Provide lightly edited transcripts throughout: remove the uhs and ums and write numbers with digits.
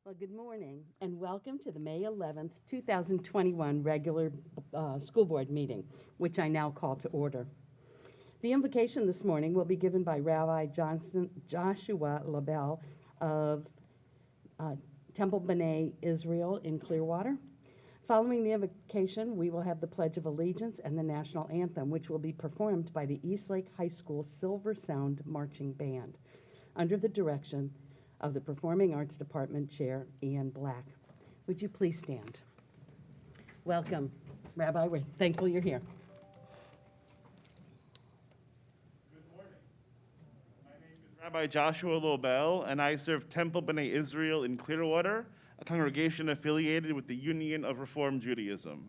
Well, good morning and welcome to the May 11th, 2021 regular school board meeting, which I now call to order. The invocation this morning will be given by Rabbi Joshua LaBelle of Temple B'nai Israel in Clearwater. Following the invocation, we will have the Pledge of Allegiance and the National Anthem, which will be performed by the Eastlake High School Silver Sound Marching Band under the direction of the Performing Arts Department Chair, Ian Black. Would you please stand? Welcome, Rabbi. We're thankful you're here. Good morning. My name is Rabbi Joshua Lobel, and I serve Temple B'nai Israel in Clearwater, a congregation affiliated with the Union of Reform Judaism.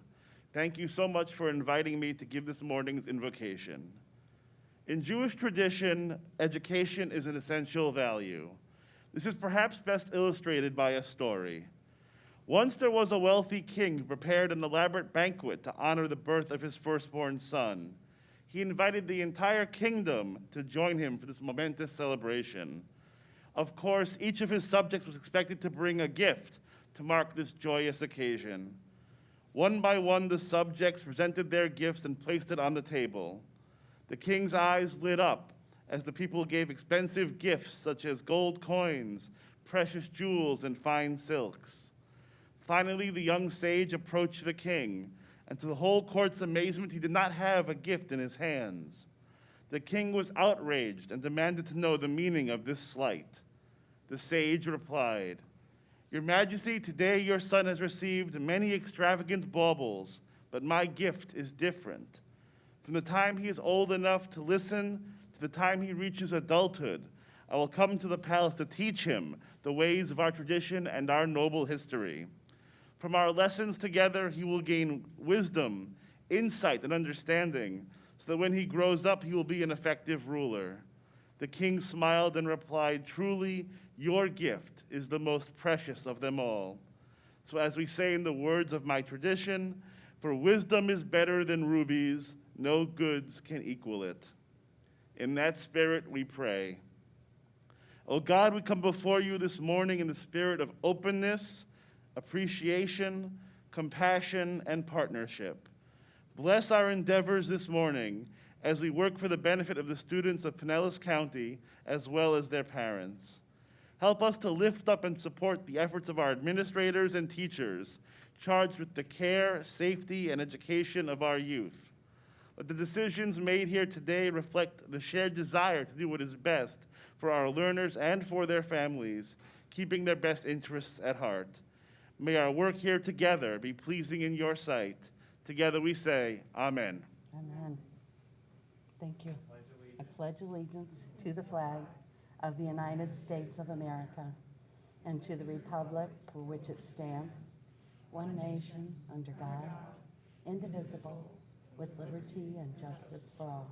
Thank you so much for inviting me to give this morning's invocation. In Jewish tradition, education is an essential value. This is perhaps best illustrated by a story. Once there was a wealthy king who prepared an elaborate banquet to honor the birth of his firstborn son. He invited the entire kingdom to join him for this momentous celebration. Of course, each of his subjects was expected to bring a gift to mark this joyous occasion. One by one, the subjects presented their gifts and placed it on the table. The king's eyes lit up as the people gave expensive gifts such as gold coins, precious jewels, and fine silks. Finally, the young sage approached the king, and to the whole court's amazement, he did not have a gift in his hands. The king was outraged and demanded to know the meaning of this slight. The sage replied, "Your Majesty, today your son has received many extravagant baubles, but my gift is different. From the time he is old enough to listen to the time he reaches adulthood, I will come to the palace to teach him the ways of our tradition and our noble history. From our lessons together, he will gain wisdom, insight, and understanding, so that when he grows up, he will be an effective ruler." The king smiled and replied, "Truly, your gift is the most precious of them all. So as we say in the words of my tradition, for wisdom is better than rubies, no goods can equal it." In that spirit we pray. Oh God, we come before you this morning in the spirit of openness, appreciation, compassion, and partnership. Bless our endeavors this morning as we work for the benefit of the students of Pinellas County as well as their parents. Help us to lift up and support the efforts of our administrators and teachers charged with the care, safety, and education of our youth. Let the decisions made here today reflect the shared desire to do what is best for our learners and for their families, keeping their best interests at heart. May our work here together be pleasing in your sight. Together we say, Amen. Amen. Thank you. I pledge allegiance to the flag of the United States of America and to the republic for which it stands, one nation, under God, indivisible, with liberty and justice for all.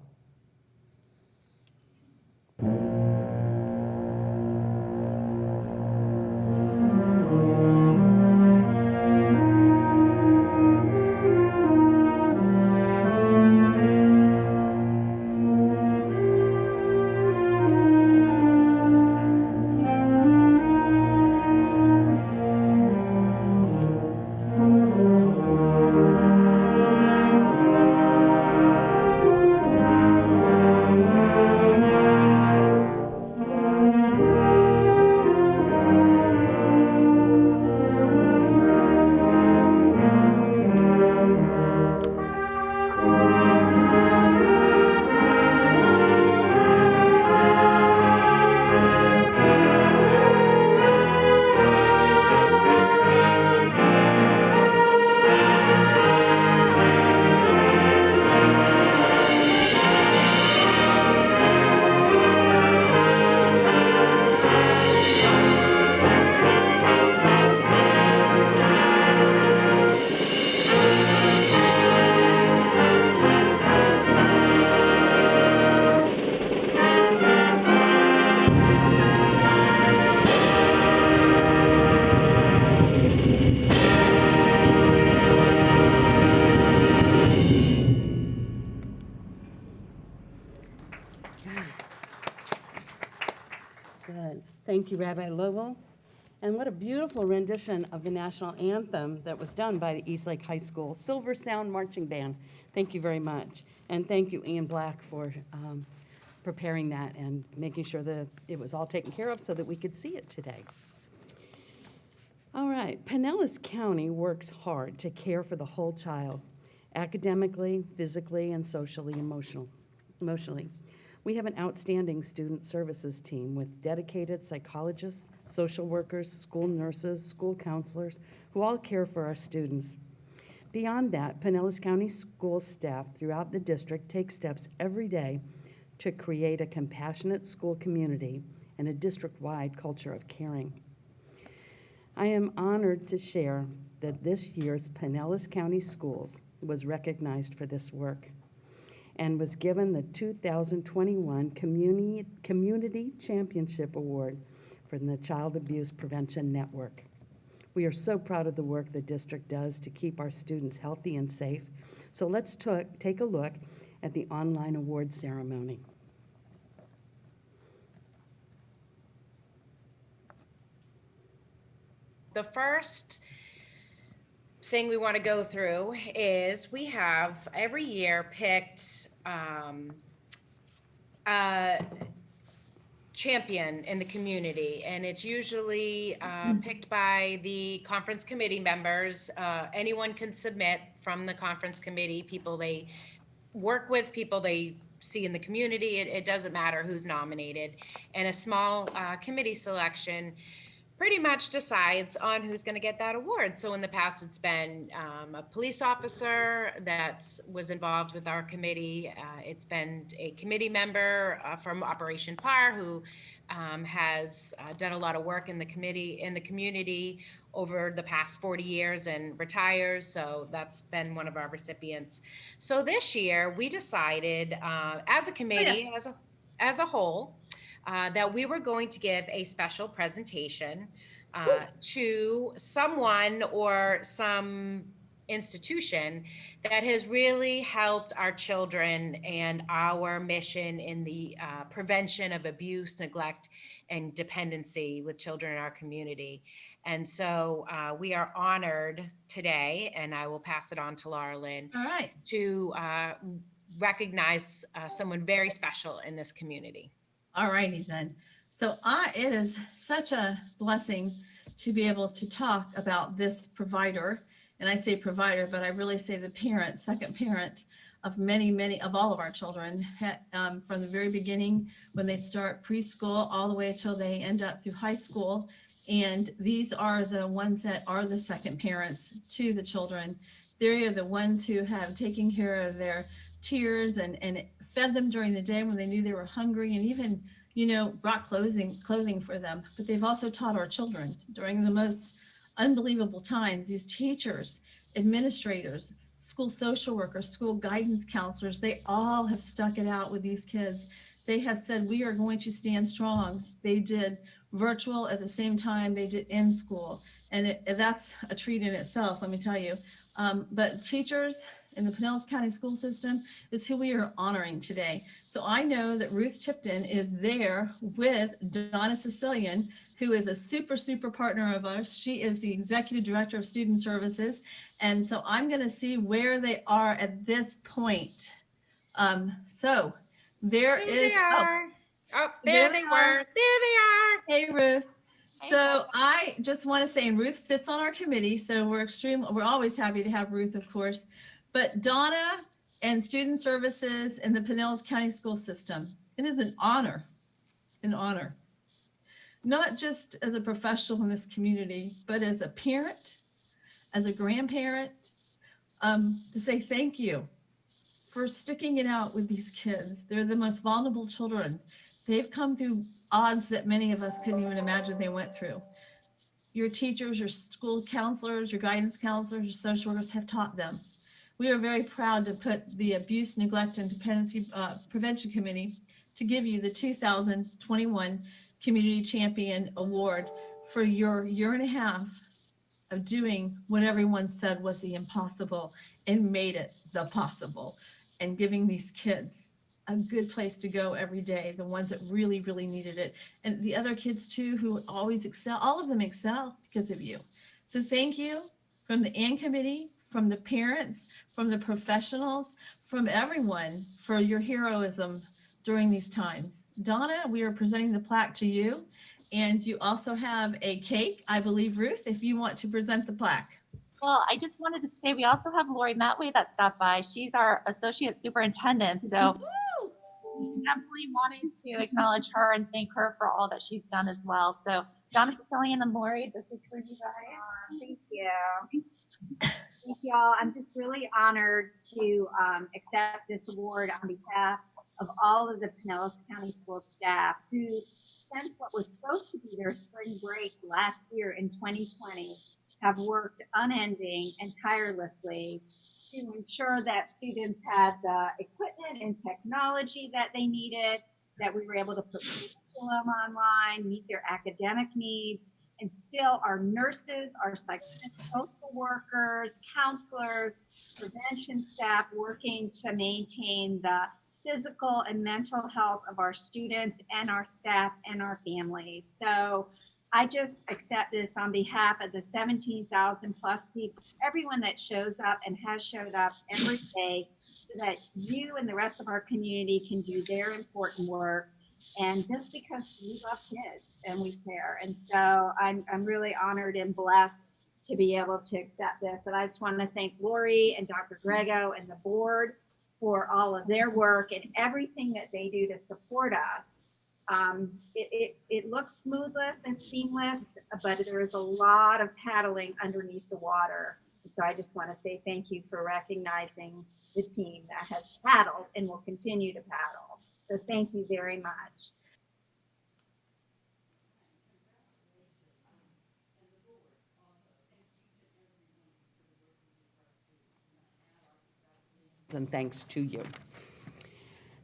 Good. Thank you, Rabbi Lovell. And what a beautiful rendition of the national anthem that was done by the Eastlake High School Silver Sound Marching Band. Thank you very much. And thank you, Ian Black, for preparing that and making sure that it was all taken care of so that we could see it today. All right, Pinellas County works hard to care for the whole child, academically, physically, and socially, emotionally. We have an outstanding student services team with dedicated psychologists, social workers, school nurses, school counselors, who all care for our students. Beyond that, Pinellas County school staff throughout the district take steps every day to create a compassionate school community and a district-wide culture of caring. I am honored to share that this year's Pinellas County Schools was recognized for this work and was given the 2021 Community Championship Award from the Child Abuse Prevention Network. We are so proud of the work the district does to keep our students healthy and safe. So let's take a look at the online award ceremony. The first thing we want to go through is we have every year picked a champion in the community, and it's usually picked by the conference committee members. Anyone can submit from the conference committee, people they work with, people they see in the community. It doesn't matter who's nominated. And a small committee selection pretty much decides on who's going to get that award. So in the past, it's been a police officer that was involved with our committee. It's been a committee member from Operation PAR who has done a lot of work in the community over the past 40 years and retires. So that's been one of our recipients. So this year we decided as a committee, as a whole, that we were going to give a special presentation to someone or some institution that has really helped our children and our mission in the prevention of abuse, neglect, and dependency with children in our community. And so we are honored today, and I will pass it on to Laura Lynn, to recognize someone very special in this community. All righty then. So it is such a blessing to be able to talk about this provider. And I say provider, but I really say the parent, second parent of many of all of our children, from the very beginning when they start preschool all the way until they end up through high school. And these are the ones that are the second parents to the children. They're the ones who have taken care of their tears and fed them during the day when they knew they were hungry, and even, brought clothing for them. But they've also taught our children during the most unbelievable times. These teachers, administrators, school social workers, school guidance counselors, they all have stuck it out with these kids. They have said, we are going to stand strong. They did virtual at the same time they did in school. And that's a treat in itself, let me tell you. But teachers in the Pinellas County school system is who we are honoring today. So I know that Ruth Tipton is there with Donna Sicilian, who is a super partner of ours. She is the Executive Director of Student Services. And so I'm gonna see where they are at this point. So there is, there they were. There they are. Hey, Ruth. So I just want to say, and Ruth sits on our committee, so we're always happy to have Ruth, of course. But Donna and Student Services in the Pinellas County school system, it is an honor, not just as a professional in this community, but as a parent, as a grandparent, to say thank you for sticking it out with these kids. They're the most vulnerable children. They've come through odds that many of us couldn't even imagine they went through. Your teachers, your school counselors, your guidance counselors, your social workers have taught them. We are very proud to put the Abuse, Neglect, and Dependency Prevention Committee to give you the 2021 Community Champion Award for your year and a half of doing what everyone said was the impossible and made it the possible, and giving these kids a good place to go every day, the ones that really, really needed it. And the other kids too, who always excel, all of them excel because of you. So thank you from the AND committee, from the parents, from the professionals, from everyone for your heroism during these times. Donna, we are presenting the plaque to you. And you also have a cake, I believe, Ruth, if you want to present the plaque. Well, I just wanted to say we also have Lori Metway that stopped by. She's our associate superintendent. So we definitely wanted to acknowledge her and thank her for all that she's done as well. So Donna Sicilian and Lori, this is for you guys. Thank you. Thank y'all. I'm just really honored to accept this award on behalf of all of the Pinellas County School staff who, since what was supposed to be their spring break last year in 2020, have worked unending and tirelessly to ensure that students had the equipment and technology that they needed, that we were able to put curriculum online, meet their academic needs, and still our nurses, our social workers, counselors, prevention staff working to maintain the physical and mental health of our students and our staff and our families. So I just accept this on behalf of the 17,000 plus people, everyone that shows up and has showed up every day so that you and the rest of our community can do their important work. And just because we love kids and we care. And so I'm really honored and blessed to be able to accept this. And I just want to thank Lori and Dr. Grego and the board for all of their work and everything that they do to support us. It looks smoothless and seamless, but there is a lot of paddling underneath the water. So I just want to say thank you for recognizing the team that has paddled and will continue to paddle. So thank you very much. And thanks to you.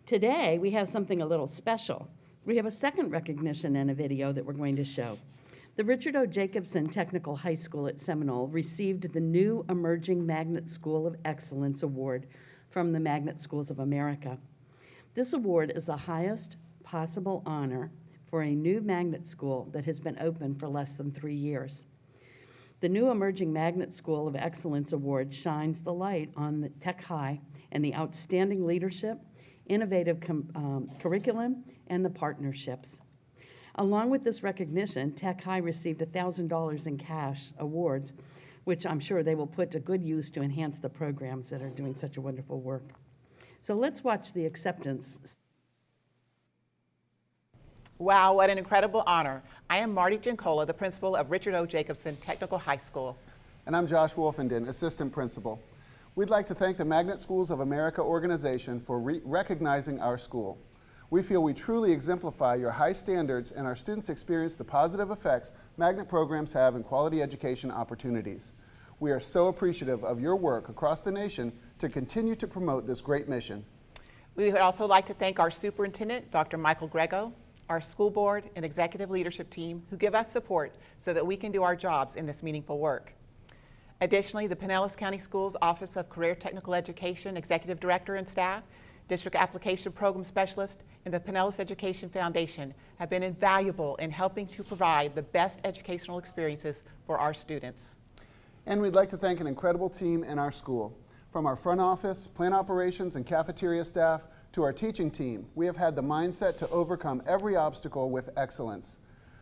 Today, we have something a little special. We have a second recognition and a video that we're going to show. The Richard O. Jacobson Technical High School at Seminole received the new Emerging Magnet School of Excellence Award from the Magnet Schools of America. This award is the highest possible honor for a new magnet school that has been open for less than 3 years. The new Emerging Magnet School of Excellence Award shines the light on the Tech High and the outstanding leadership, innovative curriculum, and the partnerships. Along with this recognition, Tech High received $1,000 in cash awards, which I'm sure they will put to good use to enhance the programs that are doing such a wonderful work. So let's watch the acceptance. Wow, what an incredible honor. I am Marty Gincola, the principal of Richard O. Jacobson Technical High School. And I'm Josh Wolfenden, assistant principal. We'd like to thank the Magnet Schools of America organization for recognizing our school. We feel we truly exemplify your high standards and our students experience the positive effects magnet programs have in quality education opportunities. We are so appreciative of your work across the nation to continue to promote this great mission. We would also like to thank our superintendent, Dr. Michael Grego, our school board and executive leadership team who give us support so that we can do our jobs in this meaningful work. Additionally, the Pinellas County Schools Office of Career Technical Education Executive Director and staff, District Application Program Specialist, and the Pinellas Education Foundation have been invaluable in helping to provide the best educational experiences for our students. And we'd like to thank an incredible team in our school. From our front office, plant operations, and cafeteria staff to our teaching team, we have had the mindset to overcome every obstacle with excellence.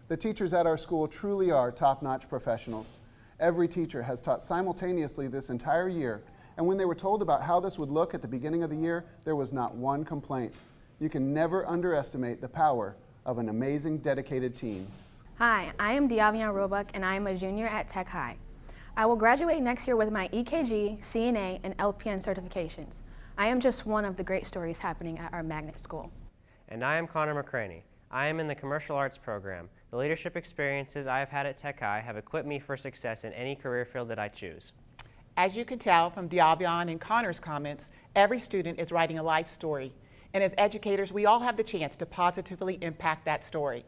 The teachers at our school truly are top-notch professionals. Every teacher has taught simultaneously this entire year, and when they were told about how this would look at the beginning of the year, there was not one complaint. You can never underestimate the power of an amazing, dedicated team. Hi, I am Diavian Roebuck, and I am a junior at Tech High. I will graduate next year with my EKG, CNA, and LPN certifications. I am just one of the great stories happening at our magnet school. And I am Connor McCraney. I am in the commercial arts program. The leadership experiences I have had at Tech High have equipped me for success in any career field that I choose. As you can tell from Diavian and Connor's comments, every student is writing a life story. And as educators, we all have the chance to positively impact that story.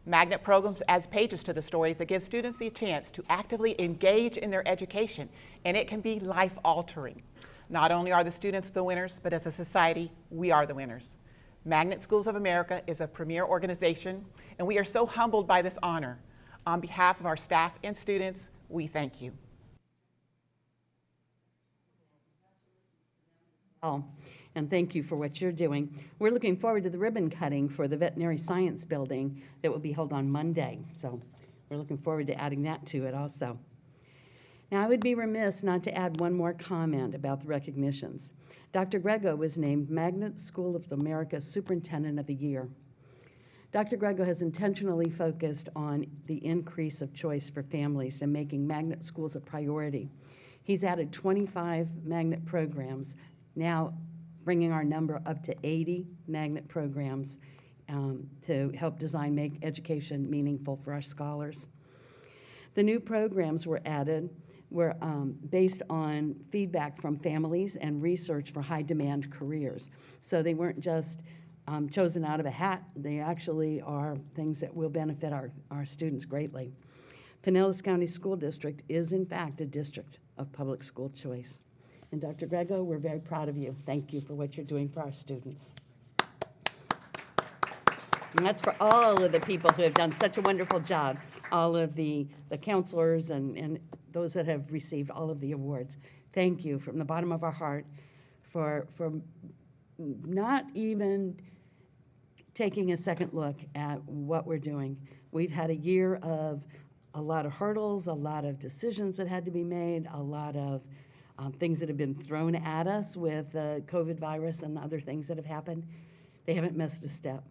Magnet programs adds pages to the stories that give students the chance to actively engage in their education, and it can be life-altering. Not only are the students the winners, but as a society, we are the winners. Magnet Schools of America is a premier organization, and we are so humbled by this honor. On behalf of our staff and students, we thank you. And thank you for what you're doing. We're looking forward to the ribbon cutting for the Veterinary Science Building that will be held on Monday. So we're looking forward to adding that to it also. Now, I would be remiss not to add one more comment about the recognitions. Dr. Grego was named Magnet School of America Superintendent of the Year. Dr. Grego has intentionally focused on the increase of choice for families and making magnet schools a priority. He's added 25 magnet programs, now bringing our number up to 80 magnet programs to help make education meaningful for our scholars. The new programs were added were based on feedback from families and research for high demand careers. So they weren't just chosen out of a hat. They actually are things that will benefit our students greatly. Pinellas County School District is in fact a district of public school choice. And Dr. Grego, we're very proud of you. Thank you for what you're doing for our students. And that's for all of the people who have done such a wonderful job, all of the counselors and those that have received all of the awards. Thank you from the bottom of our heart for not even taking a second look at what we're doing. We've had a year of a lot of hurdles, a lot of decisions that had to be made, a lot of things that have been thrown at us with the COVID virus and other things that have happened. They haven't missed a step.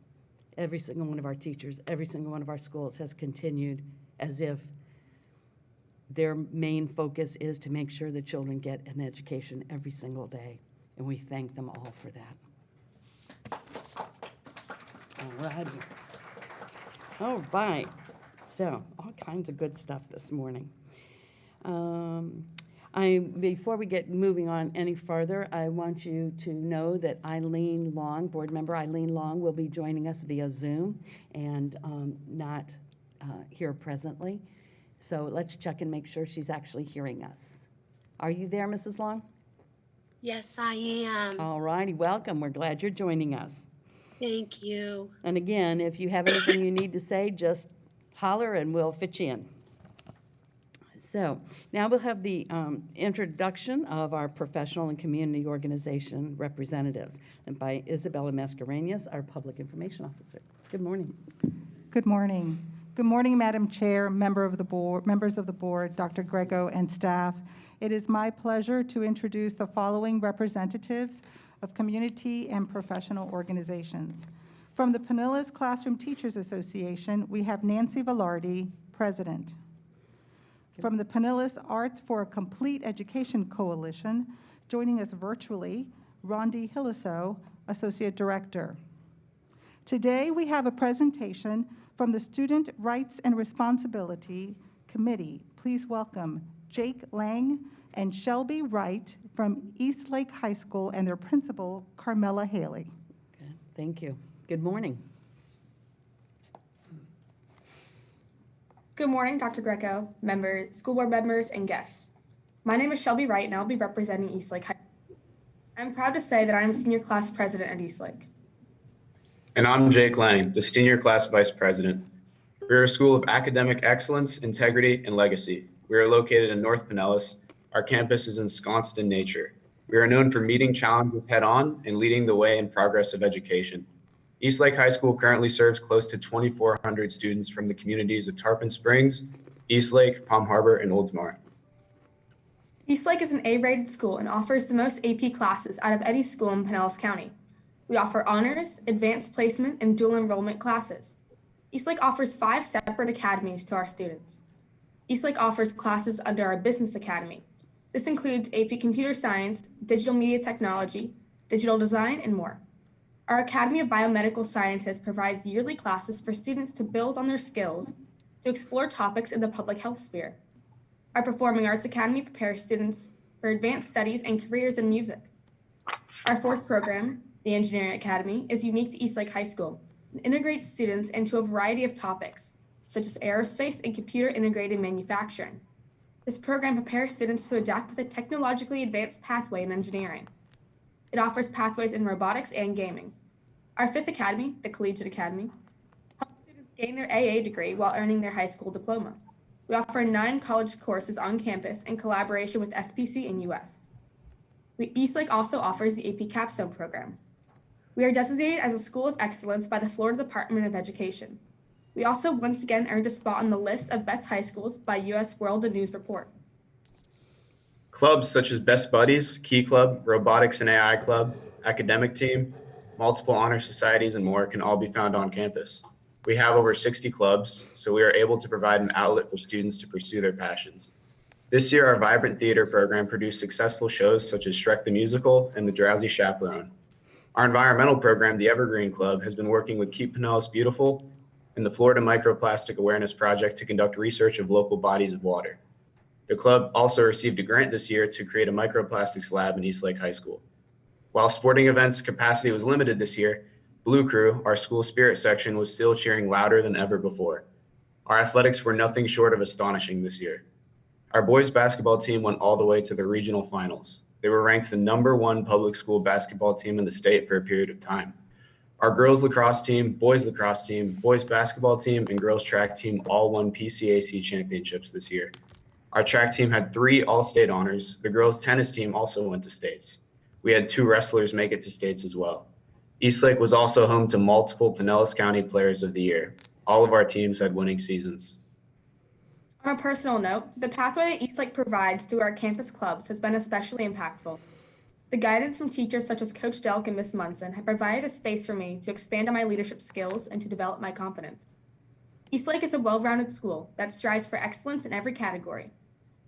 Every single one of our teachers, every single one of our schools has continued as if their main focus is to make sure the children get an education every single day. And we thank them all for that. All righty. All right. So, all kinds of good stuff this morning. Before we get moving on any further, I want you to know that Eileen Long, board member Eileen Long, will be joining us via Zoom and not here presently. So let's check and make sure she's actually hearing us. Are you there, Mrs. Long? Yes, I am. All righty, welcome. We're glad you're joining us. Thank you. And again, if you have anything you need to say, just holler and we'll fit you in. So now we'll have the introduction of our professional and community organization representatives, and by Isabella Mascarenas, our public information officer. Good morning. Good morning. Good morning, Madam Chair, members of the board, Dr. Grego, and staff. It is my pleasure to introduce the following representatives of community and professional organizations. From the Pinellas Classroom Teachers Association, we have Nancy Velarde, President. From the Pinellas Arts for a Complete Education Coalition, joining us virtually, Rondi Hilliso, Associate Director. Today, we have a presentation from the Student Rights and Responsibility Committee. Please welcome Jake Lang and Shelby Wright from Eastlake High School and their principal, Carmela Haley. Okay, thank you. Good morning. Good morning, Dr. Greco, school board members, and guests. My name is Shelby Wright, and I'll be representing Eastlake High School. I'm proud to say that I am senior class president at Eastlake. And I'm Jake Lang, the senior class vice president. We are a school of academic excellence, integrity, and legacy. We are located in North Pinellas. Our campus is ensconced in nature. We are known for meeting challenges head-on and leading the way in progress of education. Eastlake High School currently serves close to 2,400 students from the communities of Tarpon Springs, Eastlake, Palm Harbor, and Oldsmar. Eastlake is an A-rated school and offers the most AP classes out of any school in Pinellas County. We offer honors, advanced placement, and dual enrollment classes. Eastlake offers 5 separate academies to our students. Eastlake offers classes under our Business Academy. This includes AP Computer Science, Digital Media Technology, Digital Design, and more. Our Academy of Biomedical Sciences provides yearly classes for students to build on their skills to explore topics in the public health sphere. Our Performing Arts Academy prepares students for advanced studies and careers in music. Our 4th program, the Engineering Academy, is unique to Eastlake High School and integrates students into a variety of topics, such as aerospace and computer integrated manufacturing. This program prepares students to adapt with a technologically advanced pathway in engineering. It offers pathways in robotics and gaming. Our fifth academy, the Collegiate Academy, helps students gain their AA degree while earning their high school diploma. We offer 9 college courses on campus in collaboration with SPC and UF. Eastlake also offers the AP Capstone program. We are designated as a school of excellence by the Florida Department of Education. We also once again earned a spot on the list of best high schools by US World News Report. Clubs such as Best Buddies, Key Club, Robotics and AI Club, Academic Team, multiple honor societies, and more can all be found on campus. We have over 60 clubs, so we are able to provide an outlet for students to pursue their passions. This year, our Vibrant Theater program produced successful shows such as Shrek the Musical and The Drowsy Chaperone. Our environmental program, the Evergreen Club, has been working with Keep Pinellas Beautiful and the Florida Microplastic Awareness Project to conduct research of local bodies of water. The club also received a grant this year to create a microplastics lab in Eastlake High School. While sporting events capacity was limited this year, Blue Crew, our school spirit section, was still cheering louder than ever before. Our athletics were nothing short of astonishing this year. Our boys basketball team went all the way to the regional finals. They were ranked the #1 public school basketball team in the state for a period of time. Our girls lacrosse team, boys lacrosse team, boys basketball team, and girls track team all won PCAC championships this year. Our track team had 3 all-state honors. The girls tennis team also went to states. We had 2 wrestlers make it to states as well. Eastlake was also home to multiple Pinellas County Players of the Year. All of our teams had winning seasons. On a personal note, the pathway that Eastlake provides through our campus clubs has been especially impactful. The guidance from teachers such as Coach Delk and Ms. Munson have provided a space for me to expand on my leadership skills and to develop my confidence. Eastlake is a well-rounded school that strives for excellence in every category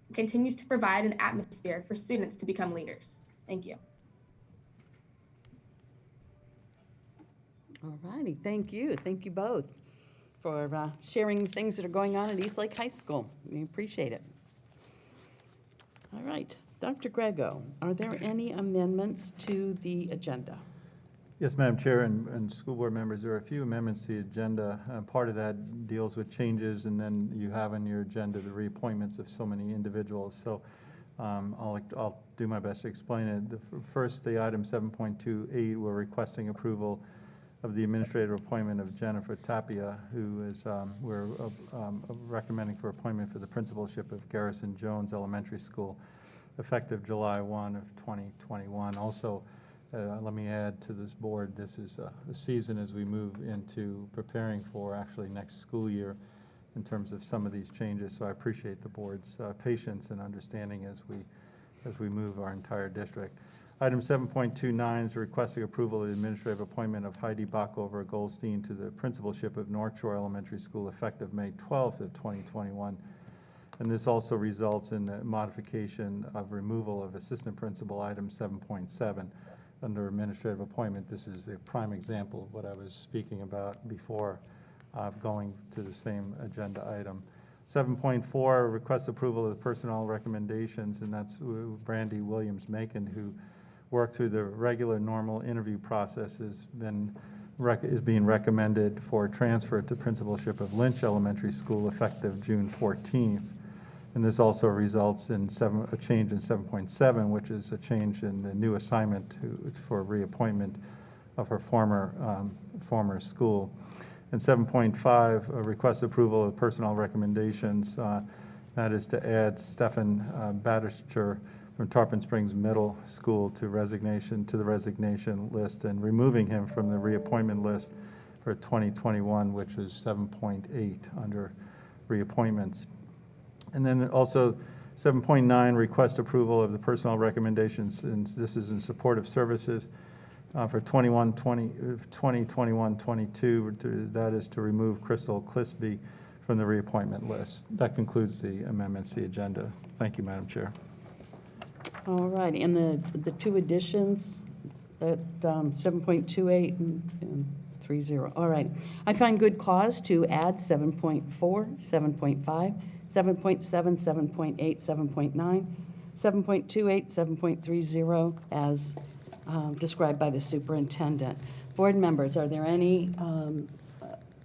and continues to provide an atmosphere for students to become leaders. Thank you. All righty, thank you. Thank you both for sharing things that are going on at Eastlake High School. We appreciate it. All right, Dr. Grego, are there any amendments to the agenda? Yes, Madam Chair and school board members, there are a few amendments to the agenda. Part of that deals with changes, and then you have on your agenda the reappointments of so many individuals. So I'll do my best to explain it. First, the item 7.28, we're requesting approval of the administrative appointment of Jennifer Tapia, who is we're recommending for appointment for the principalship of Garrison Jones Elementary School, effective July 1 of 2021. Also, let me add to this board, this is a season as we move into preparing for actually next school year in terms of some of these changes. So I appreciate the board's patience and understanding as we move our entire district. Item 7.29 is requesting approval of the administrative appointment of Heidi Backover Goldstein to the principalship of North Shore Elementary School effective May 12th of 2021. And this also results in the modification of removal of assistant principal item 7.7 under administrative appointment. This is a prime example of what I was speaking about before going to the same agenda item. 7.4, request approval of the personnel recommendations, and that's Brandy Williams-Macon, who worked through the regular normal interview process, is being recommended for transfer to principalship of Lynch Elementary School effective June 14th. And this also results in a change in 7.7, which is a change in the new assignment for reappointment of her former school. And 7.5, request approval of personnel recommendations. That is to add Stephen Battister from Tarpon Springs Middle School to the resignation list, and removing him from the reappointment list for 2021, which is 7.8 under reappointments. And then also 7.9, request approval of the personnel recommendations, and this is in support of services for 2021-22. That is to remove Crystal Clisby from the reappointment list. That concludes the amendments to the agenda. Thank you, Madam Chair. All right, and the 2 additions at 7.28 and 30. All right. I find good cause to add 7.4, 7.5, 7.7, 7.8, 7.9, 7.28, 7.30 as described by the superintendent. Board members, are there any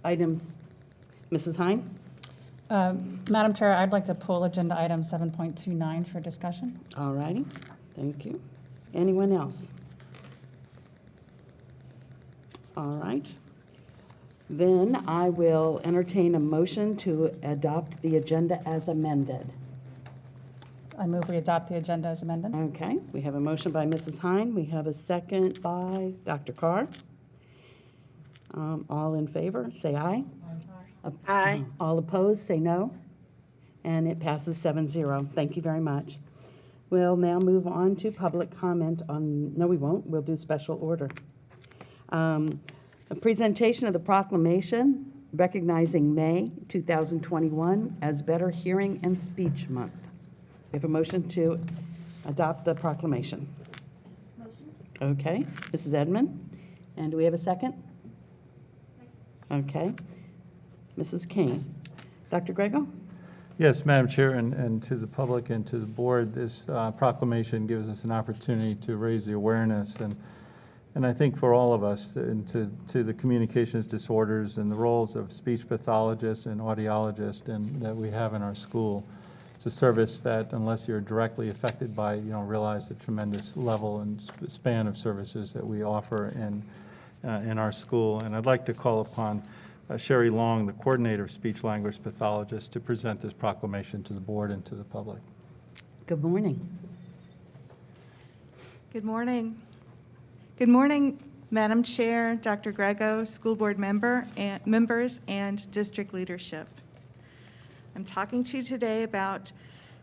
items? Mrs. Hine? Madam Chair, I'd like to pull agenda item 7.29 for discussion. All righty, thank you. Anyone else? All right. Then I will entertain a motion to adopt the agenda as amended. I move we adopt the agenda as amended. Okay, we have a motion by Mrs. Hine. We have a second by Dr. Carr. All in favor, say aye. Aye. All opposed, say no. And it passes 7-0. Thank you very much. We'll now move on to public comment on, no, we won't. We'll do special order. A presentation of the proclamation recognizing May 2021 as Better Hearing and Speech Month. We have a motion to adopt the proclamation. Motion. Okay, Mrs. Edmond. And do we have a second? Okay. Mrs. Kane. Dr. Grego? Yes, Madam Chair, and to the public and to the board, this proclamation gives us an opportunity to raise the awareness and I think for all of us, and to the communications disorders and the roles of speech pathologists and audiologists and that we have in our school. It's a service that, unless you're directly affected by, you don't realize the tremendous level and span of services that we offer in our school. And I'd like to call upon Sherry Long, the coordinator of speech language pathologists, to present this proclamation to the board and to the public. Good morning. Good morning. Good morning, Madam Chair, Dr. Grego, school board members, and district leadership. I'm talking to you today about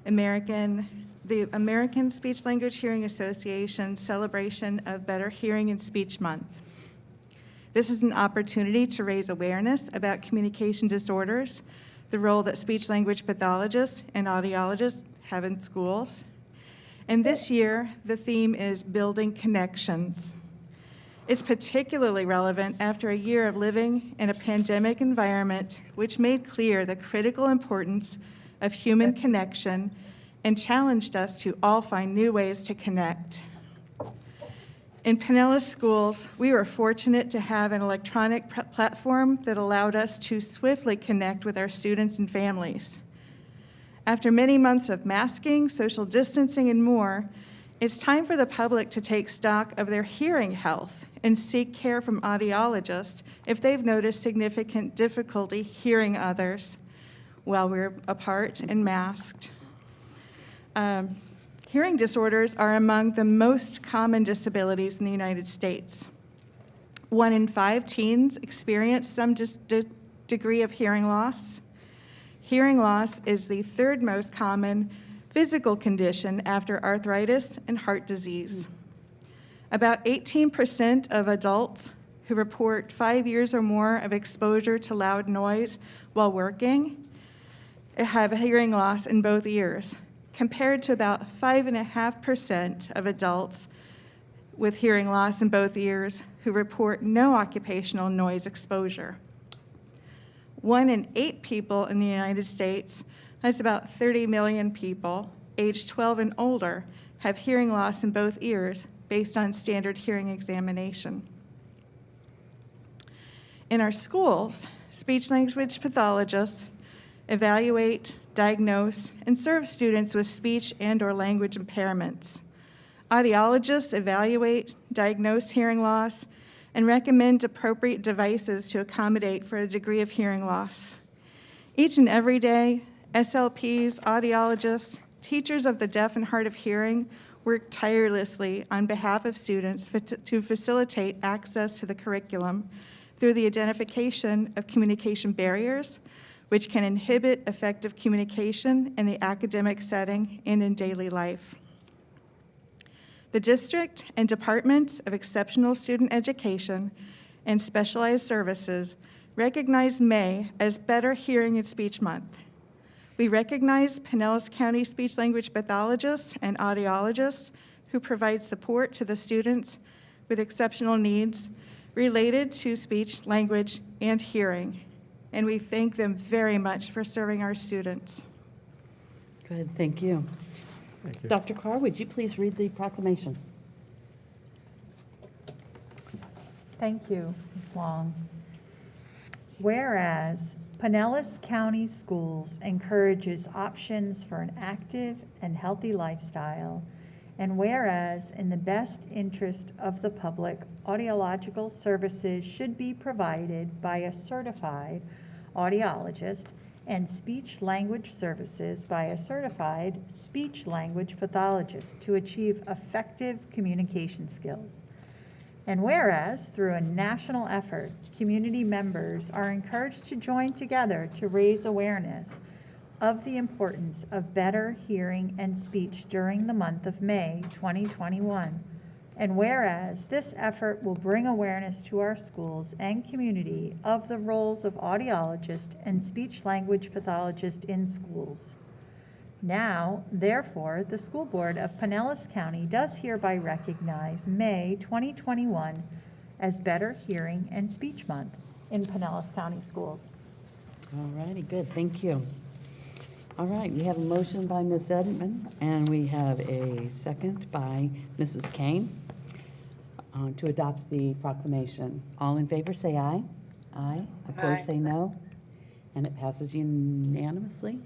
the American Speech Language Hearing Association celebration of Better Hearing and Speech Month. This is an opportunity to raise awareness about communication disorders, the role that speech language pathologists and audiologists have in schools. And this year, the theme is Building Connections. It's particularly relevant after a year of living in a pandemic environment, which made clear the critical importance of human connection and challenged us to all find new ways to connect. In Pinellas schools, we were fortunate to have an electronic platform that allowed us to swiftly connect with our students and families. After many months of masking, social distancing, and more, it's time for the public to take stock of their hearing health and seek care from audiologists if they've noticed significant difficulty hearing others while we're apart and masked. Hearing disorders are among the most common disabilities in the United States. 1 in 5 teens experience some degree of hearing loss. Hearing loss is the 3rd most common physical condition after arthritis and heart disease. About 18% of adults who report 5 years or more of exposure to loud noise while working have hearing loss in both ears, compared to about 5.5% of adults with hearing loss in both ears who report no occupational noise exposure. 1 in 8 people in the United States, that's about 30 million people, aged 12 and older, have hearing loss in both ears based on standard hearing examination. In our schools, speech language pathologists evaluate, diagnose, and serve students with speech and/or language impairments. Audiologists evaluate, diagnose hearing loss, and recommend appropriate devices to accommodate for a degree of hearing loss. Each and every day, SLPs, audiologists, teachers of the deaf and hard of hearing work tirelessly on behalf of students to facilitate access to the curriculum through the identification of communication barriers, which can inhibit effective communication in the academic setting and in daily life. The district and Department of Exceptional Student Education and Specialized Services recognize May as Better Hearing and Speech Month. We recognize Pinellas County speech language pathologists and audiologists who provide support to the students with exceptional needs related to speech, language, and hearing. And we thank them very much for serving our students. Good, thank you. Thank you. Dr. Carr, would you please read the proclamation? Thank you, Ms. Long. Whereas Pinellas County Schools encourages options for an active and healthy lifestyle And whereas, in the best interest of the public, audiological services should be provided by a certified audiologist and speech-language services by a certified speech-language pathologist to achieve effective communication skills. And whereas, through a national effort, community members are encouraged to join together to raise awareness of the importance of better hearing and speech during the month of May 2021. And whereas this effort will bring awareness to our schools and community of the roles of audiologist and speech-language pathologist in schools. Now, therefore, the School Board of Pinellas County does hereby recognize May 2021 as Better Hearing and Speech Month in Pinellas County Schools. All righty, good, thank you. All right, we have a motion by Ms. Edmond, and we have a second by Mrs. Kane to adopt the proclamation. All in favor, say aye. Aye. Opposed, say no. And it passes unanimously.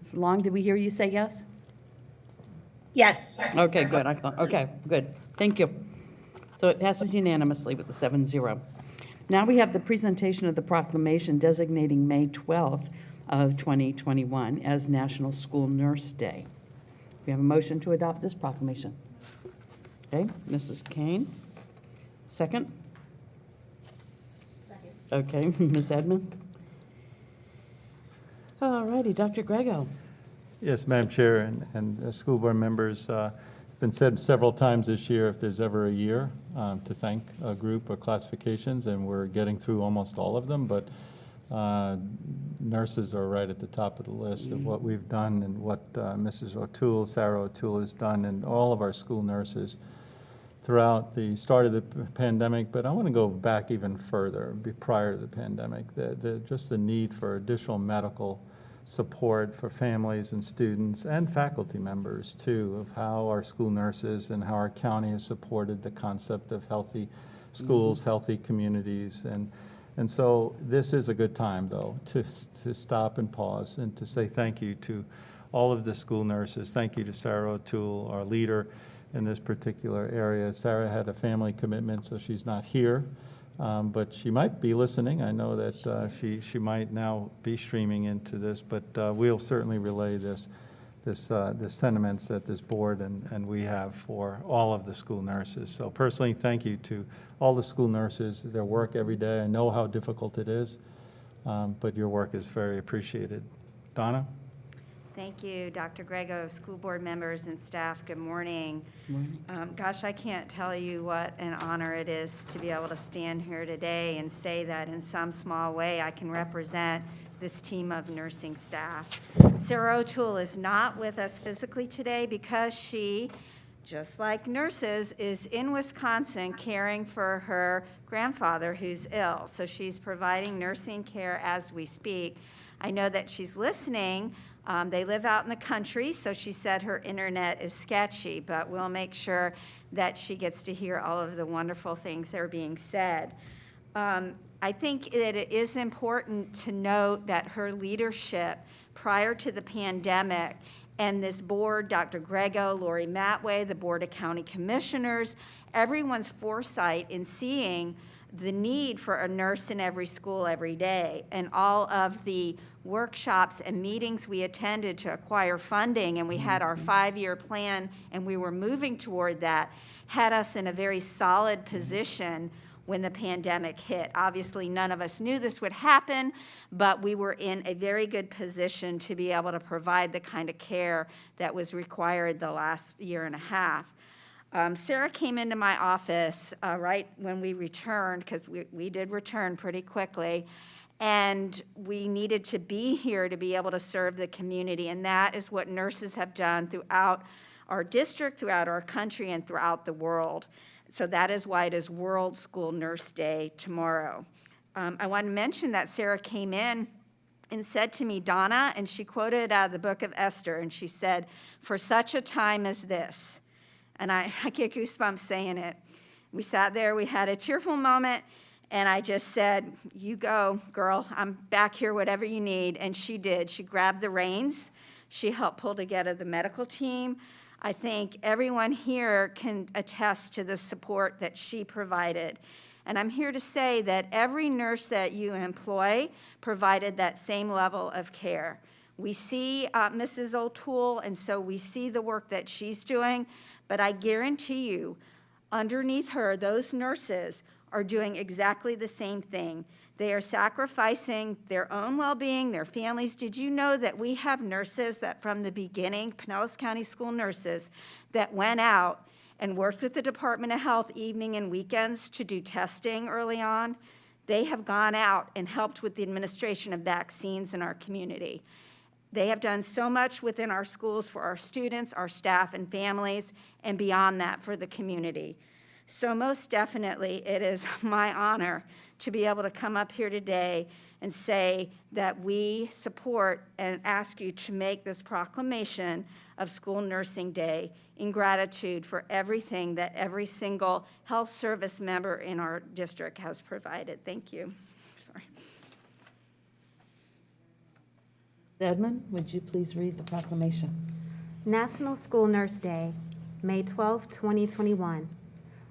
Ms. Long, did we hear you say yes? Yes. Okay, good. Okay, good. Thank you. So it passes unanimously with the 7-0. Now we have the presentation of the proclamation designating May 12th of 2021 as National School Nurse Day. We have a motion to adopt this proclamation. Okay, Mrs. Kane. Second? Second. Okay, Ms. Edmond. All righty, Dr. Grego. Yes, Madam Chair and school board members, it's been said several times this year if there's ever a year to thank a group of classifications, and we're getting through almost all of them, but nurses are right at the top of the list of what we've done and what Mrs. O'Toole, Sarah O'Toole has done, and all of our school nurses throughout the start of the pandemic. But I want to go back even further, prior to the pandemic, just the need for additional medical support for families and students and faculty members too, of how our school nurses and how our county has supported the concept of healthy schools, healthy communities. And so this is a good time, though, to stop and pause and to say thank you to all of the school nurses. Thank you to Sarah O'Toole, our leader in this particular area. Sarah had a family commitment, so she's not here, but she might be listening. I know that she might now be streaming into this, but we'll certainly relay the sentiments that this board and we have for all of the school nurses. So personally, thank you to all the school nurses, their work every day. I know how difficult it is, but your work is very appreciated. Donna? Thank you, Dr. Grego, school board members and staff. Good morning. Good morning. Gosh, I can't tell you what an honor it is to be able to stand here today and say that in some small way I can represent this team of nursing staff. Sarah O'Toole is not with us physically today because she, just like nurses, is in Wisconsin caring for her grandfather who's ill. So she's providing nursing care as we speak. I know that she's listening. They live out in the country, so she said her internet is sketchy, but we'll make sure that she gets to hear all of the wonderful things that are being said. I think that it is important to note that her leadership prior to the pandemic and this board, Dr. Grego, Lori Matway, the Board of County Commissioners, everyone's foresight in seeing the need for a nurse in every school every day, and all of the workshops and meetings we attended to acquire funding, and we had our 5-year plan and we were moving toward that, had us in a very solid position when the pandemic hit. Obviously, none of us knew this would happen, but we were in a very good position to be able to provide the kind of care that was required the last year and a half. Sarah came into my office right when we returned, because we did return pretty quickly, and we needed to be here to be able to serve the community, and that is what nurses have done throughout our district, throughout our country, and throughout the world. So that is why it is World School Nurse Day tomorrow. I want to mention that Sarah came in and said to me, Donna, and she quoted out of the book of Esther, and she said, "For such a time as this." And I get goosebumps saying it. We sat there, we had a tearful moment, and I just said, "You go, girl, I'm back here, whatever you need." And she did. She grabbed the reins. She helped pull together the medical team. I think everyone here can attest to the support that she provided. And I'm here to say that every nurse that you employ provided that same level of care. We see Mrs. O'Toole, and so we see the work that she's doing, but I guarantee you, underneath her, those nurses are doing exactly the same thing. They are sacrificing their own well-being, their families. Did you know that we have nurses that from the beginning, Pinellas County School nurses, that went out and worked with the Department of Health evening and weekends to do testing early on? They have gone out and helped with the administration of vaccines in our community. They have done so much within our schools for our students, our staff, and families, and beyond that for the community. So most definitely, it is my honor to be able to come up here today and say that we support and ask you to make this proclamation of School Nursing Day in gratitude for everything that every single health service member in our district has provided. Thank you. Sorry. Edmund, would you please read the proclamation? National School Nurse Day, May 12, 2021.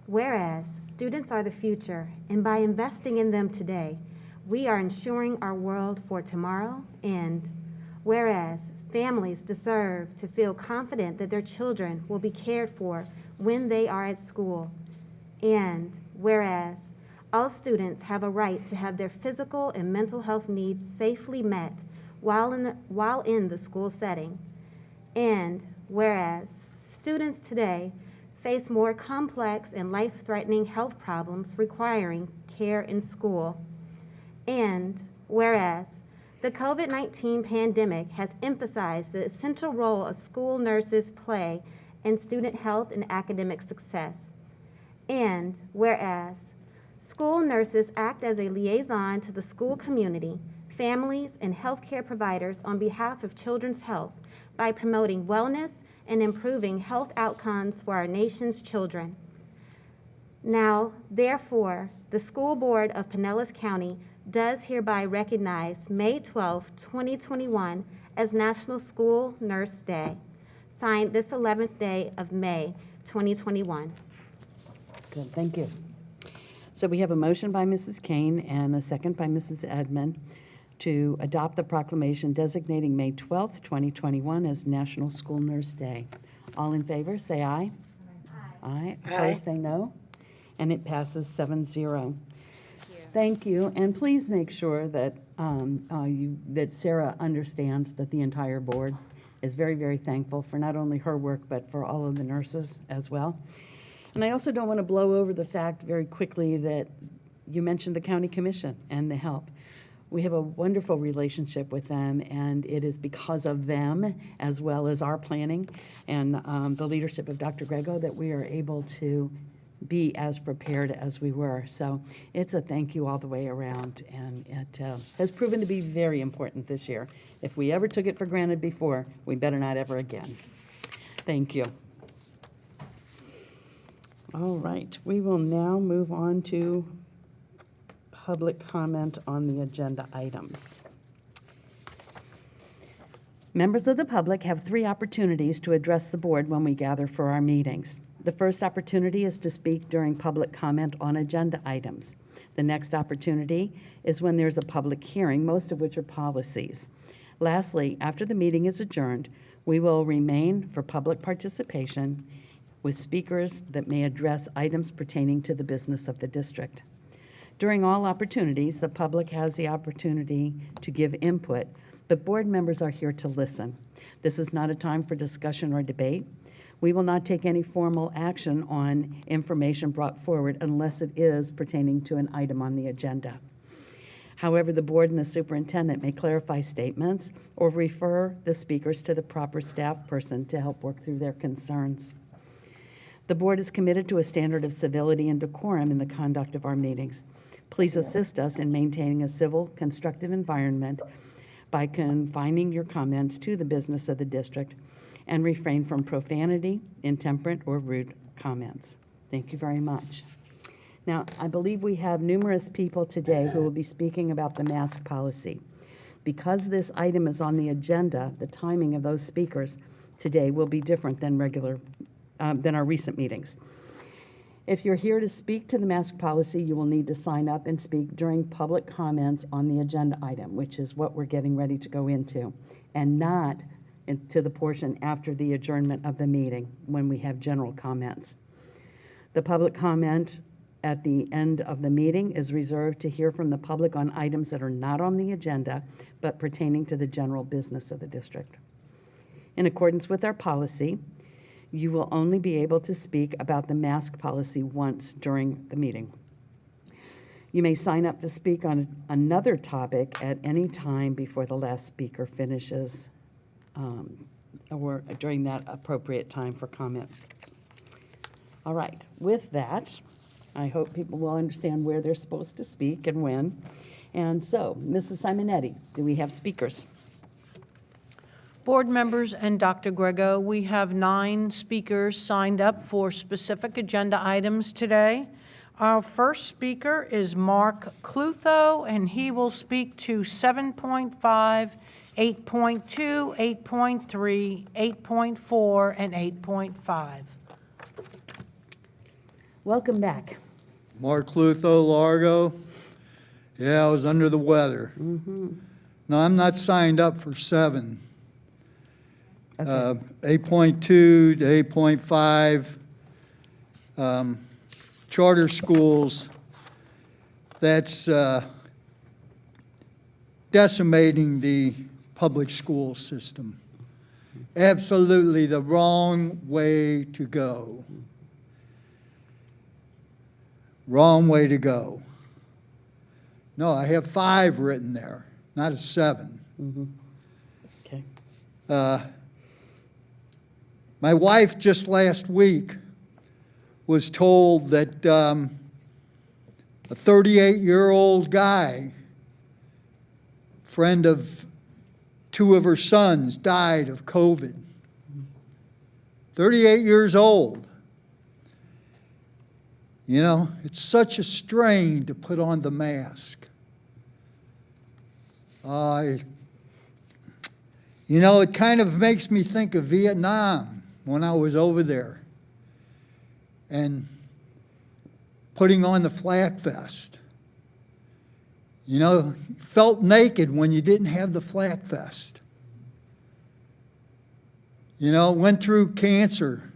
Whereas students are the future, and by investing in them today, we are ensuring our world for tomorrow. And whereas families deserve to feel confident that their children will be cared for when they are at school. And whereas all students have a right to have their physical and mental health needs safely met while in the school setting. And whereas students today face more complex and life-threatening health problems requiring care in school. And whereas the COVID-19 pandemic has emphasized the essential role of school nurses play in student health and academic success. And whereas school nurses act as a liaison to the school community, families, and healthcare providers on behalf of children's health by promoting wellness and improving health outcomes for our nation's children. Now, therefore, the School Board of Pinellas County does hereby recognize May 12, 2021 as National School Nurse Day, signed this 11th day of May, 2021. Good, thank you. So we have a motion by Mrs. Kane and a second by Mrs. Edmond to adopt the proclamation designating May 12th, 2021 as National School Nurse Day. All in favor, say aye. Aye. Aye. Opposed, say no. And it passes 7-0. Thank you. And please make sure that that Sarah understands that the entire board is very, very thankful for not only her work, but for all of the nurses as well. And I also don't want to blow over the fact very quickly that you mentioned the county commission and the help. We have a wonderful relationship with them, and it is because of them, as well as our planning and the leadership of Dr. Grego, that we are able to be as prepared as we were. So it's a thank you all the way around, and it has proven to be very important this year. If we ever took it for granted before, we better not ever again. Thank you. All right, we will now move on to public comment on the agenda items. Members of the public have 3 opportunities to address the board when we gather for our meetings. The first opportunity is to speak during public comment on agenda items. The next opportunity is when there's a public hearing, most of which are policies. Lastly, after the meeting is adjourned, we will remain for public participation with speakers that may address items pertaining to the business of the district. During all opportunities, the public has the opportunity to give input, but board members are here to listen. This is not a time for discussion or debate. We will not take any formal action on information brought forward unless it is pertaining to an item on the agenda. However, the board and the superintendent may clarify statements or refer the speakers to the proper staff person to help work through their concerns. The board is committed to a standard of civility and decorum in the conduct of our meetings. Please assist us in maintaining a civil, constructive environment by confining your comments to the business of the district and refrain from profanity, intemperate, or rude comments. Thank you very much. Now, I believe we have numerous people today who will be speaking about the mask policy. Because this item is on the agenda, the timing of those speakers today will be different than than our recent meetings. If you're here to speak to the mask policy, you will need to sign up and speak during public comments on the agenda item, which is what we're getting ready to go into, and not into the portion after the adjournment of the meeting when we have general comments. The public comment at the end of the meeting is reserved to hear from the public on items that are not on the agenda, but pertaining to the general business of the district. In accordance with our policy, you will only be able to speak about the mask policy once during the meeting. You may sign up to speak on another topic at any time before the last speaker finishes or during that appropriate time for comment. All right, with that, I hope people will understand where they're supposed to speak and when. And so, Mrs. Simonetti, do we have speakers? Board members and Dr. Grego, we have 9 speakers signed up for specific agenda items today. Our first speaker is Mark Clutho, and he will speak to 7.5, 8.2, 8.3, 8.4, and 8.5. Welcome back. Mark Clutho, Largo. Yeah, I was under the weather. No, I'm not signed up for 7. Okay. 8.2 to 8.5, charter schools, that's decimating the public school system. Absolutely the wrong way to go. Wrong way to go. No, I have 5 written there, not a 7. Okay. My wife just last week was told that a 38-year-old guy, friend of 2 of her sons, died of COVID. 38 years old. You know, it's such a strain to put on the mask. You know, it kind of makes me think of Vietnam when I was over there and putting on the flak vest. You know, you felt naked when you didn't have the flak vest. You know, went through cancer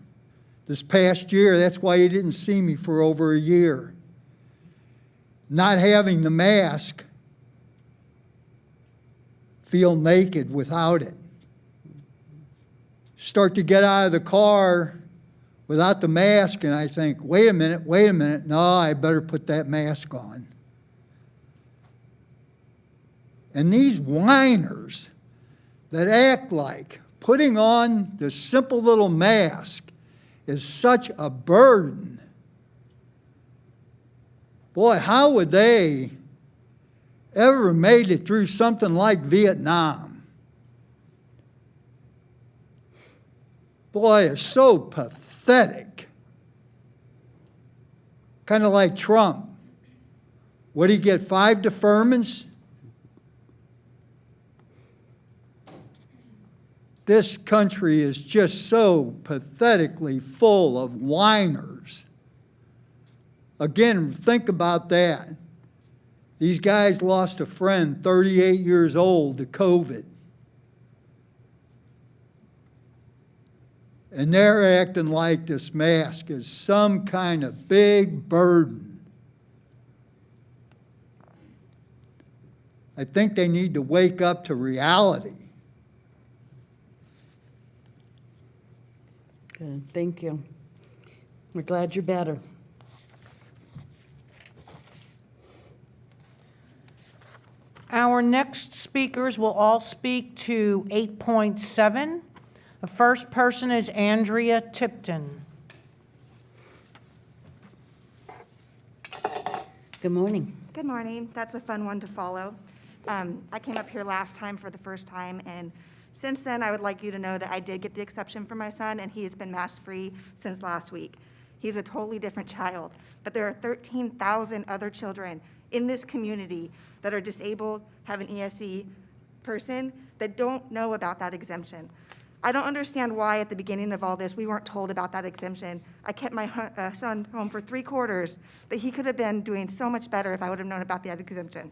this past year. That's why you didn't see me for over a year. Not having the mask, feel naked without it. Start to get out of the car without the mask, and I think, wait a minute, no, I better put that mask on. And these whiners that act like putting on this simple little mask is such a burden. Boy, how would they ever made it through something like Vietnam? Boy, it's so pathetic. Kind of like Trump. What did he get, 5 deferments? This country is just so pathetically full of whiners. Again, think about that. These guys lost a friend, 38 years old, to COVID. And they're acting like this mask is some kind of big burden. I think they need to wake up to reality. Good, thank you. We're glad you're better. Our next speakers will all speak to 8.7. The first person is Andrea Tipton. Good morning. Good morning. That's a fun one to follow. I came up here last time for the first time, and since then, I would like you to know that I did get the exception for my son, and he has been mask-free since last week. He's a totally different child, but there are 13,000 other children in this community that are disabled, have an ESE person, that don't know about that exemption. I don't understand why at the beginning of all this, we weren't told about that exemption. I kept my son home for 3 quarters, but he could have been doing so much better if I would have known about that exemption.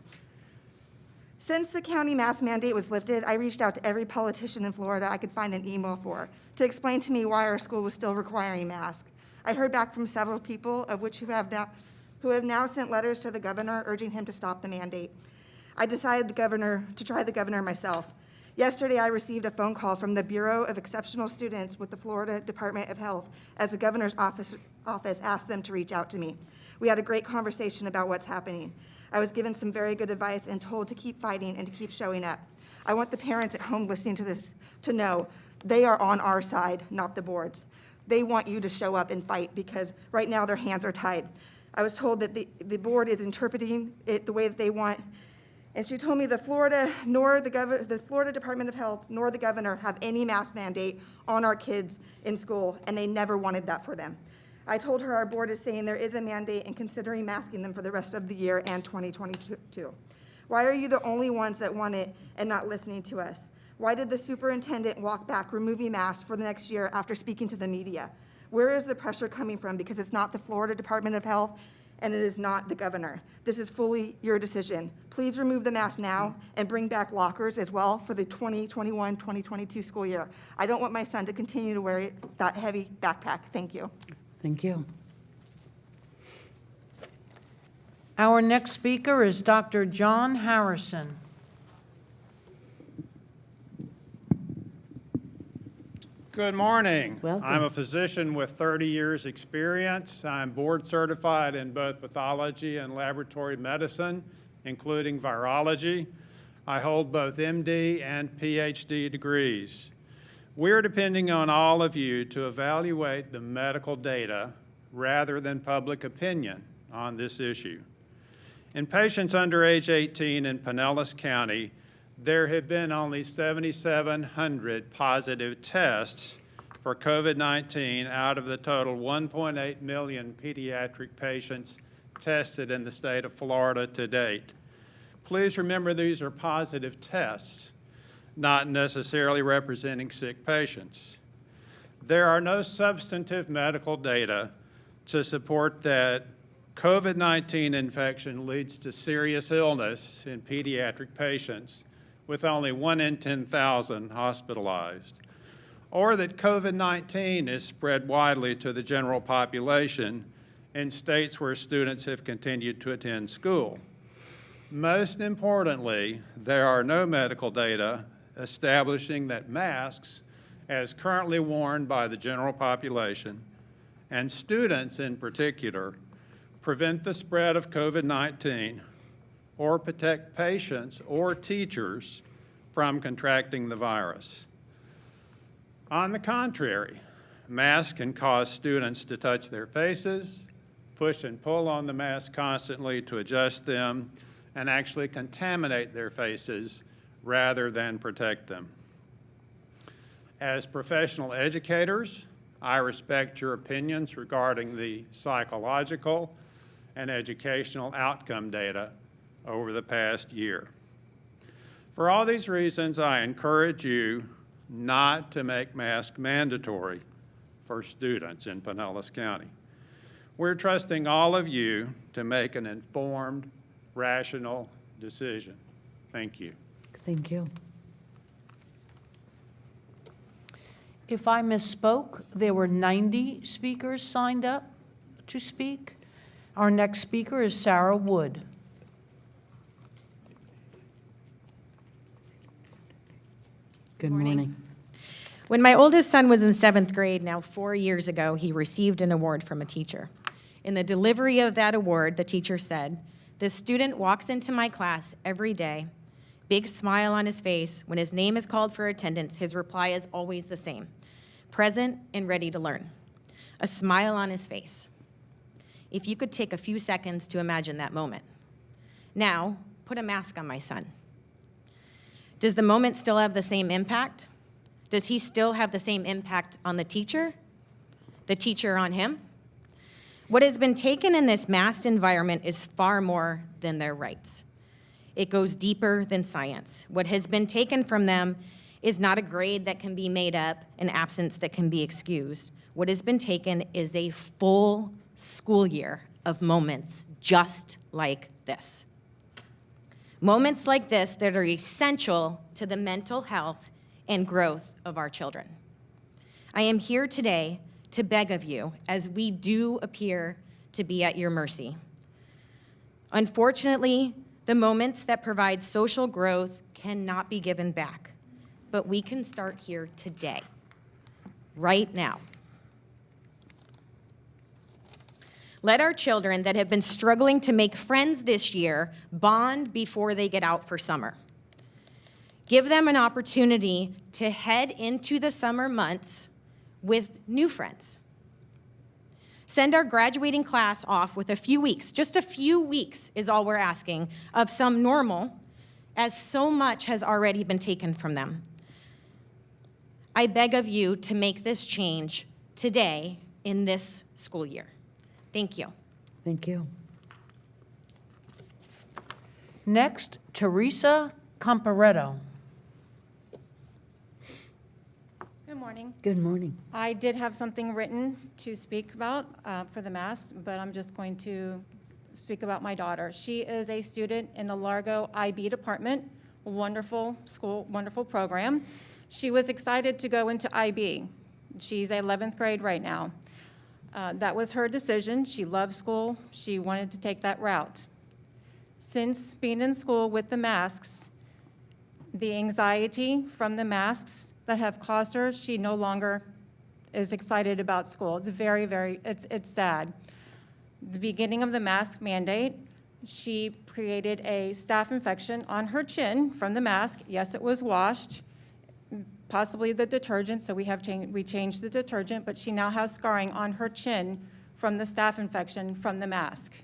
Since the county mask mandate was lifted, I reached out to every politician in Florida I could find an email for to explain to me why our school was still requiring masks. I heard back from several people, of which who have now sent letters to the governor urging him to stop the mandate. I decided to try the governor myself. Yesterday, I received a phone call from the Bureau of Exceptional Students with the Florida Department of Health as the governor's office asked them to reach out to me. We had a great conversation about what's happening. I was given some very good advice and told to keep fighting and to keep showing up. I want the parents at home listening to this to know they are on our side, not the board's. They want you to show up and fight because right now their hands are tied. I was told that the board is interpreting it the way that they want. And she told me the Florida Department of Health nor the governor have any mask mandate on our kids in school, and they never wanted that for them. I told her our board is saying there is a mandate and considering masking them for the rest of the year and 2022. Why are you the only ones that want it and not listening to us? Why did the superintendent walk back removing masks for the next year after speaking to the media? Where is the pressure coming from? Because it's not the Florida Department of Health and it is not the governor. This is fully your decision. Please remove the mask now and bring back lockers as well for the 2021-2022 school year. I don't want my son to continue to wear that heavy backpack. Thank you. Thank you. Our next speaker is Dr. John Harrison. Good morning. Welcome. I'm a physician with 30 years experience. I'm board certified in both pathology and laboratory medicine, including virology. I hold both MD and PhD degrees. We're depending on all of you to evaluate the medical data rather than public opinion on this issue. In patients under age 18 in Pinellas County, there have been only 7,700 positive tests for COVID-19 out of the total 1.8 million pediatric patients tested in the state of Florida to date. Please remember these are positive tests, not necessarily representing sick patients. There are no substantive medical data to support that COVID-19 infection leads to serious illness in pediatric patients, with only 1 in 10,000 hospitalized, or that COVID-19 is spread widely to the general population in states where students have continued to attend school. Most importantly, there are no medical data establishing that masks, as currently worn by the general population, and students in particular, prevent the spread of COVID-19 or protect patients or teachers from contracting the virus. On the contrary, masks can cause students to touch their faces, push and pull on the mask constantly to adjust them, and actually contaminate their faces rather than protect them. As professional educators, I respect your opinions regarding the psychological and educational outcome data over the past year. For all these reasons, I encourage you not to make masks mandatory for students in Pinellas County. We're trusting all of you to make an informed, rational decision. Thank you. Thank you. If I misspoke, there were 90 speakers signed up to speak. Our next speaker is Sarah Wood. Good morning. When my oldest son was in 7th grade, now 4 years ago, he received an award from a teacher. In the delivery of that award, the teacher said, "This student walks into my class every day, big smile on his face. When his name is called for attendance, his reply is always the same, present and ready to learn. A smile on his face." If you could take a few seconds to imagine that moment. Now, put a mask on my son. Does the moment still have the same impact? Does he still have the same impact on the teacher on him? What has been taken in this masked environment is far more than their rights. It goes deeper than science. What has been taken from them is not a grade that can be made up, an absence that can be excused. What has been taken is a full school year of moments just like this. Moments like this that are essential to the mental health and growth of our children. I am here today to beg of you, as we do appear to be at your mercy. Unfortunately, the moments that provide social growth cannot be given back, but we can start here today, right now. Let our children that have been struggling to make friends this year bond before they get out for summer. Give them an opportunity to head into the summer months with new friends. Send our graduating class off with a few weeks, just a few weeks is all we're asking, of some normal, as so much has already been taken from them. I beg of you to make this change today in this school year. Thank you. Thank you. Next, Teresa Comparetto. Good morning. Good morning. I did have something written to speak about for the Mass, but I'm just going to speak about my daughter. She is a student in the Largo IB department, a wonderful school, wonderful program. She was excited to go into IB. She's 11th grade right now. That was her decision. She loved school. She wanted to take that route. Since being in school with the masks, the anxiety from the masks that have caused her, she no longer is excited about school. It's it's sad. The beginning of the mask mandate, she created a staph infection on her chin from the mask. Yes, it was washed, possibly the detergent, so we changed the detergent, but she now has scarring on her chin from the staph infection from the mask.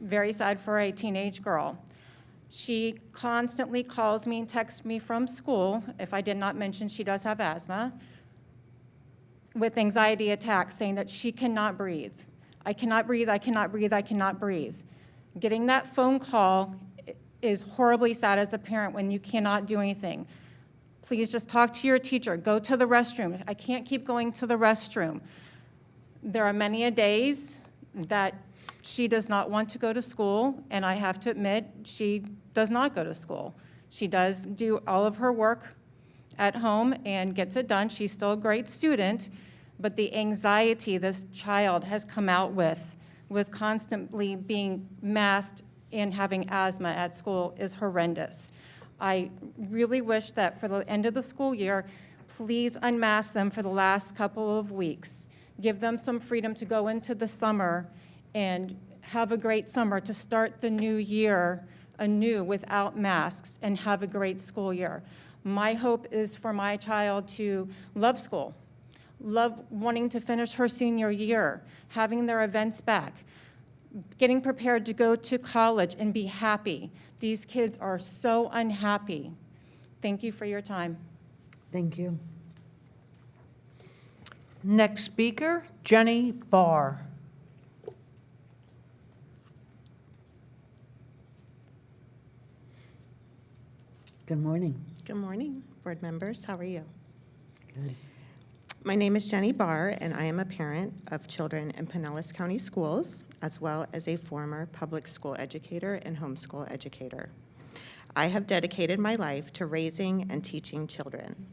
Very sad for a teenage girl. She constantly calls me and texts me from school, if I did not mention she does have asthma, with anxiety attacks, saying that she cannot breathe. I cannot breathe, I cannot breathe, I cannot breathe. Getting that phone call is horribly sad as a parent when you cannot do anything. Please just talk to your teacher, go to the restroom. I can't keep going to the restroom. There are many a days that she does not want to go to school, and I have to admit, she does not go to school. She does do all of her work at home and gets it done. She's still a great student, but the anxiety this child has come out with constantly being masked and having asthma at school is horrendous. I really wish that for the end of the school year, please unmask them for the last couple of weeks. Give them some freedom to go into the summer and have a great summer to start the new year anew without masks and have a great school year. My hope is for my child to love school, love wanting to finish her senior year, having their events back, getting prepared to go to college and be happy. These kids are so unhappy. Thank you for your time. Thank you. Next speaker, Jenny Barr. Good morning. Good morning, board members. How are you? Good. My name is Jenny Barr, and I am a parent of children in Pinellas County Schools, as well as a former public school educator and homeschool educator. I have dedicated my life to raising and teaching children.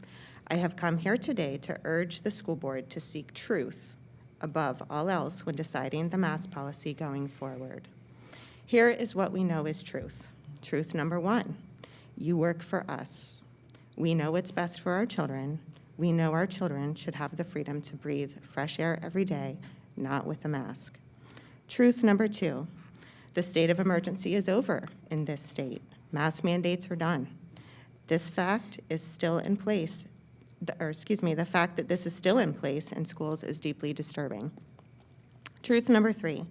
I have come here today to urge the school board to seek truth above all else when deciding the mask policy going forward. Here is what we know is truth. Truth number one. You work for us. We know what's best for our children. We know our children should have the freedom to breathe fresh air every day, not with a mask. Truth number two, the state of emergency is over in this state. Mask mandates are done. This fact is still in place, the fact that this is still in place in schools is deeply disturbing. Truth number three,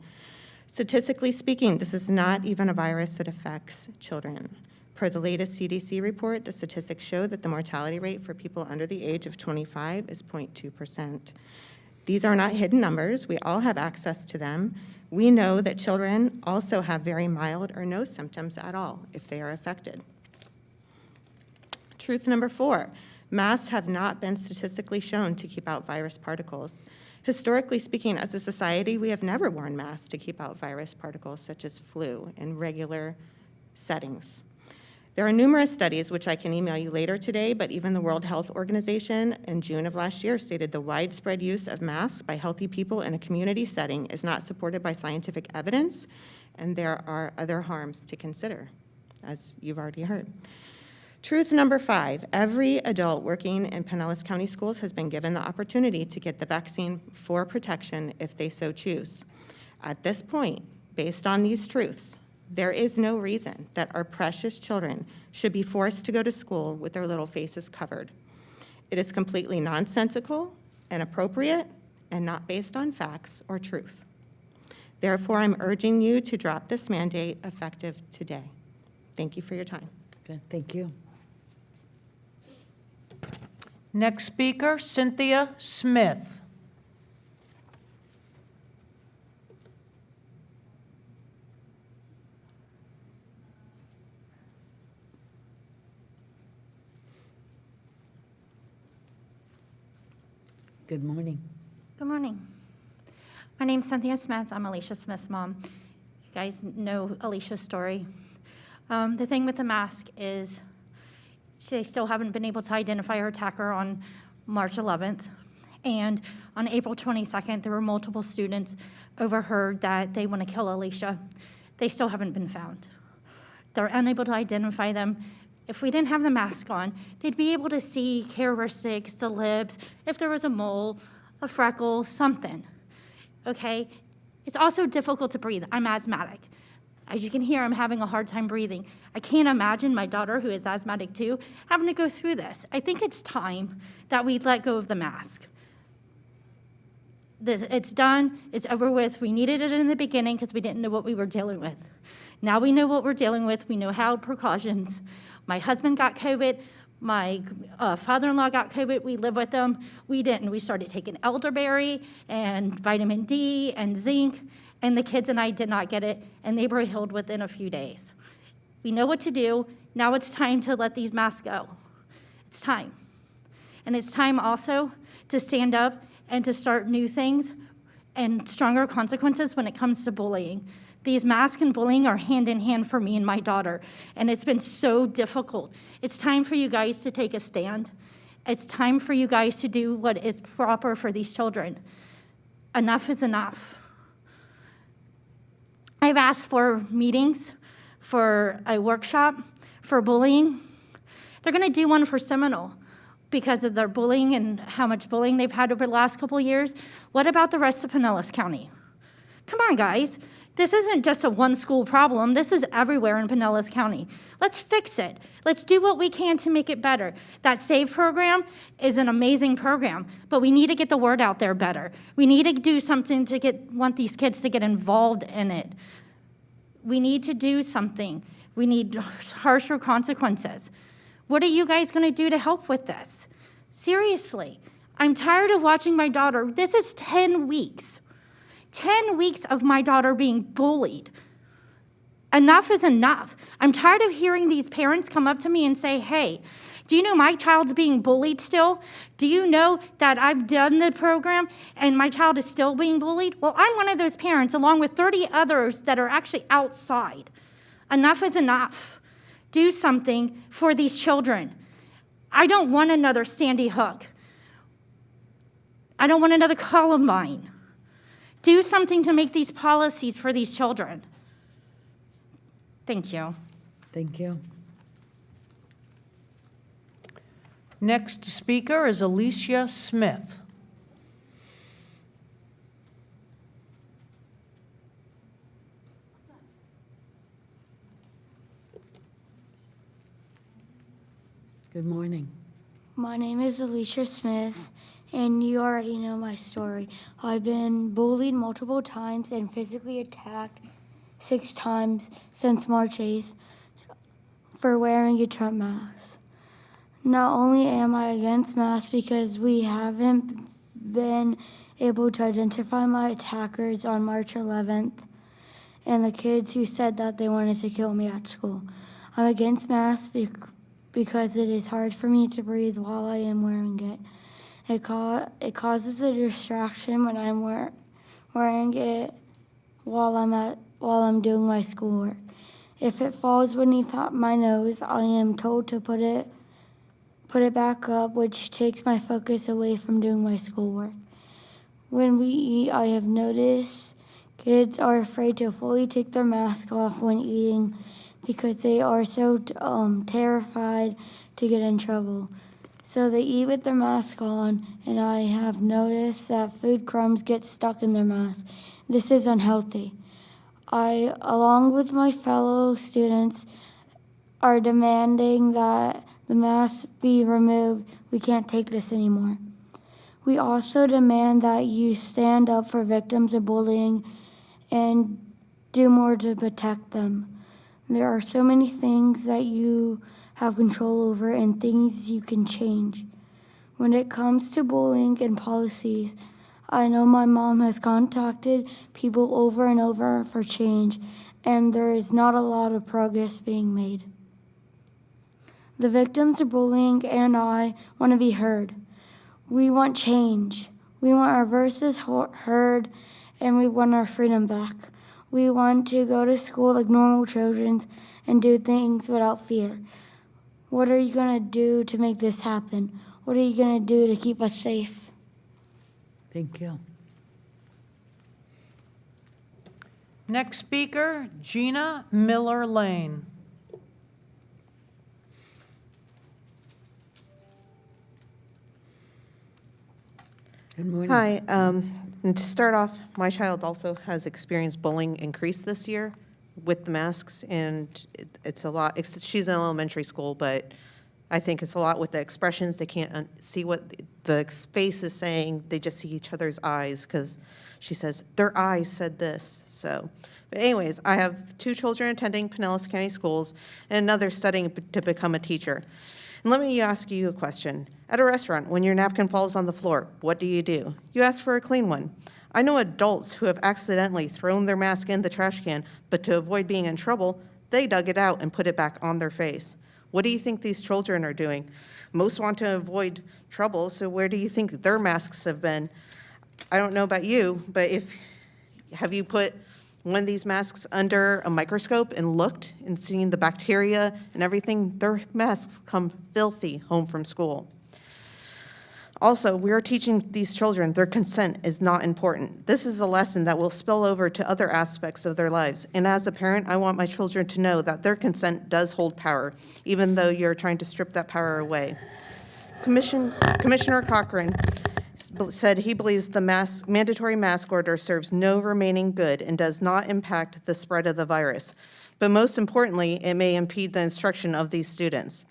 statistically speaking, this is not even a virus that affects children. Per the latest CDC report, the statistics show that the mortality rate for people under the age of 25 is 0.2%. These are not hidden numbers. We all have access to them. We know that children also have very mild or no symptoms at all if they are affected. Truth number 4, masks have not been statistically shown to keep out virus particles. Historically speaking, as a society, we have never worn masks to keep out virus particles such as flu in regular settings. There are numerous studies, which I can email you later today, but even the World Health Organization in June of last year stated the widespread use of masks by healthy people in a community setting is not supported by scientific evidence, and there are other harms to consider, as you've already heard. Truth number 5, every adult working in Pinellas County Schools has been given the opportunity to get the vaccine for protection if they so choose. At this point, based on these truths, there is no reason that our precious children should be forced to go to school with their little faces covered. It is completely nonsensical, inappropriate, and not based on facts or truth. Therefore, I'm urging you to drop this mandate effective today. Thank you for your time. Good, thank you. Next speaker, Cynthia Smith. Good morning. Good morning. My name's Cynthia Smith. I'm Alicia Smith's mom. You guys know Alicia's story. The thing with the mask is they still haven't been able to identify her attacker on March 11th. And on April 22nd, there were multiple students overheard that they want to kill Alicia. They still haven't been found. They're unable to identify them. If we didn't have the mask on, they'd be able to see characteristics, the lips, if there was a mole, a freckle, something, okay? It's also difficult to breathe. I'm asthmatic. As you can hear, I'm having a hard time breathing. I can't imagine my daughter, who is asthmatic too, having to go through this. I think it's time that we let go of the mask. It's done, it's over with. We needed it in the beginning because we didn't know what we were dealing with. Now we know what we're dealing with. We know how precautions. My husband got COVID. My father-in-law got COVID. We live with them. We didn't. We started taking elderberry and vitamin D and zinc, and the kids and I did not get it, and they were healed within a few days. We know what to do. Now it's time to let these masks go. It's time. And it's time also to stand up and to start new things and stronger consequences when it comes to bullying. These masks and bullying are hand in hand for me and my daughter, and it's been so difficult. It's time for you guys to take a stand. It's time for you guys to do what is proper for these children. Enough is enough. I've asked for meetings, for a workshop, for bullying. They're gonna do one for Seminole because of their bullying and how much bullying they've had over the last couple of years. What about the rest of Pinellas County? Come on, guys. This isn't just a one school problem. This is everywhere in Pinellas County. Let's fix it. Let's do what we can to make it better. That SAVE program is an amazing program, but we need to get the word out there better. We need to do something to want these kids to get involved in it. We need to do something. We need harsher consequences. What are you guys gonna do to help with this? Seriously, I'm tired of watching my daughter. This is 10 weeks. 10 weeks of my daughter being bullied. Enough is enough. I'm tired of hearing these parents come up to me and say, hey, do you know my child's being bullied still? Do you know that I've done the program and my child is still being bullied? Well, I'm one of those parents along with 30 others that are actually outside. Enough is enough. Do something for these children. I don't want another Sandy Hook. I don't want another Columbine. Do something to make these policies for these children. Thank you. Thank you. Next speaker is Alicia Smith. Good morning. My name is Alicia Smith, and you already know my story. I've been bullied multiple times and physically attacked 6 times since March 8th for wearing a Trump mask. Not only am I against masks because we haven't been able to identify my attackers on March 11th and the kids who said that they wanted to kill me at school. I'm against masks because it is hard for me to breathe while I am wearing it. It causes a distraction when I'm wearing it while I'm doing my schoolwork. If it falls beneath my nose, I am told to put it back up, which takes my focus away from doing my schoolwork. When we eat, I have noticed kids are afraid to fully take their mask off when eating because they are so terrified to get in trouble. So they eat with their mask on, and I have noticed that food crumbs get stuck in their mask. This is unhealthy. I, along with my fellow students, are demanding that the mask be removed. We can't take this anymore. We also demand that you stand up for victims of bullying and do more to protect them. There are so many things that you have control over and things you can change. When it comes to bullying and policies, I know my mom has contacted people over and over for change, and there is not a lot of progress being made. The victims of bullying and I want to be heard. We want change. We want our voices heard, and we want our freedom back. We want to go to school like normal children and do things without fear. What are you going to do to make this happen? What are you going to do to keep us safe? Thank you. Next speaker, Gina Miller Lane. Good morning. Hi. And to start off, my child also has experienced bullying increase this year with the masks, and it's a lot. She's in elementary school, but I think it's a lot with the expressions. They can't see what the space is saying. They just see each other's eyes because she says, their eyes said this. So, but anyways, I have 2 children attending Pinellas County Schools and another studying to become a teacher. And let me ask you a question. At a restaurant, when your napkin falls on the floor, what do? You ask for a clean one. I know adults who have accidentally thrown their mask in the trash can, but to avoid being in trouble, they dug it out and put it back on their face. What do you think these children are doing? Most want to avoid trouble, so where do you think their masks have been? I don't know about you, but have you put one of these masks under a microscope and looked and seen the bacteria and everything? Their masks come filthy home from school. Also, we are teaching these children their consent is not important. This is a lesson that will spill over to other aspects of their lives. And as a parent, I want my children to know that their consent does hold power, even though you're trying to strip that power away. Commissioner Cochran said he believes the mandatory mask order serves no remaining good and does not impact the spread of the virus. But most importantly, it may impede the instruction of these students.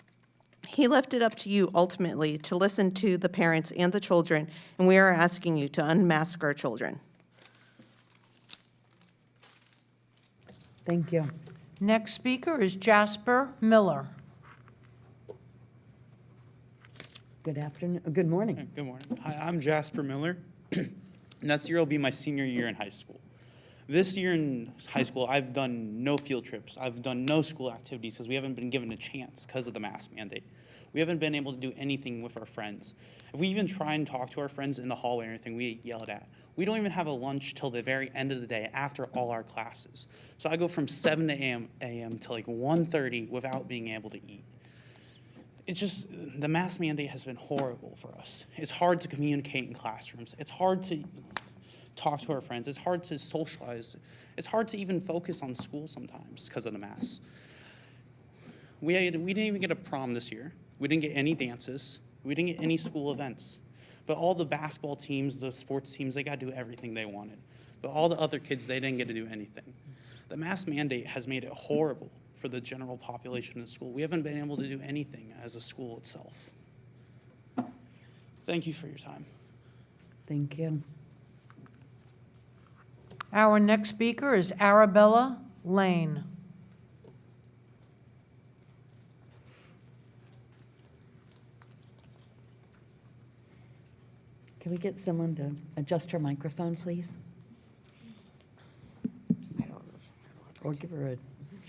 He left it up to you ultimately to listen to the parents and the children, and we are asking you to unmask our children. Thank you. Next speaker is Jasper Miller. Good afternoon. Good morning. Good morning. Hi, I'm Jasper Miller. Next year will be my senior year in high school. This year in high school, I've done no field trips. I've done no school activities because we haven't been given a chance because of the mask mandate. We haven't been able to do anything with our friends. If we even try and talk to our friends in the hallway or anything, we get yelled at. We don't even have a lunch till the very end of the day after all our classes. So I go from 7 a.m. to like 1:30 without being able to eat. It's just, the mask mandate has been horrible for us. It's hard to communicate in classrooms. It's hard to talk to our friends. It's hard to socialize. It's hard to even focus on school sometimes because of the masks. We didn't even get a prom this year. We didn't get any dances. We didn't get any school events. But all the basketball teams, the sports teams, they got to do everything they wanted. But all the other kids, they didn't get to do anything. The mask mandate has made it horrible for the general population in the school. We haven't been able to do anything as a school itself. Thank you for your time. Thank you. Our next speaker is Arabella Lane. Can we get someone to adjust her microphone, please? Or give her a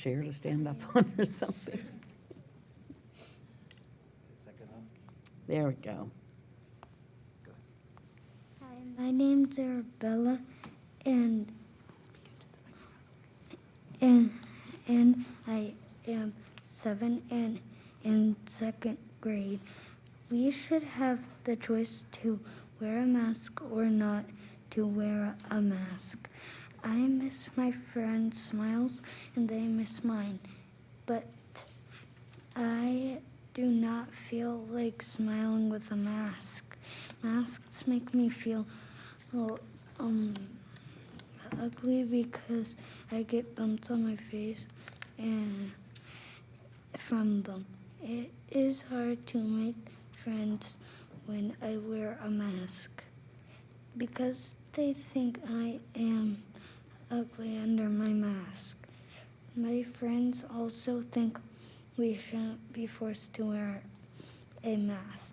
chair to stand up on or something. There we go. Hi, my name's Arabella, and I am 7 and in 2nd grade. We should have the choice to wear a mask or not to wear a mask. I miss my friends' smiles and they miss mine, but I do not feel like smiling with a mask. Masks make me feel ugly because I get bumps on my face and from them. It is hard to make friends when I wear a mask because they think I am ugly under my mask. My friends also think we shouldn't be forced to wear a mask.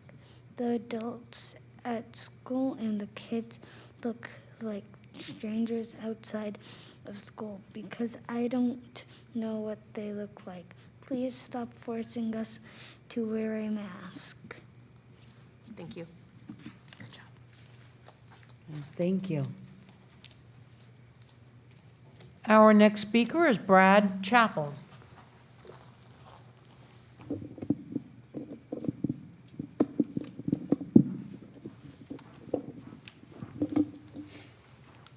The adults at school and the kids look like strangers outside of school because I don't know what they look like. Please stop forcing us to wear a mask. Thank you. Thank you. Our next speaker is Brad Chappell.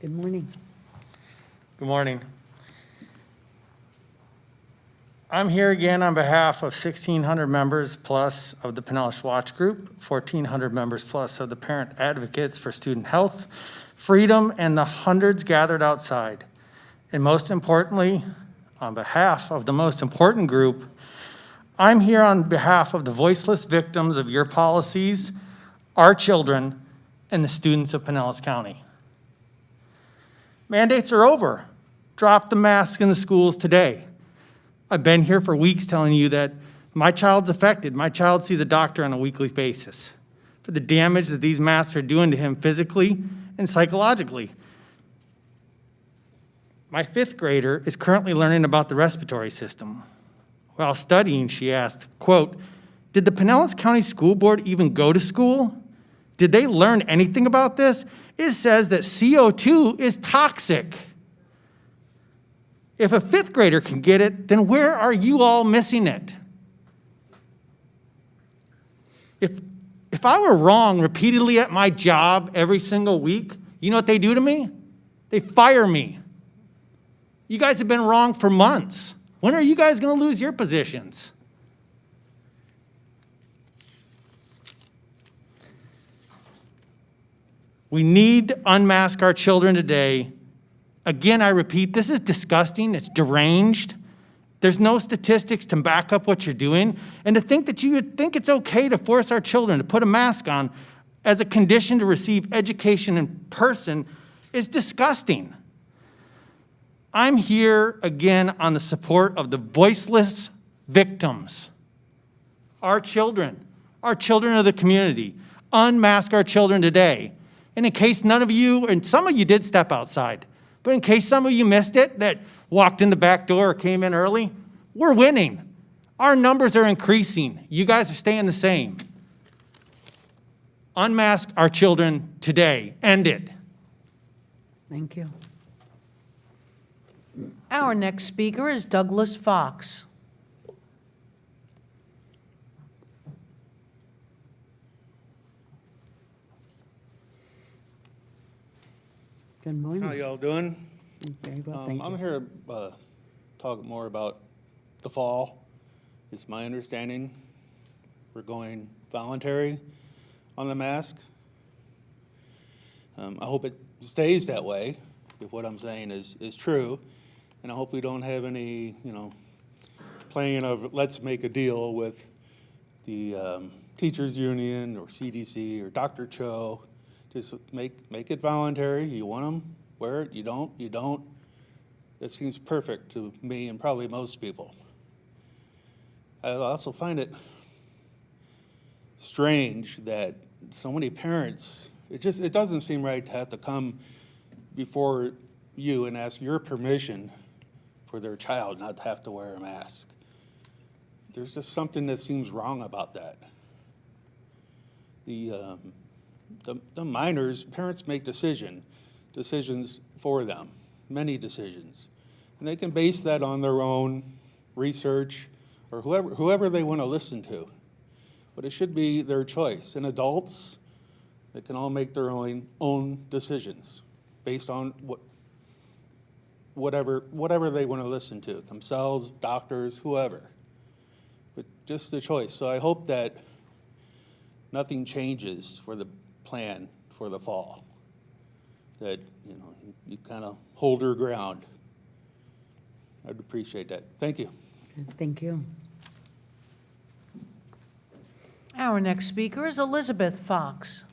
Good morning. Good morning. I'm here again on behalf of 1,600 members plus of the Pinellas Watch Group, 1,400 members plus of the Parent Advocates for Student Health, Freedom, and the hundreds gathered outside. And most importantly, on behalf of the most important group, I'm here on behalf of the voiceless victims of your policies, our children, and the students of Pinellas County. Mandates are over. Drop the mask in the schools today. I've been here for weeks telling you that my child's affected. My child sees a doctor on a weekly basis for the damage that these masks are doing to him physically and psychologically. My 5th grader is currently learning about the respiratory system. While studying, she asked, quote, "Did the Pinellas County School Board even go to school? Did they learn anything about this? It says that CO2 is toxic." If a 5th grader can get it, then where are you all missing it? If I were wrong repeatedly at my job every single week, you know what they do to me? They fire me. You guys have been wrong for months. When are you guys going to lose your positions? We need to unmask our children today. Again, I repeat, this is disgusting. It's deranged. There's no statistics to back up what you're doing. And to think that you would think it's okay to force our children to put a mask on as a condition to receive education in person is disgusting. I'm here again on the support of the voiceless victims. Our children of the community. Unmask our children today. And in case none of you, and some of you did step outside, but in case some of you missed it, that walked in the back door or came in early, we're winning. Our numbers are increasing. You guys are staying the same. Unmask our children today. End it. Thank you. Our next speaker is Douglas Fox. Good morning. How y'all doing? Very well, thank I'm you. here to talk more about the fall. It's my understanding we're going voluntary on the mask. I hope it stays that way, if what I'm saying is true. And I hope we don't have any, playing of let's make a deal with the teachers union or CDC or Dr. Cho. Just make it voluntary. You want them, wear it. You don't, you don't. That seems perfect to me and probably most people. I also find it strange that so many parents, it doesn't seem right to have to come before you and ask your permission for their child not to have to wear a mask. There's just something that seems wrong about that. the minors, parents make decisions for them, many decisions. And they can base that on their own research or whoever they want to listen to. But it should be their choice. And adults, they can all make their own decisions based on whatever they want to listen to, themselves, doctors, whoever. But just the choice. So I hope that nothing changes for the plan for the fall. That, you know, you kind of hold your ground. I'd appreciate that. Thank you. Thank you. Our next speaker is Elizabeth Fox.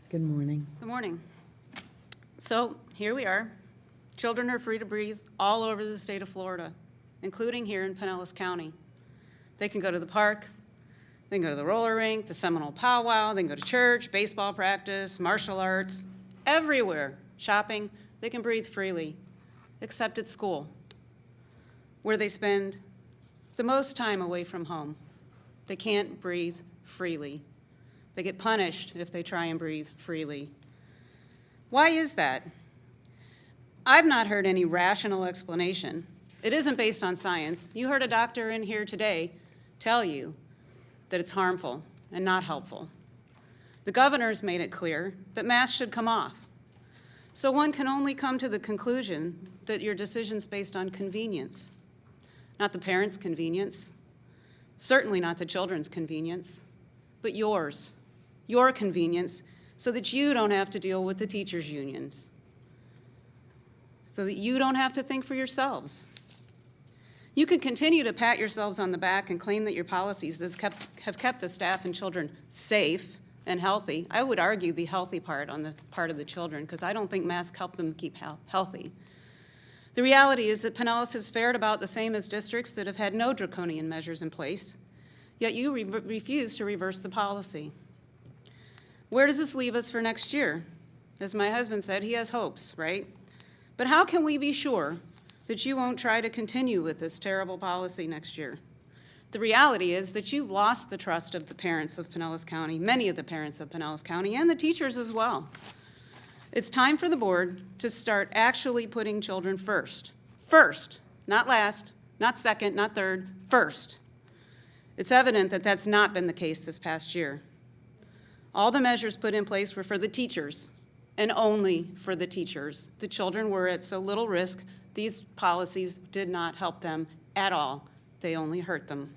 Good morning. Good morning. So here we are. Children are free to breathe all over the state of Florida, including here in Pinellas County. They can go to the park, they can go to the roller rink, the Seminole powwow, they can go to church, baseball practice, martial arts, everywhere, shopping. They can breathe freely, except at school, where they spend the most time away from home. They can't breathe freely. They get punished if they try and breathe freely. Why is that? I've not heard any rational explanation. It isn't based on science. You heard a doctor in here today tell you that it's harmful and not helpful. The governor's made it clear that masks should come off. So one can only come to the conclusion that your decision's based on convenience, not the parents' convenience, certainly not the children's convenience, but yours. Your convenience, so that you don't have to deal with the teachers' unions, so that you don't have to think for yourselves. You can continue to pat yourselves on the back and claim that your policies have kept the staff and children safe and healthy. I would argue the healthy part on the part of the children, because I don't think masks help them keep healthy. The reality is that Pinellas has fared about the same as districts that have had no draconian measures in place, yet you refuse to reverse the policy. Where does this leave us for next year? As my husband said, he has hopes, right? But how can we be sure that you won't try to continue with this terrible policy next year? The reality is that you've lost the trust of the parents of Pinellas County, many of the parents of Pinellas County, and the teachers as well. It's time for the board to start actually putting children first. First, not last, not second, not third, first. It's evident that that's not been the case this past year. All the measures put in place were for the teachers, and only for the teachers. The children were at so little risk, these policies did not help them at all. They only hurt them.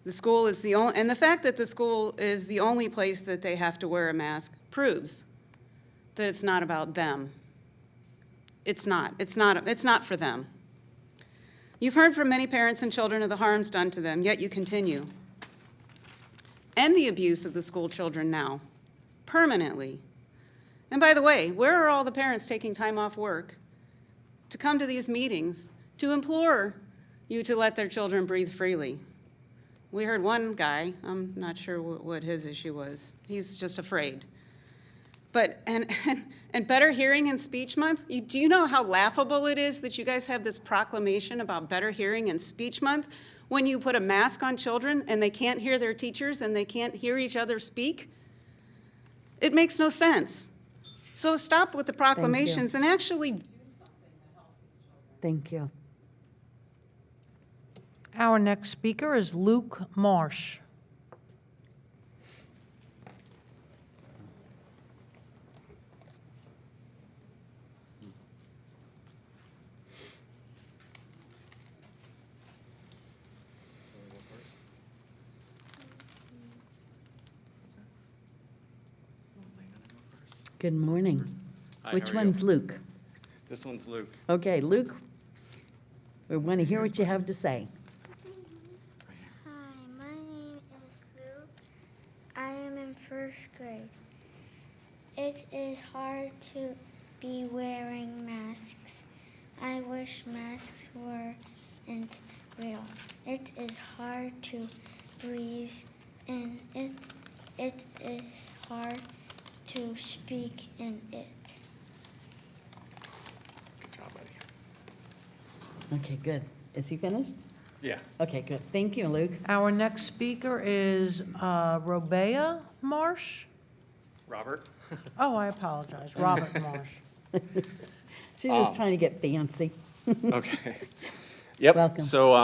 The school is the only, and the fact that the school is the only place that they have to wear a mask proves that it's not about them. It's not for them. You've heard from many parents and children of the harms done to them, yet you continue. And the abuse of the school children now, permanently. And by the way, where are all the parents taking time off work to come to these meetings to implore you to let their children breathe freely? We heard one guy, I'm not sure what his issue was. He's just afraid. But, and Better Hearing and Speech Month, do you know how laughable it is that you guys have this proclamation about Better Hearing and Speech Month when you put a mask on children and they can't hear their teachers and they can't hear each other speak? It makes no sense. So stop with the proclamations and actually do something that helps these children. Thank you. Our next speaker is Luke Marsh. Good morning. Hi, Which how are you? one's Luke? This one's Luke. Okay, Luke, we want to hear what you have to say. Hi, my name is Luke. I am in first grade. It is hard to be wearing masks. I wish masks weren't real. It is hard to breathe, and it is hard to speak in it. Good job, buddy. Okay, good. Is he finished? Yeah. Okay, good. Thank you, Luke. Our next speaker is Robea Marsh. Robert? Oh, I apologize, Robert Marsh. She was trying to get fancy. Okay. Yep. Welcome. So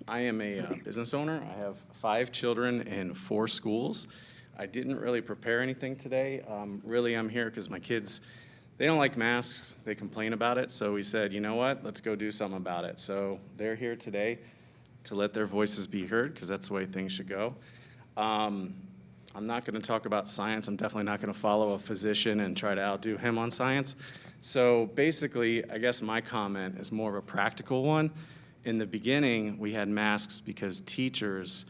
I am a business owner. I have 5 children in 4 schools. I didn't really prepare anything today. Really, I'm here because my kids, they don't like masks. They complain about it. So we said, you know what? Let's go do something about it. So they're here today to let their voices be heard because that's the way things should go. I'm not going to talk about science. I'm definitely not going to follow a physician and try to outdo him on science. So basically, I guess my comment is more of a practical one. In the beginning, we had masks because teachers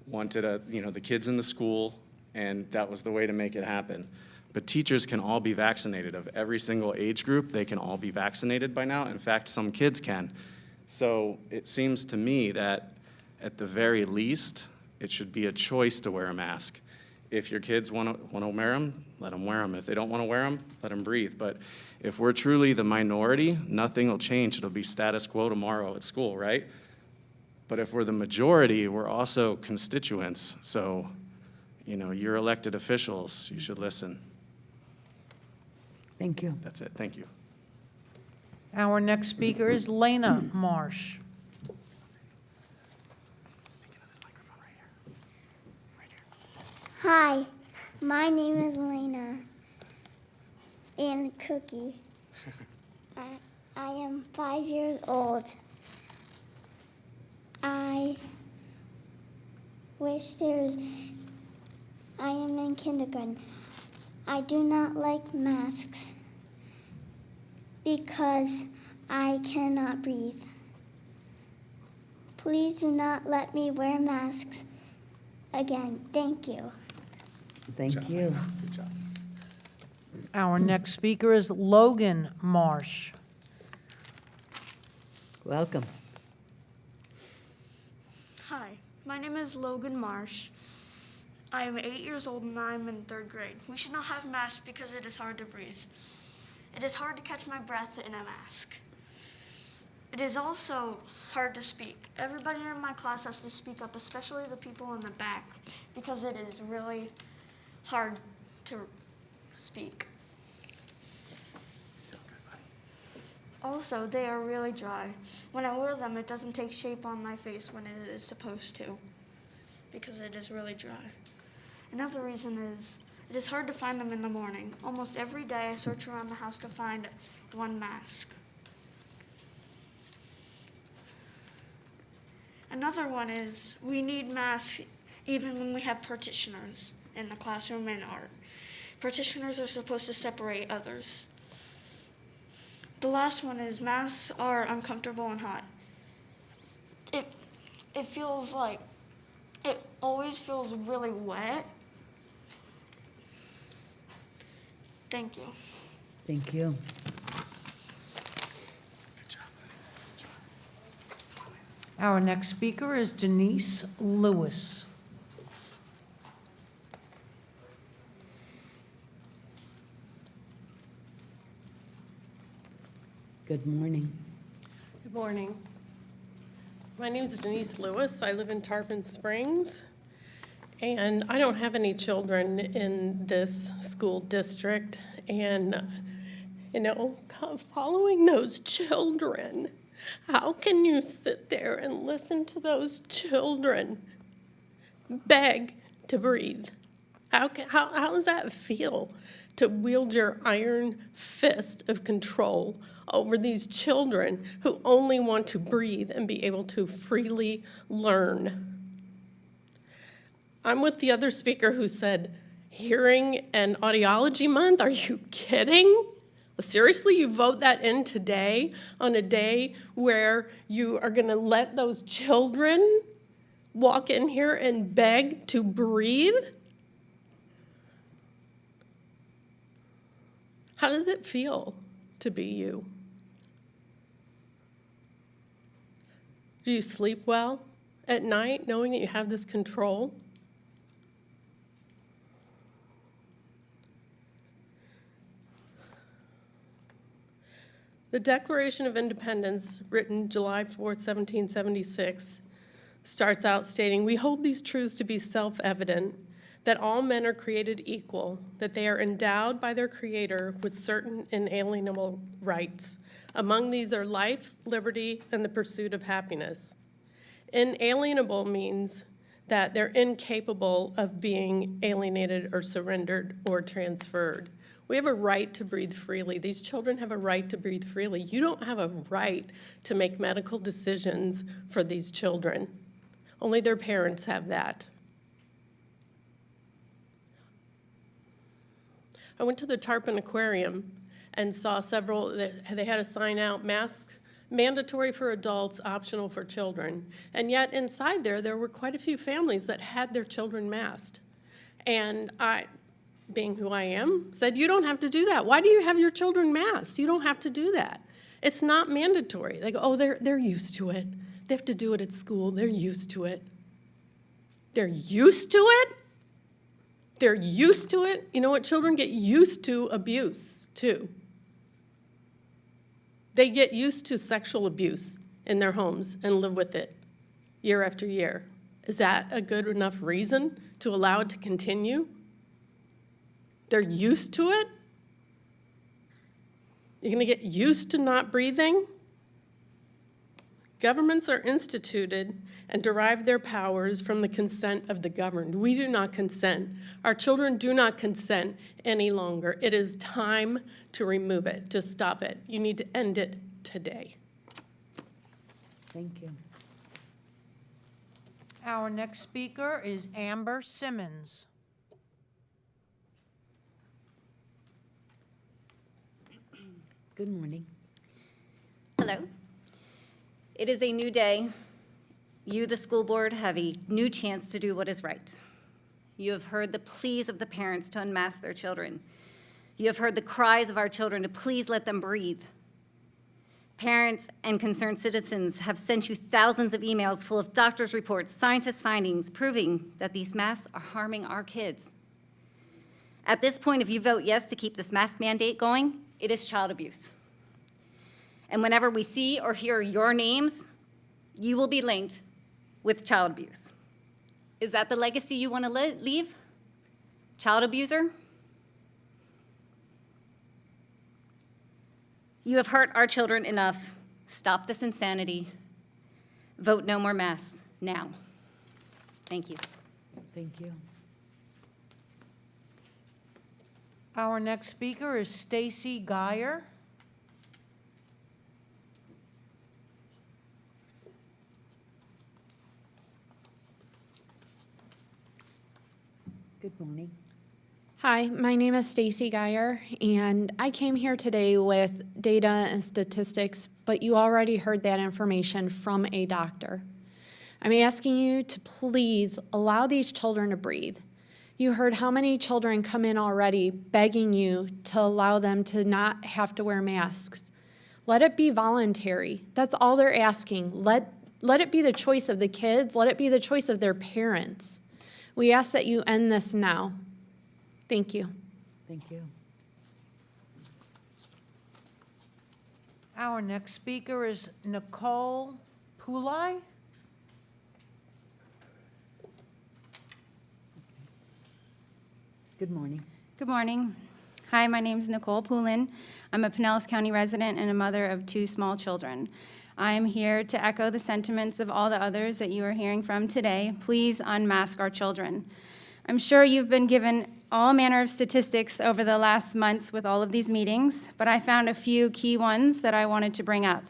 wanted the kids in the school, and that was the way to make it happen. But teachers can all be vaccinated. Of every single age group, they can all be vaccinated by now. In fact, some kids can. So it seems to me that at the very least, it should be a choice to wear a mask. If your kids want to wear them, let them wear them. If they don't want to wear them, let them breathe. But if we're truly the minority, nothing will change. It'll be status quo tomorrow at school, right? But if we're the majority, we're also constituents. So, you're elected officials. You should listen. Thank you. That's it. Thank you. Our next speaker is Lena Marsh. Hi, my name is Lena and Cookie. I am 5 years old. I am in kindergarten. I do not like masks because I cannot breathe. Please do not let me wear masks again. Thank you. Thank you. Good job. Our next speaker is Logan Marsh. Welcome. Hi, my name is Logan Marsh. I am 8 years old and I am in 3rd grade. We should not have masks because it is hard to breathe. It is hard to catch my breath in a mask. It is also hard to speak. Everybody in my class has to speak up, especially the people in the back, because it is really hard to speak. Also, they are really dry. When I wear them, it doesn't take shape on my face when it is supposed to, because it is really dry. Another reason is it is hard to find them in the morning. Almost every day I search around the house to find one mask. Another one is we need masks even when we have partitioners in the classroom and art. Partitioners are supposed to separate others. The last one is masks are uncomfortable and hot. It feels like, it always feels really wet. Thank you. Thank you. Our next speaker is Denise Lewis. Good morning. Good morning. My name is Denise Lewis. I live in Tarpon Springs, and I don't have any children in this school district. And, following those children, how can you sit there and listen to those children beg to breathe? How does that feel to wield your iron fist of control over these children who only want to breathe and be able to freely learn? I'm with the other speaker who said, Hearing and Audiology Month? Are you kidding? Seriously, you vote that in today on a day where you are going to let those children walk in here and beg to breathe? How does it feel to be you? Do you sleep well at night knowing that you have this control? The Declaration of Independence, written July 4th, 1776, starts out stating, "We hold these truths to be self-evident, that all men are created equal, that they are endowed by their Creator with certain inalienable rights. Among these are life, liberty, and the pursuit of happiness." Inalienable means that they're incapable of being alienated or surrendered or transferred. We have a right to breathe freely. These children have a right to breathe freely. You don't have a right to make medical decisions for these children. Only their parents have that. I went to the Tarpon Aquarium and saw several, they had a sign out, masks mandatory for adults, optional for children. And yet inside there were quite a few families that had their children masked. And I, being who I am, said, you don't have to do that. Why do you have your children masked? You don't have to do that. It's not mandatory. They go, oh, they're used to it. They have to do it at school. They're used to it. They're used to it? They're used to it? You know what? Children get used to abuse, too. They get used to sexual abuse in their homes and live with it year after year. Is that a good enough reason to allow it to continue? They're used to it? You're going to get used to not breathing? Governments are instituted and derive their powers from the consent of the governed. We do not consent. Our children do not consent any longer. It is time to remove it, to stop it. You need to end it today. Thank you. Our next speaker is Amber Simmons. Good morning. Hello. It is a new day. You, the school board, have a new chance to do what is right. You have heard the pleas of the parents to unmask their children. You have heard the cries of our children to please let them breathe. Parents and concerned citizens have sent you thousands of emails full of doctors' reports, scientists' findings, proving that these masks are harming our kids. At this point, if you vote yes to keep this mask mandate going, it is child abuse. And whenever we see or hear your names, you will be linked with child abuse. Is that the legacy you want to leave? Child abuser? You have hurt our children enough. Stop this insanity. Vote no more masks now. Thank you. Thank you. Our next speaker is Stacy Geyer. Good morning. Hi, my name is Stacy Geyer, and I came here today with data and statistics, but you already heard that information from a doctor. I'm asking you to please allow these children to breathe. You heard how many children come in already begging you to allow them to not have to wear masks. Let it be voluntary. That's all they're asking. Let it be the choice of the kids. Let it be the choice of their parents. We ask that you end this now. Thank you. Thank you. Our next speaker is Nicole Pulai. Good morning. Good morning. Hi, my name is Nicole Poulin. I'm a Pinellas County resident and a mother of 2 small children. I am here to echo the sentiments of all the others that you are hearing from today. Please unmask our children. I'm sure you've been given all manner of statistics over the last months with all of these meetings, but I found a few key ones that I wanted to bring up.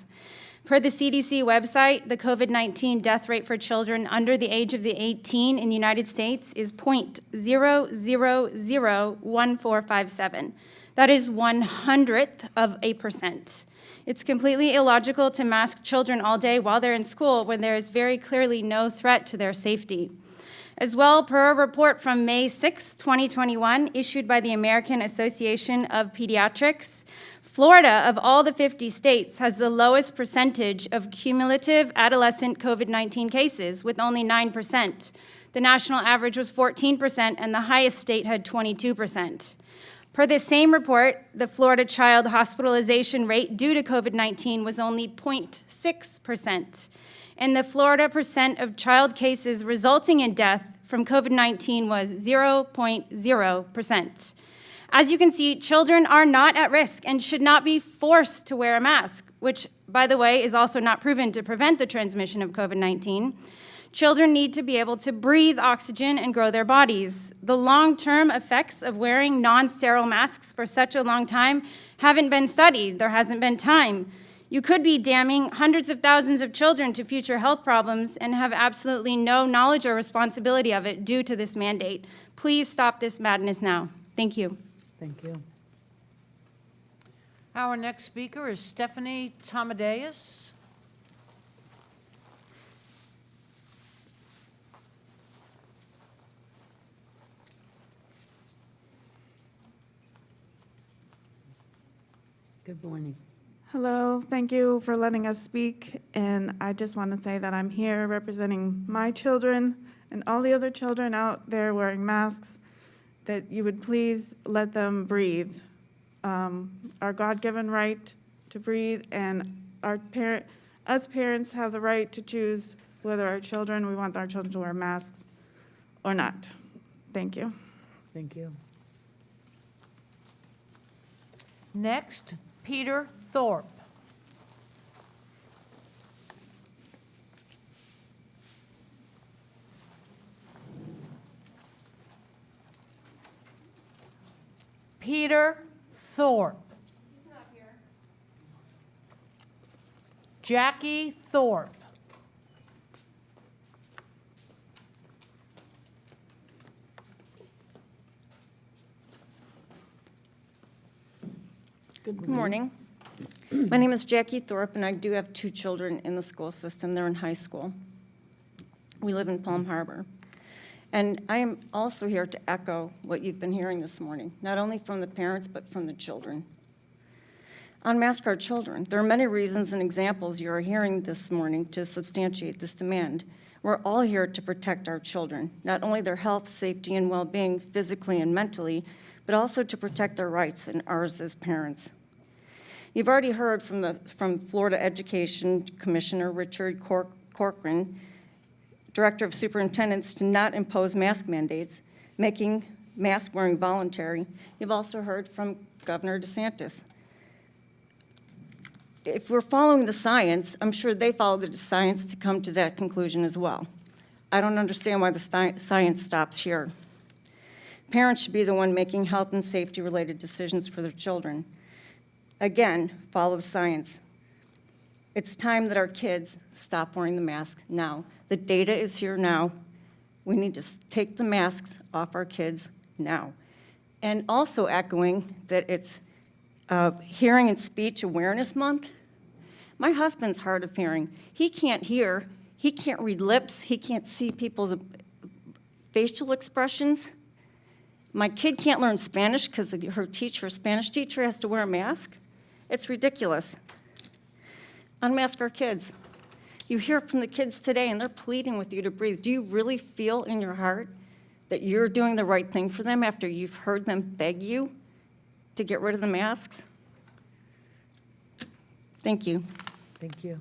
Per the CDC website, the COVID-19 death rate for children under the age of 18 in the United States is 0.0001457. That is 1/100%. It's completely illogical to mask children all day while they're in school when there is very clearly no threat to their safety. As well, per a report from May 6, 2021, issued by the American Association of Pediatrics, Florida, of all the 50 states, has the lowest percentage of cumulative adolescent COVID-19 cases, with only 9%. The national average was 14%, and the highest state had 22%. Per this same report, the Florida child hospitalization rate due to COVID-19 was only 0.6%, and the Florida percent of child cases resulting in death from COVID-19 was 0.0%. As you can see, children are not at risk and should not be forced to wear a mask, which, by the way, is also not proven to prevent the transmission of COVID-19. Children need to be able to breathe oxygen and grow their bodies. The long-term effects of wearing non-sterile masks for such a long time haven't been studied. There hasn't been time. You could be damning hundreds of thousands of children to future health problems and have absolutely no knowledge or responsibility of it due to this mandate. Please stop this madness now. Thank you. Thank you. Our next speaker is Stephanie Tomadeus. Good morning. Hello, thank you for letting us speak, and I just want to say that I'm here representing my children and all the other children out there wearing masks, that you would please let them breathe. Our God-given right to breathe, and us parents have the right to choose whether we want our children to wear masks or not. Thank you. Thank you. Next, Peter Thorpe. Peter Thorpe. He's not here. Jackie Thorpe. Good morning. My name is Jackie Thorpe, and I do have 2 children in the school system. They're in high school. We live in Palm Harbor. And I am also here to echo what you've been hearing this morning, not only from the parents, but from the children. Unmask our children. There are many reasons and examples you are hearing this morning to substantiate this demand. We're all here to protect our children, not only their health, safety, and well-being physically and mentally, but also to protect their rights and ours as parents. You've already heard from Florida Education Commissioner Richard Corcoran, Director of Superintendents, to not impose mask mandates, making mask wearing voluntary. You've also heard from Governor DeSantis. If we're following the science, I'm sure they follow the science to come to that conclusion as well. I don't understand why the science stops here. Parents should be the one making health and safety related decisions for their children. Again, follow the science. It's time that our kids stop wearing the mask now. The data is here now. We need to take the masks off our kids now. And also echoing that it's Hearing and Speech Awareness Month. My husband's hard of hearing. He can't hear, he can't read lips, he can't see people's facial expressions. My kid can't learn Spanish because her Spanish teacher has to wear a mask. It's ridiculous. Unmask our kids. You hear from the kids today and they're pleading with you to breathe. Do you really feel in your heart that you're doing the right thing for them after you've heard them beg you to get rid of the masks? Thank you. Thank you.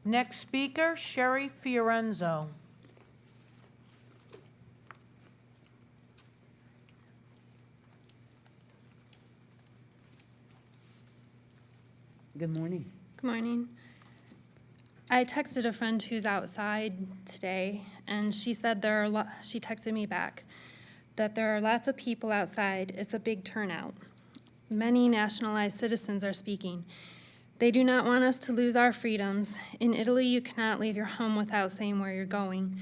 Next speaker, Sherry Fiorenzo. Good morning. Good morning. I texted a friend who's outside today, and she said she texted me back that there are lots of people outside. It's a big turnout. Many nationalized citizens are speaking. They do not want us to lose our freedoms. In Italy, you cannot leave your home without saying where you're going.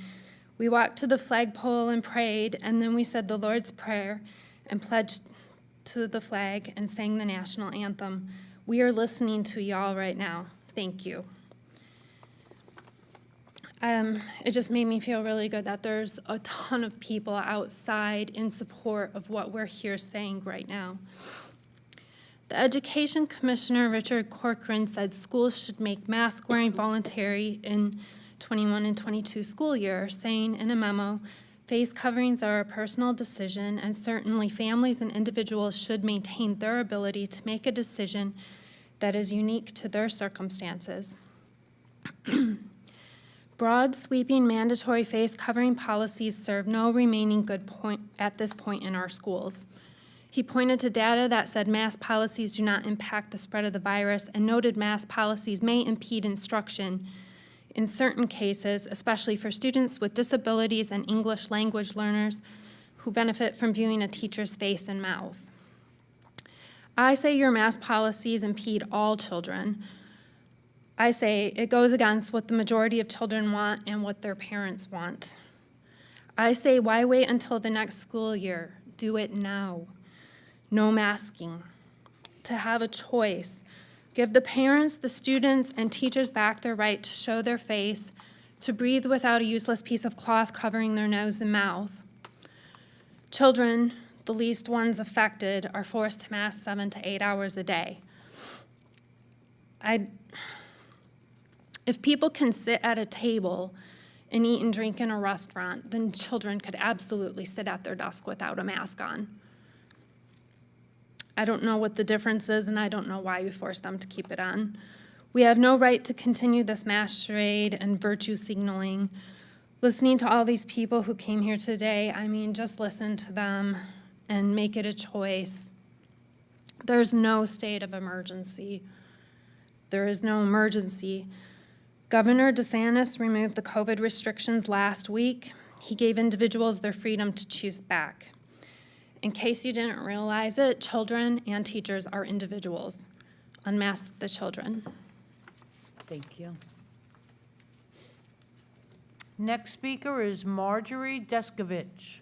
We walked to the flagpole and prayed, and then we said the Lord's Prayer and pledged to the flag and sang the national anthem. We are listening to y'all right now. Thank you. It just made me feel really good that there's a ton of people outside in support of what we're here saying right now. The Education Commissioner, Richard Corcoran, said schools should make mask wearing voluntary in 21 and 22 school year, saying in a memo Face coverings are a personal decision, and certainly families and individuals should maintain their ability to make a decision that is unique to their circumstances. Broad, sweeping, mandatory face covering policies serve no remaining good point at this point in our schools. He pointed to data that said mask policies do not impact the spread of the virus and noted mask policies may impede instruction in certain cases, especially for students with disabilities and English language learners who benefit from viewing a teacher's face and mouth. I say your mask policies impede all children. I say it goes against what the majority of children want and what their parents want. I say why wait until the next school year? Do it now. No masking. To have a choice. Give the parents, the students, and teachers back their right to show their face, to breathe without a useless piece of cloth covering their nose and mouth. Children, the least ones affected, are forced to mask 7 to 8 hours a day. If people can sit at a table and eat and drink in a restaurant, then children could absolutely sit at their desk without a mask on. I don't know what the difference is, and I don't know why you force them to keep it on. We have no right to continue this mass charade and virtue signaling. Listening to all these people who came here today, I mean, just listen to them and make it a choice. There's no state of emergency. There is no emergency. Governor DeSantis removed the COVID restrictions last week. He gave individuals their freedom to choose back. In case you didn't realize it, children and teachers are individuals. Unmask the children. Thank you. Next speaker is Marjorie Deskovich.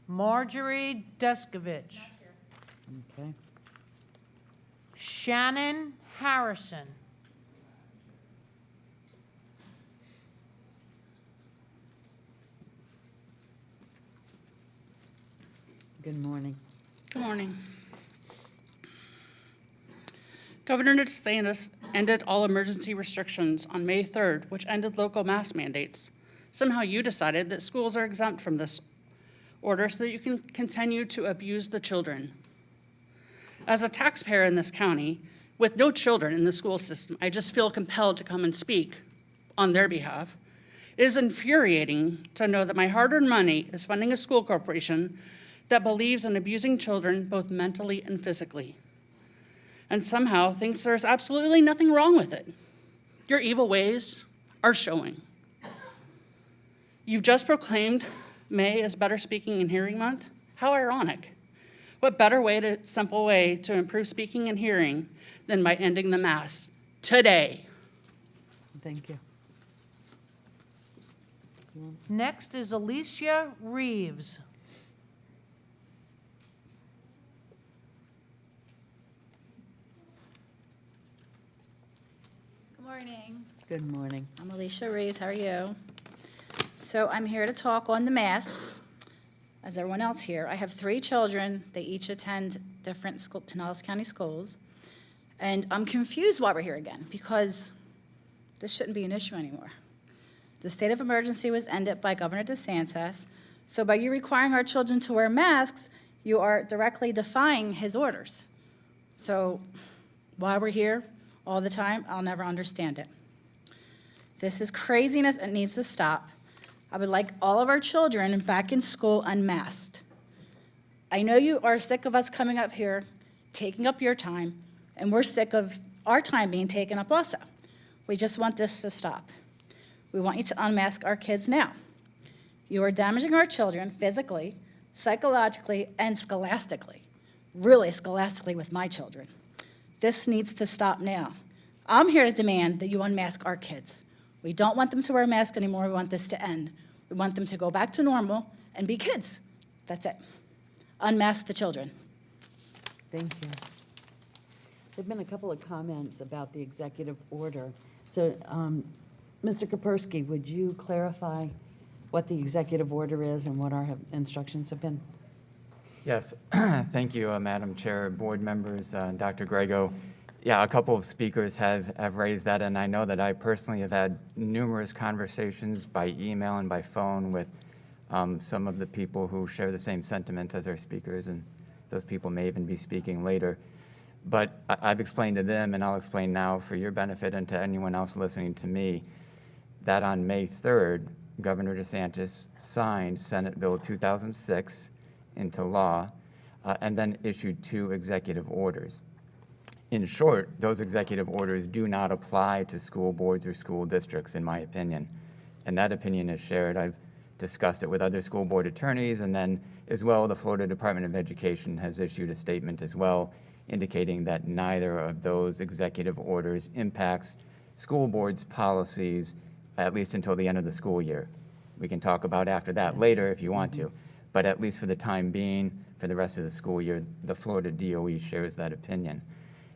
Marjorie Deskovich. Okay. Shannon Harrison. Good morning. Good morning. Governor DeSantis ended all emergency restrictions on May 3rd, which ended local mask mandates. Somehow you decided that schools are exempt from this order so that you can continue to abuse the children. As a taxpayer in this county, with no children in the school system, I just feel compelled to come and speak on their behalf. It is infuriating to know that my hard-earned money is funding a school corporation that believes in abusing children both mentally and physically, and somehow thinks there's absolutely nothing wrong with it. Your evil ways are showing. You've just proclaimed May as Better Speaking and Hearing Month. How ironic. What better way simple way to improve speaking and hearing than by ending the mask today? Thank you. Next is Alicia Reeves. Good morning. Good morning. I'm Alicia Reeves. How are you? So I'm here to talk on the masks. As everyone else here, I have 3 children. They each attend different Pinellas County schools. And I'm confused why we're here again, because this shouldn't be an issue anymore. The state of emergency was ended by Governor DeSantis. So by you requiring our children to wear masks, you are directly defying his orders. So why we're here all the time, I'll never understand it. This is craziness and needs to stop. I would like all of our children back in school unmasked. I know you are sick of us coming up here, taking up your time, and we're sick of our time being taken up also. We just want this to stop. We want you to unmask our kids now. You are damaging our children physically, psychologically, and scholastically. Really scholastically with my children. This needs to stop now. I'm here to demand that you unmask our kids. We don't want them to wear a mask anymore. We want this to end. We want them to go back to normal and be kids. That's it. Unmask the children. Thank you. There've been a couple of comments about the executive order. So, Mr. Kapersky, would you clarify what the executive order is and what our instructions have been? Yes, thank you, Madam Chair, board members, Dr. Grego. Yeah, a couple of speakers have raised that, and I know that I personally have had numerous conversations by email and by phone with some of the people who share the same sentiments as our speakers, and those people may even be speaking later. But I've explained to them, and I'll explain now for your benefit and to anyone else listening to me, that on May 3rd, Governor DeSantis signed Senate Bill 2006 into law, and then issued 2 executive orders. In short, those executive orders do not apply to school boards or school districts, in my opinion. And that opinion is shared. I've discussed it with other school board attorneys, and then as well, the Florida Department of Education has issued a statement as well, indicating that neither of those executive orders impacts school boards' policies, at least until the end of the school year. We can talk about after that later if you want to, but at least for the time being, for the rest of the school year, the Florida DOE shares that opinion.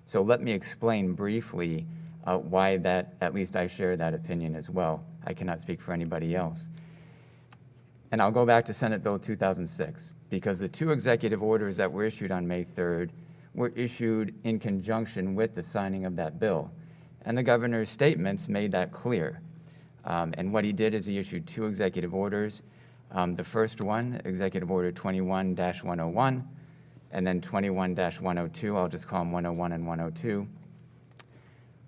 So let me explain briefly why that, at least I share that opinion as well. I cannot speak for anybody else. And I'll go back to Senate Bill 2006, because the 2 executive orders that were issued on May 3rd were issued in conjunction with the signing of that bill. And the governor's statements made that clear. And what he did is he issued 2 executive orders. The first one, Executive Order 21-101, and then 21-102. I'll just call them 101 and 102.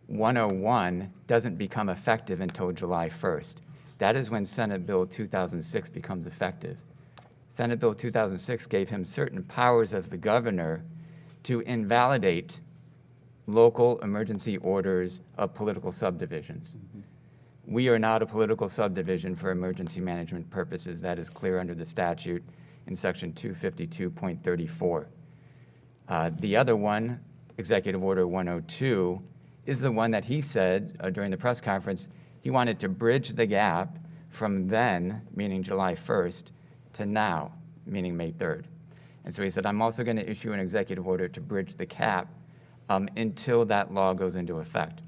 101 doesn't become effective until July 1st. That is when Senate Bill 2006 becomes effective. Senate Bill 2006 gave him certain powers as the governor to invalidate local emergency orders of political subdivisions. We are not a political subdivision for emergency management purposes. That is clear under the statute in section 252.34. The other one, Executive Order 102, is the one that he said during the press conference he wanted to bridge the gap from then, meaning July 1st, to now, meaning May 3rd. And so he said, I'm also going to issue an executive order to bridge the gap until that law goes into effect.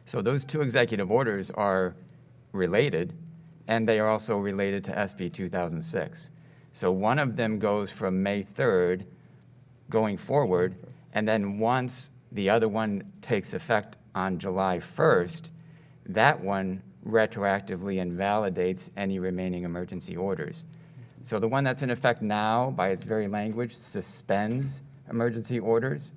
So those 2 executive orders are related, and they are also related to SB 2006. So one of them goes from May 3rd going forward, and then once the other one takes effect on July 1st, that one retroactively invalidates any remaining emergency orders. So the one that's in effect now, by its very language, suspends emergency orders,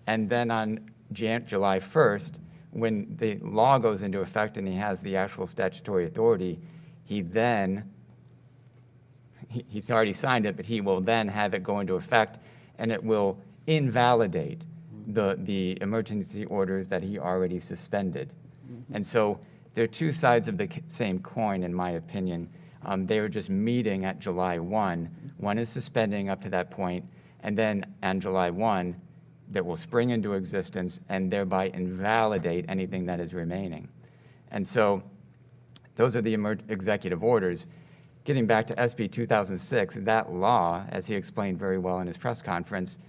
and then on July 1st, when the law goes into effect and he has the actual statutory authority, he's already signed it, but he will then have it go into effect, and it will invalidate the emergency orders that he already suspended. And so they're 2 sides of the same coin, in my opinion. They are just meeting at July 1. One is suspending up to that point, and then on July 1, that will spring into existence and thereby invalidate anything that is remaining. And so those are the executive orders. Getting back to SB 2006, that law, as he explained very well in his press conference,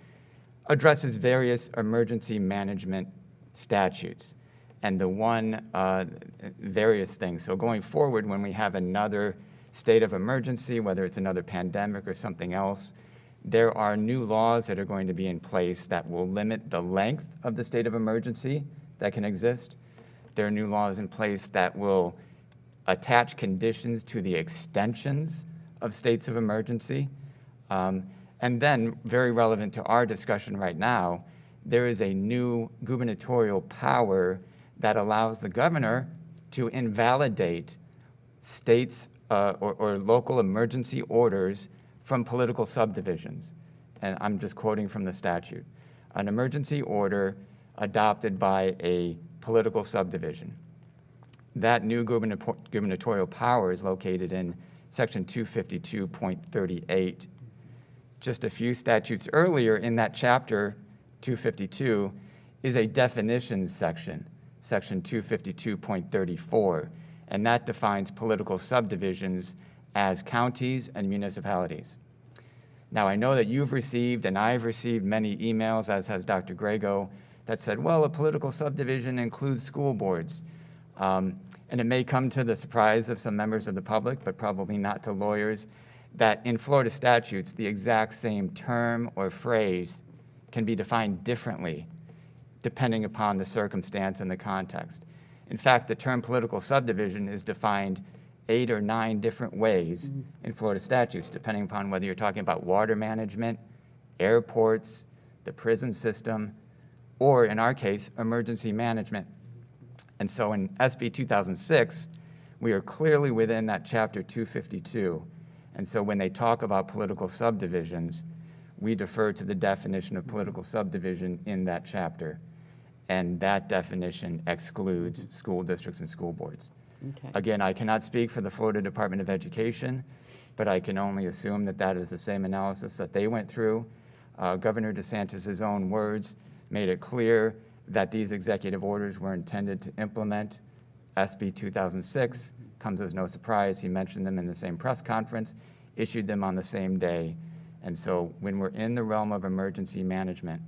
addresses various emergency management statutes and various things. So going forward, when we have another state of emergency, whether it's another pandemic or something else, there are new laws that are going to be in place that will limit the length of the state of emergency that can exist. There are new laws in place that will attach conditions to the extensions of states of emergency. And then, very relevant to our discussion right now, there is a new gubernatorial power that allows the governor to invalidate states or local emergency orders from political subdivisions. And I'm just quoting from the statute. An emergency order adopted by a political subdivision. That new gubernatorial power is located in section 252.38. Just a few statutes earlier in that chapter, 252, is a definitions section, section 252.34, and that defines political subdivisions as counties and municipalities. Now, I know that you've received, and I've received many emails, as has Dr. Grego, that said, well, a political subdivision includes school boards. And it may come to the surprise of some members of the public, but probably not to lawyers, that in Florida statutes, the exact same term or phrase can be defined differently depending upon the circumstance and the context. In fact, the term political subdivision is defined 8 or 9 different ways in Florida statutes, depending upon whether you're talking about water management, airports, the prison system, or in our case, emergency management. And so in SB 2006, we are clearly within that Chapter 252. And so when they talk about political subdivisions, we defer to the definition of political subdivision in that chapter. And that definition excludes school districts and school boards. Okay. Again, I cannot speak for the Florida Department of Education, but I can only assume that that is the same analysis that they went through. Governor DeSantis' own words made it clear that these executive orders were intended to implement SB 2006. Comes as no surprise, he mentioned them in the same press conference, issued them on the same day. And so when we're in the realm of emergency management,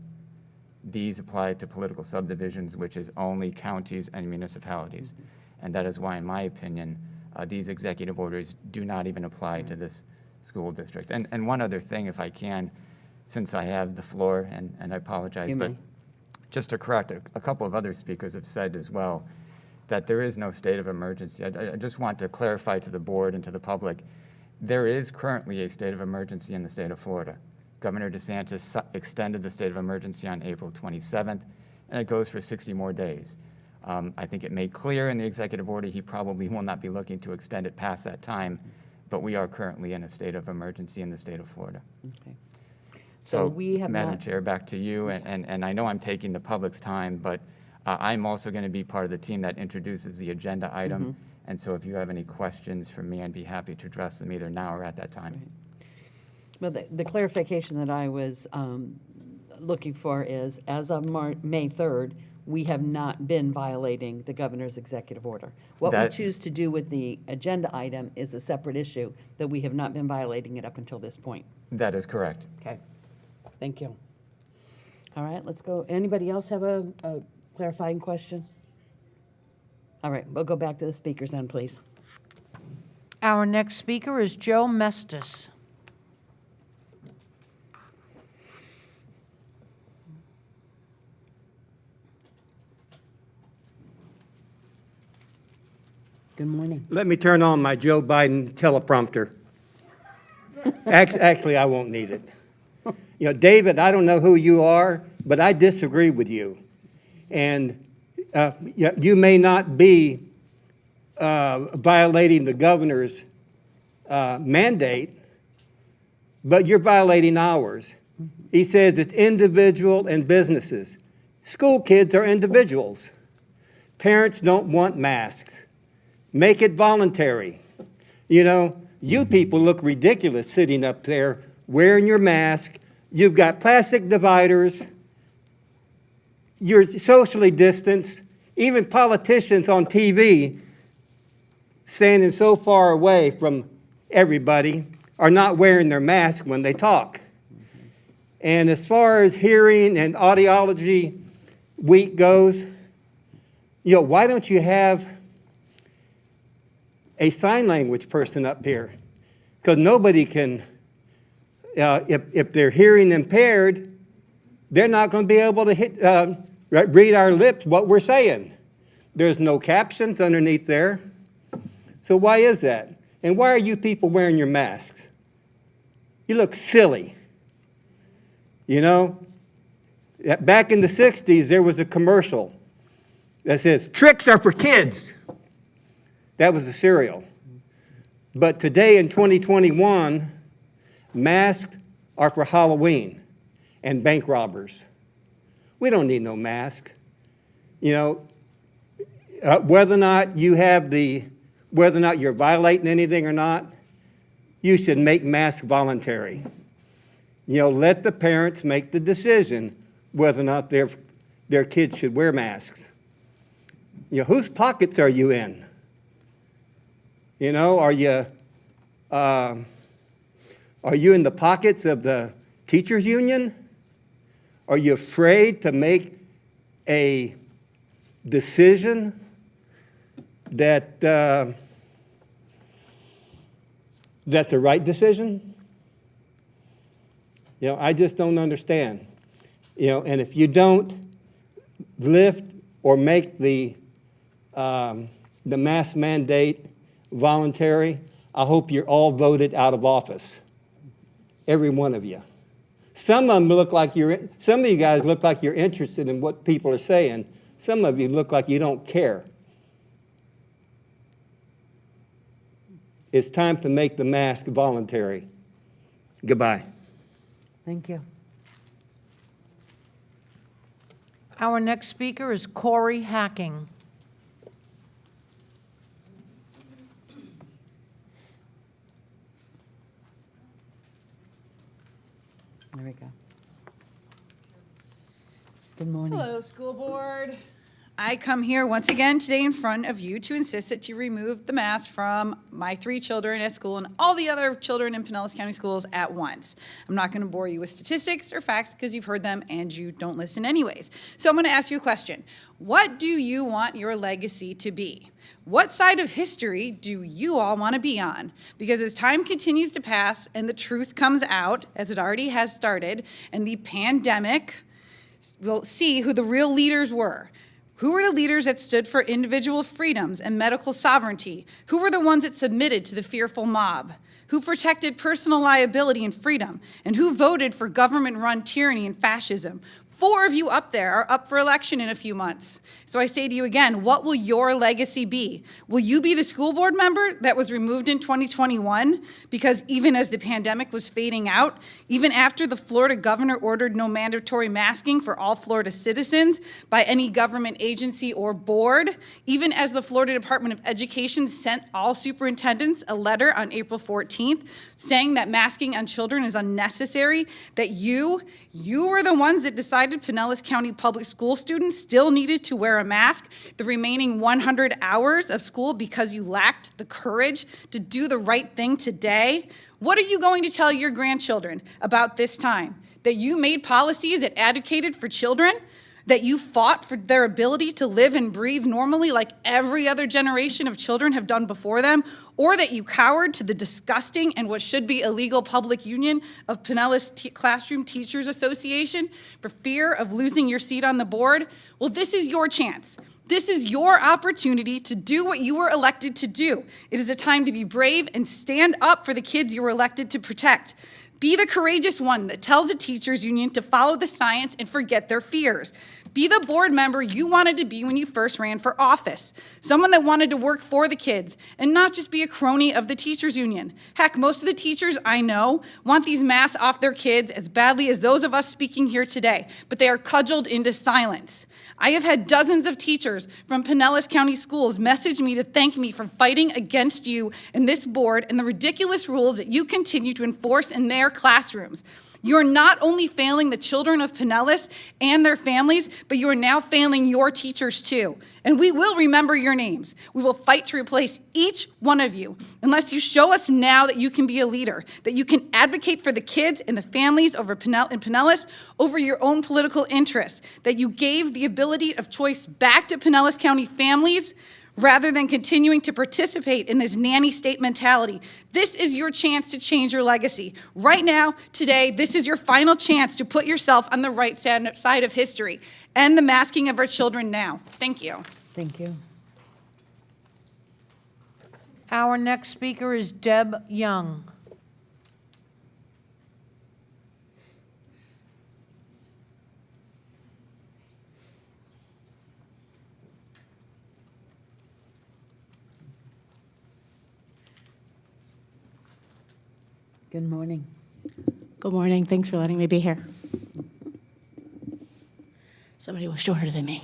these apply to political subdivisions, which is only counties and municipalities. And that is why, in my opinion, these executive orders do not even apply to this school district. And one other thing, if I can, since I have the floor, and I apologize, but just to correct, a couple of other speakers have said as well that there is no state of emergency. I just want to clarify to the board and to the public, there is currently a state of emergency in the state of Florida. Governor DeSantis extended the state of emergency on April 27th, and it goes for 60 more days. I think it made clear in the executive order he probably will not be looking to extend it past that time, but we are currently in a state of emergency in the state of Florida. Okay. So, we have Madam not- Chair, back to you, and I know I'm taking the public's time, but I'm also going to be part of the team that introduces the agenda item, and so if you have any questions for me, I'd be happy to address them either now or at that time. Well, the clarification that I was looking for is, as of May 3rd, we have not been violating the governor's executive order. What we That- choose to do with the agenda item is a separate issue, that we have not been violating it up until this point. That is correct. Okay, thank you. All right, let's go. Anybody else have a clarifying question? All right, we'll go back to the speakers then, please. Our next speaker is Joe Mestis. Good morning. Let me turn on my Joe Biden teleprompter. Actually, I won't need it. You know, David, I don't know who you are, but I disagree with you. And you may not be violating the governor's mandate, but you're violating ours. He says it's individual and businesses. School kids are individuals. Parents don't want masks. Make it voluntary. You know, you people look ridiculous sitting up there wearing your mask. You've got plastic dividers. You're socially distanced. Even politicians on TV standing so far away from everybody are not wearing their mask when they talk. And as far as hearing and audiology week goes, you know, why don't you have a sign language person up here? Because nobody can, if they're hearing impaired, they're not going to be able to read our lips what we're saying. There's no captions underneath there. So why is that? And why are you people wearing your masks? You look silly. You know, back in the 60s, there was a commercial that says, "Tricks are for kids." That was a cereal. But today in 2021, masks are for Halloween and bank robbers. We don't need no mask. You know, whether or not you're violating anything or not, you should make masks voluntary. You know, let the parents make the decision whether or not their kids should wear masks. You know, whose pockets are you in? You know, are you in the pockets of the teachers union? Are you afraid to make a decision that Is that the right decision? You know, I just don't understand. You know, and if you don't lift or make the mask mandate voluntary, I hope you're all voted out of office. Every one of you. Some of you guys look like you're interested in what people are saying. Some of you look like you don't care. It's time to make the mask voluntary. Goodbye. Thank you. Our next speaker is Corey Hacking. There we go. Good morning. Hello, school board. I come here once again today in front of you to insist that you remove the mask from my 3 children at school and all the other children in Pinellas County Schools at once. I'm not going to bore you with statistics or facts because you've heard them and you don't listen anyways. So I'm going to ask you a question. What do you want your legacy to be? What side of history do you all want to be on? Because as time continues to pass and the truth comes out, as it already has started, and the pandemic, we'll see who the real leaders were. Who were the leaders that stood for individual freedoms and medical sovereignty? Who were the ones that submitted to the fearful mob? Who protected personal liability and freedom? And who voted for government-run tyranny and fascism? 4 of you up there are up for election in a few months. So I say to you again, what will your legacy be? Will you be the school board member that was removed in 2021? Because even as the pandemic was fading out, even after the Florida governor ordered no mandatory masking for all Florida citizens by any government agency or board, even as the Florida Department of Education sent all superintendents a letter on April 14th saying that masking on children is unnecessary, that you were the ones that decided Pinellas County public school students still needed to wear a mask the remaining 100 hours of school because you lacked the courage to do the right thing today. What are you going to tell your grandchildren about this time? That you made policies that advocated for children? That you fought for their ability to live and breathe normally like every other generation of children have done before them? Or that you cowered to the disgusting and what should be illegal public union of Pinellas Classroom Teachers Association for fear of losing your seat on the board? Well, this is your chance. This is your opportunity to do what you were elected to do. It is a time to be brave and stand up for the kids you were elected to protect. Be the courageous one that tells the teachers union to follow the science and forget their fears. Be the board member you wanted to be when you first ran for office. Someone that wanted to work for the kids and not just be a crony of the teachers union. Heck, most of the teachers I know want these masks off their kids as badly as those of us speaking here today, but they are cudgeled into silence. I have had dozens of teachers from Pinellas County Schools message me to thank me for fighting against you and this board and the ridiculous rules that you continue to enforce in their classrooms. You are not only failing the children of Pinellas and their families, but you are now failing your teachers too. And we will remember your names. We will fight to replace each one of you unless you show us now that you can be a leader, that you can advocate for the kids and the families in Pinellas over your own political interests, that you gave the ability of choice back to Pinellas County families rather than continuing to participate in this nanny state mentality. This is your chance to change your legacy. Right now, today, this is your final chance to put yourself on the right side of history. End the masking of our children now. Thank you. Thank you. Our next speaker is Deb Young. Good morning. Good morning. Thanks for letting me be here. Somebody was shorter than me.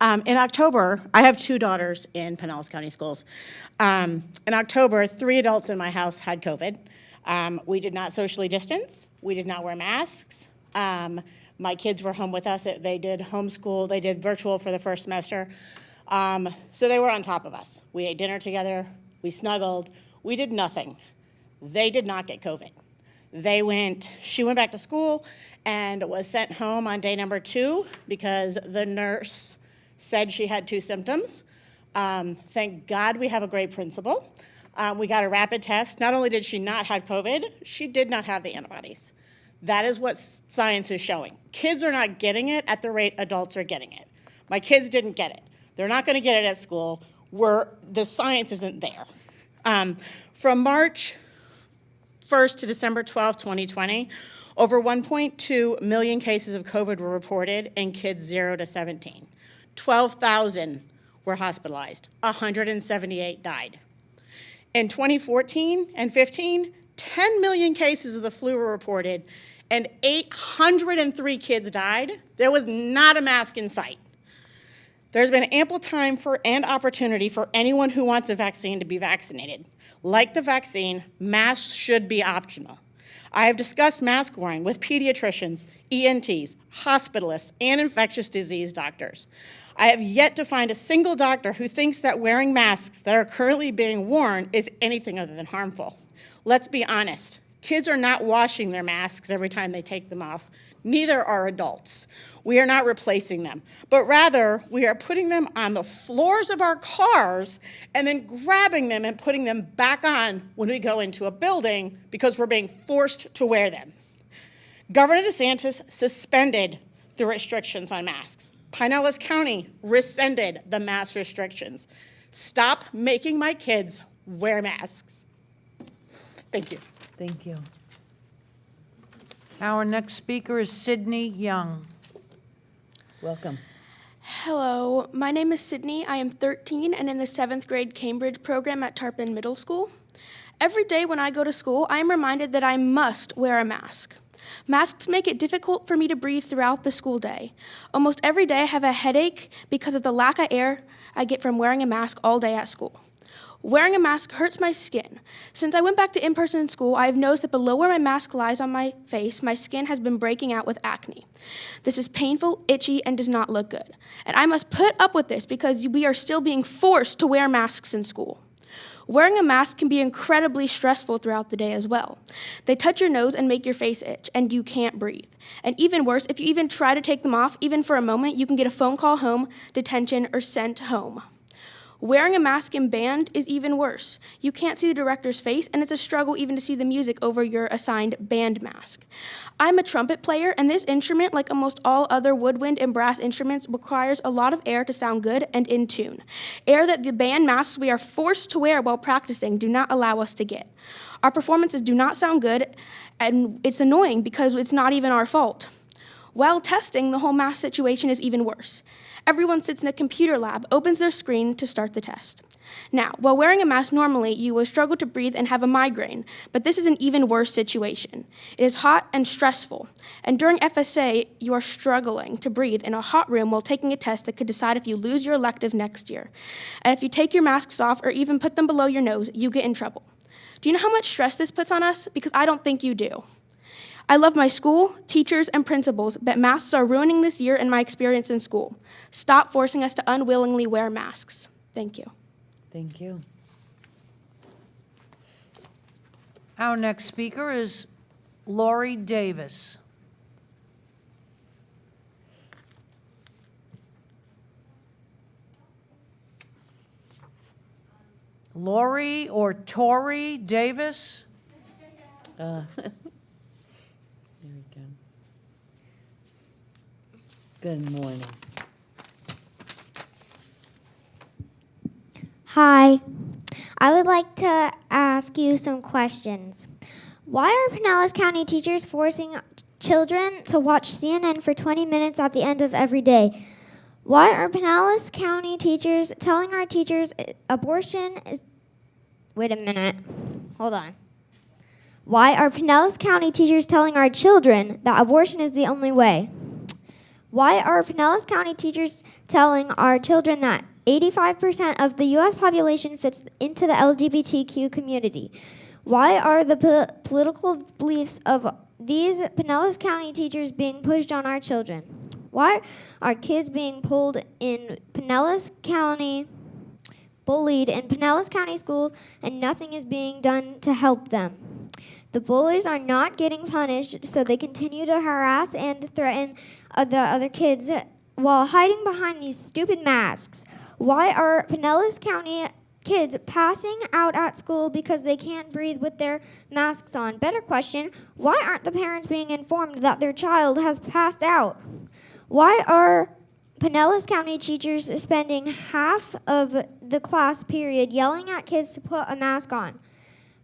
In October, I have 2 daughters in Pinellas County Schools. In October, 3 adults in my house had COVID. We did not socially distance. We did not wear masks. My kids were home with us. They did homeschool. They did virtual for the first semester. So they were on top of us. We ate dinner together. We snuggled. We did nothing. They did not get COVID. She went back to school and was sent home on day number 2 because the nurse said she had 2 symptoms. Thank God we have a great principal. We got a rapid test. Not only did she not have COVID, she did not have the antibodies. That is what science is showing. Kids are not getting it at the rate adults are getting it. My kids didn't get it. They're not going to get it at school where the science isn't there. From March 1st to December 12th, 2020, over 1.2 million cases of COVID were reported in kids 0 to 17. 12,000 were hospitalized. 178 died. In 2014 and 15, 10 million cases of the flu were reported, and 803 kids died. There was not a mask in sight. There's been ample time and opportunity for anyone who wants a vaccine to be vaccinated. Like the vaccine, masks should be optional. I have discussed mask wearing with pediatricians, ENTs, hospitalists, and infectious disease doctors. I have yet to find a single doctor who thinks that wearing masks that are currently being worn is anything other than harmful. Let's be honest, kids are not washing their masks every time they take them off. Neither are adults. We are not replacing them, but rather we are putting them on the floors of our cars and then grabbing them and putting them back on when we go into a building because we're being forced to wear them. Governor DeSantis suspended the restrictions on masks. Pinellas County rescinded the mask restrictions. Stop making my kids wear masks. Thank you. Thank you. Our next speaker is Sydney Young. Welcome. Hello, my name is Sydney. I am 13 and in the 7th grade Cambridge program at Tarpon Middle School. Every day when I go to school, I am reminded that I must wear a mask. Masks make it difficult for me to breathe throughout the school day. Almost every day I have a headache because of the lack of air I get from wearing a mask all day at school. Wearing a mask hurts my skin. Since I went back to in-person school, I have noticed that below where my mask lies on my face, my skin has been breaking out with acne. This is painful, itchy, and does not look good. And I must put up with this because we are still being forced to wear masks in school. Wearing a mask can be incredibly stressful throughout the day as well. They touch your nose and make your face itch, and you can't breathe. And even worse, if you even try to take them off, even for a moment, you can get a phone call home, detention, or sent home. Wearing a mask in band is even worse. You can't see the director's face, and it's a struggle even to see the music over your assigned band mask. I'm a trumpet player, and this instrument, like almost all other woodwind and brass instruments, requires a lot of air to sound good and in tune. Air that the band masks we are forced to wear while practicing do not allow us to get. Our performances do not sound good, and it's annoying because it's not even our fault. While testing, the whole mask situation is even worse. Everyone sits in a computer lab, opens their screen to start the test. Now, while wearing a mask normally, you will struggle to breathe and have a migraine, but this is an even worse situation. It is hot and stressful, and during FSA, you are struggling to breathe in a hot room while taking a test that could decide if you lose your elective next year. And if you take your masks off or even put them below your nose, you get in trouble. Do you know how much stress this puts on us? Because I don't think you do. I love my school, teachers, and principals, but masks are ruining this year and my experience in school. Stop forcing us to unwillingly wear masks. Thank you. Thank you. Our next speaker is Lori Davis. Lori or Tori Davis? There we go. Good morning. Hi. I would like to ask you some questions. Why are Pinellas County teachers forcing children to watch CNN for 20 minutes at the end of every day? Why are Pinellas County teachers telling our teachers abortion is... Wait a minute. Hold on. Why are Pinellas County teachers telling our children that abortion is the only way? Why are Pinellas County teachers telling our children that 85% of the U.S. population fits into the LGBTQ community? Why are the political beliefs of these Pinellas County teachers being pushed on our children? Why are kids being pulled in Pinellas County, bullied in Pinellas County schools, and nothing is being done to help them? The bullies are not getting punished, so they continue to harass and threaten the other kids while hiding behind these stupid masks. Why are Pinellas County kids passing out at school because they can't breathe with their masks on. Better question, why aren't the parents being informed that their child has passed out? Why are Pinellas County teachers spending half of the class period yelling at kids to put a mask on?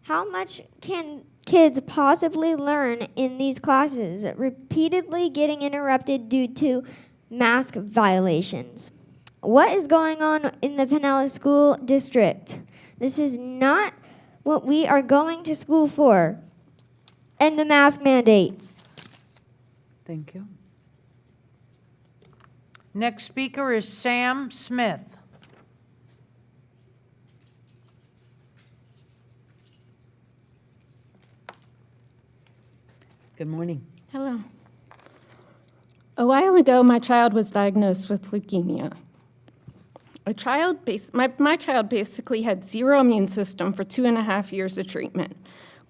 How much can kids possibly learn in these classes, repeatedly getting interrupted due to mask violations? What is going on in the Pinellas School District? This is not what we are going to school for. And the mask mandates. Thank you. Next speaker is Sam Smith. Good morning. Hello. A while ago, my child was diagnosed with leukemia. My child basically had zero immune system for 2.5 years of treatment.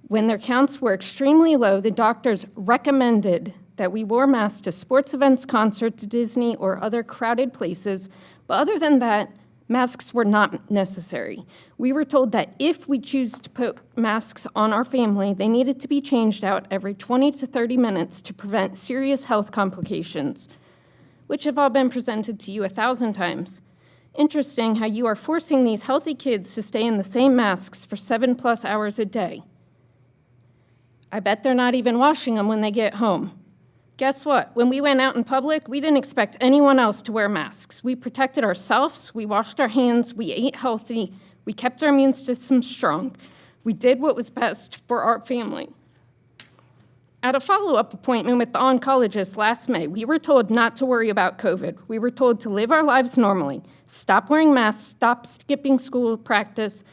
When their counts were extremely low, the doctors recommended that we wore masks to sports events, concerts, Disney, or other crowded places. But other than that, masks were not necessary. We were told that if we choose to put masks on our family, they needed to be changed out every 20 to 30 minutes to prevent serious health complications, which have all been presented to you 1,000 times. Interesting how you are forcing these healthy kids to stay in the same masks for 7+ hours a day. I bet they're not even washing them when they get home. Guess what? When we went out in public, we didn't expect anyone else to wear masks. We protected ourselves, we washed our hands, we ate healthy, we kept our immune system strong. We did what was best for our family. At a follow-up appointment with the oncologist last May, we were told not to worry about COVID. We were told to live our lives normally, stop wearing masks, stop skipping school practice,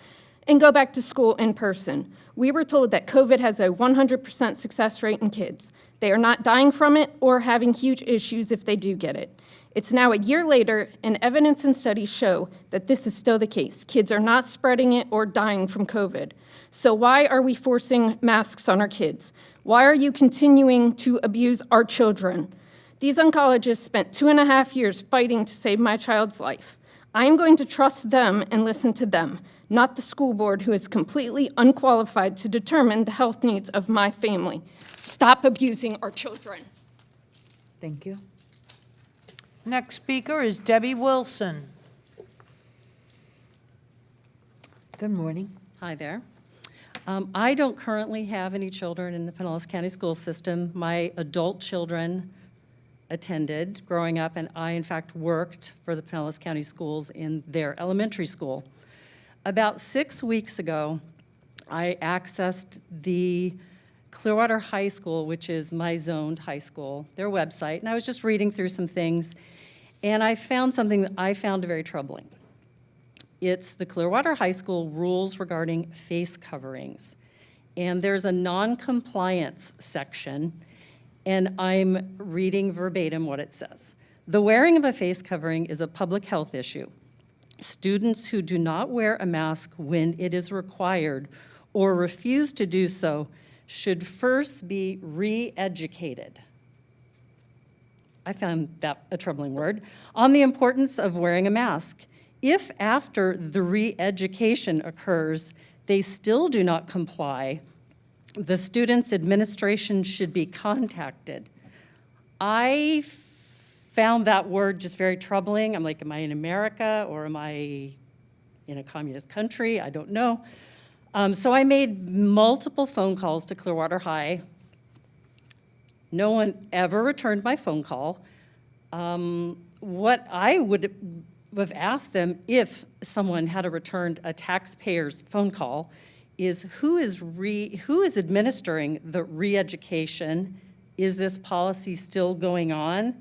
and go back to school in person. We were told that COVID has a 100% success rate in kids. They are not dying from it or having huge issues if they do get it. It's now a year later, and evidence and studies show that this is still the case. Kids are not spreading it or dying from COVID. So why are we forcing masks on our kids? Why are you continuing to abuse our children? These oncologists spent 2.5 years fighting to save my child's life. I am going to trust them and listen to them, not the school board, who is completely unqualified to determine the health needs of my family. Stop abusing our children. Thank you. Next speaker is Debbie Wilson. Good morning. Hi there. I don't currently have any children in the Pinellas County school system. My adult children attended growing up, and I, in fact, worked for the Pinellas County schools in their elementary school. About 6 weeks ago, I accessed the Clearwater High School, which is my zoned high school, their website, and I was just reading through some things, and I found something that I found very troubling. It's the Clearwater High School rules regarding face coverings. And there's a non-compliance section, and I'm reading verbatim what it says. The wearing of a face covering is a public health issue. Students who do not wear a mask when it is required or refuse to do so should first be re-educated. I found that a troubling word, on the importance of wearing a mask. If after the re-education occurs, they still do not comply, the student's administration should be contacted. I found that word just very troubling. I'm like, am I in America or am I in a communist country? I don't know. So I made multiple phone calls to Clearwater High. No one ever returned my phone call. What I would have asked them if someone had returned a taxpayer's phone call is who is administering the re-education? Is this policy still going on?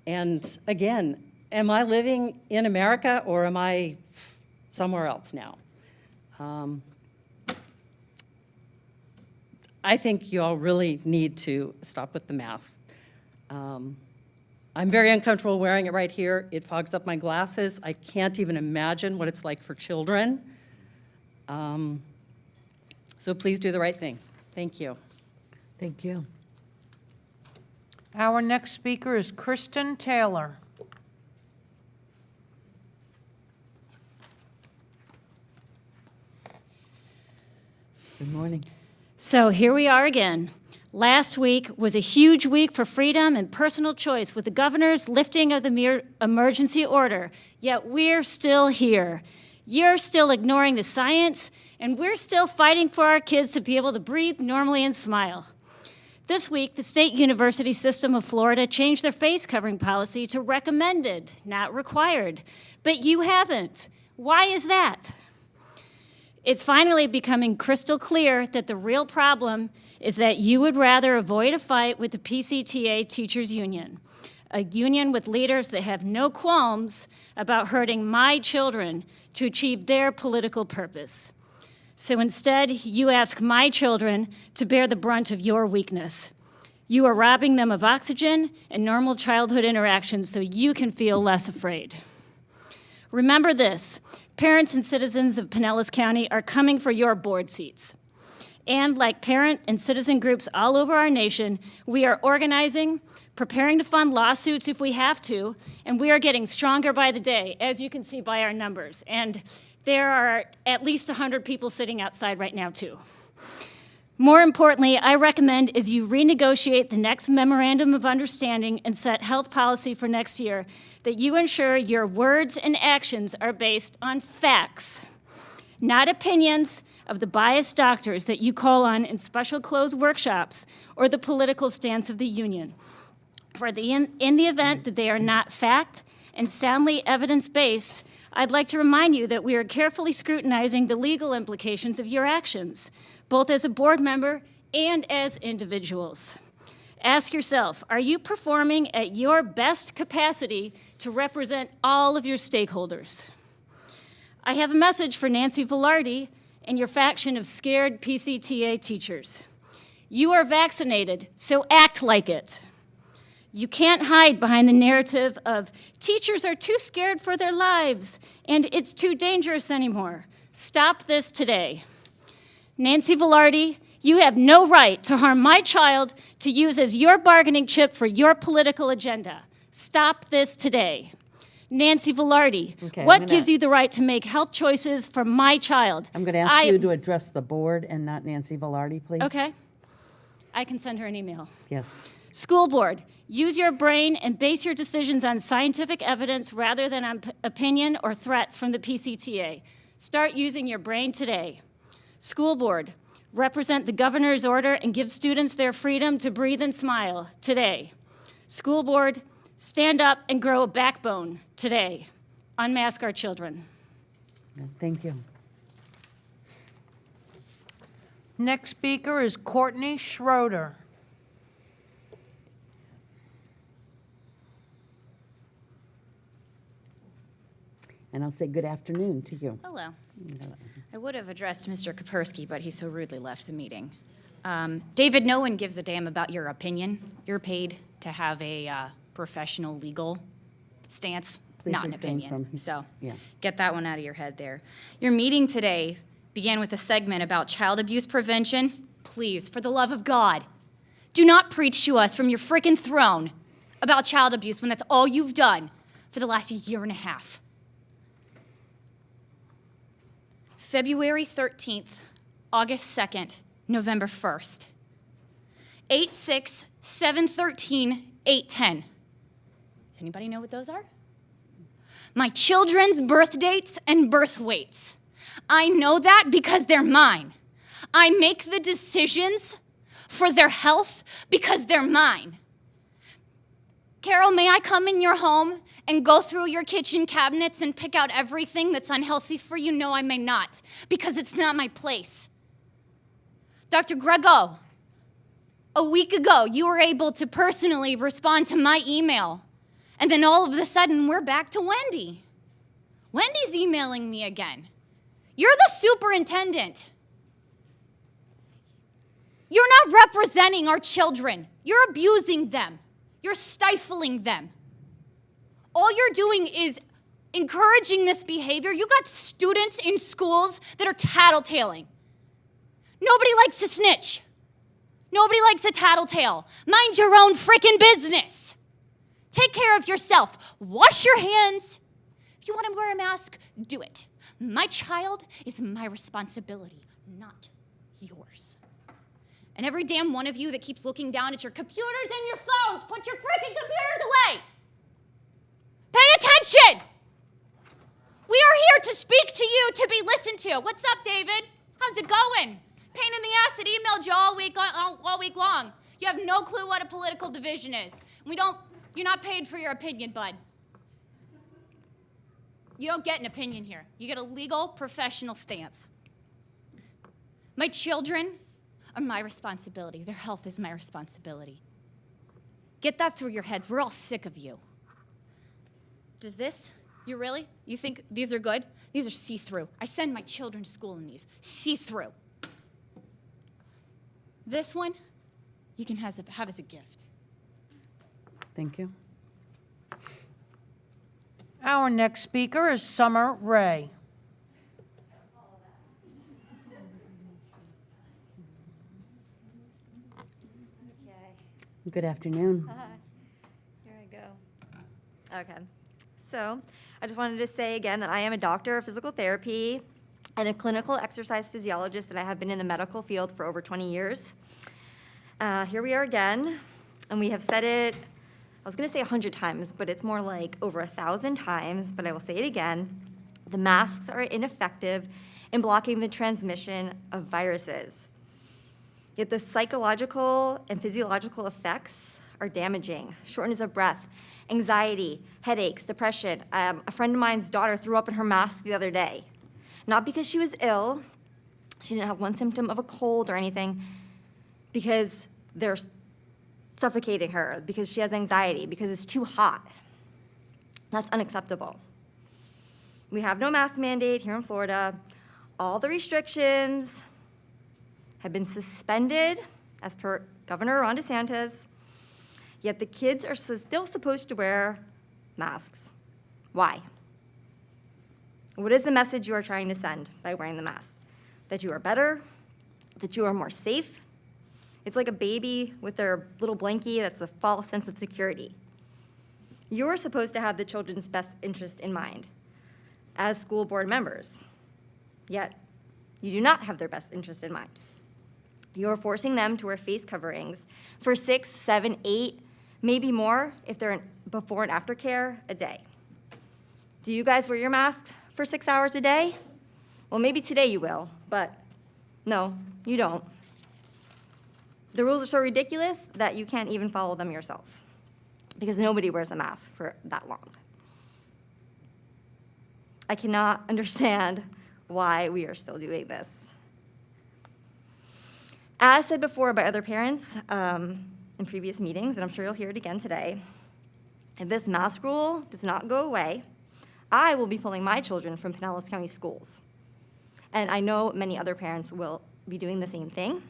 And again, am I living in America or am I somewhere else now? I think you all really need to stop with the masks. I'm very uncomfortable wearing it right here. It fogs up my glasses. I can't even imagine what it's like for children. So please do the right thing. Thank you. Thank you. Our next speaker is Kristen Taylor. Good morning. So here we are again. Last week was a huge week for freedom and personal choice with the governor's lifting of the emergency order, yet we're still here. You're still ignoring the science, and we're still fighting for our kids to be able to breathe normally and smile. This week, the State University System of Florida changed their face covering policy to recommended, not required. But you haven't. Why is that? It's finally becoming crystal clear that the real problem is that you would rather avoid a fight with the PCTA Teachers Union, a union with leaders that have no qualms about hurting my children to achieve their political purpose. So instead, you ask my children to bear the brunt of your weakness. You are robbing them of oxygen and normal childhood interactions so you can feel less afraid. Remember this, parents and citizens of Pinellas County are coming for your board seats. And like parent and citizen groups all over our nation, we are organizing, preparing to fund lawsuits if we have to, and we are getting stronger by the day, as you can see by our numbers. And there are at least 100 people sitting outside right now, too. More importantly, I recommend as you renegotiate the next memorandum of understanding and set health policy for next year, that you ensure your words and actions are based on facts, not opinions of the biased doctors that you call on in special closed workshops or the political stance of the union. In the event that they are not fact and soundly evidence-based, I'd like to remind you that we are carefully scrutinizing the legal implications of your actions, both as a board member and as individuals. Ask yourself, are you performing at your best capacity to represent all of your stakeholders? I have a message for Nancy Velarde and your faction of scared PCTA teachers. You are vaccinated, so act like it. You can't hide behind the narrative of teachers are too scared for their lives and it's too dangerous anymore. Stop this today. Nancy Velarde, you have no right to harm my child to use as your bargaining chip for your political agenda. Stop this today. Nancy Velarde, what gives you the right to make health choices for my child? I'm going to ask you to address the board and not Nancy Velarde, please. Okay. I can send her an email. Yes. School board, use your brain and base your decisions on scientific evidence rather than on opinion or threats from the PCTA. Start using your brain today. School board, represent the governor's order and give students their freedom to breathe and smile today. School board, stand up and grow a backbone today. Unmask our children. Thank you. Next speaker is Courtney Schroeder. And I'll say good afternoon to you. Hello. I would have addressed Mr. Kapersky, but he so rudely left the meeting. David, no one gives a damn about your opinion. You're paid to have a professional legal stance, not an opinion. So get that one out of your head there. Your meeting today began with a segment about child abuse prevention. Please, for the love of God, do not preach to us from your frickin' throne about child abuse when that's all you've done for the last year and a half. February 13th, August 2nd, November 1st. 8/6, 7/13, 8/10. Does anybody know what those are? My children's birth dates and birth weights. I know that because they're mine. I make the decisions for their health because they're mine. Carol, may I come in your home and go through your kitchen cabinets and pick out everything that's unhealthy for you? No, I may not, because it's not my place. Dr. Grego, a week ago, you were able to personally respond to my email, and then all of a sudden, we're back to Wendy. Wendy's emailing me again. You're the superintendent. You're not representing our children. You're abusing them. You're stifling them. All you're doing is encouraging this behavior. You got students in schools that are tattletaling. Nobody likes to snitch. Nobody likes a tattletale. Mind your own freaking business. Take care of yourself. Wash your hands. If you want to wear a mask, do it. My child is my responsibility, not yours. And every damn one of you that keeps looking down at your computers and your phones, put your freaking computers away. Pay attention. We are here to speak to you, to be listened to. What's up, David? How's it going? Pain in the ass that emailed you all week long. You have no clue what a political division is. You're not paid for your opinion, bud. You don't get an opinion here. You get a legal, professional stance. My children are my responsibility. Their health is my responsibility. Get that through your heads. We're all sick of you. Does this? You think these are good? These are see-through. I send my children to school in these. See-through. This one, you can have as a gift. Thank you. Our next speaker is Summer Ray. Good afternoon. Here I go. Okay. So I just wanted to say again that I am a doctor of physical therapy and a clinical exercise physiologist, and I have been in the medical field for over 20 years. Here we are again, and we have said it, I was going to say 100 times, but it's more like over 1,000 times, but I will say it again. The masks are ineffective in blocking the transmission of viruses. Yet the psychological and physiological effects are damaging. Shortness of breath, anxiety, headaches, depression. A friend of mine's daughter threw up in her mask the other day. Not because she was ill, she didn't have one symptom of a cold or anything, because they're suffocating her, because she has anxiety, because it's too hot. That's unacceptable. We have no mask mandate here in Florida. All the restrictions have been suspended as per Governor Ron DeSantis, yet the kids are still supposed to wear masks. Why? What is the message you are trying to send by wearing the mask? That you are better? That you are more safe? It's like a baby with their little blankie. That's a false sense of security. You're supposed to have the children's best interest in mind as school board members, yet you do not have their best interest in mind. You're forcing them to wear face coverings for 6, 7, 8, maybe more if they're in before and after care a day. Do you guys wear your masks for 6 hours a day? Well, maybe today you will, but no, you don't. The rules are so ridiculous that you can't even follow them yourself because nobody wears a mask for that long. I cannot understand why we are still doing this. As said before by other parents in previous meetings, and I'm sure you'll hear it again today, if this mask rule does not go away, I will be pulling my children from Pinellas County schools. And I know many other parents will be doing the same thing.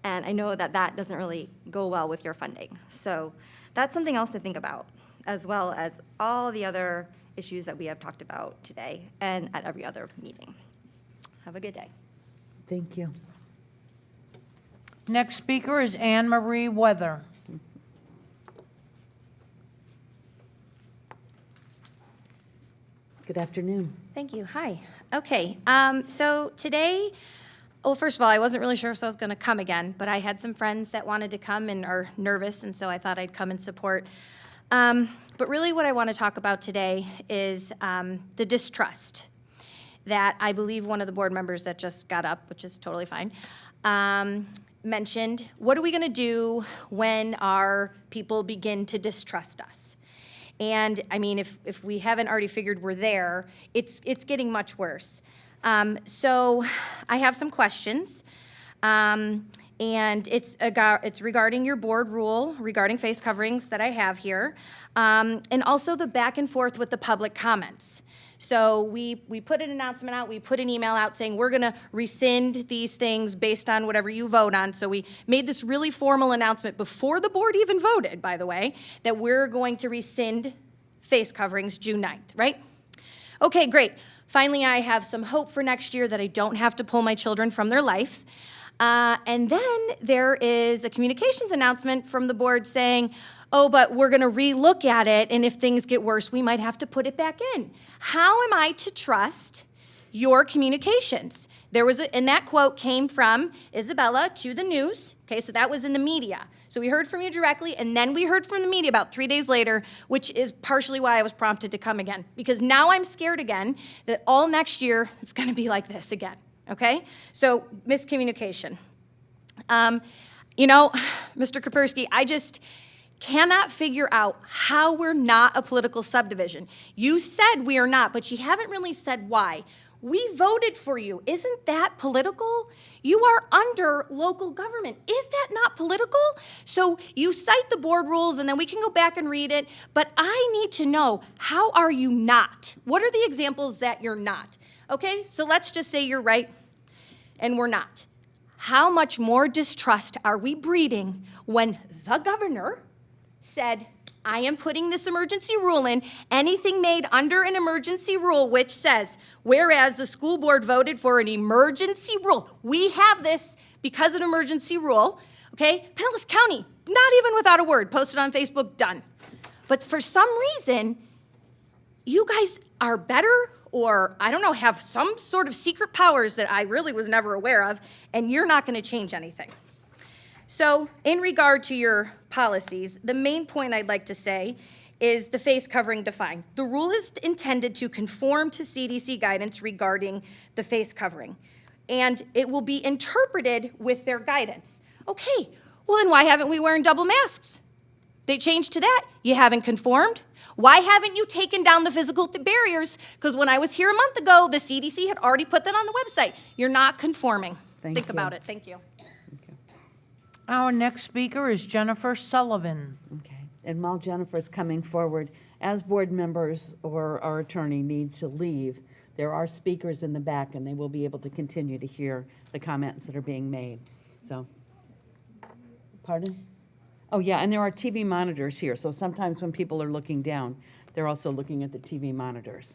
And I know that that doesn't really go well with your funding. So that's something else to think about, as well as all the other issues that we have talked about today and at every other meeting. Have a good day. Thank you. Next speaker is Anne Marie Weather. Good afternoon. Thank you. Hi. Okay. So today, well, first of all, I wasn't really sure if I was going to come again, but I had some friends that wanted to come and are nervous, and so I thought I'd come and support. But really what I want to talk about today is the distrust that I believe one of the board members that just got up, which is totally fine, mentioned. What are we going to do when our people begin to distrust us? And I mean, if we haven't already figured we're there, it's getting much worse. So I have some questions, and it's regarding your board rule regarding face coverings that I have here, and also the back and forth with the public comments. So we put an announcement out, we put an email out saying we're going to rescind these things based on whatever you vote on. So we made this really formal announcement before the board even voted, by the way, that we're going to rescind face coverings June 9th, right? Okay, great. Finally, I have some hope for next year that I don't have to pull my children from their life. And then there is a communications announcement from the board saying, oh, but we're going to relook at it, and if things get worse, we might have to put it back in. How am I to trust your communications. There was and that quote came from Isabella to the news. Okay, so that was in the media. So we heard from you directly, and then we heard from the media about 3 days later, which is partially why I was prompted to come again, because now I'm scared again that all next year it's going to be like this again. Okay, so miscommunication. You know, Mr. Kapersky, I just cannot figure out how we're not a political subdivision. You said we are not, but you haven't really said why. We voted for you. Isn't that political? You are under local government. Is that not political? So you cite the board rules, and then we can go back and read it, but I need to know, how are you not? What are the examples that you're not? Okay, so let's just say you're right, and we're not. How much more distrust are we breeding when the governor said, I am putting this emergency rule in, anything made under an emergency rule which says, whereas the school board voted for an emergency rule, we have this because of an emergency rule, okay? Pinellas County, not even without a word, posted on Facebook, done. But for some reason, you guys are better, or I don't know, have some sort of secret powers that I really was never aware of, and you're not gonna change anything. So in regard to your policies, the main point I'd like to say is the face covering defined. The rule is intended to conform to CDC guidance regarding the face covering, and it will be interpreted with their guidance. Okay, well then why haven't we wearing double masks? They changed to that. You haven't conformed. Why haven't you taken down the physical barriers? Because when I was here a month ago, the CDC had already put that on the website. You're not conforming. Think about it. Thank you. Our next speaker is Jennifer Sullivan. Okay, and while Jennifer's coming forward, as board members or our attorney need to leave, there are speakers in the back, and they will be able to continue to hear the comments that are being made. So, pardon? Oh, yeah, and there are TV monitors here, so sometimes when people are looking down, they're also looking at the TV monitors.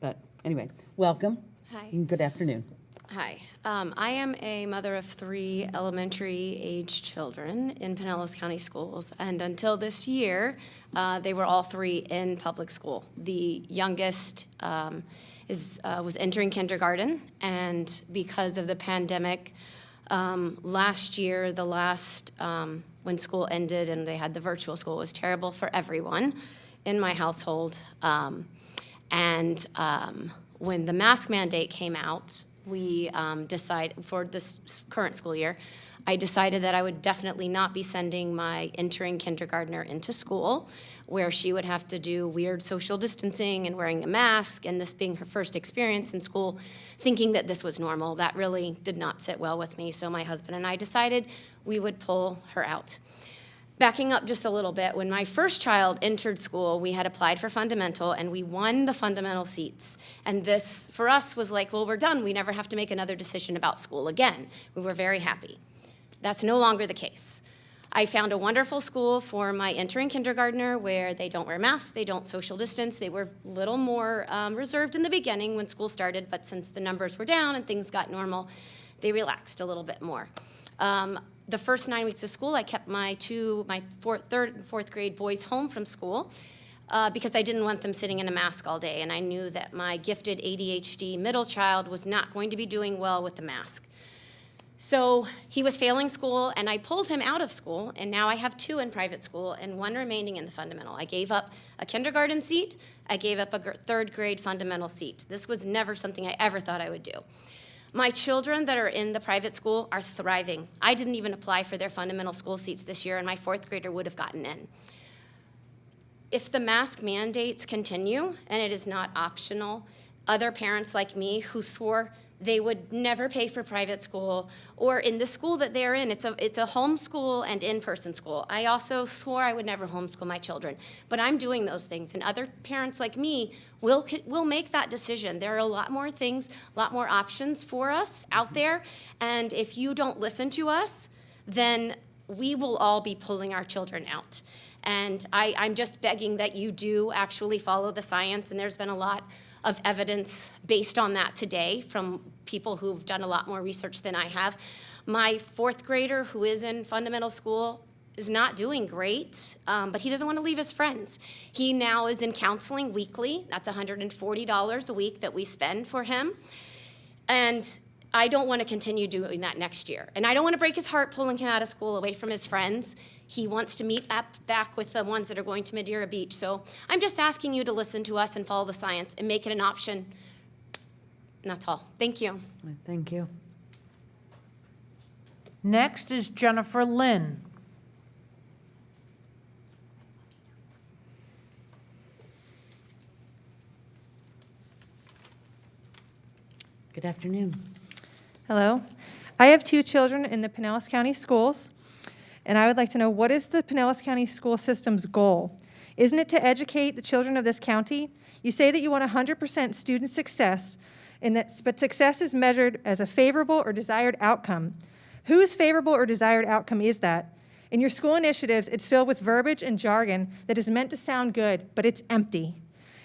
But anyway, welcome. Hi. And good afternoon. Hi. I am a mother of 3 elementary-age children in Pinellas County Schools, and until this year, they were all 3 in public school. The youngest was entering kindergarten, and because of the pandemic, last year, when school ended and they had the virtual school, it was terrible for everyone in my household. When the mask mandate came out, we decided, for this current school year, I decided that I would definitely not be sending my entering kindergartner into school, where she would have to do weird social distancing and wearing a mask, and this being her first experience in school, thinking that this was normal. That really did not sit well with me, so my husband and I decided we would pull her out. Backing up just a little bit, when my first child entered school, we had applied for fundamental, and we won the fundamental seats. And this, for us, was like, well, we're done. We never have to make another decision about school again. We were very happy. That's no longer the case. I found a wonderful school for my entering kindergartner where they don't wear masks, they don't social distance. They were a little more reserved in the beginning when school started, but since the numbers were down and things got normal, they relaxed a little bit more. The first 9 weeks of school, I kept my third and fourth grade boys home from school because I didn't want them sitting in a mask all day, and I knew that my gifted ADHD middle child was not going to be doing well with the mask. So he was failing school, and I pulled him out of school, and now I have 2 in private school and 1 remaining in the fundamental. I gave up a kindergarten seat. I gave up a 3rd grade fundamental seat. This was never something I ever thought I would do. My children that are in the private school are thriving. I didn't even apply for their fundamental school seats this year, and my 4th grader would have gotten in. If the mask mandates continue and it is not optional, other parents like me who swore they would never pay for private school, or in the school that they're in, it's a homeschool and in-person school. I also swore I would never homeschool my children, but I'm doing those things, and other parents like me will make that decision. There are a lot more things, a lot more options for us out there, and if you don't listen to us, then we will all be pulling our children out. And I'm just begging that you do actually follow the science, and there's been a lot of evidence based on that today from people who've done a lot more research than I have. My 4th grader who is in fundamental school is not doing great, but he doesn't want to leave his friends. He now is in counseling weekly. That's $140 a week that we spend for him. And I don't want to continue doing that next year. And I don't want to break his heart pulling him out of school away from his friends. He wants to meet up back with the ones that are going to Madeira Beach. So I'm just asking you to listen to us and follow the science and make it an option. And that's all. Thank you. Thank you. Next is Jennifer Lynn. Good afternoon. Hello. I have 2 children in the Pinellas County schools, and I would like to know, what is the Pinellas County school system's goal? Isn't it to educate the children of this county? You say that you want 100% student success, but success is measured as a favorable or desired outcome. Whose favorable or desired outcome is that? In your school initiatives, it's filled with verbiage and jargon that is meant to sound good, but it's empty.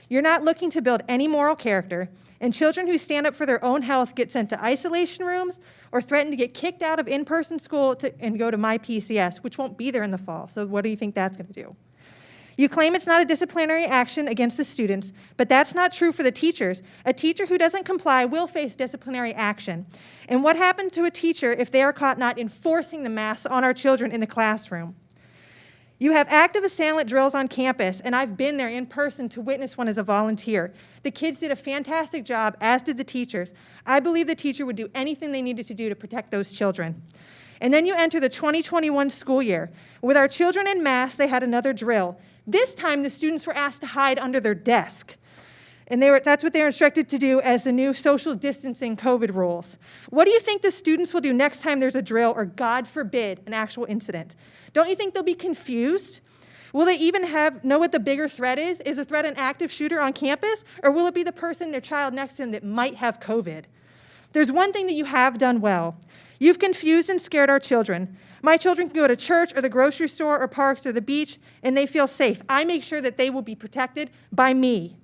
You're not looking to build any moral character, and children who stand up for their own health get sent to isolation rooms or threaten to get kicked out of in-person school and go to my PCS, which won't be there in the fall. So what do you think that's going to do? You claim it's not a disciplinary action against the students, but that's not true for the teachers. A teacher who doesn't comply will face disciplinary action. And what happens to a teacher if they are caught not enforcing the masks on our children in the classroom? You have active assailant drills on campus, and I've been there in person to witness one as a volunteer. The kids did a fantastic job, as did the teachers. I believe the teacher would do anything they needed to do to protect those children. And then you enter the 2021 school year. With our children in mass, they had another drill. This time, the students were asked to hide under their desk. And that's what they were instructed to do as the new social distancing COVID rules. What do you think the students will do next time there's a drill or, God forbid, an actual incident? Don't you think they'll be confused? Will they even know what the bigger threat is? Is the threat an active shooter on campus? Or will it be the person, their child next to them that might have COVID? There's one thing that you have done well. You've confused and scared our children. My children can go to church or the grocery store or parks or the beach, and they feel safe. I make sure that they will be protected by me.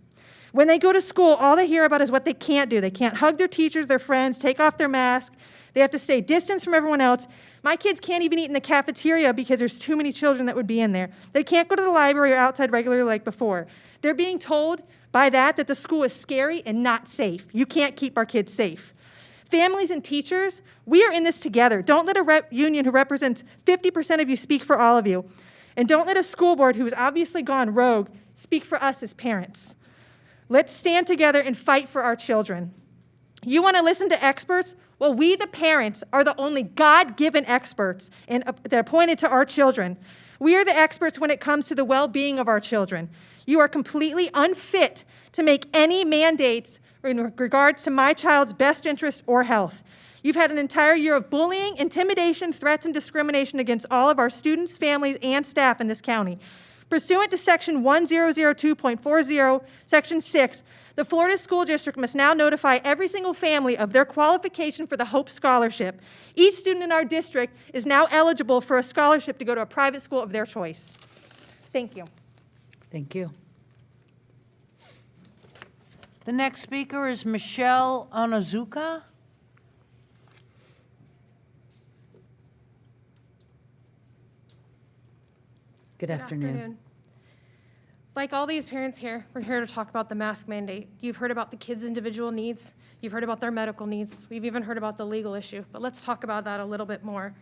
When they go to school, all they hear about is what they can't do. They can't hug their teachers, their friends, take off their mask. They have to stay distanced from everyone else. My kids can't even eat in the cafeteria because there's too many children that would be in there. They can't go to the library or outside regularly like before. They're being told by that the school is scary and not safe. You can't keep our kids safe. Families and teachers, we are in this together. Don't let a union who represents 50% of you speak for all of you. And don't let a school board who has obviously gone rogue speak for us as parents. Let's stand together and fight for our children. You want to listen to experts? Well, we, the parents, are the only God-given experts that are appointed to our children. We are the experts when it comes to the well-being of our children. You are completely unfit to make any mandates in regards to my child's best interest or health. You've had an entire year of bullying, intimidation, threats, and discrimination against all of our students, families, and staff in this county. Pursuant to Section 1002.40, Section 6, the Florida School District must now notify every single family of their qualification for the Hope Scholarship. Each student in our district is now eligible for a scholarship to go to a private school of their choice. Thank you. Thank you. The next speaker is Michelle Onazuka. Good afternoon. Like all these parents here, we're here to talk about the mask mandate. You've heard about the kids' individual needs. You've heard about their medical needs. We've even heard about the legal issue, but let's talk about that a little bit more.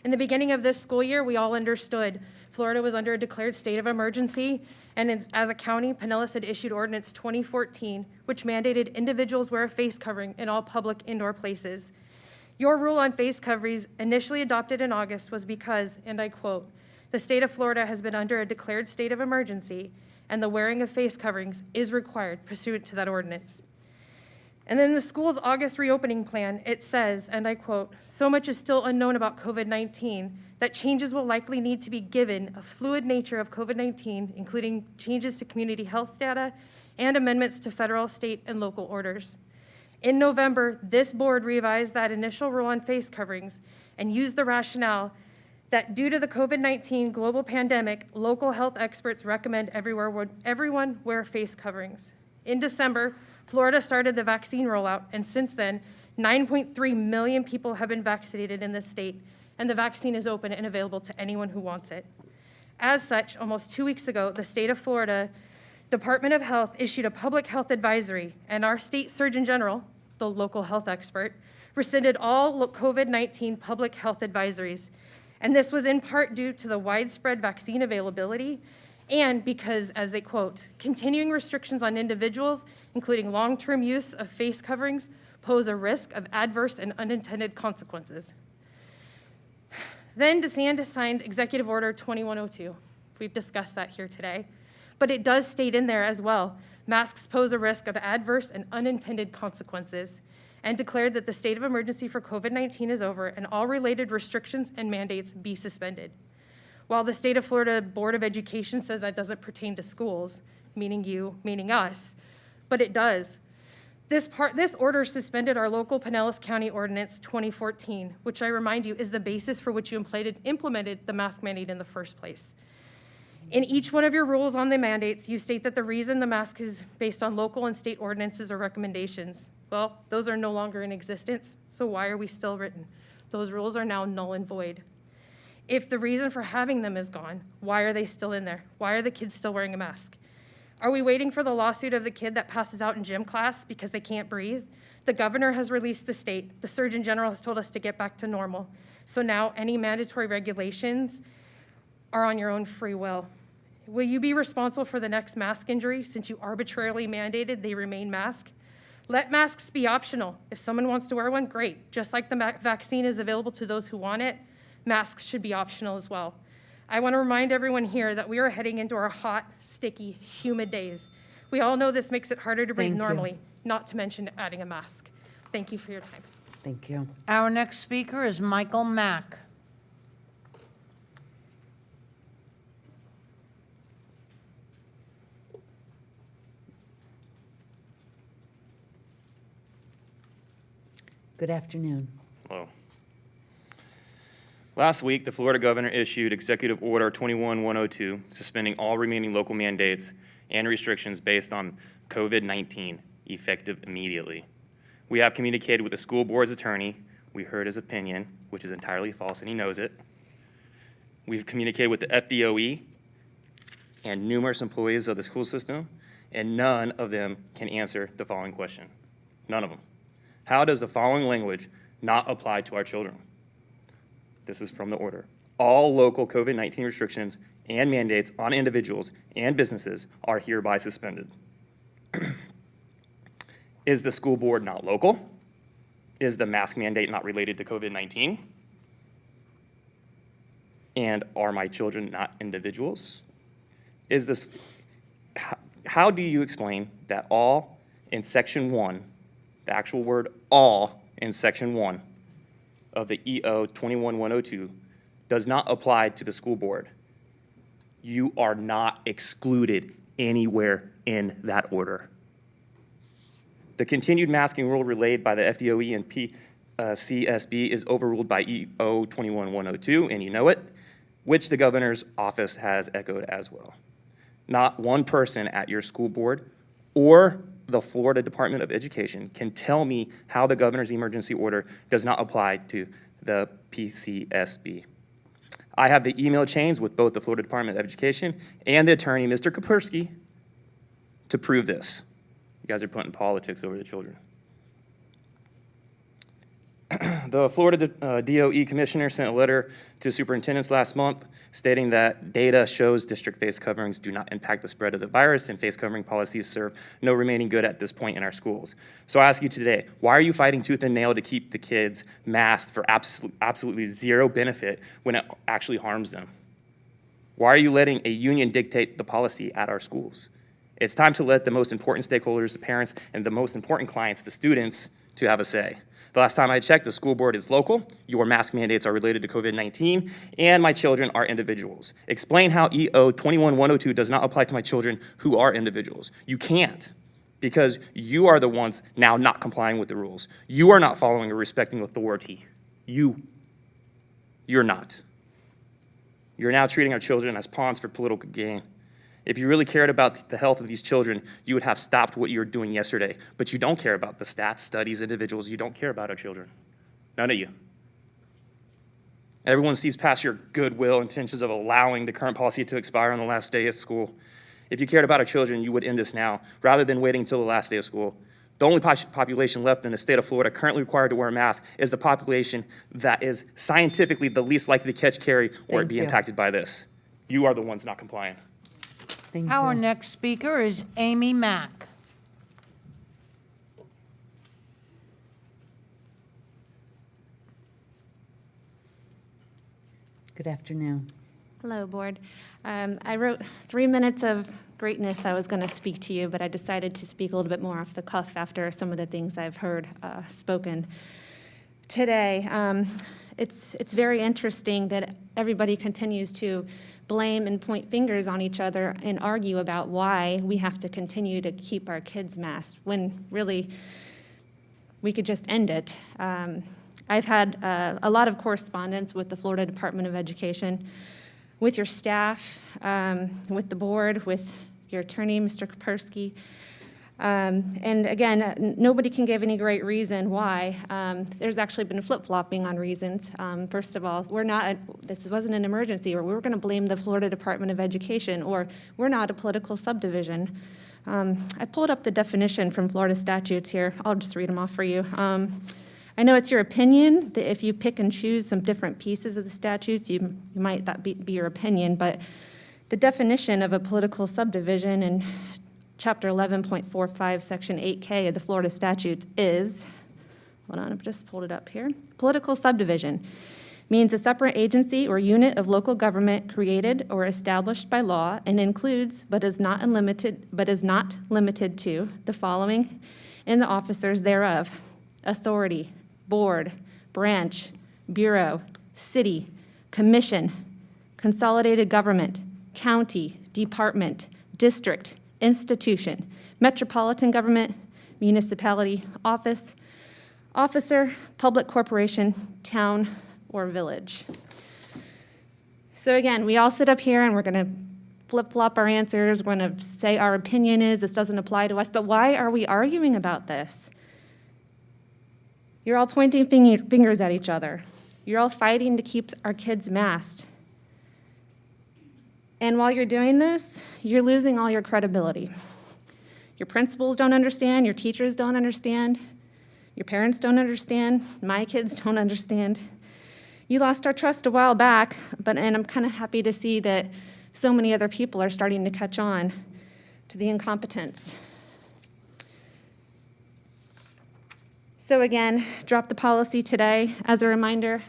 In the beginning of this school year, we all understood Florida was under a declared state of emergency, and as a county, Pinellas had issued Ordinance 2014, which mandated individuals wear a face covering in all public indoor places. Your rule on face coverings, initially adopted in August, was because, and I quote, "The state of Florida has been under a declared state of emergency, and the wearing of face coverings is required pursuant to that ordinance." And then the school's August reopening plan, it says, and I quote, "So much is still unknown about COVID-19 that changes will likely need to be given a fluid nature of COVID-19, including changes to community health data and amendments to federal, state, and local orders." In November, this board revised that initial rule on face coverings and used the rationale that due to the COVID-19 global pandemic, local health experts recommend everyone wear face coverings. In December, Florida started the vaccine rollout, and since then, 9.3 million people have been vaccinated in this state, and the vaccine is open and available to anyone who wants it. As such, almost 2 weeks ago, the state of Florida Department of Health issued a public health advisory, and our state Surgeon General, the local health expert, rescinded all COVID-19 public health advisories. And this was in part due to the widespread vaccine availability and because, as they quote, continuing restrictions on individuals, including long-term use of face coverings, pose a risk of adverse and unintended consequences. Then DeSantis signed Executive Order 2102. We've discussed that here today. But it does state in there as well, masks pose a risk of adverse and unintended consequences, and declared that the state of emergency for COVID-19 is over and all related restrictions and mandates be suspended. While the state of Florida Board of Education says that doesn't pertain to schools, meaning you, meaning us, but it does. This order suspended our local Pinellas County Ordinance 2014, which I remind you is the basis for which you implemented the mask mandate in the first place. In each one of your rules on the mandates, you state that the reason the mask is based on local and state ordinances or recommendations. Well, those are no longer in existence, so why are we still written? Those rules are now null and void. If the reason for having them is gone, why are they still in there? Why are the kids still wearing a mask? Are we waiting for the lawsuit of the kid that passes out in gym class because they can't breathe? The governor has released the state. The Surgeon General has told us to get back to normal. So now any mandatory regulations are on your own free will. Will you be responsible for the next mask injury since you arbitrarily mandated they remain masked? Let masks be optional. If someone wants to wear one, great. Just like the vaccine is available to those who want it, masks should be optional as well. I want to remind everyone here that we are heading into our hot, sticky, humid days. We all know this makes it harder to breathe normally, not to mention adding a mask. Thank you for your time. Thank you. Our next speaker is Michael Mack. Good afternoon. Hello. Last week, the Florida governor issued Executive Order 21102, suspending all remaining local mandates and restrictions based on COVID-19, effective immediately. We have communicated with the school board's attorney. We heard his opinion, which is entirely false, and he knows it. We've communicated with the FDOE and numerous employees of the school system, and none of them can answer the following question. None of them. How does the following language not apply to our children? This is from the order. All local COVID-19 restrictions and mandates on individuals and businesses are hereby suspended. Is the school board not local? Is the mask mandate not related to COVID-19? And are my children not individuals? Is this, how do you explain that all in section 1, the actual word all in section 1 of the EO 21102 does not apply to the school board? You are not excluded anywhere in that order. The continued masking rule relayed by the FDOE and PCSB is overruled by EO 21102, and you know it, which the governor's office has echoed as well. Not one person at your school board or the Florida Department of Education can tell me how the governor's emergency order does not apply to the PCSB. I have the email chains with both the Florida Department of Education and the attorney, Mr. Kapersky, to prove this. You guys are putting politics over the children. The Florida DOE commissioner sent a letter to superintendents last month stating that data shows district face coverings do not impact the spread of the virus and face covering policies serve no remaining good at this point in our schools. So I ask you today, why are you fighting tooth and nail to keep the kids masked for absolutely zero benefit when it actually harms them? Why are you letting a union dictate the policy at our schools? It's time to let the most important stakeholders, the parents, and the most important clients, the students, to have a say. The last time I checked, the school board is local, your mask mandates are related to COVID-19, and my children are individuals. Explain how EO 21102 does not apply to my children who are individuals. You can't, because you are the ones now not complying with the rules. You are not following or respecting authority. You're not. You're now treating our children as pawns for political gain. If you really cared about the health of these children, you would have stopped what you were doing yesterday. But you don't care about the stats, studies, individuals. You don't care about our children. None of you. Everyone sees past your goodwill intentions of allowing the current policy to expire on the last day of school. If you cared about our children, you would end this now, rather than waiting until the last day of school. The only population left in the state of Florida currently required to wear a mask is the population that is scientifically the least likely to catch, carry, or be impacted by this. You are the ones not complying. Our next speaker is Amy Mack. Good afternoon. Hello, Board. I wrote 3 minutes of greatness I was going to speak to you, but I decided to speak a little bit more off the cuff after some of the things I've heard spoken today. It's very interesting that everybody continues to blame and point fingers on each other and argue about why we have to continue to keep our kids masked, when really we could just end it. I've had a lot of correspondence with the Florida Department of Education, with your staff, with the board, with your attorney, Mr. Kapersky. And again, nobody can give any great reason why. There's actually been flip-flopping on reasons. First of all, this wasn't an emergency, or we were going to blame the Florida Department of Education, or we're not a political subdivision. I pulled up the definition from Florida statutes here. I'll just read them off for you. I know it's your opinion that if you pick and choose some different pieces of the statutes, you might that be your opinion, but the definition of a political subdivision in Chapter 11.45, Section 8K of the Florida statutes is, hold on, I've just pulled it up here. Political subdivision means a separate agency or unit of local government created or established by law and includes, but is not limited to, the following and the officers thereof: authority, board, branch, bureau, city, commission, consolidated government, county, department, district, institution, metropolitan government, municipality, office, officer, public corporation, town, or village. So again, we all sit up here and we're going to flip-flop our answers. We're going to say our opinion is this doesn't apply to us, but why are we arguing about this? You're all pointing fingers at each other. You're all fighting to keep our kids masked. And while you're doing this, you're losing all your credibility. Your principals don't understand, your teachers don't understand, your parents don't understand, my kids don't understand. You lost our trust a while back, and I'm kind of happy to see that so many other people are starting to catch on to the incompetence. So again, drop the policy today. As a reminder,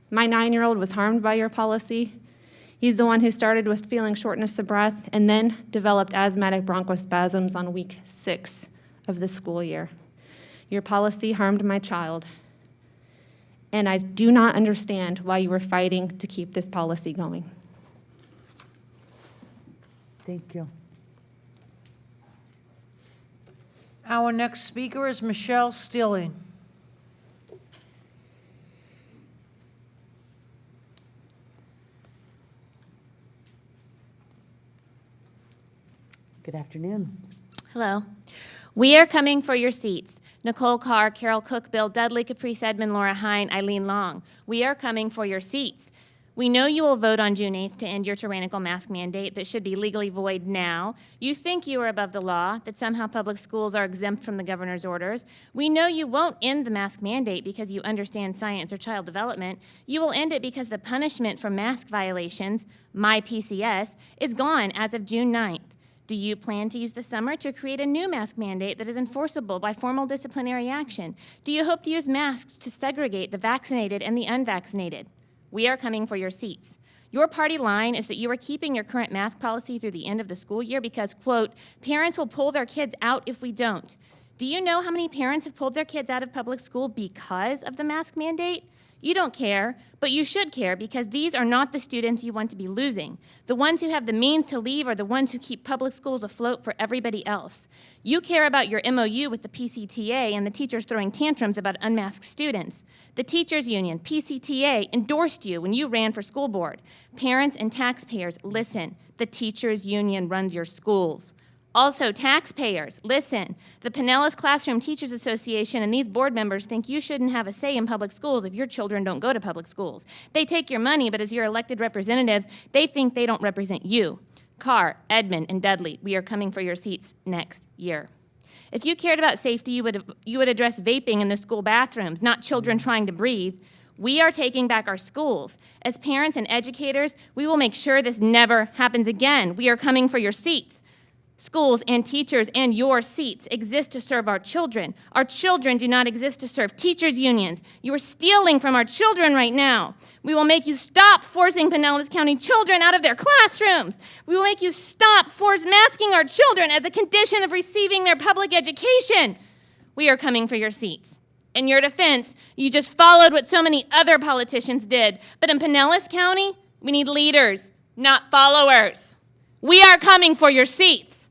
my 9-year-old was harmed by your policy. He's the one who started with feeling shortness of breath and then developed asthmatic bronchospasms on week 6 of the school year. Your policy harmed my child, and I do not understand why you were fighting to keep this policy going. Thank you. Our next speaker is Michelle Steele. Good afternoon. Hello. We are coming for your seats. Nicole Carr, Carol Cook, Bill Dudley, Caprice Edmond, Laura Hine, Eileen Long. We are coming for your seats. We know you will vote on June 8th to end your tyrannical mask mandate that should be legally void now. You think you are above the law, that somehow public schools are exempt from the governor's orders. We know you won't end the mask mandate because you understand science or child development. You will end it because the punishment for mask violations, my PCS, is gone as of June 9th. Do you plan to use the summer to create a new mask mandate that is enforceable by formal disciplinary action? Do you hope to use masks to segregate the vaccinated and the unvaccinated? We are coming for your seats. Your party line is that you are keeping your current mask policy through the end of the school year because, quote, parents will pull their kids out if we don't. Do you know how many parents have pulled their kids out of public school because of the mask mandate? You don't care, but you should care because these are not the students you want to be losing. The ones who have the means to leave are the ones who keep public schools afloat for everybody else. You care about your MOU with the PCTA and the teachers throwing tantrums about unmasked students. The teachers union, PCTA, endorsed you when you ran for school board. Parents and taxpayers, listen, the teachers union runs your schools. Also, taxpayers, listen, the Pinellas Classroom Teachers Association and these board members think you shouldn't have a say in public schools if your children don't go to public schools. They take your money, but as your elected representatives, they think they don't represent you. Carr, Edmond, and Dudley, we are coming for your seats next year. If you cared about safety, you would address vaping in the school bathrooms, not children trying to breathe. We are taking back our schools. As parents and educators, we will make sure this never happens again. We are coming for your seats. Schools and teachers and your seats exist to serve our children. Our children do not exist to serve teachers' unions. You are stealing from our children right now. We will make you stop forcing Pinellas County children out of their classrooms. We will make you stop force masking our children as a condition of receiving their public education. We are coming for your seats. In your defense, you just followed what so many other politicians did. But in Pinellas County, we need leaders, not followers. We are coming for your seats.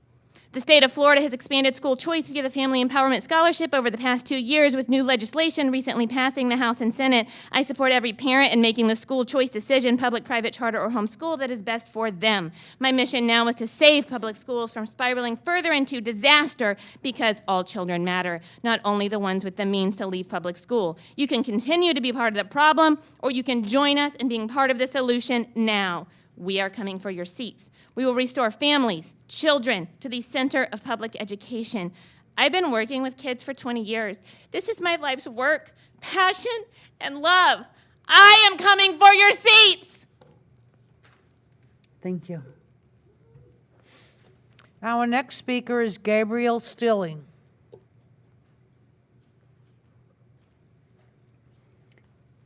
The state of Florida has expanded school choice via the Family Empowerment Scholarship over the past 2 years with new legislation recently passing the House and Senate. I support every parent in making the school choice decision, public, private, charter, or homeschool, that is best for them. My mission now is to save public schools from spiraling further into disaster because all children matter, not only the ones with the means to leave public school. You can continue to be part of the problem, or you can join us in being part of the solution now. We are coming for your seats. We will restore families, children, to the center of public education. I've been working with kids for 20 years. This is my life's work, passion, and love. I am coming for your seats. Thank you. Our next speaker is Gabriel Stilling.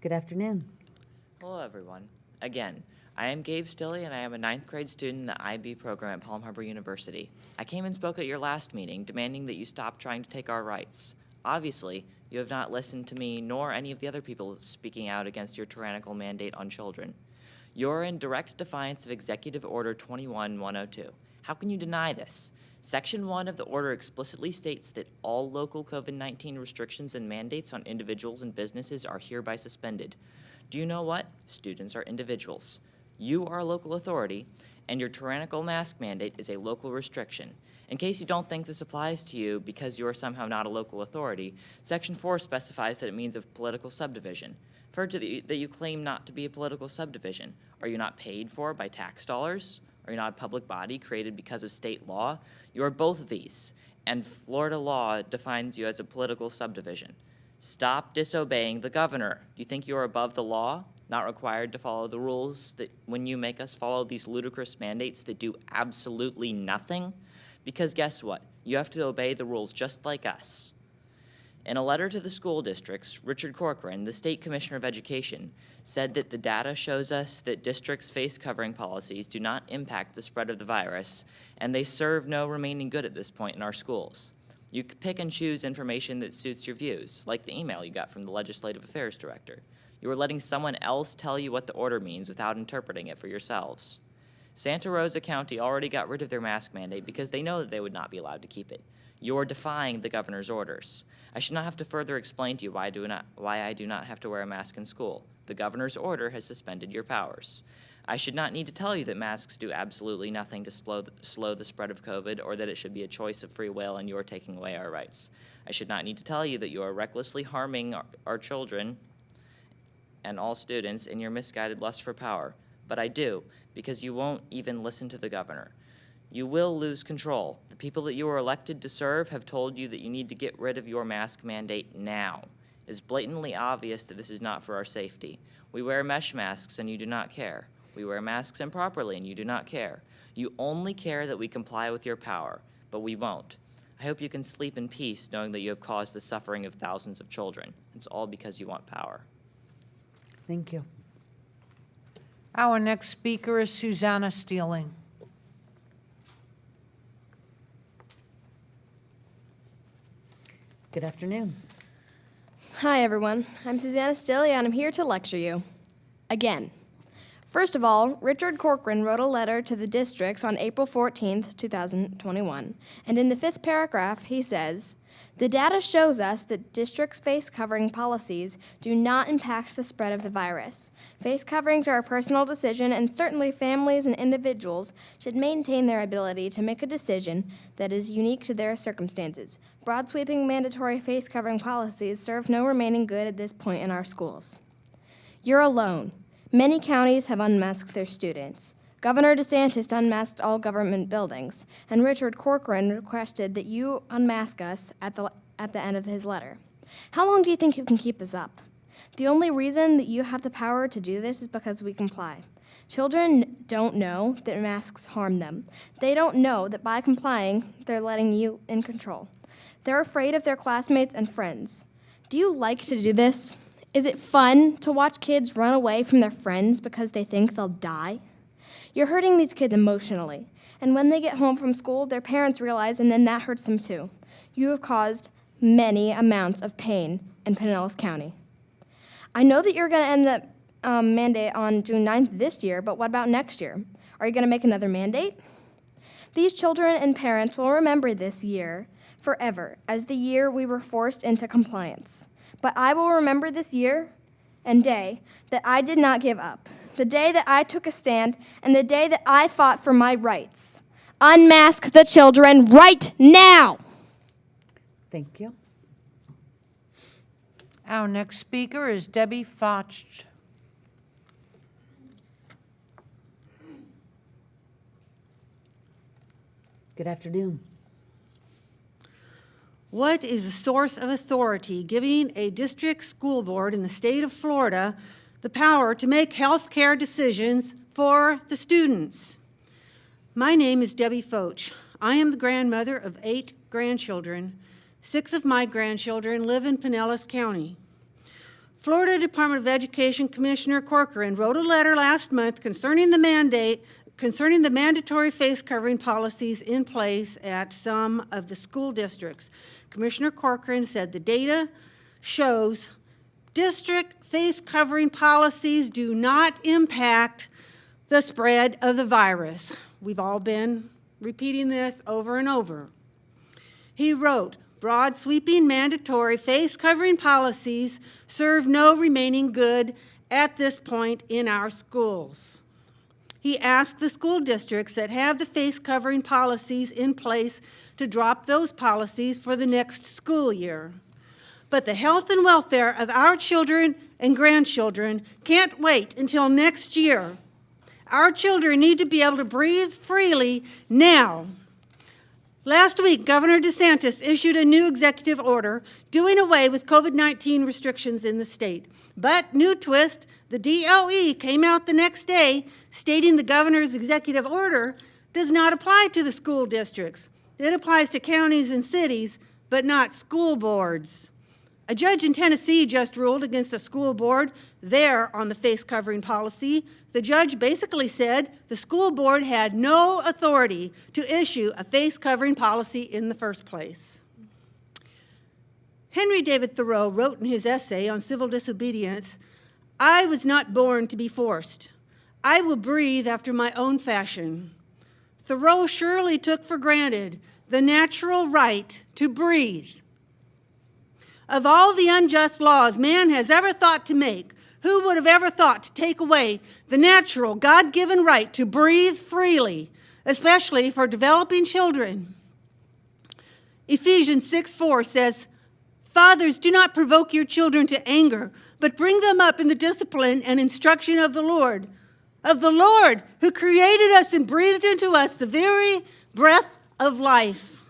Good afternoon. Hello, everyone. Again, I am Gabe Stilley, and I am a 9th grade student in the IB program at Palm Harbor University. I came and spoke at your last meeting, demanding that you stop trying to take our rights. Obviously, you have not listened to me nor any of the other people speaking out against your tyrannical mandate on children. You're in direct defiance of Executive Order 21-102. How can you deny this? Section 1 of the order explicitly states that all local COVID-19 restrictions and mandates on individuals and businesses are hereby suspended. Do you know what? Students are individuals. You are a local authority, and your tyrannical mask mandate is a local restriction. In case you don't think this applies to you because you are somehow not a local authority, Section 4 specifies that it means a political subdivision. I've heard that you claim not to be a political subdivision. Are you not paid for by tax dollars? Are you not a public body created because of state law? You are both of these, and Florida law defines you as a political subdivision. Stop disobeying the governor. Do you think you are above the law? Not required to follow the rules that when you make us follow these ludicrous mandates that do absolutely nothing? Because guess what? You have to obey the rules just like us. In a letter to the school districts, Richard Corcoran, the State Commissioner of Education, said that the data shows us that districts' face covering policies do not impact the spread of the virus, and they serve no remaining good at this point in our schools. You can pick and choose information that suits your views, like the email you got from the Legislative Affairs Director. You are letting someone else tell you what the order means without interpreting it for yourselves. Santa Rosa County already got rid of their mask mandate because they know that they would not be allowed to keep it. You're defying the governor's orders. I should not have to further explain to you why I do not have to wear a mask in school. The governor's order has suspended your powers. I should not need to tell you that masks do absolutely nothing to slow the spread of COVID, or that it should be a choice of free will and you are taking away our rights. I should not need to tell you that you are recklessly harming our children and all students in your misguided lust for power. But I do, because you won't even listen to the governor. You will lose control. The people that you were elected to serve have told you that you need to get rid of your mask mandate now. It is blatantly obvious that this is not for our safety. We wear mesh masks and you do not care. We wear masks improperly and you do not care. You only care that we comply with your power, but we won't. I hope you can sleep in peace knowing that you have caused the suffering of thousands of children. It's all because you want power. Thank you. Our next speaker is Susanna Steeling. Good afternoon. Hi, everyone. I'm Susanna Stilly, and I'm here to lecture you. Again. First of all, Richard Corcoran wrote a letter to the districts on April 14th, 2021, and in the 5th paragraph, he says, "The data shows us that districts' face covering policies do not impact the spread of the virus. Face coverings are a personal decision, and certainly families and individuals should maintain their ability to make a decision that is unique to their circumstances. Broad sweeping mandatory face covering policies serve no remaining good at this point in our schools." You're alone. Many counties have unmasked their students. Governor DeSantis unmasked all government buildings, and Richard Corcoran requested that you unmask us at the end of his letter. How long do you think you can keep this up? The only reason that you have the power to do this is because we comply. Children don't know that masks harm them. They don't know that by complying, they're letting you in control. They're afraid of their classmates and friends. Do you like to do this? Is it fun to watch kids run away from their friends because they think they'll die? You're hurting these kids emotionally, and when they get home from school, their parents realize, and then that hurts them too. You have caused many amounts of pain in Pinellas County. I know that you're going to end the mandate on June 9th this year, but what about next year? Are you going to make another mandate? These children and parents will remember this year forever as the year we were forced into compliance. But I will remember this year and day that I did not give up, the day that I took a stand, and the day that I fought for my rights. Unmask the children right now! Thank you. Our next speaker is Debbie Foch. Good afternoon. What is the source of authority giving a district school board in the state of Florida the power to make health care decisions for the students? My name is Debbie Foch. I am the grandmother of 8 grandchildren. 6 of my grandchildren live in Pinellas County. Florida Department of Education Commissioner Corcoran wrote a letter last month concerning the mandatory face covering policies in place at some of the school districts. Commissioner Corcoran said the data shows district face covering policies do not impact the spread of the virus. We've all been repeating this over and over. He wrote, broad sweeping mandatory face covering policies serve no remaining good at this point in our schools. He asked the school districts that have the face covering policies in place to drop those policies for the next school year. But the health and welfare of our children and grandchildren can't wait until next year. Our children need to be able to breathe freely now. Last week, Governor DeSantis issued a new executive order doing away with COVID-19 restrictions in the state. But, new twist, the DOE came out the next day stating the governor's executive order does not apply to the school districts. It applies to counties and cities, but not school boards. A judge in Tennessee just ruled against a school board there on the face covering policy. The judge basically said the school board had no authority to issue a face covering policy in the first place. Henry David Thoreau wrote in his essay on civil disobedience, "I was not born to be forced. I will breathe after my own fashion." Thoreau surely took for granted the natural right to breathe. Of all the unjust laws man has ever thought to make, who would have ever thought to take away the natural, God-given right to breathe freely, especially for developing children? Ephesians 6:4 says, "Fathers, do not provoke your children to anger, but bring them up in the discipline and instruction of the Lord who created us and breathed into us the very breath of life."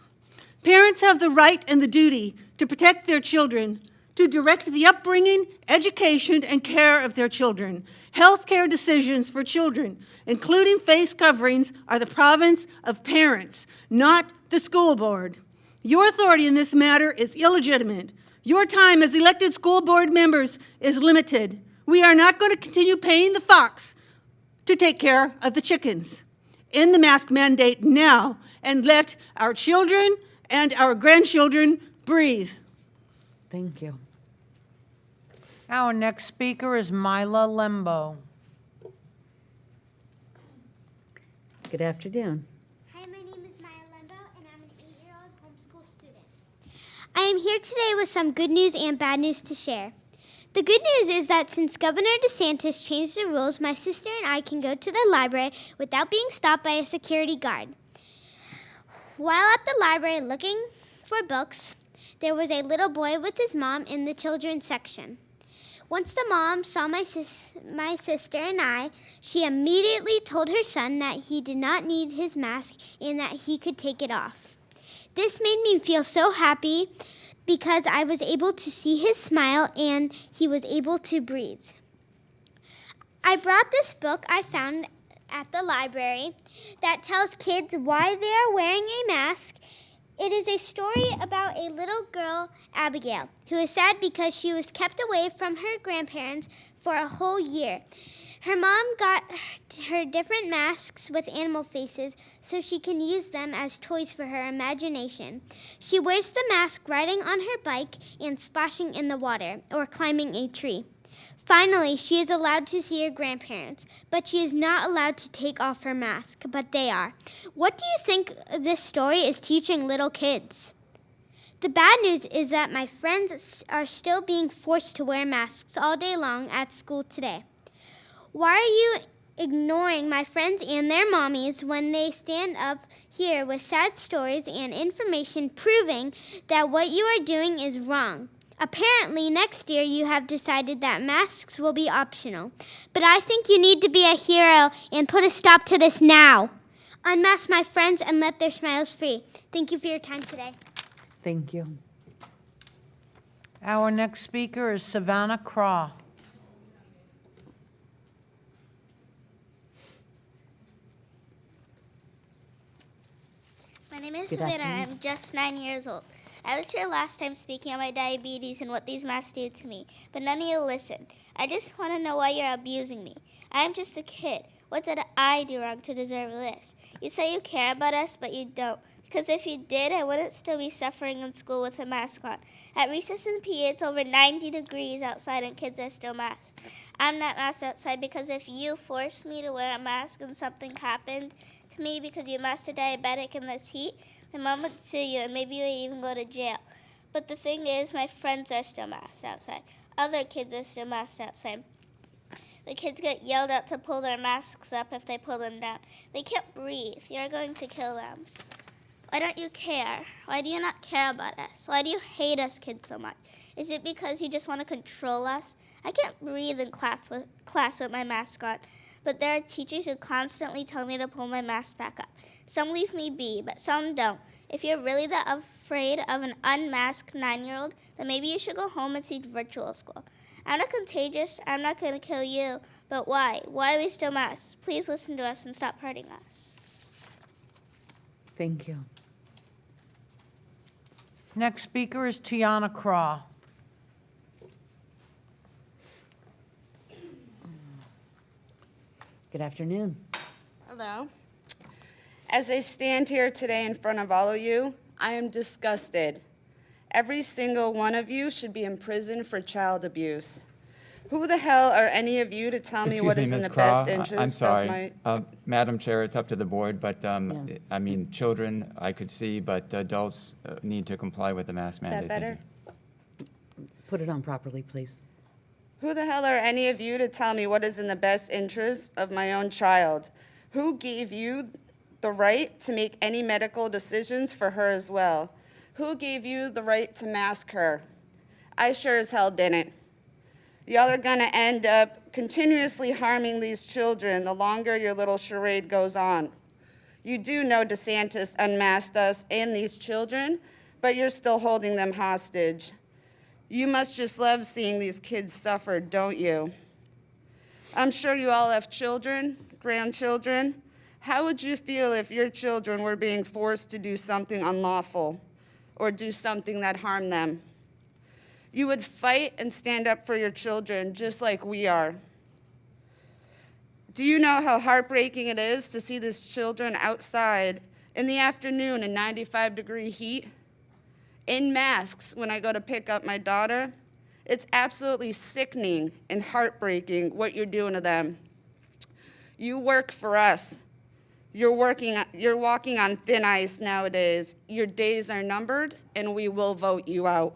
Parents have the right and the duty to protect their children, to direct the upbringing, education, and care of their children. Health care decisions for children, including face coverings, are the province of parents, not the school board. Your authority in this matter is illegitimate. Your time as elected school board members is limited. We are not going to continue paying the fox to take care of the chickens. End the mask mandate now and let our children and our grandchildren breathe. Thank you. Our next speaker is Mila Lembo. Good afternoon. Hi, my name is Maya Lembo, and I'm an 8-year-old homeschool student. I am here today with some good news and bad news to share. The good news is that since Governor DeSantis changed the rules, my sister and I can go to the library without being stopped by a security guard. While at the library looking for books, there was a little boy with his mom in the children's section. Once the mom saw my sister and I, she immediately told her son that he did not need his mask and that he could take it off. This made me feel so happy because I was able to see his smile and he was able to breathe. I brought this book I found at the library that tells kids why they are wearing a mask. It is a story about a little girl, Abigail, who is sad because she was kept away from her grandparents for a whole year. Her mom got her different masks with animal faces so she can use them as toys for her imagination. She wears the mask riding on her bike and splashing in the water or climbing a tree. Finally, she is allowed to see her grandparents, but she is not allowed to take off her mask, but they are. What do you think this story is teaching little kids? The bad news is that my friends are still being forced to wear masks all day long at school today. Why are you ignoring my friends and their mommies when they stand up here with sad stories and information proving that what you are doing is wrong? Apparently, next year you have decided that masks will be optional. But I think you need to be a hero and put a stop to this now. Unmask my friends and let their smiles free. Thank you for your time today. Thank you. Our next speaker is Savannah Craw. My name is Good Savannah. afternoon. I'm just 9 years old. I was here last time speaking on my diabetes and what these masks do to me, but none of you listened. I just want to know why you're abusing me. I'm just a kid. What did I do wrong to deserve this? You say you care about us, but you don't. Because if you did, I wouldn't still be suffering in school with a mask on. At recess and PE, it's over 90 degrees outside and kids are still masked. I'm not masked outside because if you forced me to wear a mask and something happened to me because you masked a diabetic in this heat, my mom would sue you and maybe you would even go to jail. But the thing is, my friends are still masked outside. Other kids are still masked outside. The kids get yelled at to pull their masks up if they pull them down. They can't breathe. You're going to kill them. Why don't you care? Why do you not care about us? Why do you hate us kids so much? Is it because you just want to control us? I can't breathe in class with my mask on, but there are teachers who constantly tell me to pull my mask back up. Some leave me be, but some don't. If you're really that afraid of an unmasked 9-year-old, then maybe you should go home and seek virtual school. I'm not contagious. I'm not going to kill you. But why? Why are we still masked? Please listen to us and stop hurting us. Thank you. Next speaker is Tiana Craw. Good afternoon. Hello. As I stand here today in front of all of you, I am disgusted. Every single one of you should be in prison for child abuse. Who the hell are any of you to tell me what is in the best interest of my... Madam Chair, it's up to the board, but I mean, children I could see, but adults need to comply with the mask mandate. Is that better? Put it on properly, please. Who the hell are any of you to tell me what is in the best interest of my own child? Who gave you the right to make any medical decisions for her as well? Who gave you the right to mask her? I sure as hell didn't. Y'all are gonna end up continuously harming these children the longer your little charade goes on. You do know DeSantis unmasked us and these children, but you're still holding them hostage. You must just love seeing these kids suffer, don't you? I'm sure you all have children, grandchildren. How would you feel if your children were being forced to do something unlawful or do something that harmed them? You would fight and stand up for your children just like we are. Do you know how heartbreaking it is to see these children outside in the afternoon in 95-degree heat, in masks when I go to pick up my daughter? It's absolutely sickening and heartbreaking what you're doing to them. You work for us. You're walking on thin ice nowadays. Your days are numbered, and we will vote you out.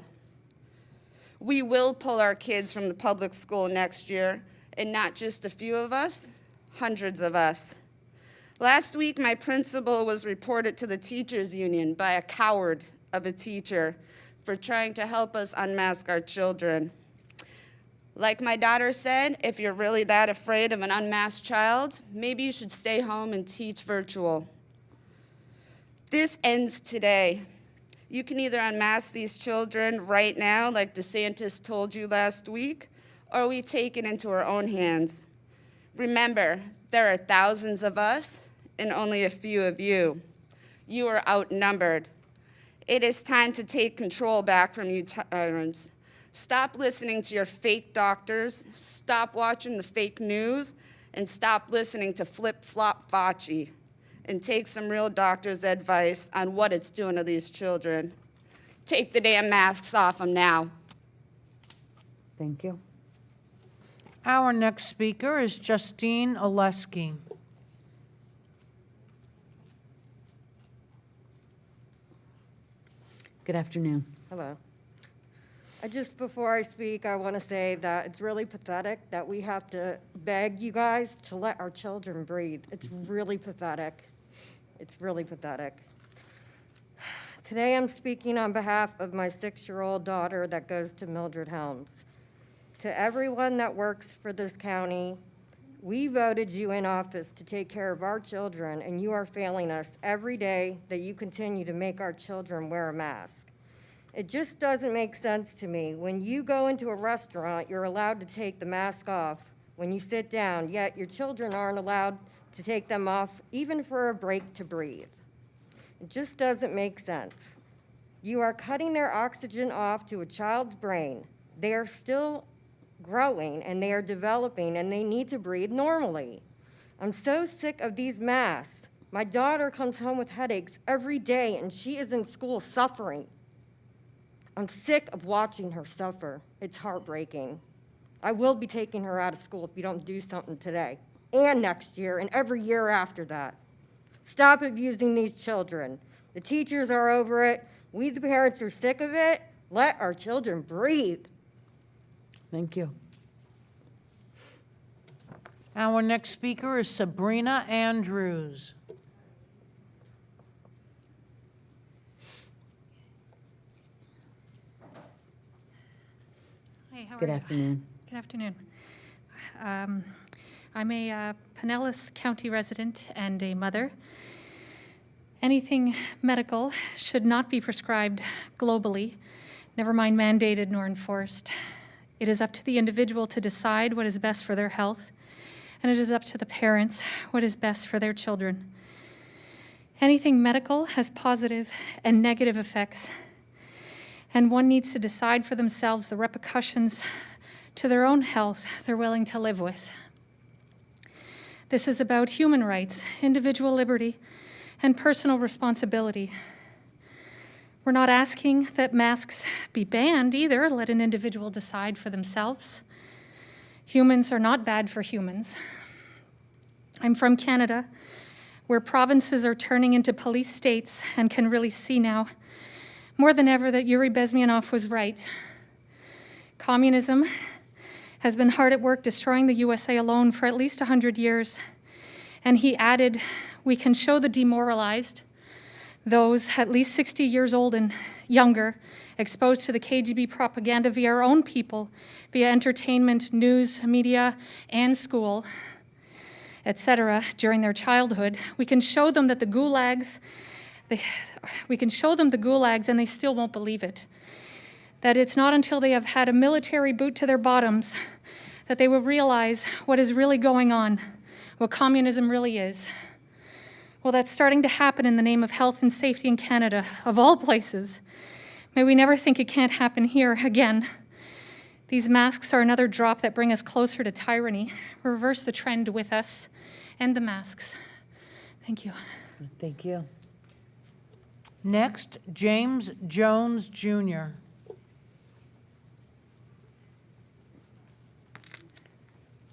We will pull our kids from the public school next year, and not just a few of us, hundreds of us. Last week, my principal was reported to the teachers union by a coward of a teacher for trying to help us unmask our children. Like my daughter said, if you're really that afraid of an unmasked child, maybe you should stay home and teach virtual. This ends today. You can either unmask these children right now, like DeSantis told you last week, or we take it into our own hands. Remember, there are thousands of us and only a few of you. You are outnumbered. It is time to take control back from you tyrants. Stop listening to your fake doctors, stop watching the fake news, and stop listening to flip-flop Fauci, and take some real doctor's advice on what it's doing to these children. Take the damn masks off them now. Thank you. Our next speaker is Justine Oleski. Good afternoon. Hello. Before I speak, I want to say that it's really pathetic that we have to beg you guys to let our children breathe. It's really pathetic. It's really pathetic. Today I'm speaking on behalf of my 6-year-old daughter that goes to Mildred Helms. To everyone that works for this county, we voted you in office to take care of our children, and you are failing us every day that you continue to make our children wear a mask. It just doesn't make sense to me. When you go into a restaurant, you're allowed to take the mask off when you sit down, yet your children aren't allowed to take them off even for a break to breathe. It just doesn't make sense. You are cutting their oxygen off to a child's brain. They are still growing and they are developing and they need to breathe normally. I'm so sick of these masks. My daughter comes home with headaches every day and she is in school suffering. I'm sick of watching her suffer. It's heartbreaking. I will be taking her out of school if you don't do something today, and next year, and every year after that. Stop abusing these children. The teachers are over it. We, the parents, are sick of it. Let our children breathe. Thank you. Our next speaker is Sabrina Andrews. Hey, how are Good you? afternoon. Good afternoon. I'm a Pinellas County resident and a mother. Anything medical should not be prescribed globally, never mind mandated nor enforced. It is up to the individual to decide what is best for their health, and it is up to the parents what is best for their children. Anything medical has positive and negative effects, and one needs to decide for themselves the repercussions to their own health they're willing to live with. This is about human rights, individual liberty, and personal responsibility. We're not asking that masks be banned either. Let an individual decide for themselves. Humans are not bad for humans. I'm from Canada, where provinces are turning into police states and can really see now more than ever that Yuri Bezmenov was right. Communism has been hard at work destroying the USA alone for at least 100 years. And he added, we can show the demoralized, those at least 60 years old and younger, exposed to the KGB propaganda via our own people, via entertainment, news, media, and school, etc., during their childhood. We can show them that the gulags, and they still won't believe it. That it's not until they have had a military boot to their bottoms that they will realize what is really going on, what communism really is. Well, that's starting to happen in the name of health and safety in Canada, of all places. May we never think it can't happen here again. These masks are another drop that bring us closer to tyranny. Reverse the trend with us and the masks. Thank you. Thank you. Next, James Jones Jr.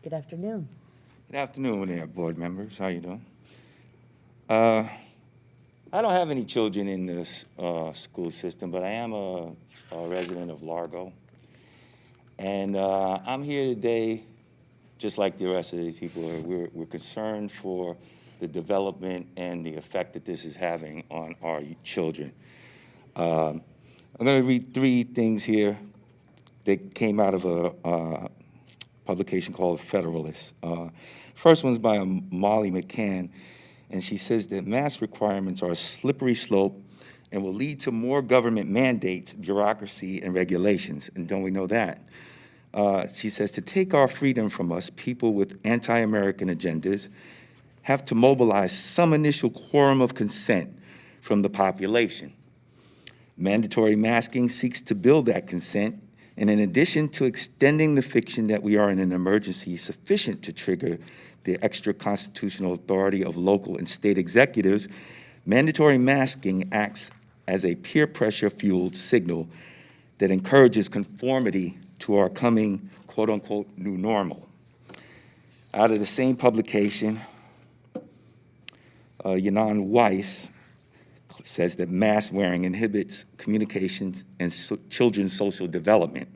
Good afternoon. Good afternoon there, board members. How you doing? I don't have any children in this school system, but I am a resident of Largo. And I'm here today, just like the rest of the people. We're concerned for the development and the effect that this is having on our children. I'm going to read 3 things here that came out of a publication called Federalist. First one's by Molly McCann, and she says that mask requirements are a slippery slope and will lead to more government mandates, bureaucracy, and regulations. And don't we know that? She says, to take our freedom from us, people with anti-American agendas have to mobilize some initial quorum of consent from the population. Mandatory masking seeks to build that consent, and in addition to extending the fiction that we are in an emergency sufficient to trigger the extra constitutional authority of local and state executives, mandatory masking acts as a peer pressure-fueled signal that encourages conformity to our coming quote-unquote new normal. Out of the same publication, Yanan Weiss says that mask wearing inhibits communications and children's social development.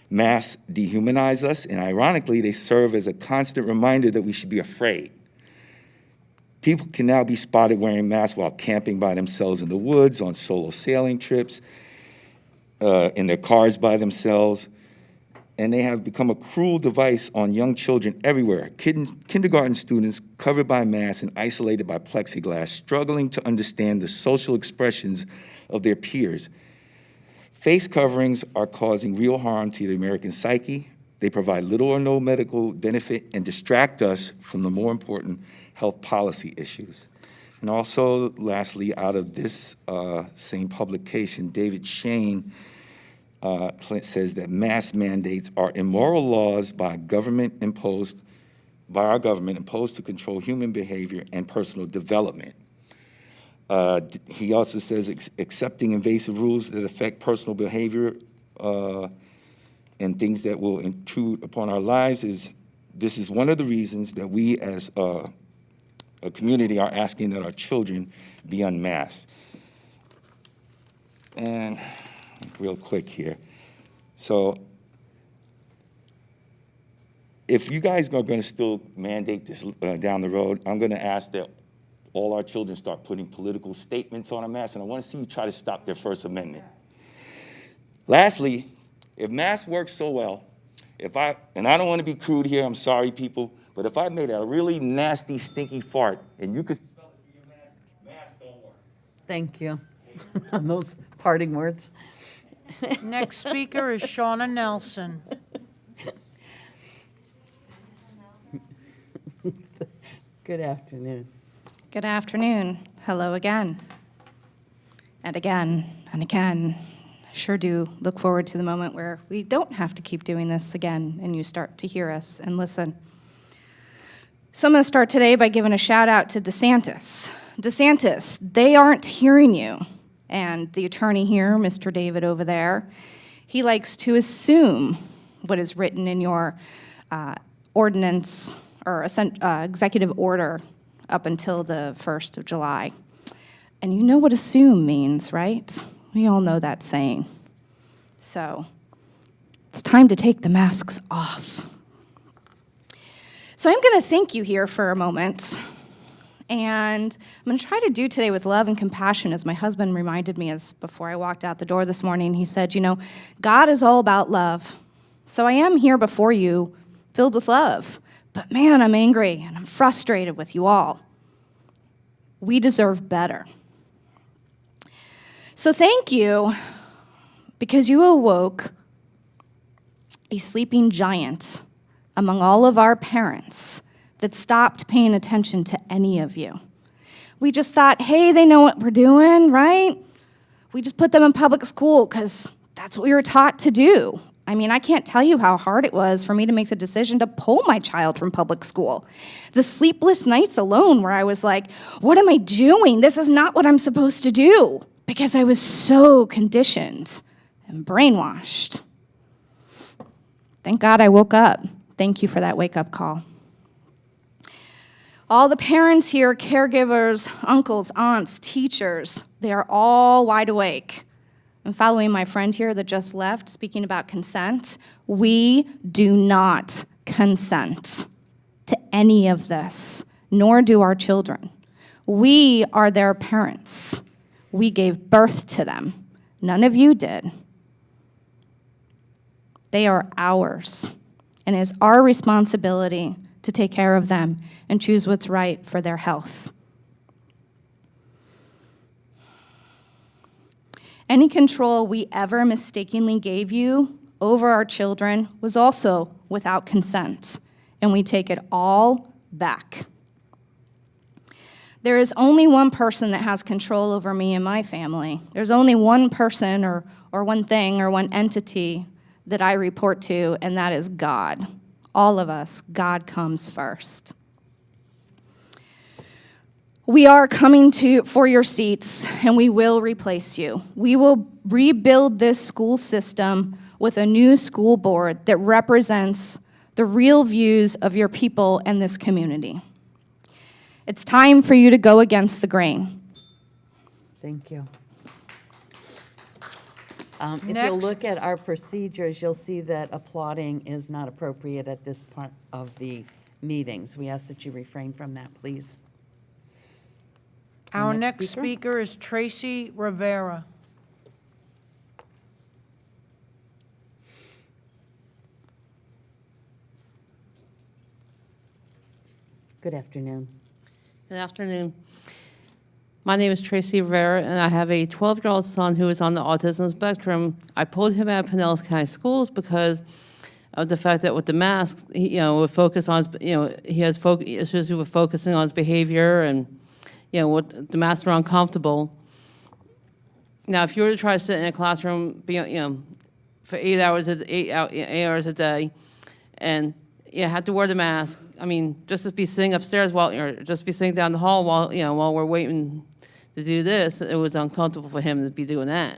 Masks dehumanize us, and ironically, they serve as a constant reminder that we should be afraid. People can now be spotted wearing masks while camping by themselves in the woods, on solo sailing trips, in their cars by themselves, and they have become a cruel device on young children everywhere. Kindergarten students covered by masks and isolated by plexiglass, struggling to understand the social expressions of their peers. Face coverings are causing real harm to the American psyche. They provide little or no medical benefit and distract us from the more important health policy issues. And also, lastly, out of this same publication, David Shane says that mask mandates are immoral laws by our government imposed to control human behavior and personal development. He also says accepting invasive rules that affect personal behavior and things that will intrude upon our lives this is one of the reasons that we as a community are asking that our children be unmasked. And real quick here. So if you guys are going to still mandate this down the road, I'm going to ask that all our children start putting political statements on a mask, and I want to see you try to stop their First Amendment. Lastly, if masks work so well, and I don't want to be crude here, I'm sorry, people, but if I made a really nasty, stinky fart, and you could smell it through your mask don't work. Thank you on those parting words. Next speaker is Shauna Nelson. Good afternoon. Good afternoon. Hello again. And again and again. I sure do look forward to the moment where we don't have to keep doing this again and you start to hear us and listen. So I'm going to start today by giving a shout out to DeSantis. DeSantis, they aren't hearing you. And the attorney here, Mr. David over there, he likes to assume what is written in your ordinance or executive order up until the 1st of July. And you know what assume means, right? We all know that saying. So it's time to take the masks off. So I'm going to thank you here for a moment. And I'm going to try to do today with love and compassion, as my husband reminded me as before I walked out the door this morning. He said, you know, God is all about love. So I am here before you filled with love. But man, I'm angry and I'm frustrated with you all. We deserve better. So thank you, because you awoke a sleeping giant among all of our parents that stopped paying attention to any of you. We just thought, hey, they know what we're doing, right? We just put them in public school because that's what we were taught to do. I mean, I can't tell you how hard it was for me to make the decision to pull my child from public school. The sleepless nights alone where I was like, what am I doing? This is not what I'm supposed to do. Because I was so conditioned and brainwashed. Thank God I woke up. Thank you for that wake-up call. All the parents here, caregivers, uncles, aunts, teachers, they are all wide awake. And following my friend here that just left, speaking about consent, we do not consent to any of this, nor do our children. We are their parents. We gave birth to them. None of you did. They are ours, and it is our responsibility to take care of them and choose what's right for their health. Any control we ever mistakenly gave you over our children was also without consent, and we take it all back. There is only one person that has control over me and my family. There's only one person or one thing or one entity that I report to, and that is God. All of us, God comes first. We are coming for your seats, and we will replace you. We will rebuild this school system with a new school board that represents the real views of your people and this community. It's time for you to go against the grain. Thank you. If you'll look at our procedures, you'll see that applauding is not appropriate at this part of the meetings. We ask that you refrain from that, please. Our next speaker is Tracy Rivera. Good afternoon. Good afternoon. My name is Tracy Rivera, and I have a 12-year-old son who is on the autism spectrum. I pulled him out of Pinellas County Schools because of the fact that with the masks, he, would focus on, he has issues with focusing on his behavior, and, what the masks are uncomfortable. Now, if you were to try to sit in a classroom, for 8 hours a day, and you had to wear the mask. I mean, just to be sitting upstairs or just be sitting down the hall while we're waiting to do this, it was uncomfortable for him to be doing that.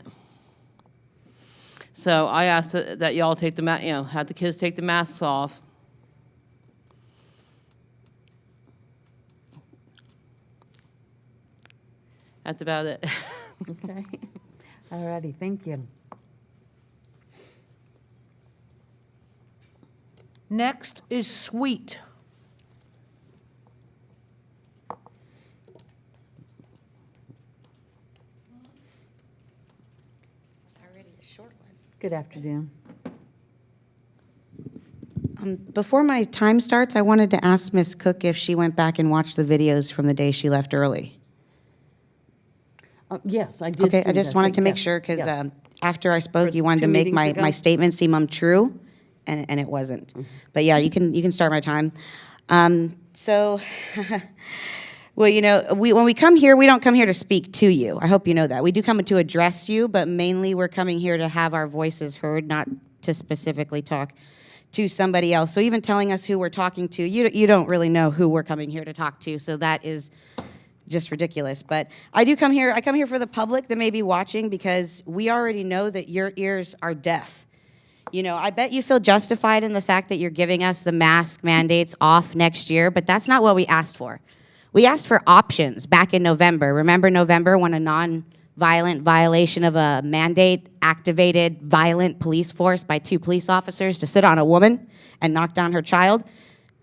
So I asked that y'all take the have the kids take the masks off. That's about it. Okay. All righty, thank you. Next is Sweet. Good afternoon. Before my time starts, I wanted to ask Ms. Cook if she went back and watched the videos from the day she left early. Yes, I did. Okay, I see just that. wanted to make Yes, sure, because yes. after I spoke, you wanted two to make meetings ago? my statement seem untrue, and it wasn't. But yeah, you can start my time. So, well, when we come here, we don't come here to speak to you. I hope you know that. We do come to address you, but mainly we're coming here to have our voices heard, not to specifically talk to somebody else. So even telling us who we're talking to, you don't really know who we're coming here to talk to, so that is just ridiculous. But I come here for the public that may be watching, because we already know that your ears are deaf. I bet you feel justified in the fact that you're giving us the mask mandates off next year, but that's not what we asked for. We asked for options back in November. Remember November, when a non-violent violation of a mandate activated violent police force by 2 police officers to sit on a woman and knock down her child?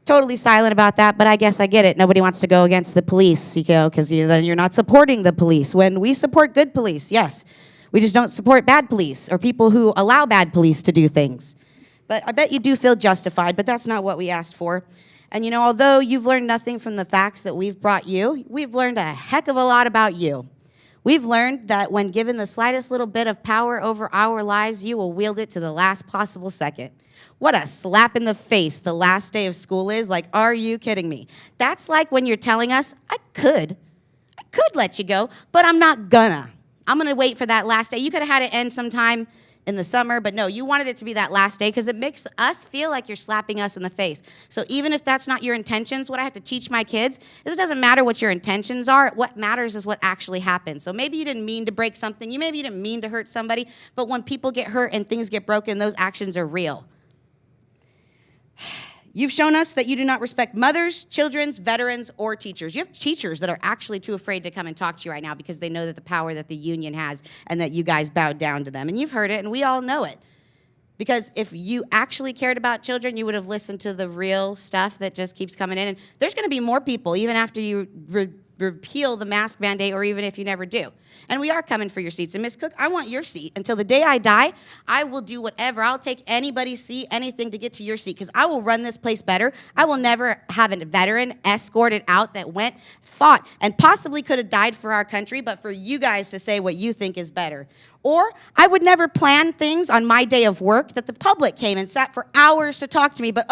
Totally silent about that, but I guess I get it. Nobody wants to go against the police, because then you're not supporting the police. When we support good police, yes. We just don't support bad police or people who allow bad police to do things. But I bet you do feel justified, but that's not what we asked for. And although you've learned nothing from the facts that we've brought you, we've learned a heck of a lot about you. We've learned that when given the slightest little bit of power over our lives, you will wield it to the last possible second. What a slap in the face the last day of school is. Like, are you kidding me? That's like when you're telling us, I could let you go, but I'm not gonna. I'm gonna wait for that last day. You could have had it end sometime in the summer, but no, you wanted it to be that last day because it makes us feel like you're slapping us in the face. So even if that's not your intentions, what I have to teach my kids is it doesn't matter what your intentions are. What matters is what actually happens. So maybe you didn't mean to break something. Maybe you didn't mean to hurt somebody, but when people get hurt and things get broken, those actions are real. You've shown us that you do not respect mothers, children, veterans, or teachers. You have teachers that are actually too afraid to come and talk to you right now because they know that the power that the union has and that you guys bowed down to them. And you've heard it, and we all know it. Because if you actually cared about children, you would have listened to the real stuff that just keeps coming in. And there's going to be more people, even after you repeal the mask mandate, or even if you never do. And we are coming for your seats. And Ms. Cook, I want your seat. Until the day I die, I will do whatever. I'll take anybody's seat, anything to get to your seat, because I will run this place better. I will never have a veteran escorted out that went, fought, and possibly could have died for our country, but for you guys to say what you think is better. Or I would never plan things on my day of work that the public came and sat for hours to talk to me, but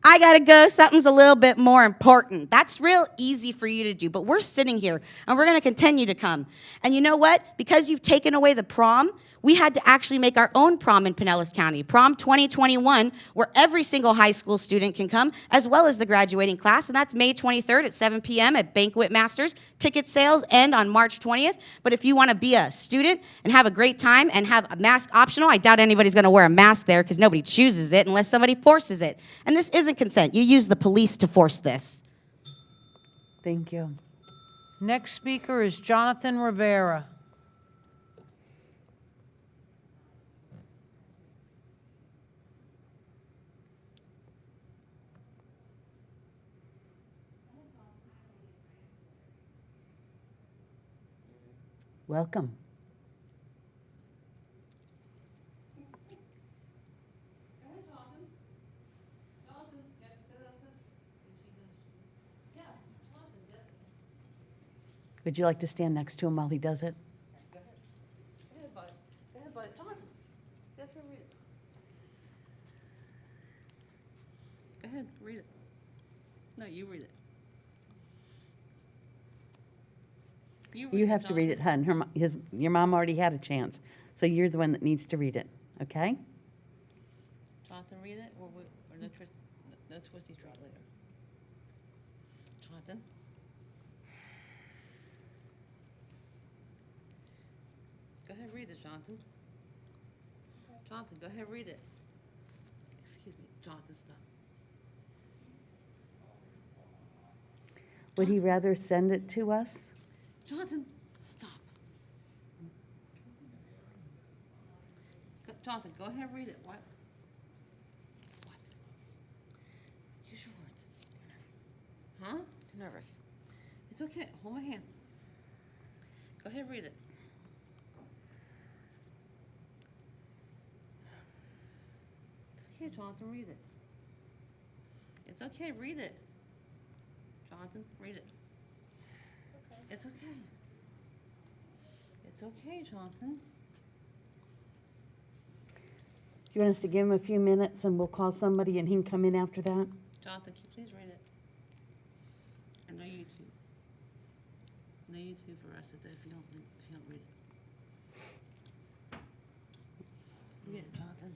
I gotta go, something's a little bit more important. That's real easy for you to do, but we're sitting here and we're gonna continue to come. And you know what? Because you've taken away the prom, we had to actually make our own prom in Pinellas County, Prom 2021, where every single high school student can come, as well as the graduating class, and that's May 23rd at 7 p.m. at Banquet Masters. Ticket sales end on March 20th, but if you wanna be a student and have a great time and have a mask optional, I doubt anybody's gonna wear a mask there because nobody chooses it unless somebody forces it. And this isn't consent. You use the police to force this. Thank you. Next speaker is Jonathan Rivera. Welcome. Would you like to stand next to him while he does it? Go ahead, bud. Go ahead, bud. Jonathan, go ahead, read it. Go ahead, read it. No, you read it. You have to read it, hun. Your mom already had a chance, so you're the one that needs to read it, okay? Jonathan, read it, or no twist, no twisty straight later. Jonathan? Go ahead, read it, Jonathan. Jonathan, go ahead, read it. Excuse me, Jonathan, stop. Would he rather send it to us? Jonathan, stop. Jonathan, go ahead, read it. What? Use your words. Huh? You're nervous. It's okay. Hold my hand. Go ahead, read it. It's okay, Jonathan, read it. It's okay, read it. Jonathan, read it. It's okay. It's okay, Jonathan. Do you want us to give him a few minutes and we'll call somebody and he can come in after that? Jonathan, can you please read it? And no YouTube. No YouTube for the rest of the day if you don't read it. Read it, Jonathan.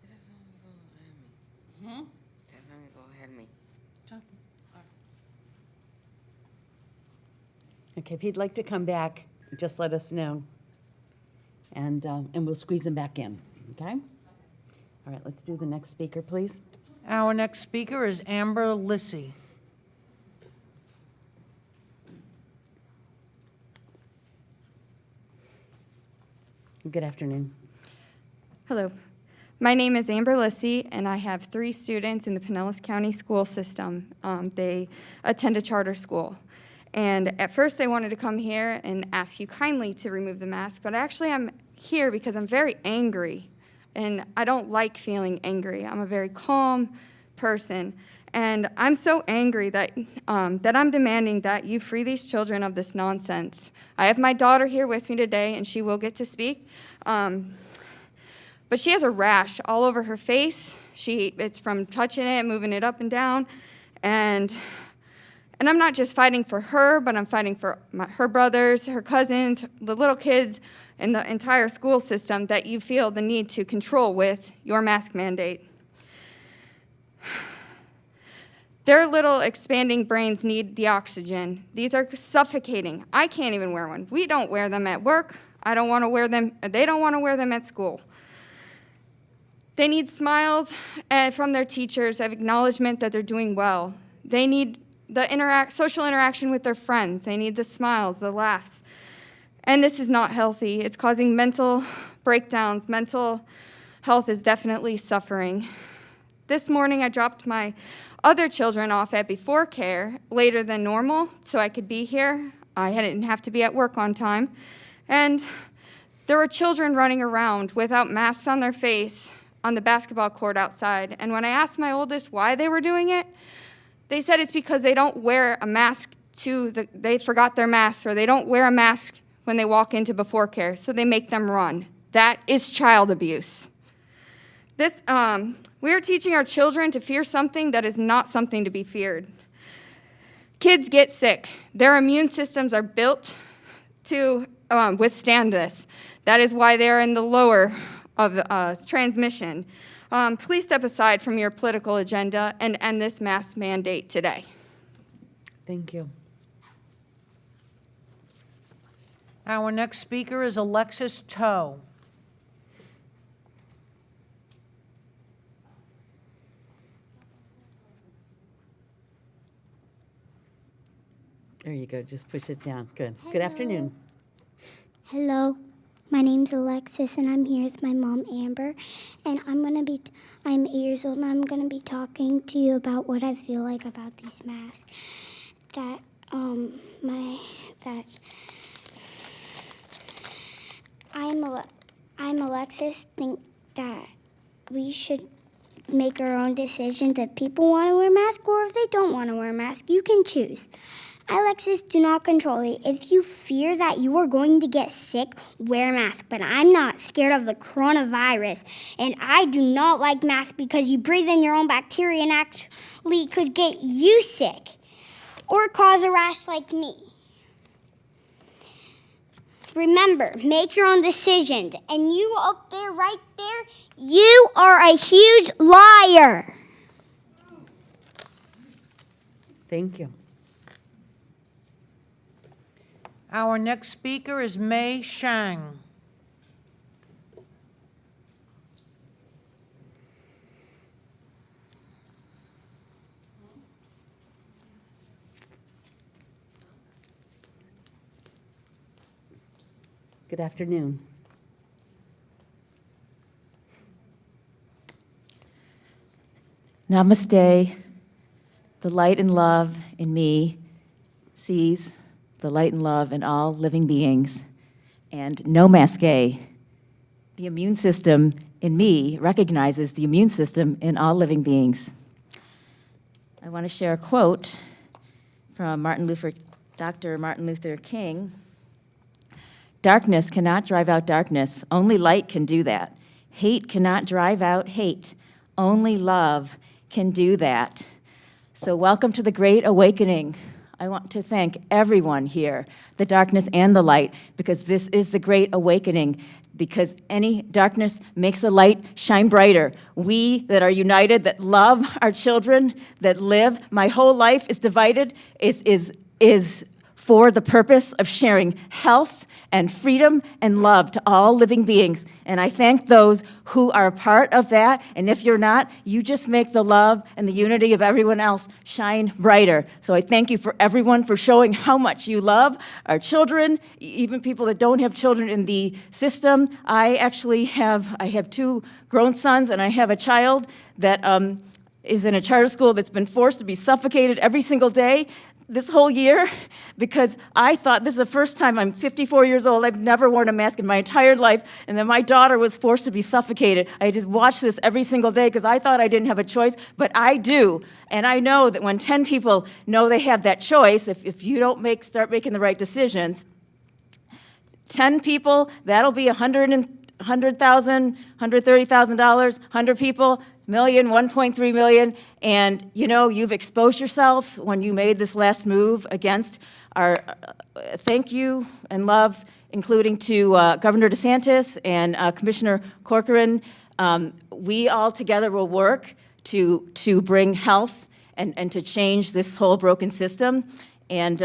It doesn't go ahead of me. Hmm? It doesn't go ahead of me. Jonathan, all right. Okay, if he'd like to come back, just let us know. And we'll squeeze him back in, okay? All right, let's do the next speaker, please. Our next speaker is Amber Lissy. Good afternoon. Hello. My name is Amber Lissy, and I have 3 students in the Pinellas County school system. They attend a charter school. And at first they wanted to come here and ask you kindly to remove the mask, but actually I'm here because I'm very angry, and I don't like feeling angry. I'm a very calm person, and I'm so angry that, that I'm demanding that you free these children of this nonsense. I have my daughter here with me today, and she will get to speak. But she has a rash all over her face. It's from touching it, moving it up and down, and I'm not just fighting for her, but I'm fighting for her brothers, her cousins, the little kids in the entire school system that you feel the need to control with your mask mandate. Their little expanding brains need the oxygen. These are suffocating. I can't even wear one. We don't wear them at work. I don't want to wear them. They don't want to wear them at school. They need smiles from their teachers of acknowledgement that they're doing well. They need the social interaction with their friends. They need the smiles, the laughs. And this is not healthy. It's causing mental breakdowns. Mental health is definitely suffering. This morning, I dropped my other children off at before care later than normal so I could be here. I didn't have to be at work on time. And there were children running around without masks on their face on the basketball court outside. And when I asked my oldest why they were doing it, they said it's because they don't wear a mask they forgot their masks, or they don't wear a mask when they walk into before care, so they make them run. That is child abuse. We are teaching our children to fear something that is not something to be feared. Kids get sick. Their immune systems are built to withstand this. That is why they're in the lower of transmission. Please step aside from your political agenda and end this mask mandate today. Thank you. Our next speaker is Alexis Toe. There you go. Just push it down. Good. Good afternoon. Hello, my name's Alexis, and I'm here with my mom, Amber. And I'm 8 years old, and I'm gonna be talking to you about what I feel like about these masks. I'm Alexis. Think that we should make our own decisions if people want to wear masks or if they don't want to wear a mask. You can choose. Alexis, do not control it. If you fear that you are going to get sick, wear a mask. But I'm not scared of the coronavirus. And I do not like masks because you breathe in your own bacteria and actually could get you sick or cause a rash like me. Remember, make your own decisions. And you up there, right there, you are a huge liar. Thank you. Our next speaker is Mei Shang. Good afternoon. Namaste. The light and love in me sees the light and love in all living beings. And Namaste. The immune system in me recognizes the immune system in all living beings. I want to share a quote from Dr. Martin Luther King. Darkness cannot drive out darkness. Only light can do that. Hate cannot drive out hate. Only love can do that. So welcome to the Great Awakening. I want to thank everyone here, the darkness and the light, because this is the Great Awakening, because any darkness makes the light shine brighter. We that are united, that love our children, that live, my whole life is divided, is for the purpose of sharing health and freedom and love to all living beings. And I thank those who are a part of that. And if you're not, you just make the love and the unity of everyone else shine brighter. So I thank you for everyone for showing how much you love our children, even people that don't have children in the system. I have 2 grown sons, and I have a child that is in a charter school that's been forced to be suffocated every single day this whole year, because I thought, this is the first time, I'm 54 years old, I've never worn a mask in my entire life, and then my daughter was forced to be suffocated. I just watched this every single day because I thought I didn't have a choice, but I do. And I know that when 10 people know they have that choice, if you don't start making the right decisions, 10 people, that'll be $100,000, $130,000, 100 people, million, 1.3 million, and you've exposed yourselves when you made this last move against our thank you and love, including to Governor DeSantis and Commissioner Corcoran. We all together will work to bring health and to change this whole broken system. And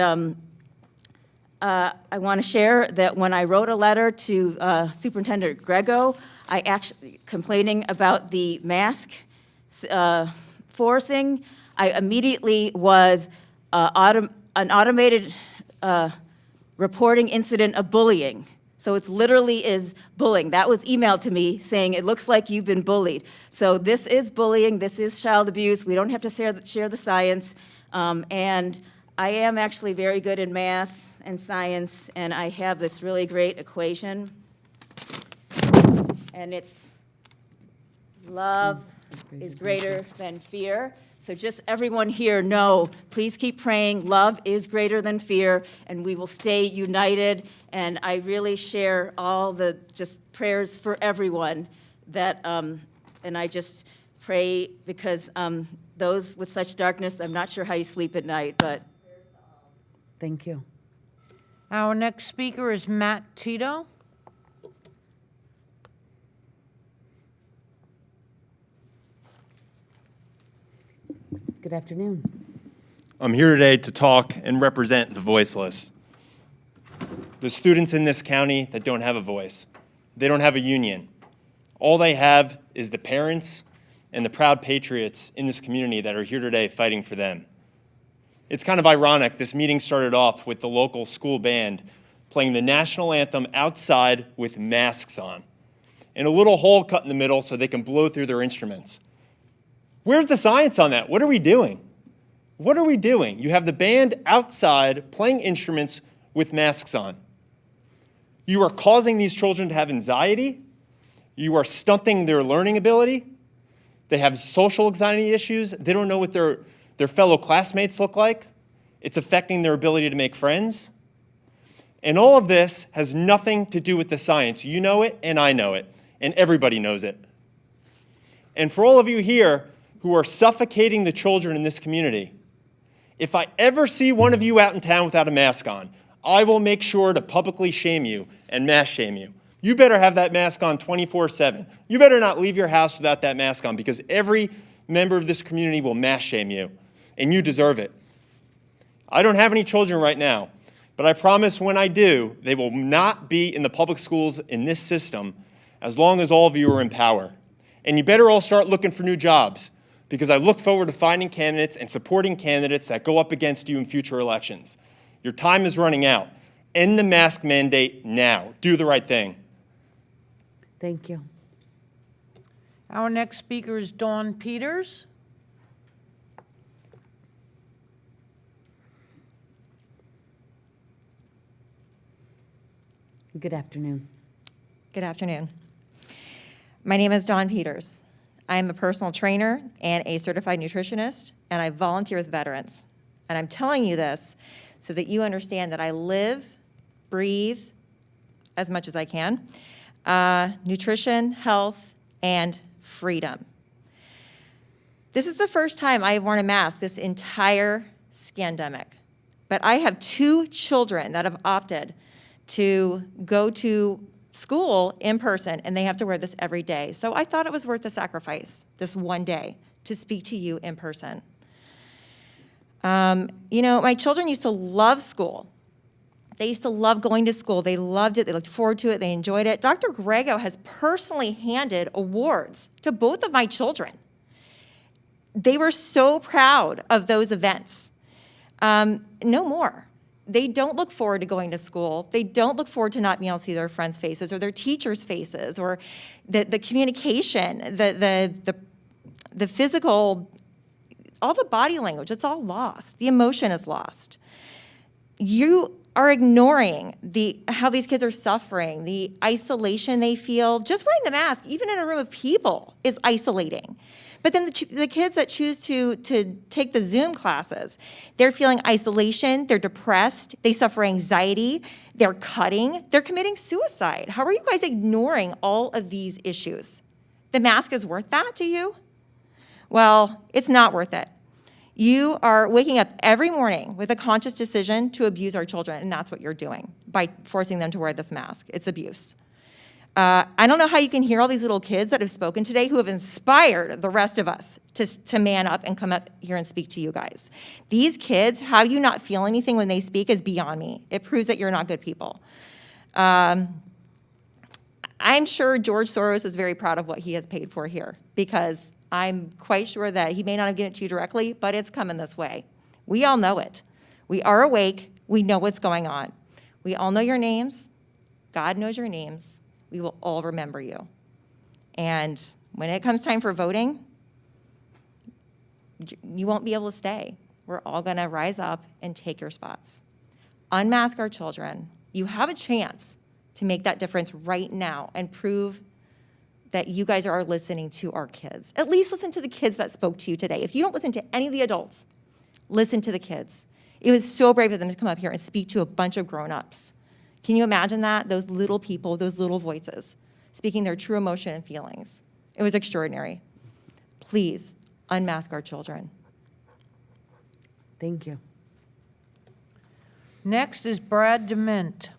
I want to share that when I wrote a letter to Superintendent Grego, I actually, complaining about the mask forcing, I immediately was an automated reporting incident of bullying. So it literally is bullying. That was emailed to me saying, it looks like you've been bullied. So this is bullying, this is child abuse. We don't have to share the science. And I am actually very good in math and science, and I have this really great equation. And it's love is greater than fear. So just everyone here know, please keep praying. Love is greater than fear, and we will stay united. And I really share all the just prayers for everyone that, and I just pray because those with such darkness, I'm not sure how you sleep at night, but. Thank you. Our next speaker is Matt Tito. Good afternoon. I'm here today to talk and represent the voiceless. The students in this county that don't have a voice. They don't have a union. All they have is the parents and the proud patriots in this community that are here today fighting for them. It's kind of ironic, this meeting started off with the local school band playing the national anthem outside with masks on, and a little hole cut in the middle so they can blow through their instruments. Where's the science on that? What are we doing? What are we doing? You have the band outside playing instruments with masks on. You are causing these children to have anxiety. You are stunting their learning ability. They have social anxiety issues. They don't know what their fellow classmates look like. It's affecting their ability to make friends. And all of this has nothing to do with the science. You know it, and I know it, and everybody knows it. And for all of you here who are suffocating the children in this community, if I ever see one of you out in town without a mask on, I will make sure to publicly shame you and mass shame you. You better have that mask on 24/7. You better not leave your house without that mask on, because every member of this community will mass shame you, and you deserve it. I don't have any children right now, but I promise when I do, they will not be in the public schools in this system as long as all of you are in power. And you better all start looking for new jobs, because I look forward to finding candidates and supporting candidates that go up against you in future elections. Your time is running out. End the mask mandate now. Do the right thing. Thank you. Our next speaker is Dawn Peters. Good afternoon. Good afternoon. My name is Dawn Peters. I'm a personal trainer and a certified nutritionist, and I volunteer with veterans. And I'm telling you this so that you understand that I live, breathe, as much as I can, nutrition, health, and freedom. This is the first time I have worn a mask this entire scandemic. But I have 2 children that have opted to go to school in person, and they have to wear this every day. So I thought it was worth the sacrifice, this one day, to speak to you in person. You know, my children used to love school. They used to love going to school. They loved it. They looked forward to it. They enjoyed it. Dr. Grego has personally handed awards to both of my children. They were so proud of those events. No more. They don't look forward to going to school. They don't look forward to not being able to see their friends' faces or their teachers' faces or the communication, the physical, all the body language. It's all lost. The emotion is lost. You are ignoring how these kids are suffering, the isolation they feel. Just wearing the mask, even in a room of people, is isolating. But then the kids that choose to take the Zoom classes, they're feeling isolation, they're depressed, they suffer anxiety, they're cutting, they're committing suicide. How are you guys ignoring all of these issues? The mask is worth that to you? Well, it's not worth it. You are waking up every morning with a conscious decision to abuse our children, and that's what you're doing by forcing them to wear this mask. It's abuse. I don't know how you can hear all these little kids that have spoken today who have inspired the rest of us to man up and come up here and speak to you guys. These kids, how you not feel anything when they speak is beyond me. It proves that you're not good people. I I'm sure George Soros is very proud of what he has paid for here, because I'm quite sure that he may not have given it to you directly, but it's coming this way. We all know it. We are awake. We know what's going on. We all know your names. God knows your names. We will all remember you. And when it comes time for voting, you won't be able to stay. We're all going to rise up and take your spots. Unmask our children. You have a chance to make that difference right now and prove that you guys are listening to our kids. At least listen to the kids that spoke to you today. If you don't listen to any of the adults, listen to the kids. It was so brave of them to come up here and speak to a bunch of grown-ups. Can you imagine that? Those little people, those little voices, speaking their true emotion and feelings. It was extraordinary. Please, unmask our children. Thank you. Next is Brad Dement.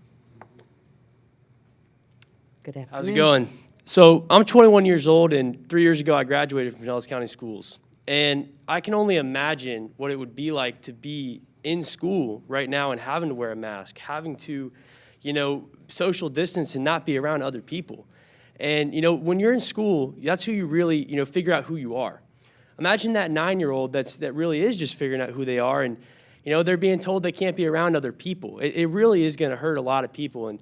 Good afternoon. How's it going? So I'm 21 years old, and 3 years ago I graduated from Pinellas County Schools. And I can only imagine what it would be like to be in school right now and having to wear a mask, having to, social distance and not be around other people. And, when you're in school, that's who you really, figure out who you are. Imagine that 9-year-old that really is just figuring out who they are, and, they're being told they can't be around other people. It really is going to hurt a lot of people. And,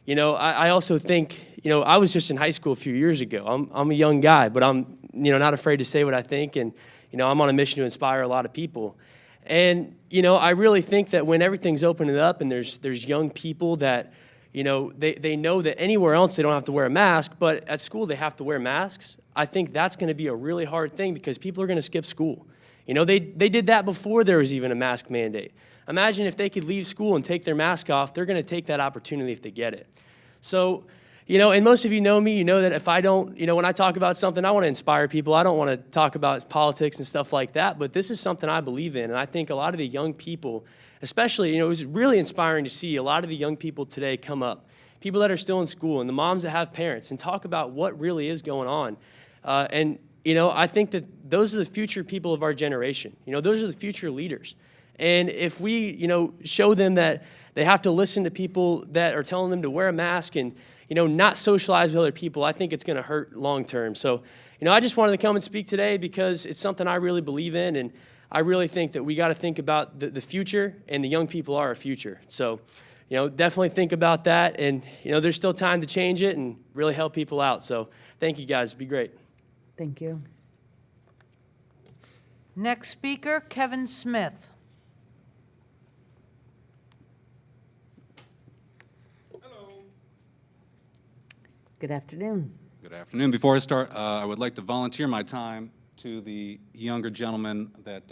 I also think, I was just in high school a few years ago. I'm a young guy, but I'm, not afraid to say what I think. And, I'm on a mission to inspire a lot of people. And, I really think that when everything's opening up and there's young people that, they know that anywhere else they don't have to wear a mask, but at school they have to wear masks. I think that's going to be a really hard thing because people are going to skip school. They did that before there was even a mask mandate. Imagine if they could leave school and take their mask off. They're going to take that opportunity if they get it. So, and most of you know me, you know that if I don't, when I talk about something, I want to inspire people. I don't want to talk about politics and stuff like that, but this is something I believe in. And I think a lot of the young people, especially, it was really inspiring to see a lot of the young people today come up, people that are still in school and the moms that have parents, and talk about what really is going on. I think that those are the future people of our generation. Those are the future leaders. And if we, show them that they have to listen to people that are telling them to wear a mask and, not socialize with other people, I think it's going to hurt long term. So, I just wanted to come and speak today because it's something I really believe in, and I really think that we got to think about the future, and the young people are our future. So, definitely think about that, and, there's still time to change it and really help people out. So thank you guys. Be great. Thank you. Next speaker, Kevin Smith. Good afternoon. Good afternoon. Before I start, I would like to volunteer my time to the younger gentleman that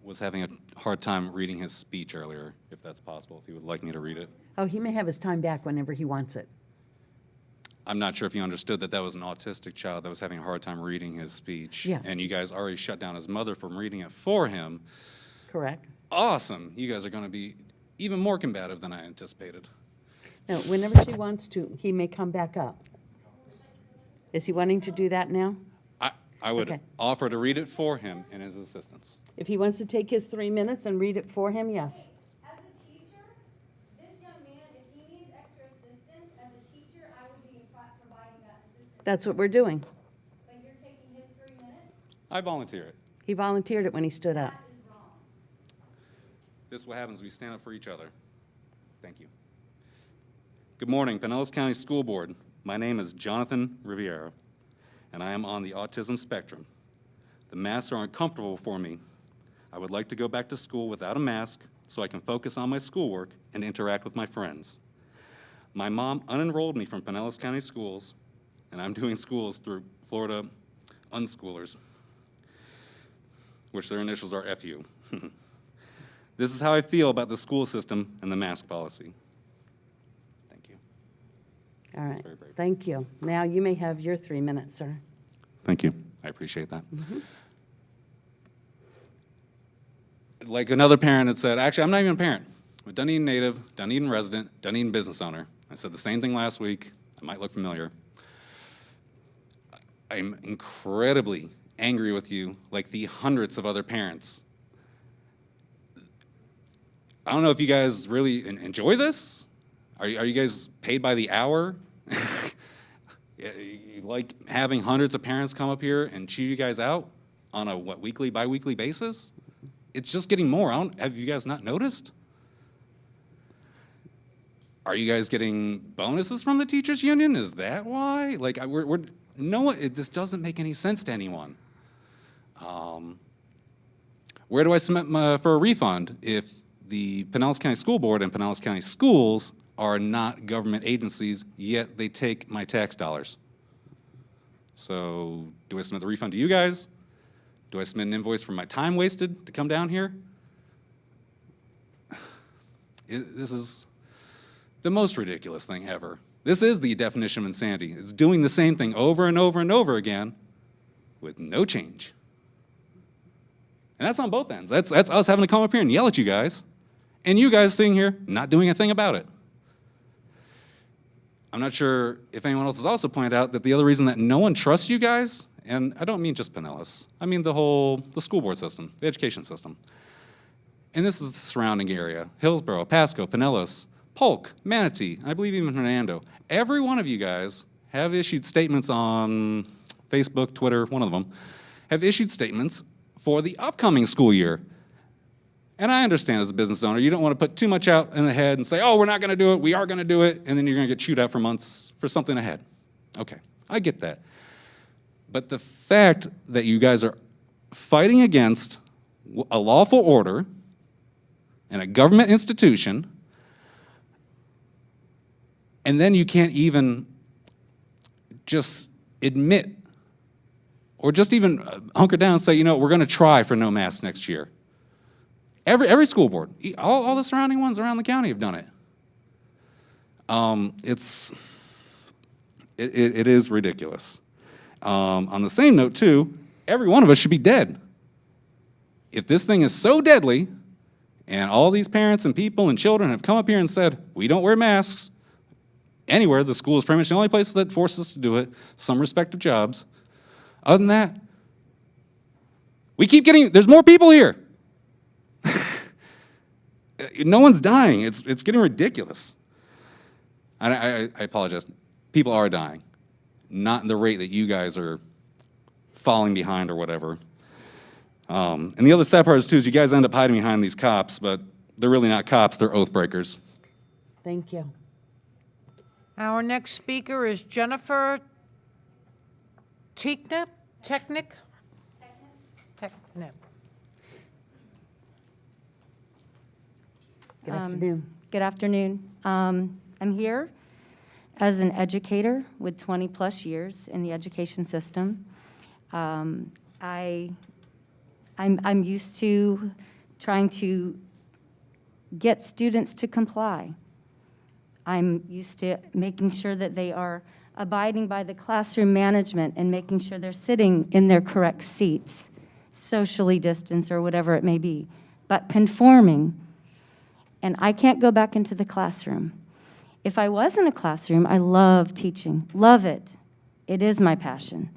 was having a hard time reading his speech earlier, if that's possible, if he would like me to read it. Oh, he may have his time back whenever he wants it. I'm not sure if you understood that was an autistic child that was having a hard time reading his speech. Yeah. And you guys already shut down his mother from reading it for him. Correct. Awesome. You guys are going to be even more combative than I anticipated. No, whenever she wants to, he may come back up. Is he wanting to do that now? I would Okay. offer to read it for him in his assistance. If he wants to take his 3 minutes and read it for him, yes. As a teacher, this young man, if he needs extra assistance, as a teacher, I would be providing that assistance. That's what we're doing. But you're taking his 3 minutes? I volunteer it. He volunteered it when he stood up. That is wrong. This is what happens when we stand up for each other. Thank you. Good morning, Pinellas County School Board. My name is Jonathan Riviera, and I am on the autism spectrum. The masks are uncomfortable for me. I would like to go back to school without a mask so I can focus on my schoolwork and interact with my friends. My mom unenrolled me from Pinellas County Schools, and I'm doing schools through Florida Unschoolers, which their initials are FU. This is how I feel about the school system and the mask policy. All right. Thank you. Now you may have your 3 minutes, sir. Thank you. I appreciate that. Like another parent had said, actually, I'm not even a parent. I'm a Dunedin native, Dunedin resident, Dunedin business owner. I said the same thing last week. It might look familiar. I'm incredibly angry with you, like the hundreds of other parents. I don't know if you guys really enjoy this. Are you guys paid by the hour? You like having hundreds of parents come up here and chew you guys out on a, weekly, bi-weekly basis? It's just getting more. Have you guys not noticed? Are you guys getting bonuses from the teachers union? Is that why? Like, this doesn't make any sense to anyone. Where do I submit for a refund if the Pinellas County School Board and Pinellas County Schools are not government agencies, yet they take my tax dollars? So do I submit the refund to you guys? Do I submit an invoice for my time wasted to come down here? This is the most ridiculous thing ever. This is the definition of insanity. It's doing the same thing over and over and over again with no change. And that's on both ends. That's us having to come up here and yell at you guys, and you guys sitting here not doing a thing about it. I'm not sure if anyone else has also pointed out that the other reason that no one trusts you guys, and I don't mean just Pinellas, I mean the school board system, the education system. And this is the surrounding area: Hillsborough, Pasco, Pinellas, Polk, Manatee, and I believe even Hernando. Every one of you guys have issued statements on Facebook, Twitter, one of them, have issued statements for the upcoming school year. And I understand as a business owner, you don't want to put too much out in the head and say, oh, we're not going to do it, we are going to do it, and then you're going to get chewed out for months for something ahead. Okay, I get that. But the fact that you guys are fighting against a lawful order and a government institution, and then you can't even just admit or just even hunker down and say, you know, we're going to try for no masks next year. Every school board, all the surrounding ones around the county have done it. It is ridiculous. On the same note, too, every one of us should be dead. If this thing is so deadly, and all these parents and people and children have come up here and said, we don't wear masks anywhere, the school is pretty much the only place that forces us to do it, some respective jobs. Other than that, we keep getting, there's more people here. No one's dying. It's getting ridiculous. I apologize. People are dying. Not in the rate that you guys are falling behind or whatever. And the other sad part is, too, is you guys end up hiding behind these cops, but they're really not cops, they're oath breakers. Thank you. Our next speaker is Jennifer Technic. Good afternoon. Good afternoon. I'm here as an educator with 20-plus years in the education system. I'm used to trying to get students to comply. I'm used to making sure that they are abiding by the classroom management and making sure they're sitting in their correct seats, socially distanced or whatever it may be, but conforming. And I can't go back into the classroom. If I was in a classroom, I love teaching, love it. It is my passion.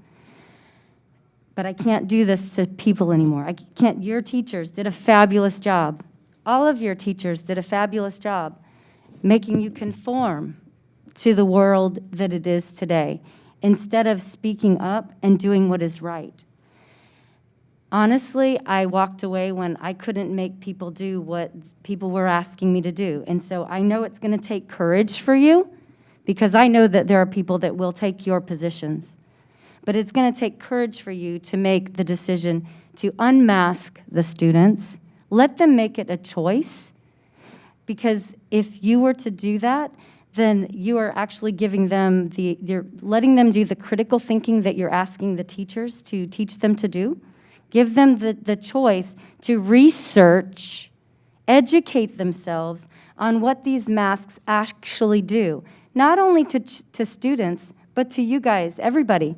But I can't do this to people anymore. I can't. Your teachers did a fabulous job. All of your teachers did a fabulous job making you conform to the world that it is today, instead of speaking up and doing what is right. Honestly, I walked away when I couldn't make people do what people were asking me to do. And so I know it's going to take courage for you, because I know that there are people that will take your positions. But it's going to take courage for you to make the decision to unmask the students, let them make it a choice, because if you were to do that, then you are actually giving them you're letting them do the critical thinking that you're asking the teachers to teach them to do. Give them the choice to research, educate themselves on what these masks actually do, not only to students, but to you guys, everybody.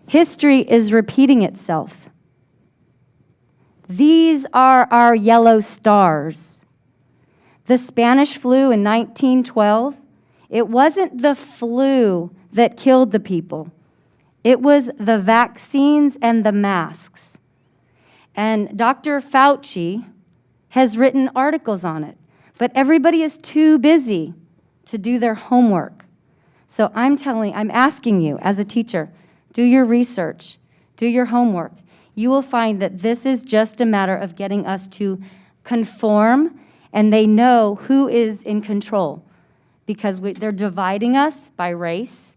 History is repeating itself. These are our yellow stars. The Spanish flu in 1912, it wasn't the flu that killed the people. It was the vaccines and the masks. And Dr. Fauci has written articles on it, but everybody is too busy to do their homework. So I'm asking you as a teacher, do your research, do your homework. You will find that this is just a matter of getting us to conform, and they know who is in control because they're dividing us by race,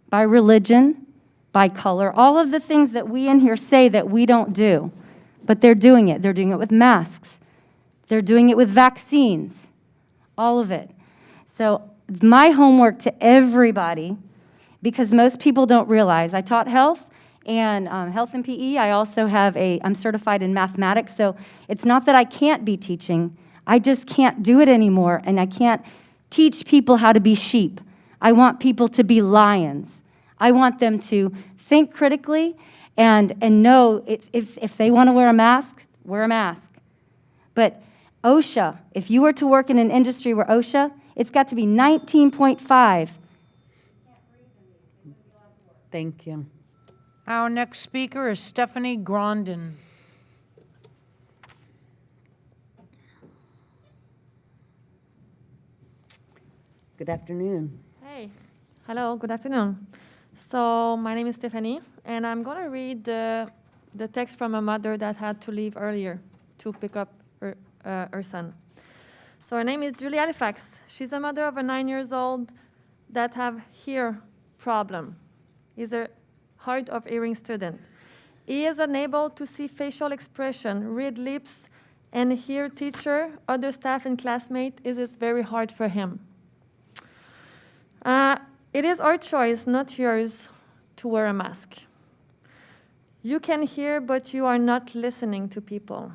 by religion, by color, all of the things that we in here say that we don't do, but they're doing it. They're doing it with masks. They're doing it with vaccines, all of it. So my homework to everybody, because most people don't realize, I taught health and PE. I also I'm certified in mathematics, so it's not that I can't be teaching. I just can't do it anymore, and I can't teach people how to be sheep. I want people to be lions. I want them to think critically and know if they want to wear a mask, wear a mask. But OSHA, if you were to work in an industry where OSHA, it's got to be 19.5. Thank you. Our next speaker is Stephanie Grondin. Good afternoon. Hey, hello, good afternoon. So my name is Stephanie, and I'm going to read the text from a mother that had to leave earlier to pick up her son. So her name is Julie Halifax. She's a mother of a 9-year-old that have hear problem. He's a hard of hearing student. He is unable to see facial expression, read lips, and hear teacher, other staff, and classmates. It's very hard for him. It is our choice, not yours, to wear a mask. You can hear, but you are not listening to people.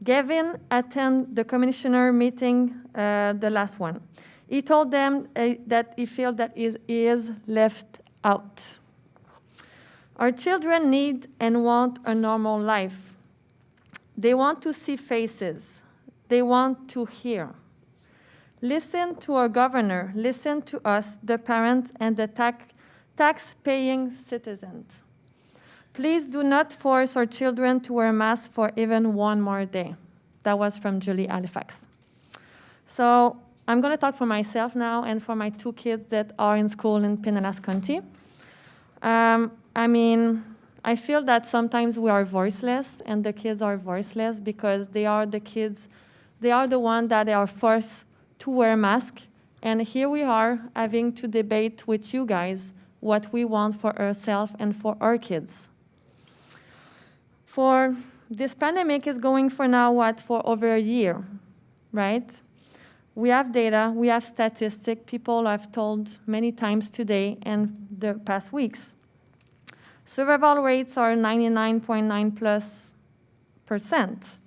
Gavin attended the commissioner meeting, the last one. He told them that he feels that he is left out. Our children need and want a normal life. They want to see faces. They want to hear. Listen to our governor. Listen to us, the parents and the tax-paying citizens. Please do not force our children to wear masks for even one more day. That was from Julie Halifax. So I'm going to talk for myself now and for my 2 kids that are in school in Pinellas County. I feel that sometimes we are voiceless and the kids are voiceless because they are the kids, they are the ones that are forced to wear a mask. And here we are having to debate with you guys what we want for ourselves and for our kids. For this pandemic is going for now, for over a year, right? We have data, we have statistics, people have told many times today and the past weeks. Survival rates are 99.9+%.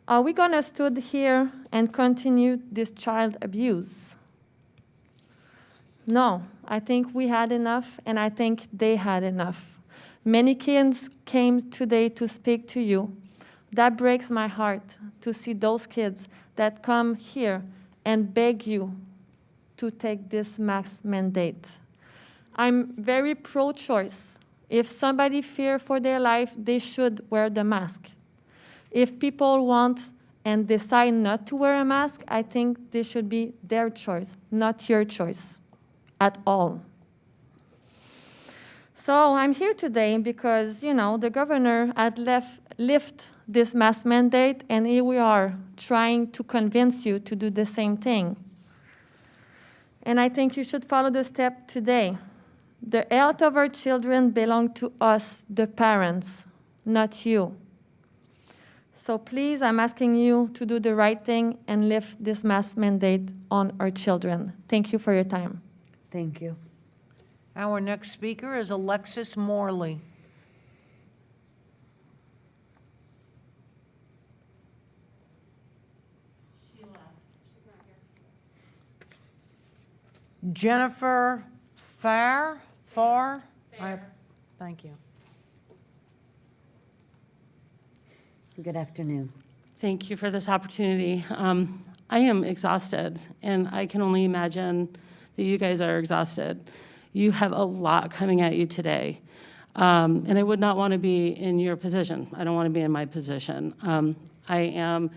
Are we gonna stood here and continue this child abuse? No, I think we had enough, and I think they had enough. Many kids came today to speak to you. That breaks my heart to see those kids that come here and beg you to take this mask mandate. I'm very pro-choice. If somebody fears for their life, they should wear the mask. If people want and decide not to wear a mask, I think this should be their choice, not your choice at all. So I'm here today because, the governor had lifted this mask mandate, and here we are trying to convince you to do the same thing. And I think you should follow the step today. The health of our children belongs to us, the parents, not you. So please, I'm asking you to do the right thing and lift this mask mandate on our children. Thank you for your time. Thank you. Our next speaker is Alexis Morley. Jennifer Farr? Thank you. Good afternoon. Thank you for this opportunity. I am exhausted, and I can only imagine that you guys are exhausted. You have a lot coming at you today, and I would not want to be in your position. I don't want to be in my position. I am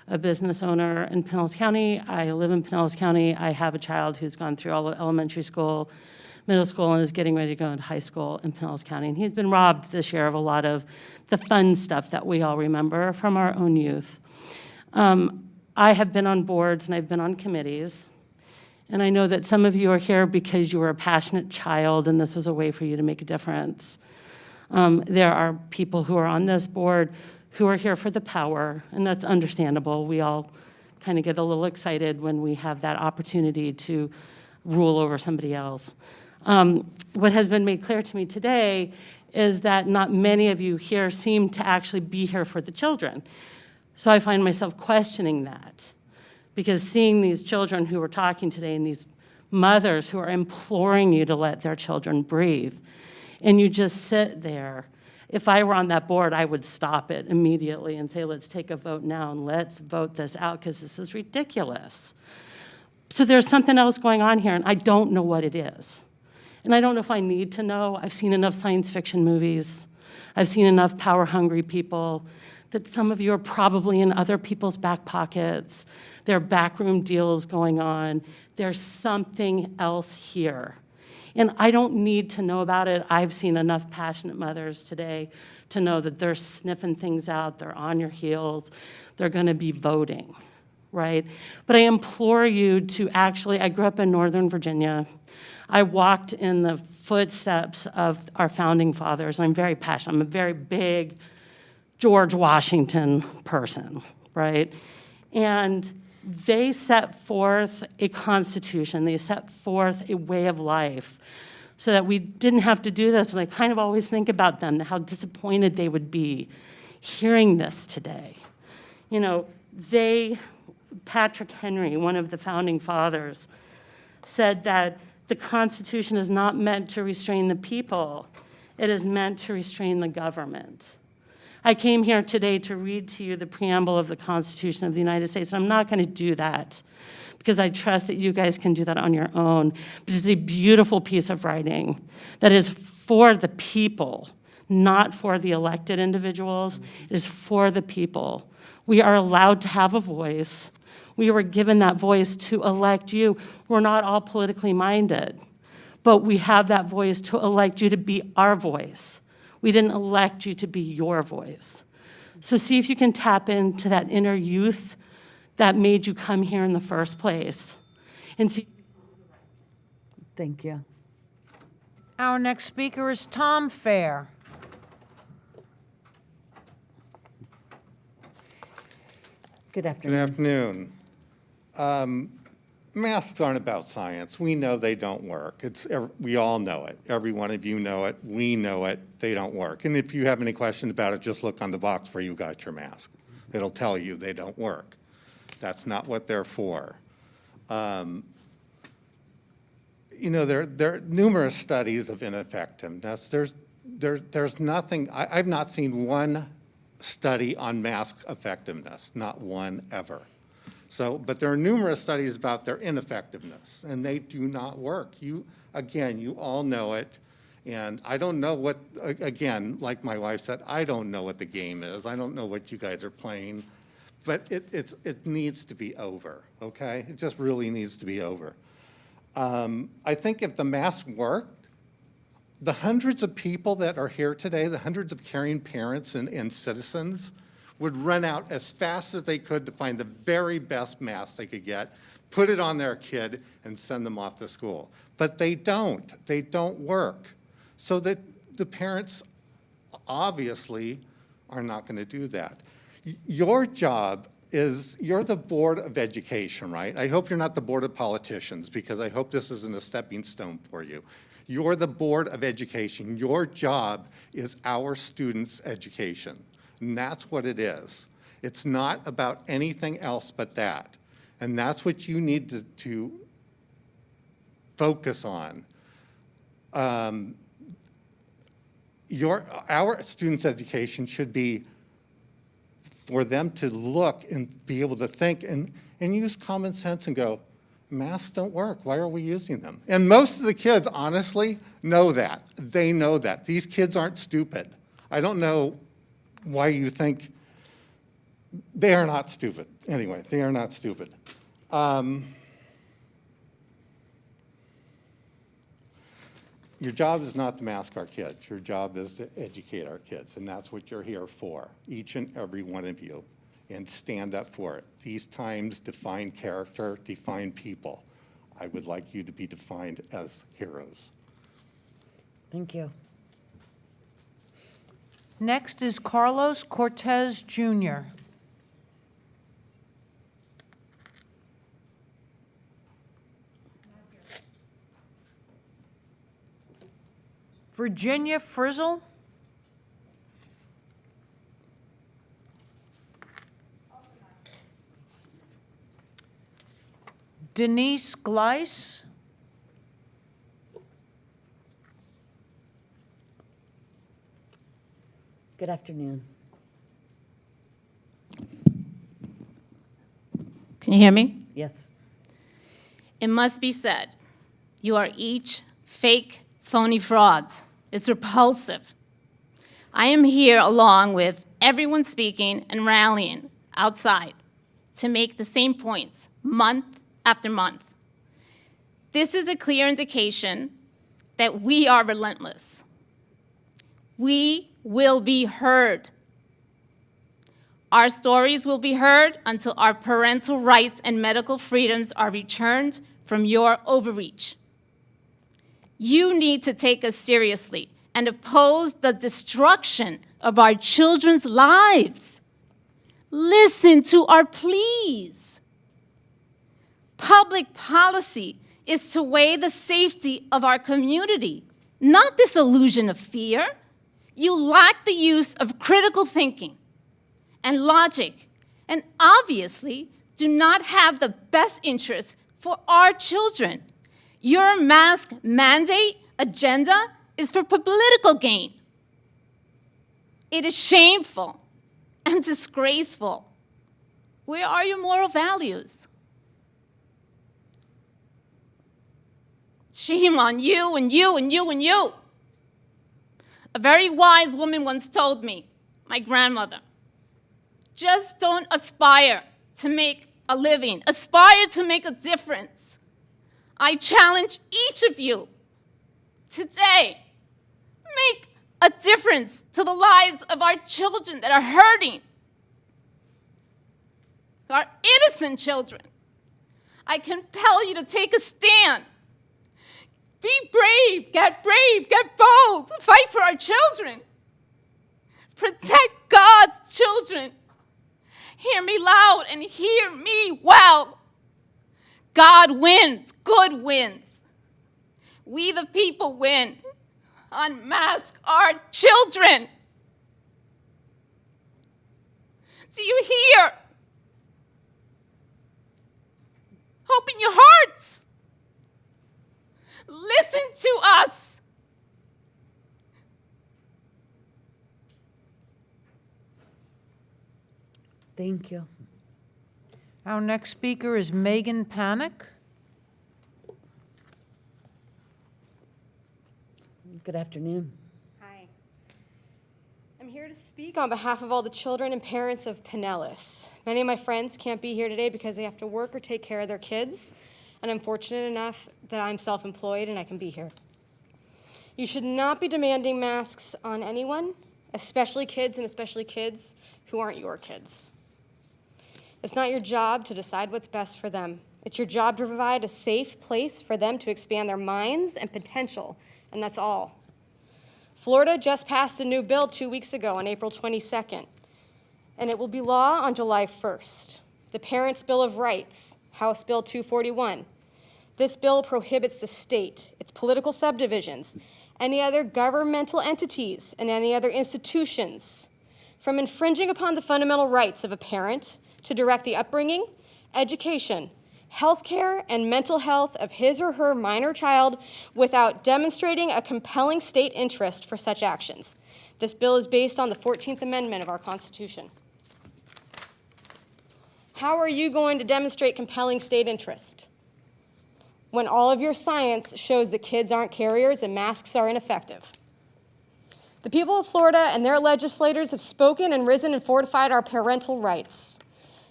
a business owner in Pinellas County. I live in Pinellas County. I have a child who's gone through all of elementary school, middle school, and is getting ready to go into high school in Pinellas County. And he's been robbed this year of a lot of the fun stuff that we all remember from our own youth. I have been on boards and I've been on committees. And I know that some of you are here because you were a passionate child and this was a way for you to make a difference. There are people who are on this board who are here for the power, and that's understandable. We all kind of get a little excited when we have that opportunity to rule over somebody else. What has been made clear to me today is that not many of you here seem to actually be here for the children. So I find myself questioning that, because seeing these children who were talking today and these mothers who are imploring you to let their children breathe, and you just sit there. If I were on that board, I would stop it immediately and say, let's take a vote now and let's vote this out because this is ridiculous. So there's something else going on here, and I don't know what it is. And I don't know if I need to know. I've seen enough science fiction movies. I've seen enough power-hungry people that some of you are probably in other people's back pockets. There are backroom deals going on. There's something else here. And I don't need to know about it. I've seen enough passionate mothers today to know that they're sniffing things out, they're on your heels, they're gonna be voting, right? But I implore you to actually, I grew up in Northern Virginia. I walked in the footsteps of our founding fathers. I'm very passionate. I'm a very big George Washington person, right? And they set forth a constitution. They set forth a way of life so that we didn't have to do this. And I kind of always think about them, how disappointed they would be hearing this today. You know, Patrick Henry, one of the founding fathers, said that the Constitution is not meant to restrain the people. It is meant to restrain the government. I came here today to read to you the preamble of the Constitution of the United States, and I'm not going to do that because I trust that you guys can do that on your own. But it's a beautiful piece of writing that is for the people, not for the elected individuals. It is for the people. We are allowed to have a voice. We were given that voice to elect you. We're not all politically minded, but we have that voice to elect you to be our voice. We didn't elect you to be your voice. So see if you can tap into that inner youth that made you come here in the first place. And see. Thank you. Our next speaker is Tom Fair. Good afternoon. Good afternoon. Masks aren't about science. We know they don't work. We all know it. Every one of you know it. We know it. They don't work. And if you have any questions about it, just look on the box where you got your mask. It'll tell you they don't work. That's not what they're for. You know, there are numerous studies of ineffectiveness. There's nothing, I've not seen one study on mask effectiveness, not one ever. So, but there are numerous studies about their ineffectiveness, and they do not work. Again, you all know it, and I don't know what, again, like my wife said, I don't know what the game is. I don't know what you guys are playing, but it needs to be over, okay? It just really needs to be over. I think if the mask worked, the hundreds of people that are here today, the hundreds of caring parents and citizens, would run out as fast as they could to find the very best mask they could get, put it on their kid, and send them off to school. But they don't. They don't work. So that the parents obviously are not going to do that. Your job is, you're the Board of Education, right? I hope you're not the Board of Politicians, because I hope this isn't a stepping stone for you. You're the Board of Education. Your job is our students' education. And that's what it is. It's not about anything else but that. And that's what you need to focus on. Our students' education should be for them to look and be able to think and use common sense and go, masks don't work. Why are we using them? And most of the kids, honestly, know that. They know that. These kids aren't stupid. I don't know why you think They are not stupid. Anyway, they are not stupid. Your job is not to mask our kids. Your job is to educate our kids, and that's what you're here for, each and every one of you, and stand up for it. These times define character, define people. I would like you to be defined as heroes. Thank you. Next is Carlos Cortez Jr. Virginia Frizzle. Denise Gleiss. Good afternoon. Can you hear me? Yes. It must be said, you are each fake, phony frauds. It's repulsive. I am here along with everyone speaking and rallying outside to make the same points month after month. This is a clear indication that we are relentless. We will be heard. Our stories will be heard until our parental rights and medical freedoms are returned from your overreach. You need to take us seriously and oppose the destruction of our children's lives. Listen to our pleas. Public policy is to weigh the safety of our community, not this illusion of fear. You lack the use of critical thinking and logic, and obviously do not have the best interests for our children. Your mask mandate agenda is for political gain. It is shameful and disgraceful. Where are your moral values? Shame on you and you and you and you. A very wise woman once told me, my grandmother, just don't aspire to make a living. Aspire to make a difference. I challenge each of you today, make a difference to the lives of our children that are hurting, our innocent children. I compel you to take a stand. Be brave, get bold, fight for our children. Protect God's children. Hear me loud and hear me well. God wins, good wins. We the people win. Unmask our children. Do you hear? Open your hearts. Listen to us. Thank you. Our next speaker is Megan Panic. Good afternoon. Hi. I'm here to speak on behalf of all the children and parents of Pinellas. Many of my friends can't be here today because they have to work or take care of their kids, and I'm fortunate enough that I'm self-employed and I can be here. You should not be demanding masks on anyone, especially kids and especially kids who aren't your kids. It's not your job to decide what's best for them. It's your job to provide a safe place for them to expand their minds and potential, and that's all. Florida just passed a new bill 2 weeks ago on April 22nd, and it will be law on July 1st. The Parents' Bill of Rights, House Bill 241. This bill prohibits the state, its political subdivisions, any other governmental entities, and any other institutions from infringing upon the fundamental rights of a parent to direct the upbringing, education, healthcare, and mental health of his or her minor child without demonstrating a compelling state interest for such actions. This bill is based on the 14th Amendment of our Constitution. How are you going to demonstrate compelling state interest when all of your science shows that kids aren't carriers and masks are ineffective? The people of Florida and their legislators have spoken and risen and fortified our parental rights.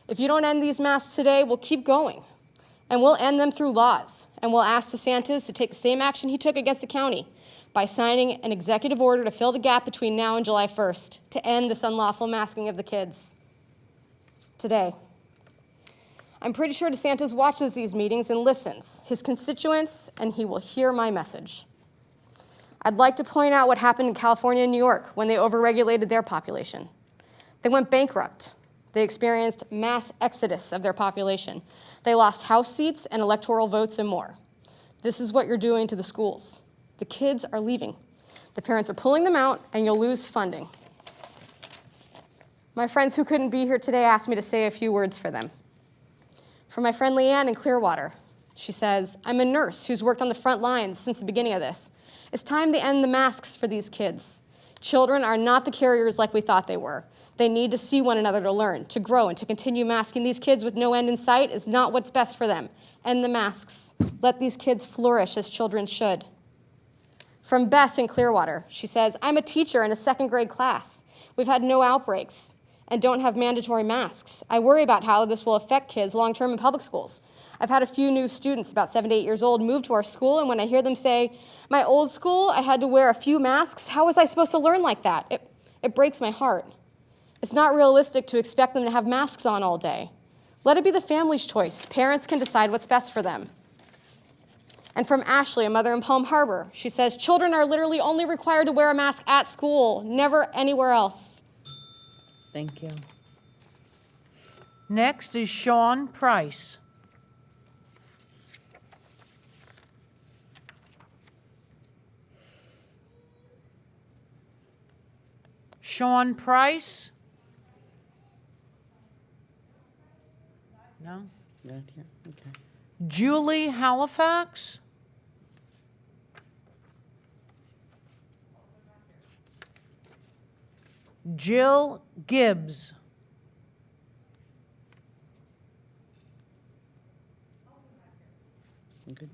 If you don't end these masks today, we'll keep going. And we'll end them through laws. And we'll ask DeSantis to take the same action he took against the county by signing an executive order to fill the gap between now and July 1st to end this unlawful masking of the kids. Today. I'm pretty sure DeSantis watches these meetings and listens, his constituents, and he will hear my message. I'd like to point out what happened in California and New York when they overregulated their population. They went bankrupt. They experienced mass exodus of their population. They lost House seats and electoral votes and more. This is what you're doing to the schools. The kids are leaving. The parents are pulling them out, and you'll lose funding. My friends who couldn't be here today asked me to say a few words for them. For my friend Leanne in Clearwater, she says, I'm a nurse who's worked on the front lines since the beginning of this. It's time to end the masks for these kids. Children are not the carriers like we thought they were. They need to see one another to learn, to grow, and to continue masking these kids with no end in sight is not what's best for them. End the masks. Let these kids flourish as children should. From Beth in Clearwater, she says, I'm a teacher in a second grade class. We've had no outbreaks and don't have mandatory masks. I worry about how this will affect kids long-term in public schools. I've had a few new students, about 7 to 8 years old, move to our school, and when I hear them say, my old school, I had to wear a few masks, how was I supposed to learn like that? It breaks my heart. It's not realistic to expect them to have masks on all day. Let it be the family's choice. Parents can decide what's best for them. And from Ashley, a mother in Palm Harbor, she says, children are literally only required to wear a mask at school, never anywhere else. Thank you. Next is Sean Price. Sean Price? No? Not here, okay. Julie Halifax? Jill Gibbs? Good.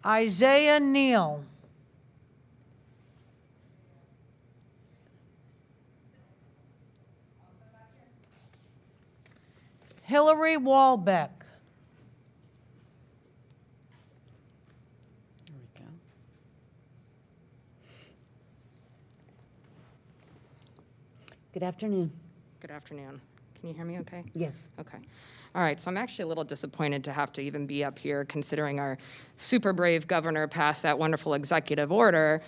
Isaiah Neal? Hillary Walbeck? There we go. Good afternoon. Good afternoon. Can you hear me okay? Yes. Okay. All right, so I'm actually a little disappointed to have to even be up here considering our super brave governor passed that wonderful executive order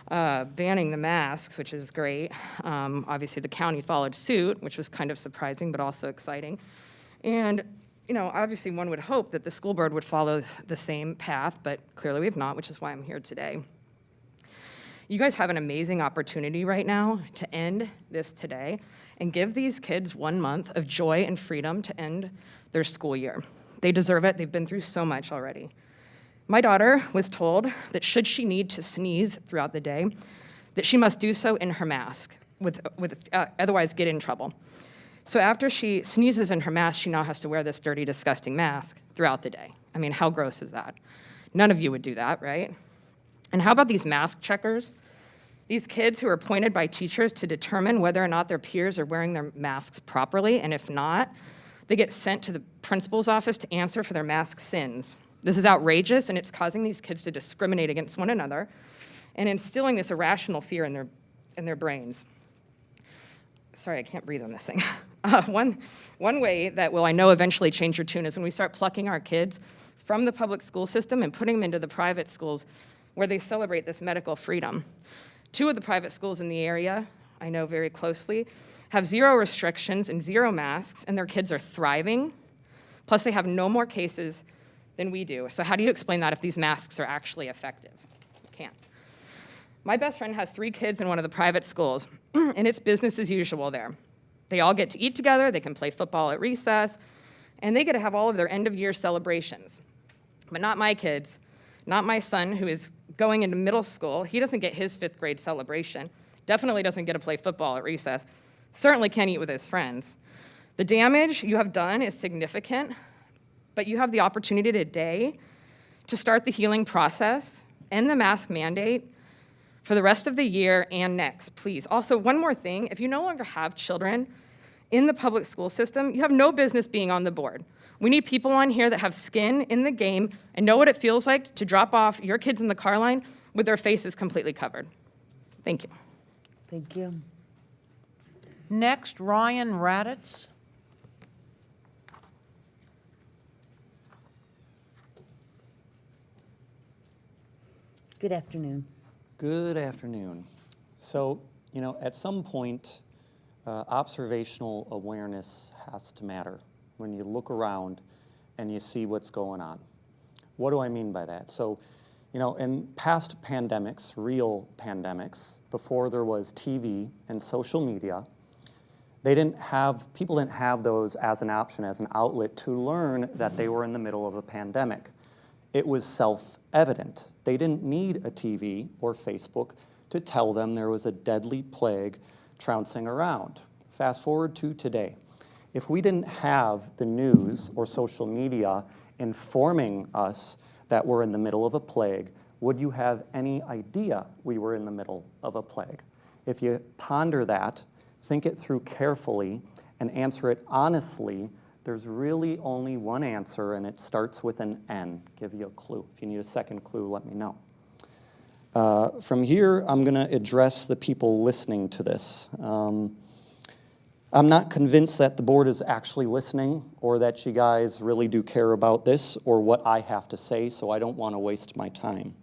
banning the masks, which is great. Obviously, the county followed suit, which was kind of surprising, but also exciting. And, you know, obviously one would hope that the school board would follow the same path, but clearly we have not, which is why I'm here today. You guys have an amazing opportunity right now to end this today and give these kids 1 month of joy and freedom to end their school year. They deserve it. They've been through so much already. My daughter was told that should she need to sneeze throughout the day, that she must do so in her mask, otherwise get in trouble. So after she sneezes in her mask, she now has to wear this dirty, disgusting mask throughout the day. I mean, how gross is that? None of you would do that, right? And how about these mask checkers? These kids who are appointed by teachers to determine whether or not their peers are wearing their masks properly, and if not, they get sent to the principal's office to answer for their mask sins. This is outrageous, and it's causing these kids to discriminate against one another and instilling this irrational fear in their brains. Sorry, I can't breathe on this thing. One way that will, I know, eventually change your tune is when we start plucking our kids from the public school system and putting them into the private schools where they celebrate this medical freedom. 2 of the private schools in the area, I know very closely, have 0 restrictions and 0 masks, and their kids are thriving. Plus, they have no more cases than we do. So how do you explain that if these masks are actually effective? You can't. My best friend has 3 kids in one of the private schools, and it's business as usual there. They all get to eat together, they can play football at recess, and they get to have all of their end-of-year celebrations. But not my kids, not my son, who is going into middle school. He doesn't get his 5th grade celebration, definitely doesn't get to play football at recess, certainly can't eat with his friends. The damage you have done is significant, but you have the opportunity today to start the healing process, end the mask mandate, for the rest of the year and next, please. Also, one more thing, if you no longer have children in the public school system, you have no business being on the board. We need people on here that have skin in the game and know what it feels like to drop off your kids in the car line with their faces completely covered. Thank you. Thank you. Next, Ryan Raditz. Good afternoon. Good afternoon. So, at some point, observational awareness has to matter when you look around and you see what's going on. What do I mean by that? So, in past pandemics, real pandemics, before there was TV and social media, people didn't have those as an option, as an outlet to learn that they were in the middle of a pandemic. It was self-evident. They didn't need a TV or Facebook to tell them there was a deadly plague trouncing around. Fast forward to today. If we didn't have the news or social media informing us that we're in the middle of a plague, would you have any idea we were in the middle of a plague? If you ponder that, think it through carefully, and answer it honestly, there's really only one answer, and it starts with an N. Give you a clue. If you need a second clue, let me know. From here, I'm going to address the people listening to this. I'm not convinced that the board is actually listening or that you guys really do care about this or what I have to say, so I don't want to waste my time.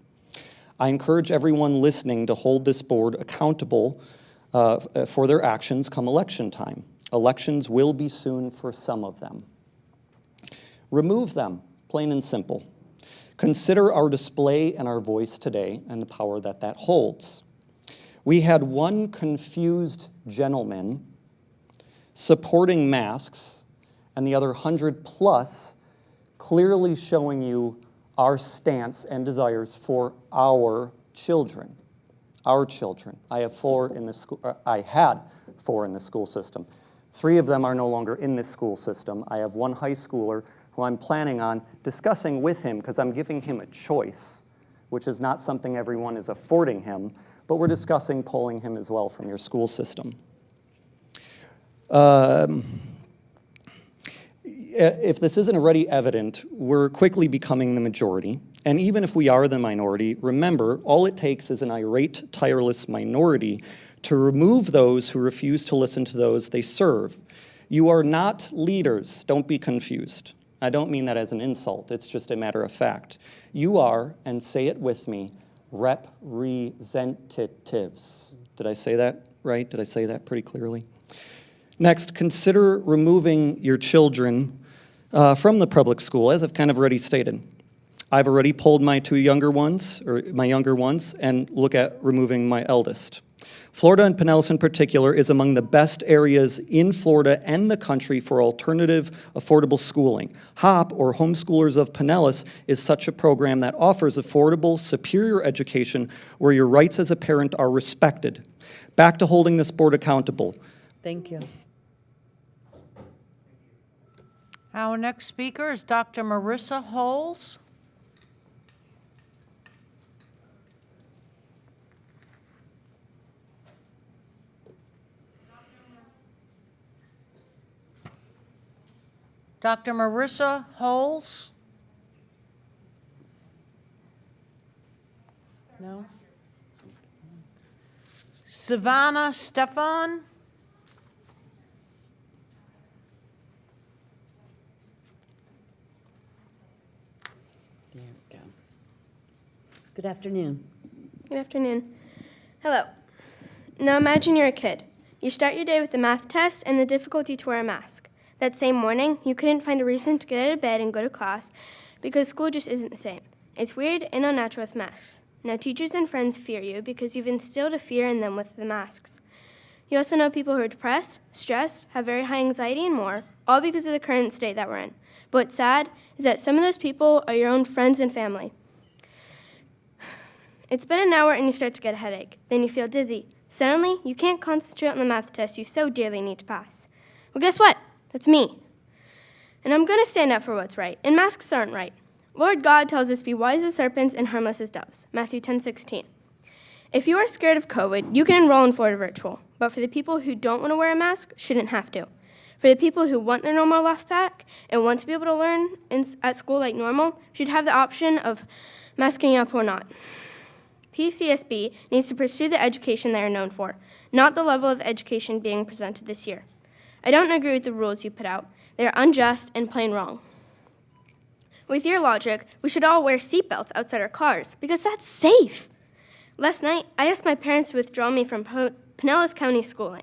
I encourage everyone listening to hold this board accountable for their actions come election time. Elections will be soon for some of them. Remove them, plain and simple. Consider our display and our voice today and the power that that holds. We had one confused gentleman supporting masks and the other 100+ clearly showing you our stance and desires for our children. Our children. I had 4 in the school system. 3 of them are no longer in this school system. I have 1 high schooler who I'm planning on discussing with him because I'm giving him a choice, which is not something everyone is affording him, but we're discussing pulling him as well from your school system. If this isn't already evident, we're quickly becoming the majority. And even if we are the minority, remember, all it takes is an irate, tireless minority to remove those who refuse to listen to those they serve. You are not leaders. Don't be confused. I don't mean that as an insult. It's just a matter of fact. You are, and say it with me, representatives. Did I say that right? Did I say that pretty clearly? Next, consider removing your children from the public school, as I've kind of already stated. I've already polled my 2 younger ones, or my younger ones, and look at removing my eldest. Florida, and Pinellas in particular, is among the best areas in Florida and the country for alternative, affordable schooling. HOP, or Homeschoolers of Pinellas, is such a program that offers affordable, superior education where your rights as a parent are respected. Back to holding this board accountable. Thank you. Our next speaker is Dr. Marissa Holes. Dr. Marissa Holes? No? Savannah Stefan? There we go. Good afternoon. Good afternoon. Hello. Now imagine you're a kid. You start your day with the math test and the difficulty to wear a mask. That same morning, you couldn't find a reason to get out of bed and go to class because school just isn't the same. It's weird and unnatural with masks. Now teachers and friends fear you because you've instilled a fear in them with the masks. You also know people who are depressed, stressed, have very high anxiety, and more, all because of the current state that we're in. But what's sad is that some of those people are your own friends and family. It's been an hour and you start to get a headache. Then you feel dizzy. Suddenly, you can't concentrate on the math test you so dearly need to pass. Well, guess what? That's me. And I'm going to stand up for what's right, and masks aren't right. Lord God tells us to be wise as serpents and harmless as doves, Matthew 10:16. If you are scared of COVID, you can enroll in Florida Virtual, but for the people who don't want to wear a mask, shouldn't have to. For the people who want their normal life back and want to be able to learn at school like normal, should have the option of masking up or not. PCSB needs to pursue the education they are known for, not the level of education being presented this year. I don't agree with the rules you put out. They are unjust and plain wrong. With your logic, we should all wear seatbelts outside our cars because that's safe. Last night, I asked my parents to withdraw me from Pinellas County schooling.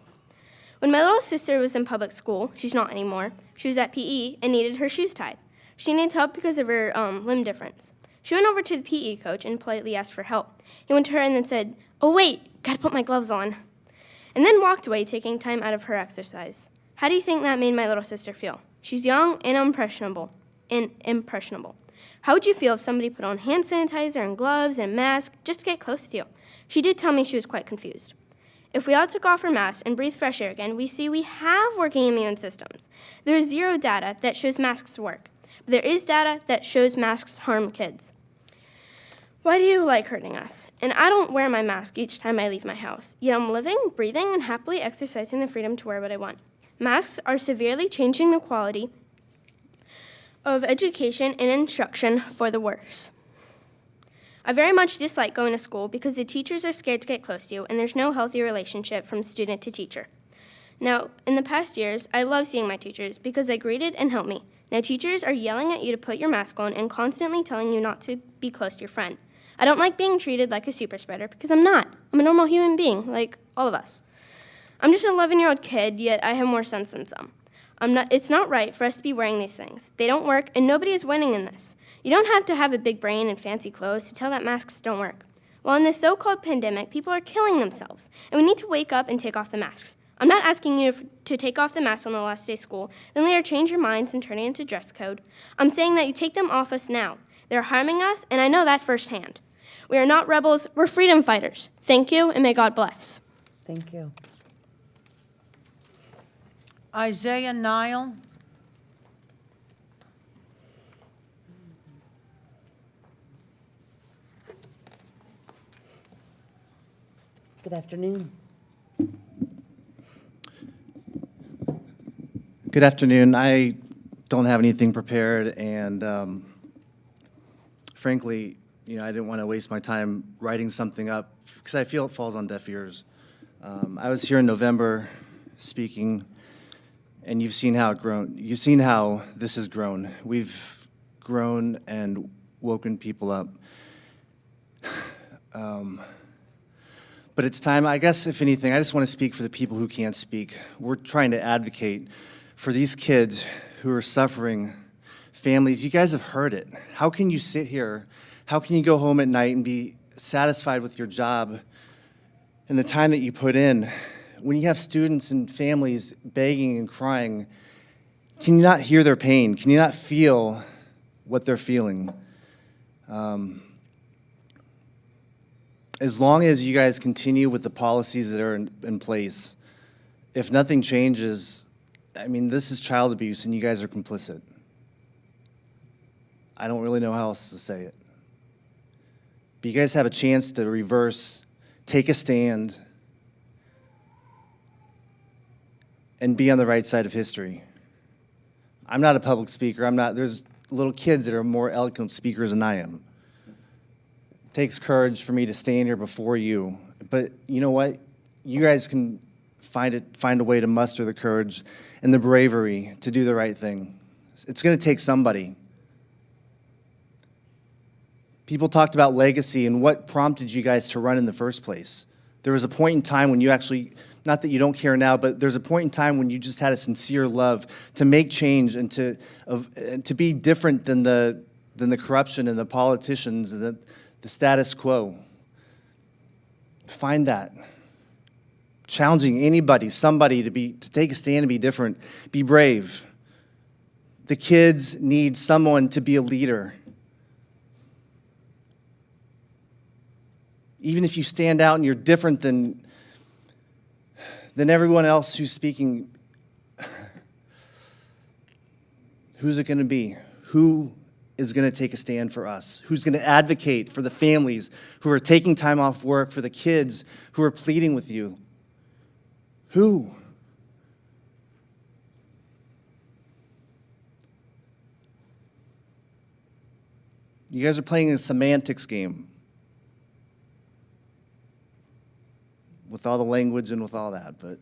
When my little sister was in public school, she's not anymore, she was at PE and needed her shoes tied. She needs help because of her limb difference. She went over to the PE coach and politely asked for help. He went to her and then said, "Oh wait, gotta put my gloves on," and then walked away, taking time out of her exercise. How do you think that made my little sister feel? She's young and impressionable. How would you feel if somebody put on hand sanitizer and gloves and mask just to get close to you? She did tell me she was quite confused. If we all took off our masks and breathed fresh air again, we see we have working immune systems. There is zero data that shows masks work, but there is data that shows masks harm kids. Why do you like hurting us? And I don't wear my mask each time I leave my house, yet I'm living, breathing, and happily exercising the freedom to wear what I want. Masks are severely changing the quality of education and instruction for the worse. I very much dislike going to school because the teachers are scared to get close to you and there's no healthy relationship from student to teacher. Now, in the past years, I love seeing my teachers because they greeted and helped me. Now, teachers are yelling at you to put your mask on and constantly telling you not to be close to your friend. I don't like being treated like a super spreader because I'm not. I'm a normal human being, like all of us. I'm just an 11-year-old kid, yet I have more sense than some. It's not right for us to be wearing these things. They don't work, and nobody is winning in this. You don't have to have a big brain and fancy clothes to tell that masks don't work. While in this so-called pandemic, people are killing themselves, and we need to wake up and take off the masks. I'm not asking you to take off the mask on the last day of school, then later change your minds and turn it into dress code. I'm saying that you take them off us now. They're harming us, and I know that firsthand. We are not rebels, we're freedom fighters. Thank you, and may God bless. Thank you. Isaiah Nile. Good afternoon. Good afternoon. I don't have anything prepared, and frankly, I didn't want to waste my time writing something up because I feel it falls on deaf ears. I was here in November speaking, and you've seen how it grown. You've seen how this has grown. We've grown and woken people up. But it's time, I guess, if anything, I just want to speak for the people who can't speak. We're trying to advocate for these kids who are suffering, families. You guys have heard it. How can you sit here? How can you go home at night and be satisfied with your job and the time that you put in when you have students and families begging and crying? Can you not hear their pain? Can you not feel what they're feeling? As long as you guys continue with the policies that are in place, if nothing changes, I mean, this is child abuse and you guys are complicit. I don't really know how else to say it. But you guys have a chance to reverse, take a stand, and be on the right side of history. I'm not a public speaker. There's little kids that are more eloquent speakers than I am. It takes courage for me to stand here before you. But you know what? You guys can find a way to muster the courage and the bravery to do the right thing. It's going to take somebody. People talked about legacy and what prompted you guys to run in the first place. There was a point in time when you actually, not that you don't care now, but there's a point in time when you just had a sincere love to make change and to be different than the corruption and the politicians and the status quo. Find that. Challenging anybody, somebody to take a stand and be different. Be brave. The kids need someone to be a leader. Even if you stand out and you're different than everyone else who's speaking, who's it going to be? Who is going to take a stand for us? Who's going to advocate for the families who are taking time off work, for the kids who are pleading with you? Who? You guys are playing a semantics game with all the language and with all that, but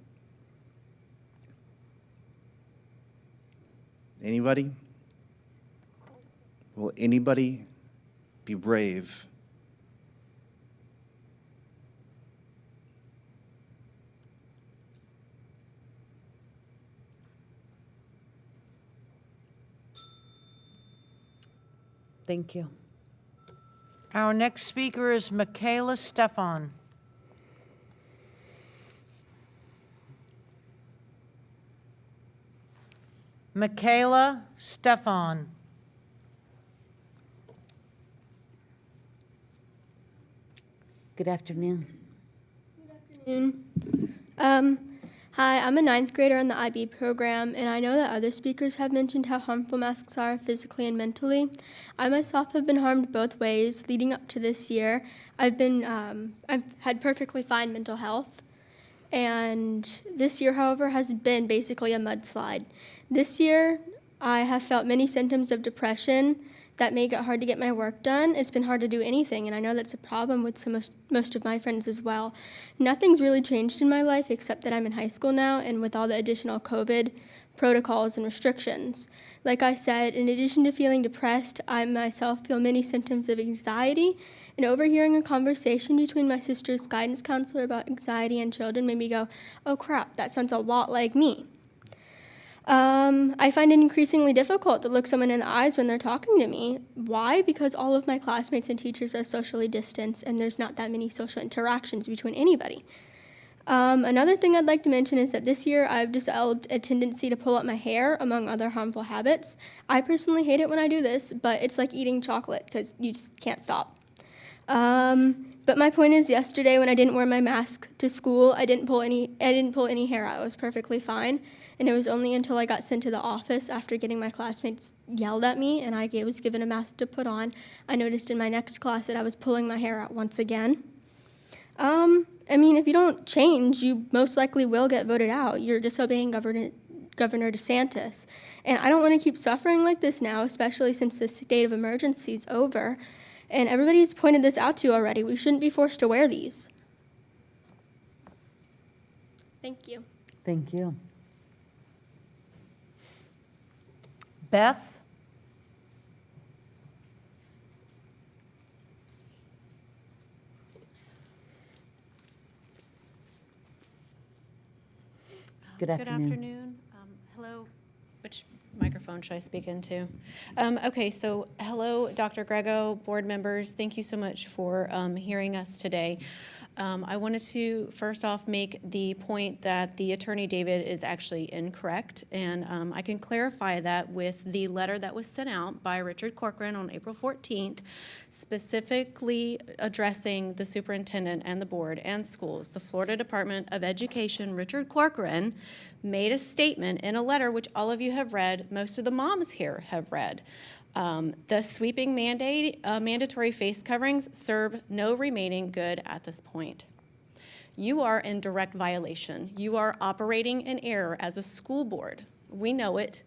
anybody? Will anybody be brave? Thank you. Our next speaker is Michaela Stefan. Michaela Stefan. Good afternoon. Hi, I'm a 9th grader in the IB program, and I know that other speakers have mentioned how harmful masks are physically and mentally. I myself have been harmed both ways leading up to this year. I've had perfectly fine mental health, and this year, however, has been basically a mudslide. This year, I have felt many symptoms of depression that make it hard to get my work done. It's been hard to do anything, and I know that's a problem with most of my friends as well. Nothing's really changed in my life except that I'm in high school now, and with all the additional COVID protocols and restrictions. Like I said, in addition to feeling depressed, I myself feel many symptoms of anxiety, and overhearing a conversation between my sister's guidance counselor about anxiety and children made me go, oh crap, that sounds a lot like me. I find it increasingly difficult to look someone in the eyes when they're talking to me. Why? Because all of my classmates and teachers are socially distanced, and there's not that many social interactions between anybody. Another thing I'd like to mention is that this year I've developed a tendency to pull up my hair, among other harmful habits. I personally hate it when I do this, but it's like eating chocolate because you just can't stop. But my point is, yesterday when I didn't wear my mask to school, I didn't pull any hair out. I was perfectly fine. And it was only until I got sent to the office after getting my classmates yelled at me and I was given a mask to put on, I noticed in my next class that I was pulling my hair out once again. I mean, if you don't change, you most likely will get voted out. You're disobeying Governor DeSantis. And I don't want to keep suffering like this now, especially since the state of emergency is over. And everybody's pointed this out to you already. We shouldn't be forced to wear these. Thank you. Thank you. Beth? Good afternoon. Good afternoon. Hello. Which microphone should I speak into? Okay, so hello, Dr. Grego, board members. Thank you so much for hearing us today. I wanted to first off make the point that the Attorney David is actually incorrect, and I can clarify that with the letter that was sent out by Richard Corcoran on April 14th, specifically addressing the superintendent and the board and schools. The Florida Department of Education, Richard Corcoran, made a statement in a letter which all of you have read, most of the moms here have read. The sweeping mandatory face coverings serve no remaining good at this point. You are in direct violation. You are operating in error as a school board. We know it.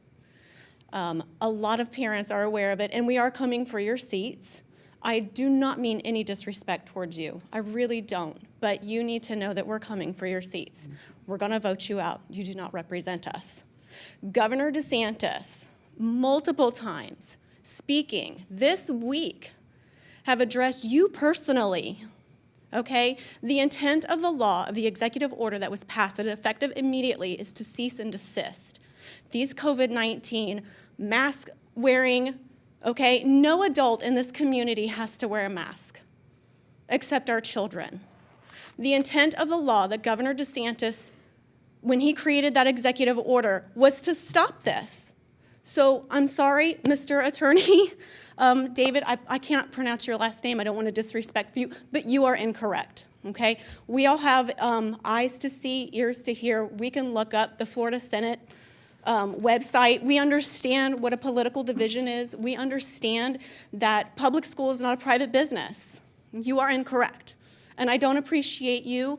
A lot of parents are aware of it, and we are coming for your seats. I do not mean any disrespect towards you. I really don't. But you need to know that we're coming for your seats. We're going to vote you out. You do not represent us. Governor DeSantis, multiple times, speaking this week, have addressed you personally, okay? The intent of the law, of the executive order that was passed and effective immediately, is to cease and desist. These COVID-19 mask wearing, okay? No adult in this community has to wear a mask except our children. The intent of the law that Governor DeSantis, when he created that executive order, was to stop this. So I'm sorry, Mr. Attorney, David, I can't pronounce your last name. I don't want to disrespect you, but you are incorrect, okay? We all have eyes to see, ears to hear. We can look up the Florida Senate website. We understand what a political division is. We understand that public school is not a private business. You are incorrect. And I don't appreciate you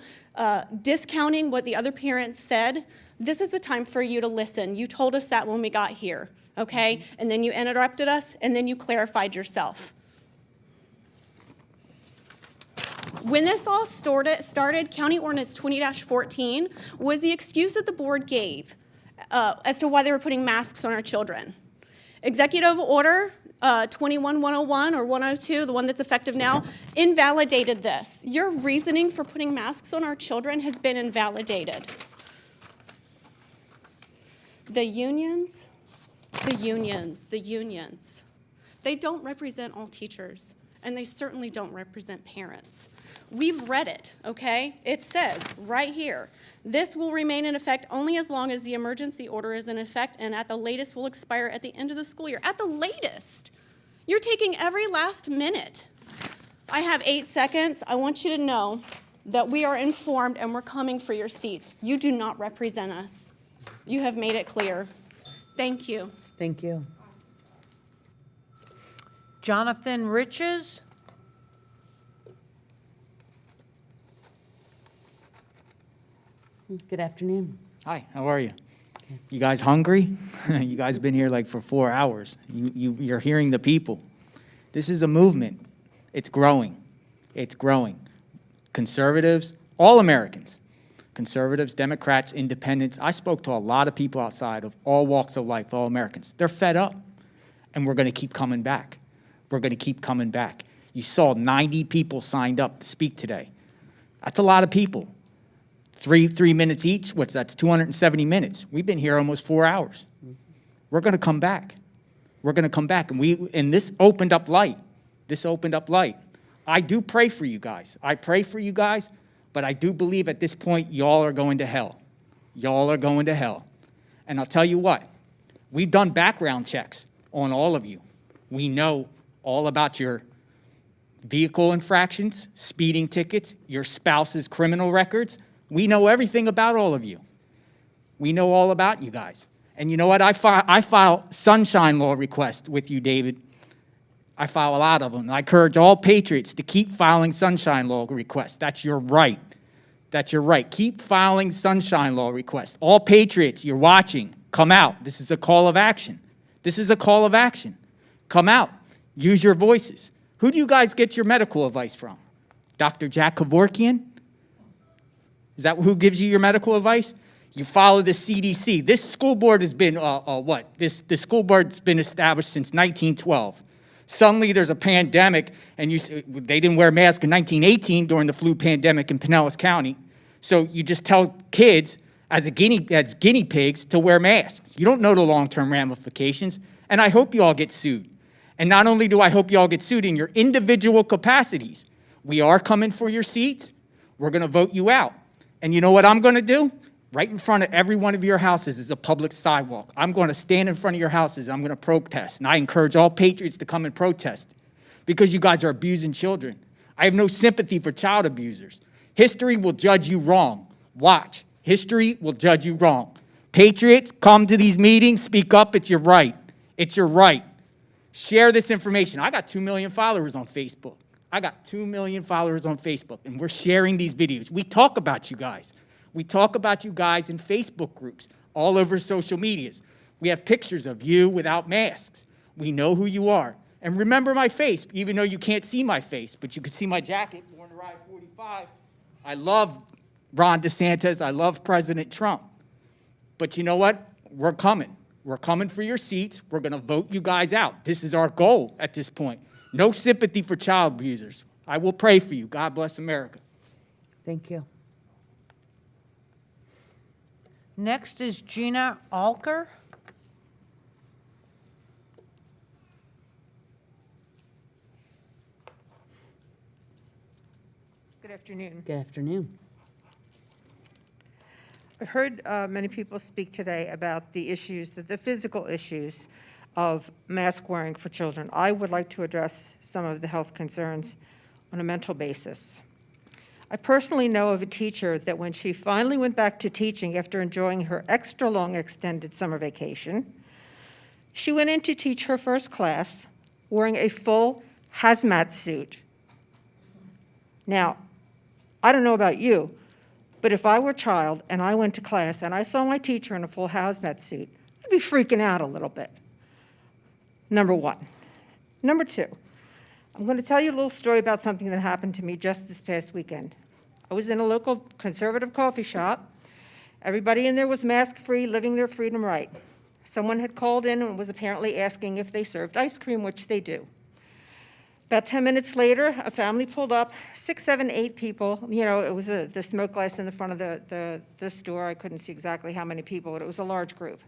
discounting what the other parents said. This is the time for you to listen. You told us that when we got here, okay? And then you interrupted us, and then you clarified yourself. When this all started, County Ordinance 20-14 was the excuse that the board gave as to why they were putting masks on our children. Executive Order 21-101 or 102, the one that's effective now, invalidated this. Your reasoning for putting masks on our children has been invalidated. The unions, they don't represent all teachers, and they certainly don't represent parents. We've read it, okay? It says right here, this will remain in effect only as long as the emergency order is in effect and at the latest will expire at the end of the school year. At the latest. You're taking every last minute. I have 8 seconds. I want you to know that we are informed and we're coming for your seats. You do not represent us. You have made it clear. Thank you. Thank you. Jonathan Riches? Good afternoon. Hi, how are you? You guys hungry? You guys been here like for 4 hours. You're hearing the people. This is a movement. It's growing. It's growing. Conservatives, all Americans, conservatives, Democrats, independents. I spoke to a lot of people outside of all walks of life, all Americans. They're fed up, and we're going to keep coming back. We're going to keep coming back. You saw 90 people signed up to speak today. That's a lot of people. Three minutes each, that's 270 minutes. We've been here almost 4 hours. We're going to come back. We're going to come back. And this opened up light. This opened up light. I do pray for you guys. I pray for you guys, but I do believe at this point y'all are going to hell. Y'all are going to hell. And I'll tell you what, we've done background checks on all of you. We know all about your vehicle infractions, speeding tickets, your spouse's criminal records. We know everything about all of you. We know all about you guys. And you know what? I file sunshine law requests with you, David. I file a lot of them. I encourage all patriots to keep filing sunshine law requests. That's your right. That's your right. Keep filing sunshine law requests. All patriots, you're watching, come out. This is a call of action. This is a call of action. Come out. Use your voices. Who do you guys get your medical advice from? Dr. Jack Kevorkian? Is that who gives you your medical advice? You follow the CDC. This school board has been, the school board's been established since 1912. Suddenly there's a pandemic, and they didn't wear masks in 1918 during the flu pandemic in Pinellas County. So you just tell kids as guinea pigs to wear masks. You don't know the long-term ramifications, and I hope you all get sued. And not only do I hope you all get sued in your individual capacities, we are coming for your seats. We're going to vote you out. And you know what I'm going to do? Right in front of every one of your houses is a public sidewalk. I'm going to stand in front of your houses, and I'm going to protest. And I encourage all patriots to come and protest because you guys are abusing children. I have no sympathy for child abusers. History will judge you wrong. Watch. History will judge you wrong. Patriots, come to these meetings, speak up. It's your right. It's your right. Share this information. I got 2 million followers on Facebook. I got 2 million followers on Facebook, and we're sharing these videos. We talk about you guys. We talk about you guys in Facebook groups, all over social medias. We have pictures of you without masks. We know who you are. And remember my face, even though you can't see my face, but you can see my jacket, Born to Ride 45. I love Ron DeSantis. I love President Trump. But you know what? We're coming. We're coming for your seats. We're going to vote you guys out. This is our goal at this point. No sympathy for child abusers. I will pray for you. God bless America. Thank you. Next is Gina Alker. Good afternoon. Good afternoon. I've heard many people speak today about the issues, the physical issues of mask wearing for children. I would like to address some of the health concerns on a mental basis. I personally know of a teacher that when she finally went back to teaching after enjoying her extra long extended summer vacation, she went in to teach her first class wearing a full hazmat suit. Now, I don't know about you, but if I were a child and I went to class and I saw my teacher in a full hazmat suit, I'd be freaking out a little bit. Number one. Number two, I'm going to tell you a little story about something that happened to me just this past weekend. I was in a local conservative coffee shop. Everybody in there was mask-free, living their freedom right. Someone had called in and was apparently asking if they served ice cream, which they do. About 10 minutes later, a family pulled up, 6, 7, 8 people. You know, it was the smoke glass in the front of the store. I couldn't see exactly how many people, but it was a large group.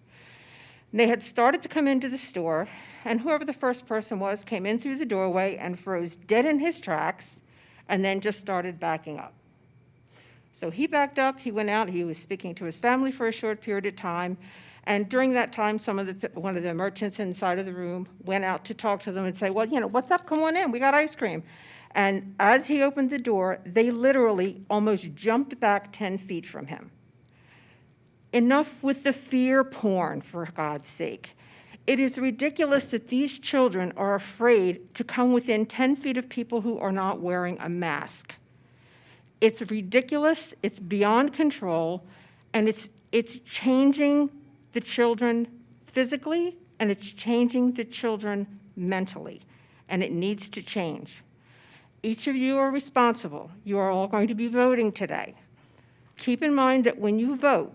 And they had started to come into the store, and whoever the first person was came in through the doorway and froze dead in his tracks, and then just started backing up. So he backed up, he went out, he was speaking to his family for a short period of time, and during that time, one of the merchants inside of the room went out to talk to them and say, well, you know, what's up, come on in, we got ice cream. And as he opened the door, they literally almost jumped back 10 feet from him. Enough with the fear porn, for God's sake. It is ridiculous that these children are afraid to come within 10 feet of people who are not wearing a mask. It's ridiculous, it's beyond control, and it's changing the children physically, and it's changing the children mentally, and it needs to change. Each of you are responsible. You are all going to be voting today. Keep in mind that when you vote,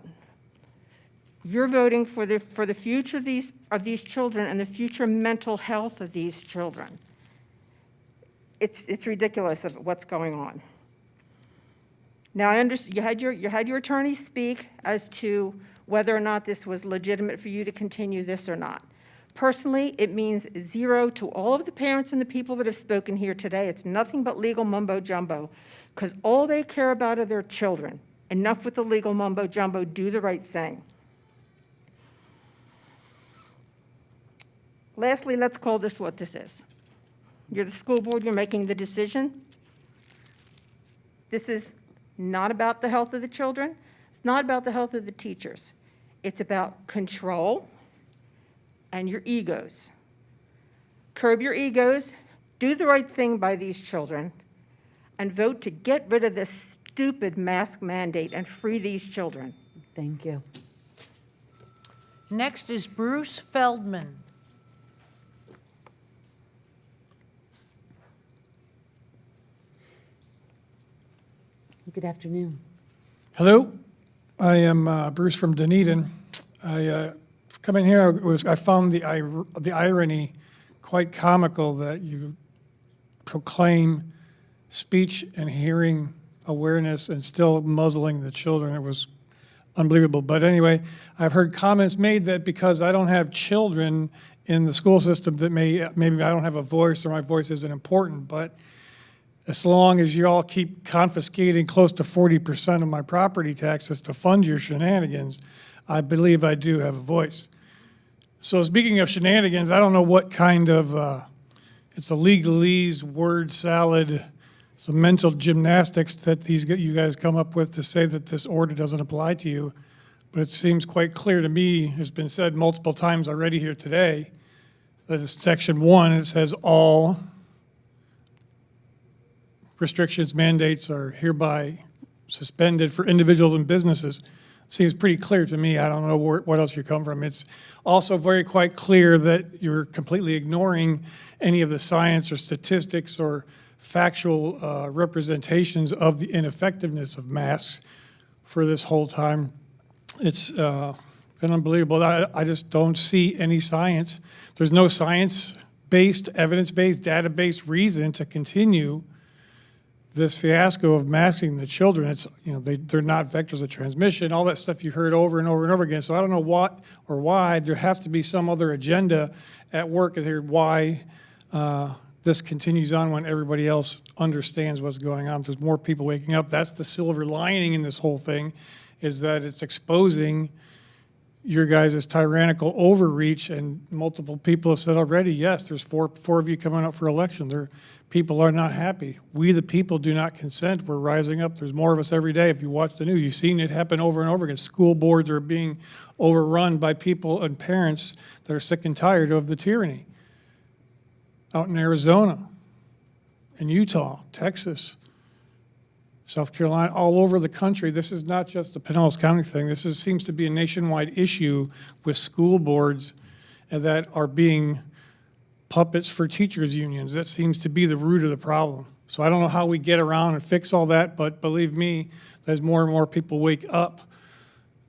you're voting for the future of these children and the future mental health of these children. It's ridiculous of what's going on. Now, I understand you had your attorney speak as to whether or not this was legitimate for you to continue this or not. Personally, it means zero to all of the parents and the people that have spoken here today. It's nothing but legal mumbo jumbo, because all they care about are their children. Enough with the legal mumbo jumbo, do the right thing. Lastly, let's call this what this is. You're the school board, you're making the decision. This is not about the health of the children. It's not about the health of the teachers. It's about control and your egos. Curb your egos, do the right thing by these children, and vote to get rid of this stupid mask mandate and free these children. Thank you. Next is Bruce Feldman. Good afternoon. Hello, I am Bruce from Dunedin. I come in here. I found the irony quite comical that you proclaim speech and hearing awareness and still muzzling the children. It was unbelievable. But anyway, I've heard comments made that because I don't have children in the school system that maybe I don't have a voice or my voice isn't important. But as long as you all keep confiscating close to 40% of my property taxes to fund your shenanigans, I believe I do have a voice. So speaking of shenanigans, I don't know what kind of, it's a legalese word salad, some mental gymnastics that you guys come up with to say that this order doesn't apply to you. But it seems quite clear to me, it's been said multiple times already here today, that it's section 1, it says all restrictions, mandates are hereby suspended for individuals and businesses. Seems pretty clear to me. I don't know what else you come from. It's also very quite clear that you're completely ignoring any of the science or statistics or factual representations of the ineffectiveness of masks for this whole time. It's been unbelievable. I just don't see any science. There's no science-based, evidence-based, data-based reason to continue this fiasco of masking the children. It's, you know, they're not vectors of transmission, all that stuff you heard over and over and over again. So I don't know what or why. There has to be some other agenda at work here why this continues on when everybody else understands what's going on. There's more people waking up. That's the silver lining in this whole thing, is that it's exposing your guys' tyrannical overreach, and multiple people have said already, yes, there's four of you coming up for election. People are not happy. We, the people, do not consent. We're rising up. There's more of us every day. If you watch the news, you've seen it happen over and over again. School boards are being overrun by people and parents that are sick and tired of the tyranny. Out in Arizona, in Utah, Texas, South Carolina, all over the country. This is not just a Pinellas County thing. Seems to be a nationwide issue with school boards that are being puppets for teachers' unions. That seems to be the root of the problem. So I don't know how we get around and fix all that, but believe me, as more and more people wake up,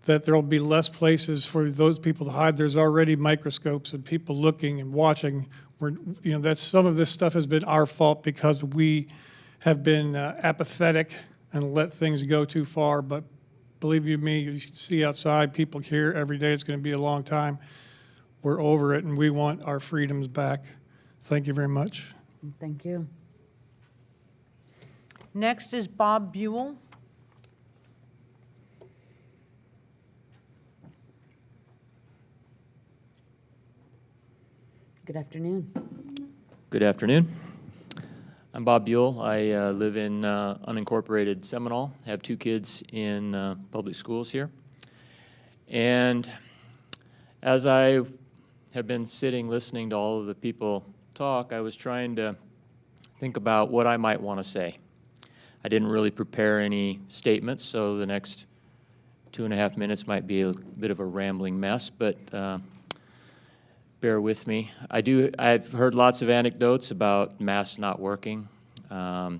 that there will be less places for those people to hide. There's already microscopes and people looking and watching. Some of this stuff has been our fault because we have been apathetic and let things go too far. But believe you me, you see outside, people here every day. It's going to be a long time. We're over it, and we want our freedoms back. Thank you very much. Thank you. Next is Bob Buell. Good afternoon. Good afternoon. I'm Bob Buell. I live in unincorporated Seminole, have 2 kids in public schools here. And as I have been sitting listening to all of the people talk, I was trying to think about what I might want to say. I didn't really prepare any statements, so the next 2.5 minutes might be a bit of a rambling mess, but bear with me. I've heard lots of anecdotes about masks not working. I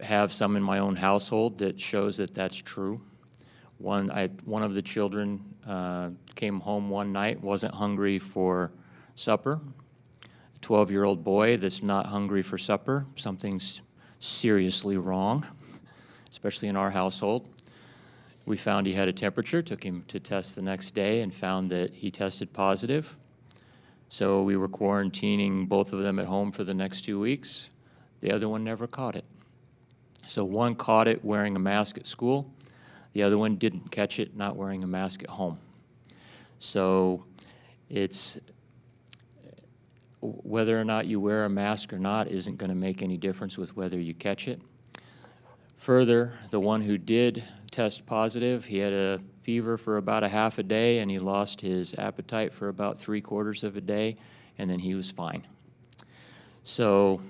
have some in my own household that shows that that's true. One of the children came home one night, wasn't hungry for supper. A 12-year-old boy that's not hungry for supper, something's seriously wrong, especially in our household. We found he had a temperature, took him to test the next day, and found that he tested positive. So we were quarantining both of them at home for the next 2 weeks. The other one never caught it. So one caught it wearing a mask at school. The other one didn't catch it not wearing a mask at home. So it's whether or not you wear a mask or not isn't going to make any difference with whether you catch it. Further, the one who did test positive, he had a fever for about a half a day, and he lost his appetite for about 3/4 of a day, and then he was fine. So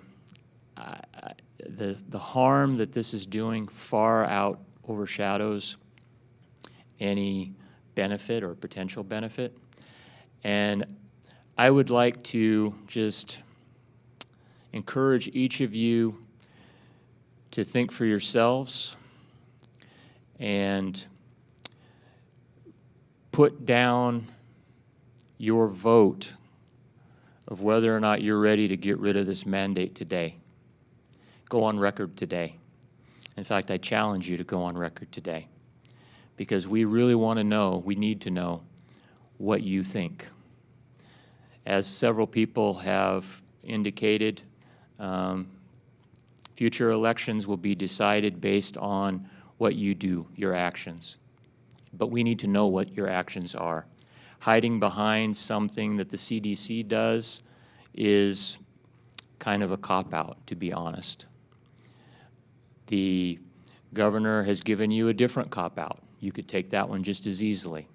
the harm that this is doing far out overshadows any benefit or potential benefit. And I would like to just encourage each of you to think for yourselves and put down your vote of whether or not you're ready to get rid of this mandate today. Go on record today. In fact, I challenge you to go on record today, because we really want to know, we need to know what you think. As several people have indicated, future elections will be decided based on what you do, your actions. But we need to know what your actions are. Hiding behind something that the CDC does is kind of a cop-out, to be honest. The governor has given you a different cop-out. You could take that one just as easily.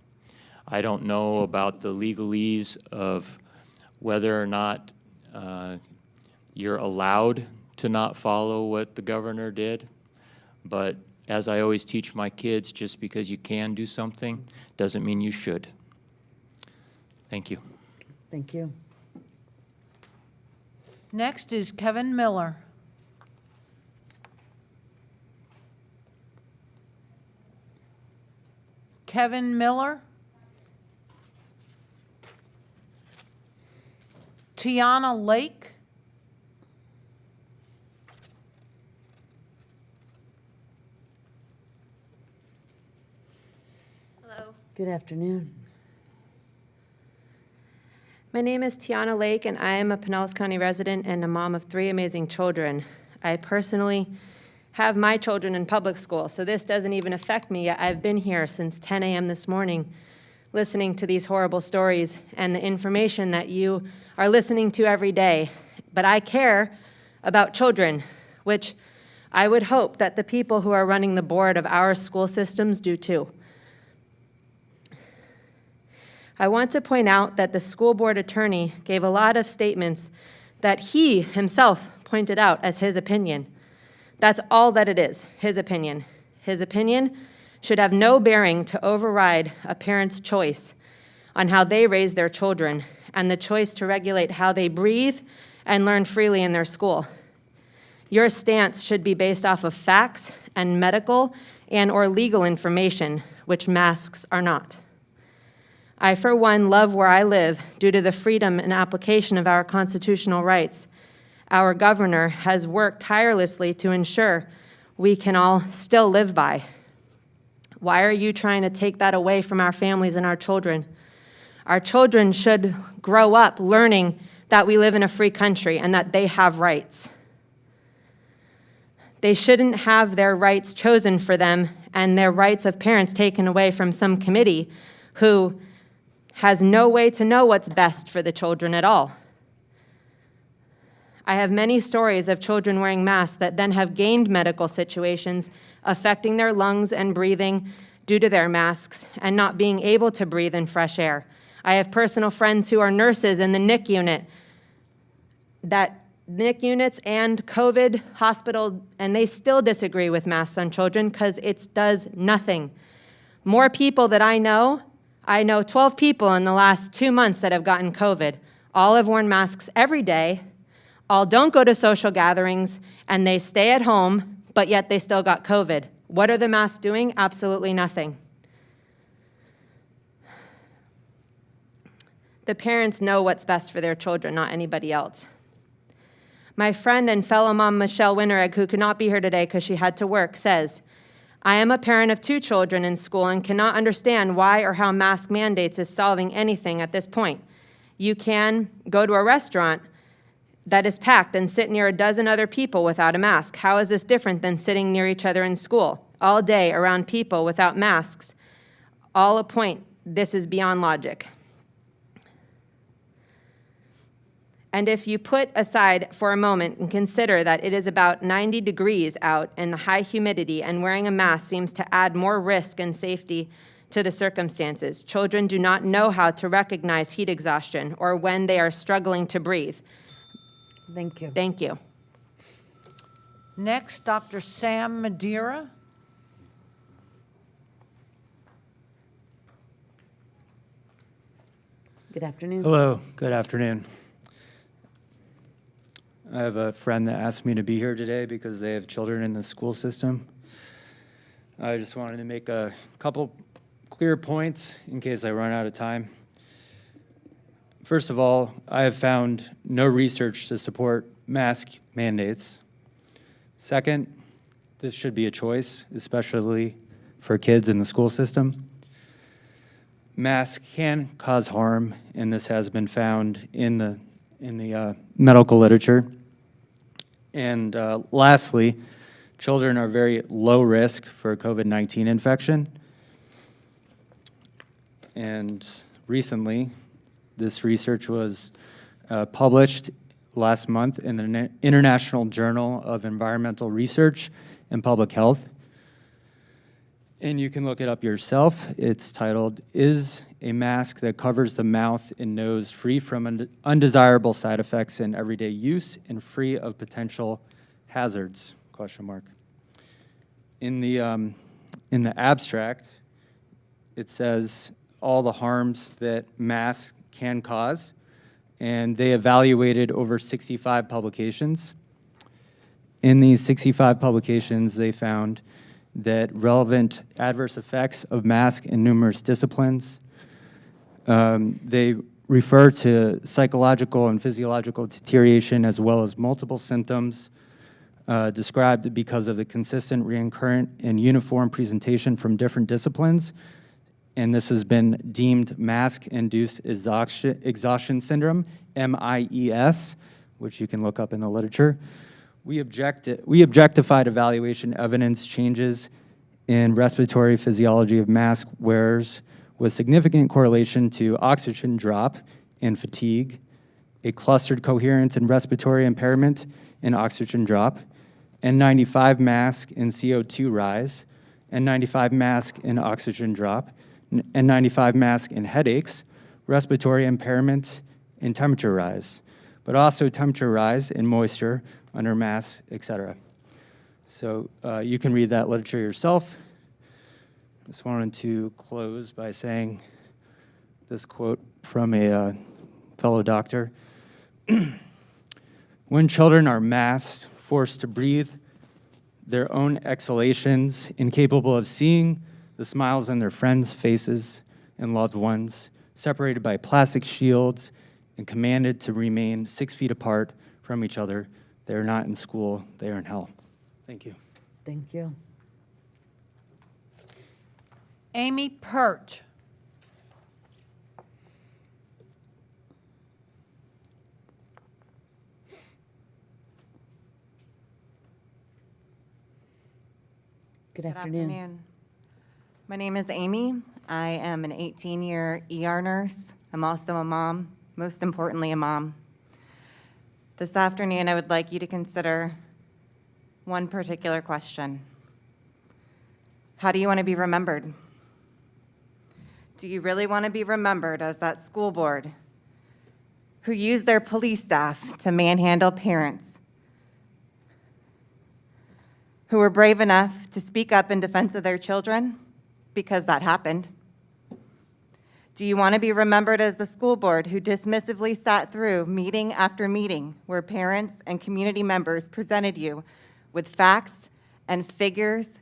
I don't know about the legalese of whether or not you're allowed to not follow what the governor did, but as I always teach my kids, just because you can do something doesn't mean you should. Thank you. Thank you. Next is Kevin Miller. Kevin Miller. Tiana Lake. Hello. Good afternoon. My name is Tiana Lake, and I am a Pinellas County resident and a mom of 3 amazing children. I personally have my children in public school, so this doesn't even affect me. I've been here since 10 a.m. this morning listening to these horrible stories and the information that you are listening to every day. But I care about children, which I would hope that the people who are running the board of our school systems do too. I want to point out that the school board attorney gave a lot of statements that he himself pointed out as his opinion. That's all that it is, his opinion. His opinion should have no bearing to override a parent's choice on how they raise their children and the choice to regulate how they breathe and learn freely in their school. Your stance should be based off of facts and medical and/or legal information, which masks are not. I, for one, love where I live due to the freedom and application of our constitutional rights. Our governor has worked tirelessly to ensure we can all still live by. Why are you trying to take that away from our families and our children? Our children should grow up learning that we live in a free country and that they have rights. They shouldn't have their rights chosen for them and their rights of parents taken away from some committee who has no way to know what's best for the children at all. I have many stories of children wearing masks that then have gained medical situations affecting their lungs and breathing due to their masks and not being able to breathe in fresh air. I have personal friends who are nurses in the NIC unit, that NIC units and COVID hospital, and they still disagree with masks on children because it does nothing. More people that I know 12 people in the last 2 months that have gotten COVID. All have worn masks every day, all don't go to social gatherings, and they stay at home, but yet they still got COVID. What are the masks doing? Absolutely nothing. The parents know what's best for their children, not anybody else. My friend and fellow mom, Michelle Winteregg, who could not be here today because she had to work, says, I am a parent of 2 children in school and cannot understand why or how mask mandates is solving anything at this point. You can go to a restaurant that is packed and sit near a dozen other people without a mask. How is this different than sitting near each other in school all day around people without masks? All a point. This is beyond logic. And if you put aside for a moment and consider that it is about 90 degrees out in the high humidity and wearing a mask seems to add more risk and safety to the circumstances. Children do not know how to recognize heat exhaustion or when they are struggling to breathe. Thank you. Thank you. Next, Dr. Sam Madeira. Good afternoon. Hello, good afternoon. I have a friend that asked me to be here today because they have children in the school system. I just wanted to make a couple clear points in case I run out of time. First of all, I have found no research to support mask mandates. Second, this should be a choice, especially for kids in the school system. Masks can cause harm, and this has been found in the medical literature. And lastly, children are very low risk for COVID-19 infection. And recently, this research was published last month in the International Journal of Environmental Research and Public Health. And you can look it up yourself. It's titled, Is a Mask That Covers the Mouth and Nose Free from Undesirable Side Effects in Everyday Use and Free of Potential Hazards? ? In the abstract, it says all the harms that masks can cause, and they evaluated over 65 publications. In these 65 publications, they found that relevant adverse effects of masks in numerous disciplines. They refer to psychological and physiological deterioration as well as multiple symptoms described because of the consistent, recurrent, and uniform presentation from different disciplines. And this has been deemed mask-induced exhaustion syndrome, MIES, which you can look up in the literature, We objectified evaluation evidence changes in respiratory physiology of mask wearers with significant correlation to oxygen drop and fatigue, a clustered coherence in respiratory impairment and oxygen drop, N95 mask and CO2 rise, N95 mask and oxygen drop, N95 mask and headaches, respiratory impairment and temperature rise, but also temperature rise and moisture under masks, etc. So you can read that literature yourself. Just wanted to close by saying this quote from a fellow doctor. When children are masked, forced to breathe their own exhalations, incapable of seeing the smiles on their friends' faces and loved ones, separated by plastic shields and commanded to remain 6 feet apart from each other, they are not in school, they are in hell. Thank you. Thank you. Amy Pert. Good afternoon. My name is Amy. I am an 18-year ER nurse. I'm also a mom, most importantly, a mom. This afternoon, I would like you to consider one particular question. How do you want to be remembered? Do you really want to be remembered as that school board who used their police staff to manhandle parents, who were brave enough to speak up in defense of their children because that happened? Do you want to be remembered as the school board who dismissively sat through meeting after meeting where parents and community members presented you with facts and figures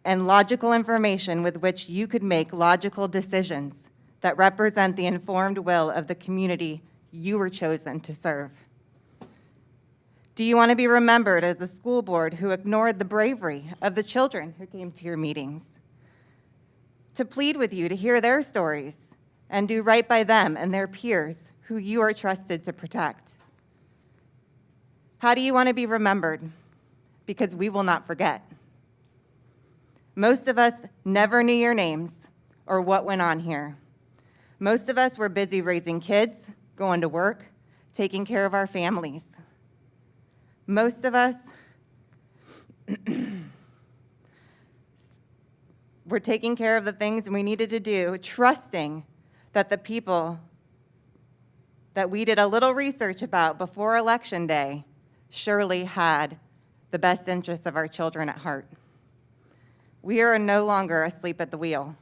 and logical information with which you could make logical decisions that represent the informed will of the community you were chosen to serve? Do you want to be remembered as a school board who ignored the bravery of the children who came to your meetings, to plead with you to hear their stories and do right by them and their peers who you are trusted to protect? How do you want to be remembered? Because we will not forget. Most of us never knew your names or what went on here. Most of us were busy raising kids, going to work, taking care of our families. Most of us were taking care of the things we needed to do, trusting that the people that we did a little research about before Election Day surely had the best interests of our children at heart. We are no longer asleep at the wheel.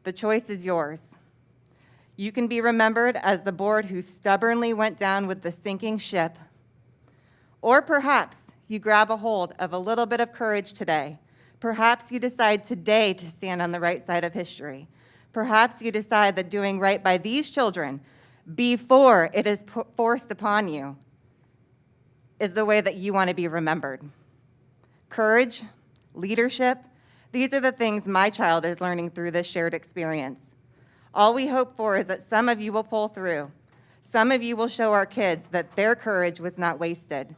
The choice is yours. You can be remembered as the board who stubbornly went down with the sinking ship, or perhaps you grab a hold of a little bit of courage today. Perhaps you decide today to stand on the right side of history. Perhaps you decide that doing right by these children before it is forced upon you is the way that you want to be remembered. Courage, leadership, these are the things my child is learning through this shared experience. All we hope for is that some of you will pull through. Some of you will show our kids that their courage was not wasted.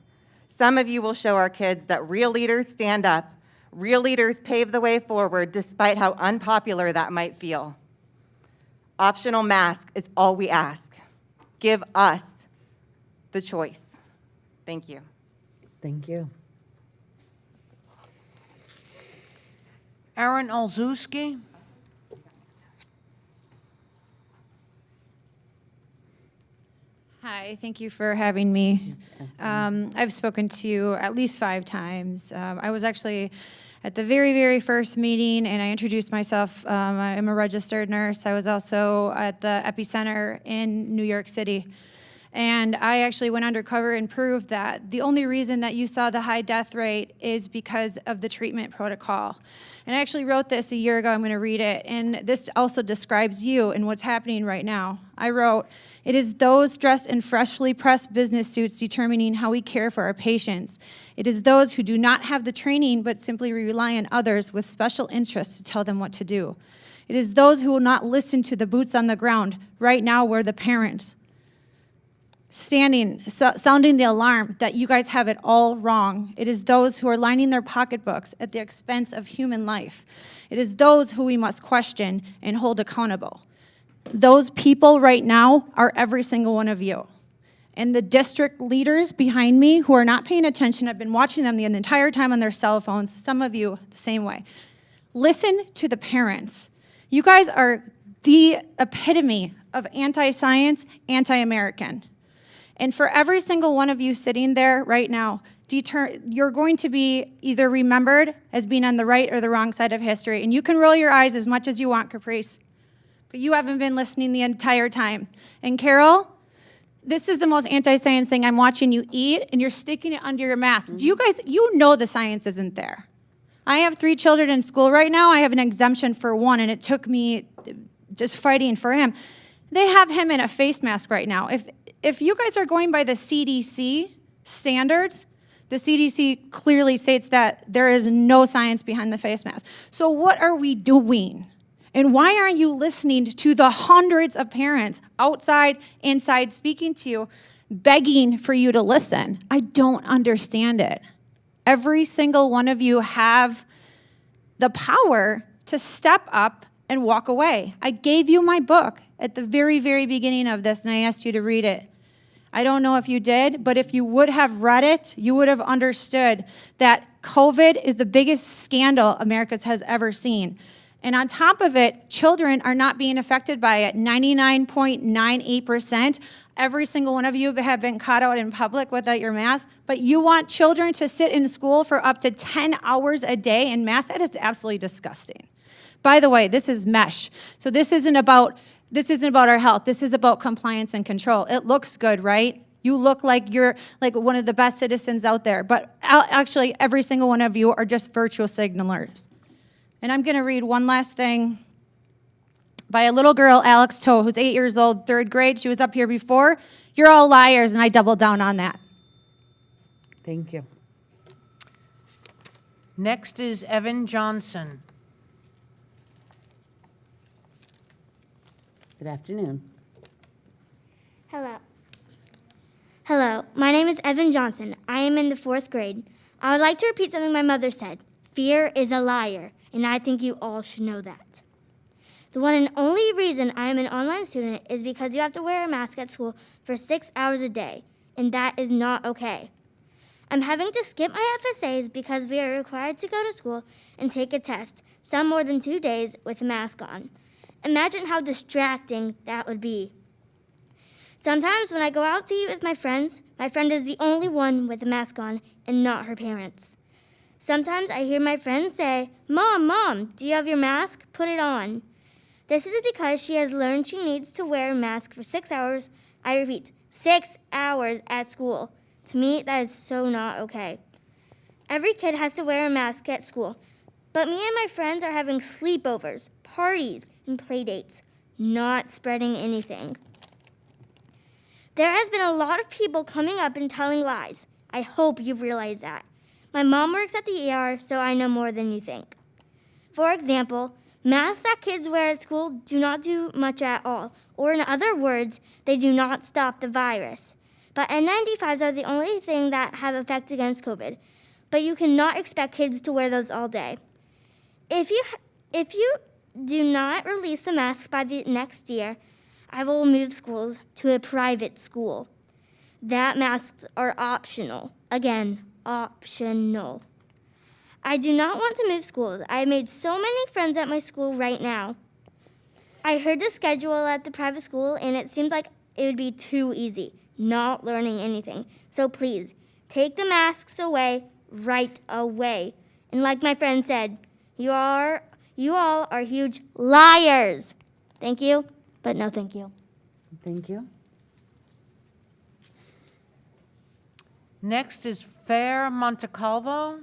Some of you will show our kids that real leaders stand up, real leaders pave the way forward despite how unpopular that might feel. Optional mask is all we ask. Give us the choice. Thank you. Thank you. Aaron Olszewski. Hi, thank you for having me. I've spoken to you at least 5 times. I was actually at the very, very first meeting, and I introduced myself. I'm a registered nurse. I was also at the epicenter in New York City. And I actually went undercover and proved that the only reason that you saw the high death rate is because of the treatment protocol. And I actually wrote this a year ago. I'm going to read it. And this also describes you and what's happening right now. I wrote, "It is those dressed in freshly pressed business suits determining how we care for our patients. It is those who do not have the training but simply rely on others with special interests to tell them what to do. It is those who will not listen to the boots on the ground. Right now, we're the parents. sounding the alarm that you guys have it all wrong. It is those who are lining their pocketbooks at the expense of human life. It is those who we must question and hold accountable. Those people right now are every single one of you. And the district leaders behind me who are not paying attention, I've been watching them the entire time on their cell phones, some of you the same way. Listen to the parents. You guys are the epitome of anti-science, anti-American. And for every single one of you sitting there right now, you're going to be either remembered as being on the right or the wrong side of history. And you can roll your eyes as much as you want, Caprice, but you haven't been listening the entire time. And Carol, this is the most anti-science thing. I'm watching you eat, and you're sticking it under your mask. Do you guys, you know the science isn't there. I have 3 children in school right now. I have an exemption for 1, and it took me just fighting for him. They have him in a face mask right now. If you guys are going by the CDC standards, the CDC clearly states that there is no science behind the face mask. So what are we doing? And why aren't you listening to the hundreds of parents outside, inside, speaking to you, begging for you to listen? I don't understand it. Every single one of you have the power to step up and walk away. I gave you my book at the very, very beginning of this, and I asked you to read it. I don't know if you did, but if you would have read it, you would have understood that COVID is the biggest scandal America has ever seen. And on top of it, children are not being affected by it. 99.98%. Every single one of you have been caught out in public without your mask, but you want children to sit in school for up to 10 hours a day in masks? That is absolutely disgusting. By the way, this is mesh. So this isn't about our health. This is about compliance and control. It looks good, right? You look like you're like one of the best citizens out there, but actually every single one of you are just virtual signalers. And I'm going to read one last thing by a little girl, Alex Toe, who's 8 years old, 3rd grade. She was up here before. You're all liars, and I doubled down on that. Thank you. Next is Evan Johnson. Good afternoon. Hello. Hello, my name is Evan Johnson. I am in the 4th grade. I would like to repeat something my mother said. Fear is a liar, and I think you all should know that. The one and only reason I am an online student is because you have to wear a mask at school for 6 hours a day, and that is not okay. I'm having to skip my FSAs because we are required to go to school and take a test, some more than 2 days with a mask on. Imagine how distracting that would be. Sometimes when I go out to eat with my friend is the only one with a mask on and not her parents. Sometimes I hear my friends say, Mom, do you have your mask? Put it on. This is because she has learned she needs to wear a mask for 6 hours. I repeat, 6 hours at school. To me, that is so not okay. Every kid has to wear a mask at school, but me and my friends are having sleepovers, parties, and play dates, not spreading anything. There has been a lot of people coming up and telling lies. I hope you've realized that. My mom works at the ER, so I know more than you think. For example, masks that kids wear at school do not do much at all, or in other words, they do not stop the virus. But N95s are the only thing that have effect against COVID. But you cannot expect kids to wear those all day. If you do not release the masks by the next year, I will move schools to a private school. That masks are optional. Again, optional. I do not want to move schools. I have made so many friends at my school right now. I heard the schedule at the private school, and it seemed like it would be too easy, not learning anything. So please, take the masks away right away. And like my friend said, you all are huge liars. Thank you, but no thank you. Thank you. Next is Fair Montecalvo.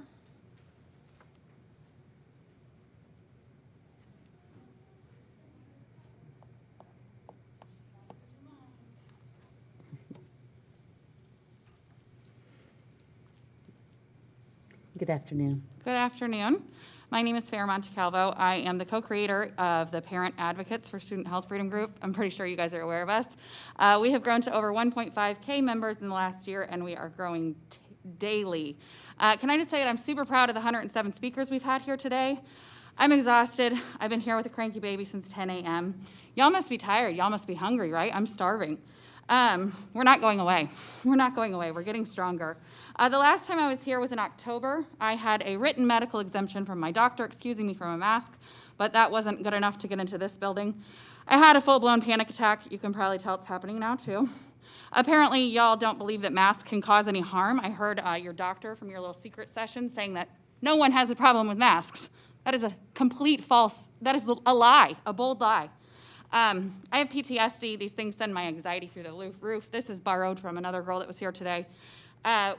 Good afternoon. Good afternoon. My name is Farrah Montecalvo. I am the co-creator of the Parent Advocates for Student Health Freedom Group. I'm pretty sure you guys are aware of us. We have grown to over 1.5K members in the last year, and we are growing daily. Can I just say that I'm super proud of the 107 speakers we've had here today. I'm exhausted. I've been here with a cranky baby since 10 a.m. Y'all must be tired. Y'all must be hungry, right? I'm starving. We're not going away. We're not going away. We're getting stronger. The last time I was here was in October. I had a written medical exemption from my doctor excusing me from a mask, but that wasn't good enough to get into this building. I had a full-blown panic attack. You can probably tell it's happening now, too. Apparently, y'all don't believe that masks can cause any harm. I heard your doctor from your little secret session saying that no one has a problem with masks. That is a complete false, that is a lie, a bold lie. I have PTSD. These things send my anxiety through the roof. This is borrowed from another girl that was here today.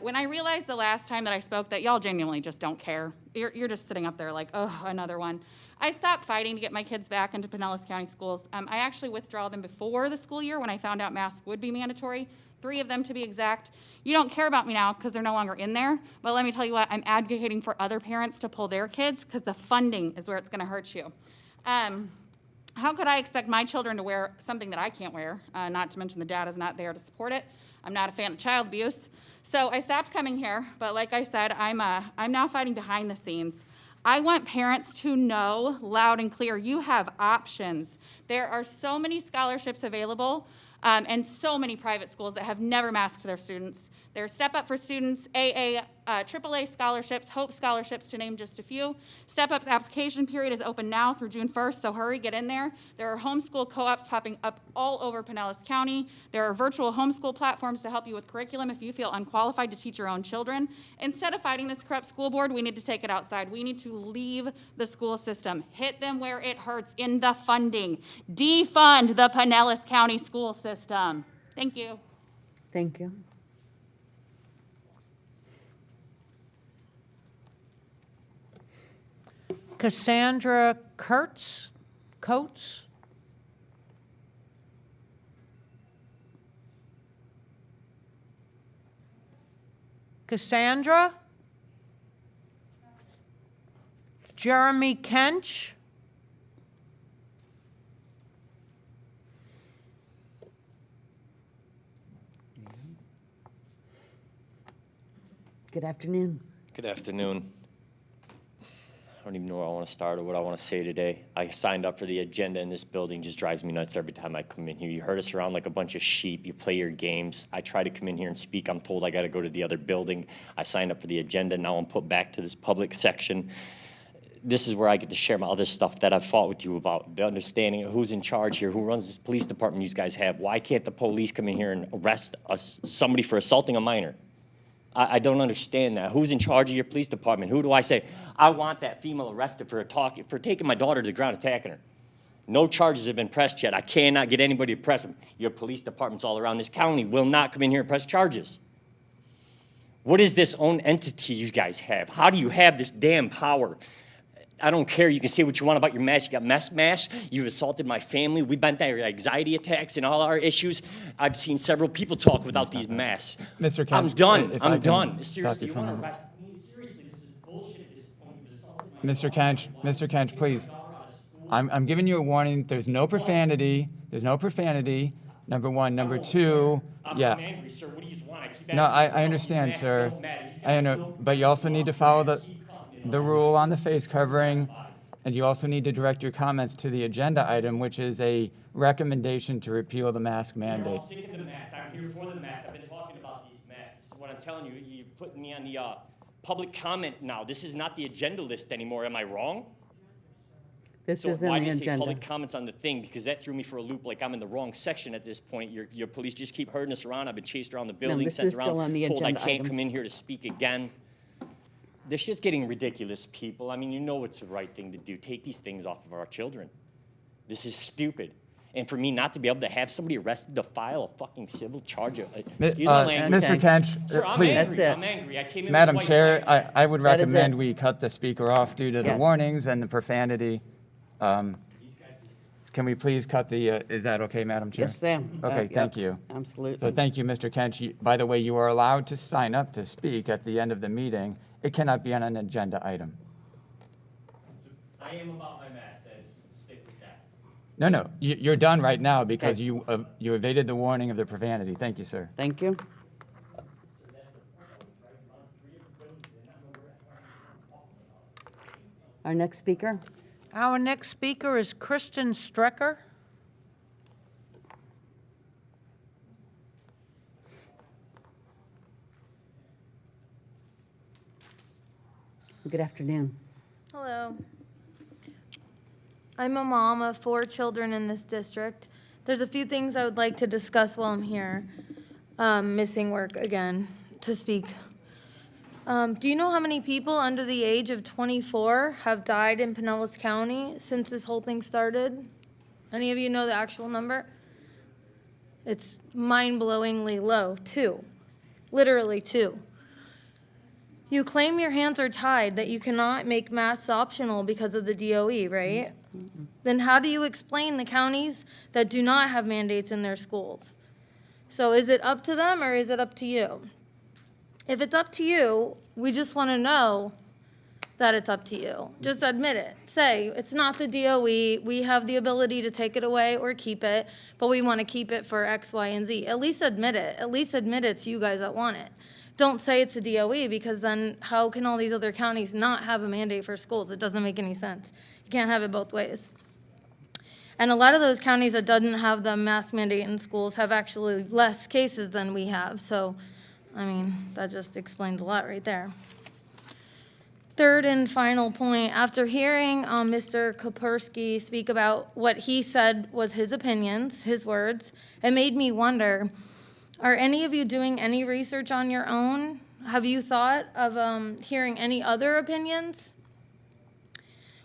When I realized the last time that I spoke that y'all genuinely just don't care, you're just sitting up there like, oh, another one. I stopped fighting to get my kids back into Pinellas County schools. I actually withdrew them before the school year when I found out masks would be mandatory, 3 of them to be exact. You don't care about me now because they're no longer in there, but let me tell you what, I'm advocating for other parents to pull their kids because the funding is where it's gonna hurt you. How could I expect my children to wear something that I can't wear? Not to mention the dad is not there to support it. I'm not a fan of child abuse. So I stopped coming here, but like I said, I'm now fighting behind the scenes. I want parents to know loud and clear, you have options. There are so many scholarships available and so many private schools that have never masked their students. There's Step Up for Students, AA, AAA scholarships, Hope scholarships, to name just a few. Step Up's application period is open now through June 1st, so hurry, get in there. There are homeschool co-ops popping up all over Pinellas County. There are virtual homeschool platforms to help you with curriculum if you feel unqualified to teach your own children. Instead of fighting this corrupt school board, we need to take it outside. We need to leave the school system. Hit them where it hurts in the funding. Defund the Pinellas County school system. Thank you. Thank you. Cassandra Coates? Cassandra? Jeremy Kench? Good afternoon. Good afternoon. I don't even know where I want to start or what I want to say today. I signed up for the agenda in this building. Just drives me nuts every time I come in here. You herd us around like a bunch of sheep. You play your games. I try to come in here and speak. I'm told I got to go to the other building. I signed up for the agenda. Now I'm put back to this public section. This is where I get to share my other stuff that I've fought with you about. The understanding of who's in charge here, who runs this police department you guys have. Why can't the police come in here and arrest somebody for assaulting a minor? I don't understand that. Who's in charge of your police department? Who do I say, I want that female arrested for taking my daughter to the ground, attacking her? No charges have been pressed yet. I cannot get anybody to press them. Your police departments all around this county will not come in here and press charges. What is this own entity you guys have? How do you have this damn power? I don't care. You can say what you want about your mask. You got mess mash. You've assaulted my family. We've been through anxiety attacks and all our issues. I've seen several people talk without these masks. Mr. Kemp, I'm done. if I'm I can done. Seriously, talk you to want to someone. arrest me? Seriously, this is bullshit at this point. You've assaulted my Mr. Kench, please. I'm giving you a warning. There's no profanity. There's no profanity. Number one. Number two, yeah. I'm angry, sir. What do you want? I keep No, asking I you understand, these sir. masks don't matter. You I guys know, don't- but you also need to follow the rule on the face covering, and you also need to direct your comments to the agenda item, which is a recommendation to repeal the mask You're all mandate. sick of the masks. I'm here for the masks. I've been talking about these masks. This is what I'm telling you. You're putting me on the public comment now. This is not the agenda list anymore. Am I wrong? This So is in why the do you say agenda. public comments on the thing? Because that threw me for a loop like I'm in the wrong section at this point. Your police just keep herding us around. I've been chased around the building, this sent is around, still on the told I agenda can't item. come in here to speak again. This shit's getting ridiculous, people. I mean, you know it's the right thing to do. Take these things off of our children. This is stupid. And for me not to be able to have somebody arrested to file a fucking civil charge of, excuse my language. Mr. Kench, Sir, I'm please. angry. I'm angry. I came in Madam with Chair, white I would That is recommend it. we cut the speaker off due to the Yes. warnings and the profanity. Can we please cut the, is that okay, Madam Chair? Yes, Sam. Okay, Yep, thank you. Absolutely. So thank you, Mr. Kench. By the way, you are allowed to sign up to speak at the end of the meeting. It cannot be on an agenda item. I am about my mask, that is just stick with that. No, you're done right now because Okay. you evaded the warning of the profanity. Thank you, sir. Thank you. Our next speaker? Our next speaker is Kristen Strecker. Good afternoon. Hello. I'm a mom of 4 children in this district. There's a few things I would like to discuss while I'm here. Missing work again to speak. Do you know how many people under the age of 24 have died in Pinellas County since this whole thing started? Any of you know the actual number? It's mind-blowingly low. 2. Literally 2. You claim your hands are tied, that you cannot make masks optional because of the DOE, right? Then how do you explain the counties that do not have mandates in their schools? So is it up to them or is it up to you? If it's up to you, we just want to know that it's up to you. Just admit it. Say, it's not the DOE. We have the ability to take it away or keep it, but we want to keep it for X, Y, and Z. At least admit it. At least admit it's you guys that want it. Don't say it's a DOE, because then how can all these other counties not have a mandate for schools? It doesn't make any sense. You can't have it both ways. And a lot of those counties that doesn't have the mask mandate in schools have actually less cases than we have. So, I mean, that just explains a lot right there. Third and final point, after hearing Mr. Kopersky speak about what he said was his opinions, his words, it made me wonder, are any of you doing any research on your own? Have you thought of hearing any other opinions?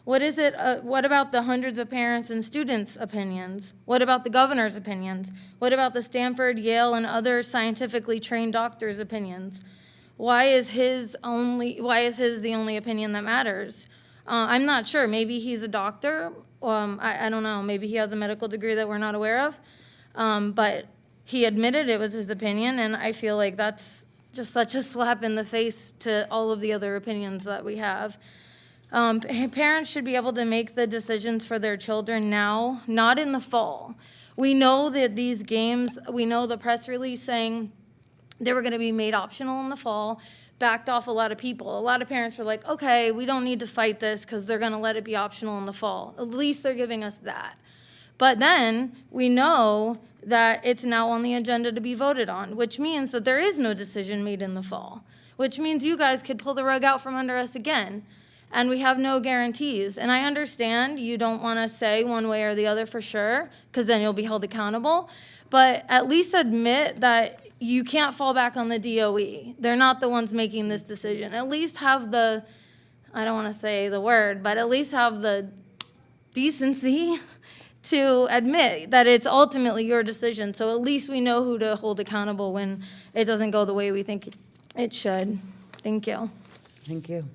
What is it? What about the hundreds of parents and students' opinions? What about the governor's opinions? What about the Stanford, Yale, and other scientifically trained doctors' opinions? Why is his the only opinion that matters? I'm not sure. Maybe he's a doctor. I don't know. Maybe he has a medical degree that we're not aware of. But he admitted it was his opinion, and I feel like that's just such a slap in the face to all of the other opinions that we have. Parents should be able to make the decisions for their children now, not in the fall. We know that these games, we know the press release saying they were going to be made optional in the fall, backed off a lot of people. A lot of parents were like, okay, we don't need to fight this because they're going to let it be optional in the fall. At least they're giving us that. But then we know that it's now on the agenda to be voted on, which means that there is no decision made in the fall, which means you guys could pull the rug out from under us again, and we have no guarantees. And I understand you don't want to say one way or the other for sure, because then you'll be held accountable, but at least admit that you can't fall back on the DOE. They're not the ones making this decision. At least have the, I don't want to say the word, but at least have the decency to admit that it's ultimately your decision. So at least we know who to hold accountable when it doesn't go the way we think it should. Thank you. Thank you.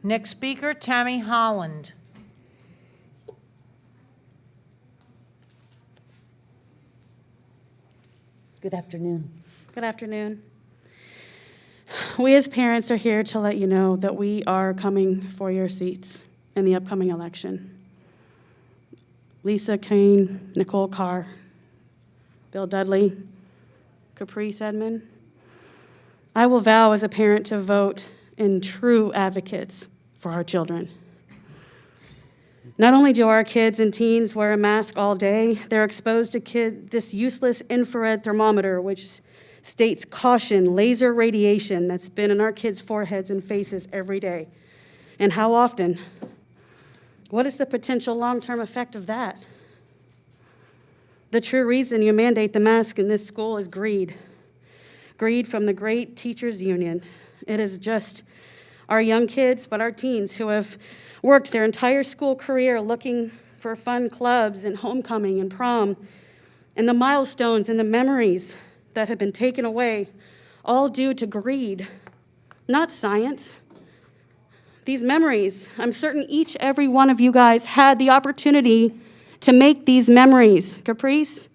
Next speaker, Tammy Holland. Good afternoon. Good afternoon. We as parents are here to let you know that we are coming for your seats in the upcoming election. Lisa Kane, Nicole Carr, Bill Dudley, Caprice Edmond. I will vow as a parent to vote in true advocates for our children. Not only do our kids and teens wear a mask all day, they're exposed to this useless infrared thermometer, which states caution, laser radiation that's been in our kids' foreheads and faces every day. And how often? What is the potential long-term effect of that? The true reason you mandate the mask in this school is greed. Greed from the great teachers union. It is just our young kids, but our teens who have worked their entire school career looking for fun clubs and homecoming and prom, and the milestones and the memories that have been taken away, all due to greed, not science. These memories, I'm certain every one of you guys had the opportunity to make these memories. Caprice,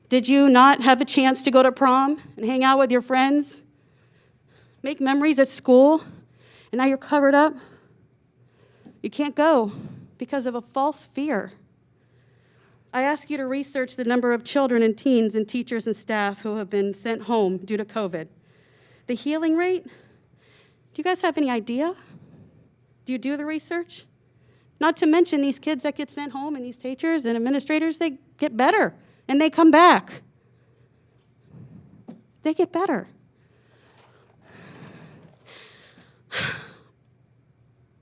did you not have a chance to go to prom and hang out with your friends? Make memories at school, and now you're covered up? You can't go because of a false fear. I ask you to research the number of children and teens and teachers and staff who have been sent home due to COVID. The healing rate, do you guys have any idea? Do you do the research? Not to mention these kids that get sent home and these teachers and administrators, they get better and they come back. They get better.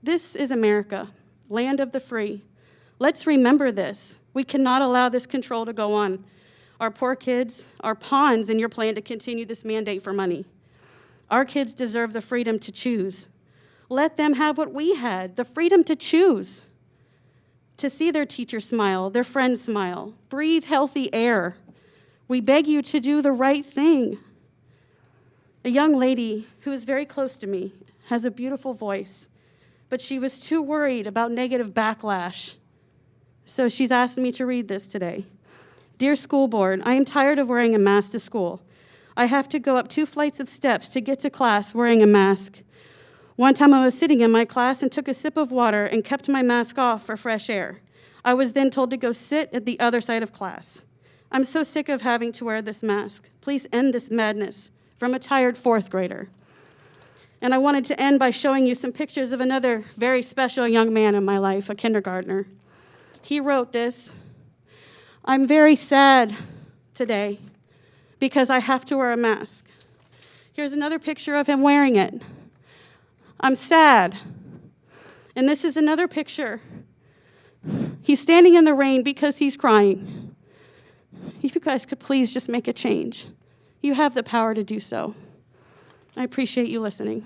This is America, land of the free. Let's remember this. We cannot allow this control to go on. Our poor kids are pawns in your plan to continue this mandate for money. Our kids deserve the freedom to choose. Let them have what we had, the freedom to choose, to see their teacher smile, their friends smile, breathe healthy air. We beg you to do the right thing. A young lady who is very close to me has a beautiful voice, but she was too worried about negative backlash. So she's asked me to read this today. Dear School Board, I am tired of wearing a mask to school. I have to go up 2 flights of steps to get to class wearing a mask. One time I was sitting in my class and took a sip of water and kept my mask off for fresh air. I was then told to go sit at the other side of class. I'm so sick of having to wear this mask. Please end this madness. From a tired 4th grader. And I wanted to end by showing you some pictures of another very special young man in my life, a kindergartner. He wrote this: I'm very sad today because I have to wear a mask. Here's another picture of him wearing it. I'm sad. And this is another picture. He's standing in the rain because he's crying. If you guys could please just make a change. You have the power to do so. I appreciate you listening.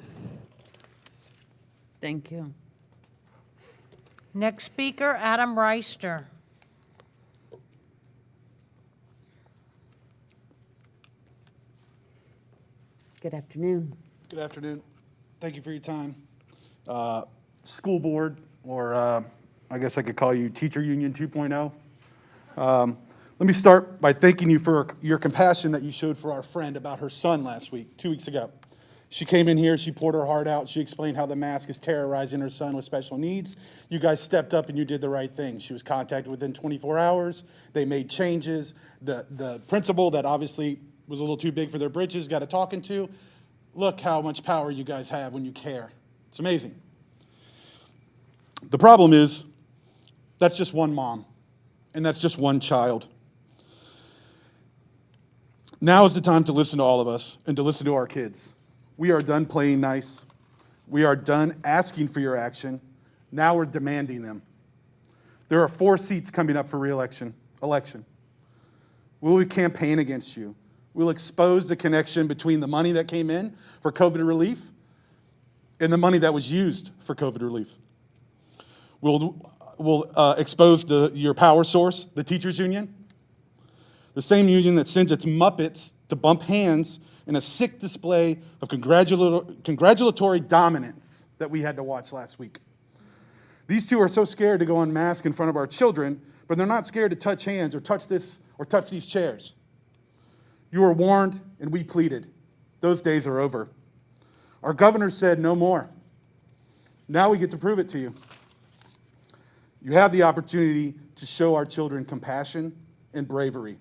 Thank you. Next speaker, Adam Reister. Good afternoon. Good afternoon. Thank you for your time. School board, or I guess I could call you Teacher Union 2.0. Let me start by thanking you for your compassion that you showed for our friend about her son last week, 2 weeks ago. She came in here, she poured her heart out, she explained how the mask is terrorizing her son with special needs. You guys stepped up and you did the right thing. She was contacted within 24 hours. They made changes. The principal that obviously was a little too big for their britches got a talking to. Look how much power you guys have when you care. It's amazing. The problem is, that's just one mom, and that's just one child. Now is the time to listen to all of us and to listen to our kids. We are done playing nice. We are done asking for your action. Now we're demanding them. There are 4 seats coming up for election. Will we campaign against you? We'll expose the connection between the money that came in for COVID relief and the money that was used for COVID relief. We'll expose your power source, the teachers union, the same union that sends its Muppets to bump hands in a sick display of congratulatory dominance that we had to watch last week. These two are so scared to go unmasked in front of our children, but they're not scared to touch hands or touch this or touch these chairs. You were warned, and we pleaded. Those days are over. Our governor said no more. Now we get to prove it to you. You have the opportunity to show our children compassion and bravery.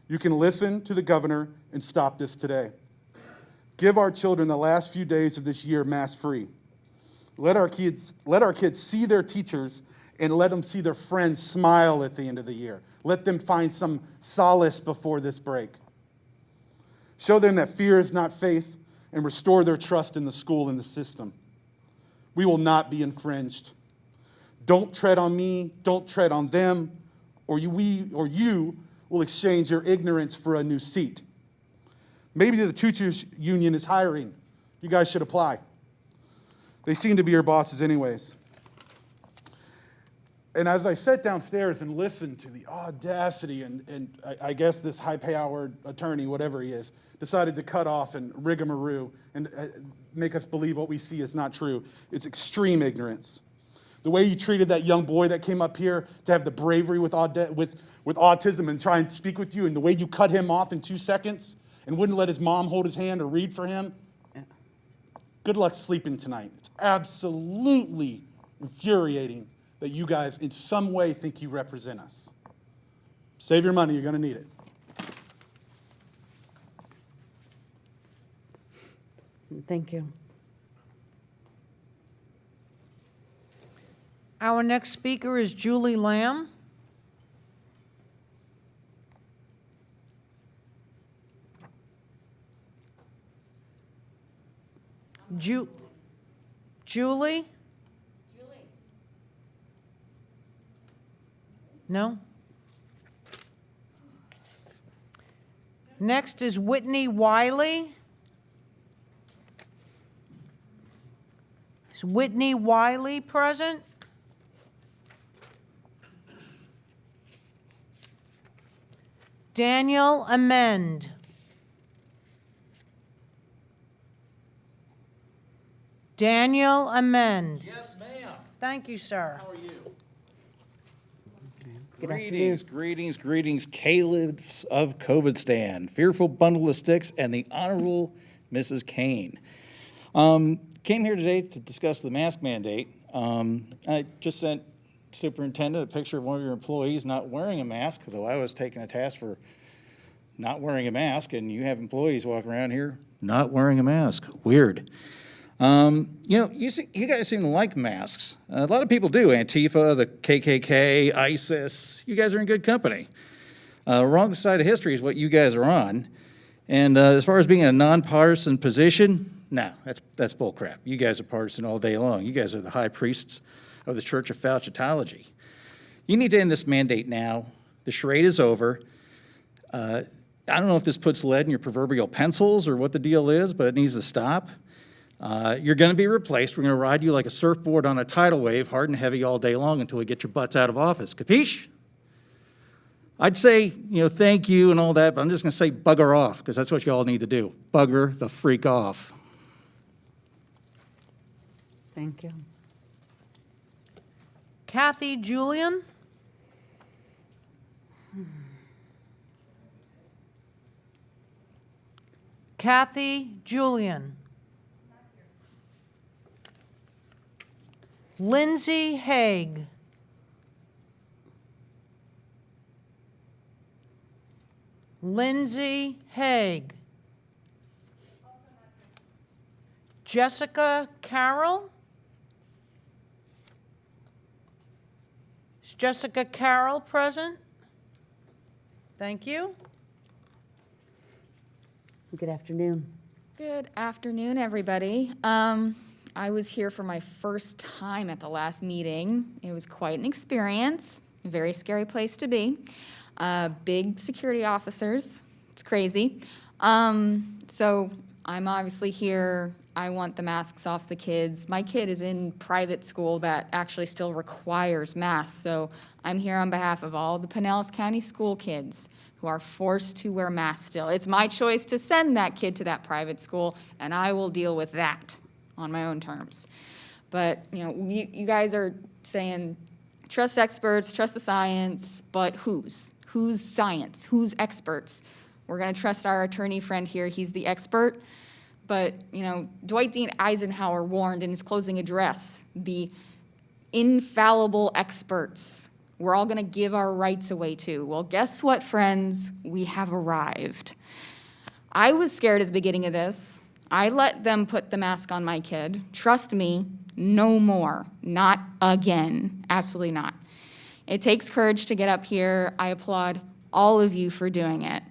You can listen to the governor and stop this today. Give our children the last few days of this year mask-free. Let our kids see their teachers and let them see their friends smile at the end of the year. Let them find some solace before this break. Show them that fear is not faith and restore their trust in the school and the system. We will not be infringed. Don't tread on me, don't tread on them, or you will exchange your ignorance for a new seat. Maybe the teachers union is hiring. You guys should apply. They seem to be your bosses anyways. And as I sat downstairs and listened to the audacity, and I guess this high-powered attorney, whatever he is, decided to cut off and rigmarole and make us believe what we see is not true. It's extreme ignorance. The way you treated that young boy that came up here to have the bravery with autism and try and speak with you, and the way you cut him off in 2 seconds and wouldn't let his mom hold his hand or read for him, good luck sleeping tonight. It's absolutely infuriating that you guys in some way think you represent us. Save your money, you're gonna need it. Thank you. Our next speaker is Julie Lamb. Julie? No? Next is Whitney Wiley. Is Whitney Wiley present? Daniel Amend. Daniel Amend. Yes, ma'am. Thank you, sir. How are you? Good Greetings, Caleb's of COVID stand, fearful bundle of sticks, and the Honorable Mrs. Kane. Came here today to discuss the mask mandate. I just sent Superintendent a picture of one of your employees not wearing a mask, though I was taking a task for not wearing a mask, and you have employees walking around here not wearing a mask. Weird. You guys seem to like masks. A lot of people do. Antifa, the KKK, ISIS. You guys are in good company. Wrong side of history is what you guys are on. And as far as being a nonpartisan position, no, that's bullcrap. You guys are partisan all day long. You guys are the high priests of the Church of Faucitology. You need to end this mandate now. The charade is over. I don't know if this puts lead in your proverbial pencils or what the deal is, but it needs to stop. You're going to be replaced. We're going to ride you like a surfboard on a tidal wave, hard and heavy all day long until we get your butts out of office. Capiche? I'd say, thank you and all that, but I'm just going to say bugger off, because that's what you all need to do. Bugger the freak off. Thank you. Kathy Julian. Kathy Julian. Lindsay Haig. Lindsay Haig. Jessica Carroll. Is Jessica Carroll present? Thank you. Good afternoon. Good afternoon, everybody. I was here for my first time at the last meeting. It was quite an experience, a very scary place to be. Big security officers, it's crazy. So I'm obviously here. I want the masks off the kids. My kid is in private school that actually still requires masks. So I'm here on behalf of all the Pinellas County school kids who are forced to wear masks still. It's my choice to send that kid to that private school, and I will deal with that on my own terms. But, you guys are saying trust experts, trust the science, but whose? Whose science? Whose experts? We're going to trust our attorney friend here. He's the expert. But, Dwight D. Eisenhower warned in his closing address, the infallible experts we're all going to give our rights away to. Well, guess what, friends? We have arrived. I was scared at the beginning of this. I let them put the mask on my kid. Trust me, no more. Not again. Absolutely not. It takes courage to get up here. I applaud all of you for doing it.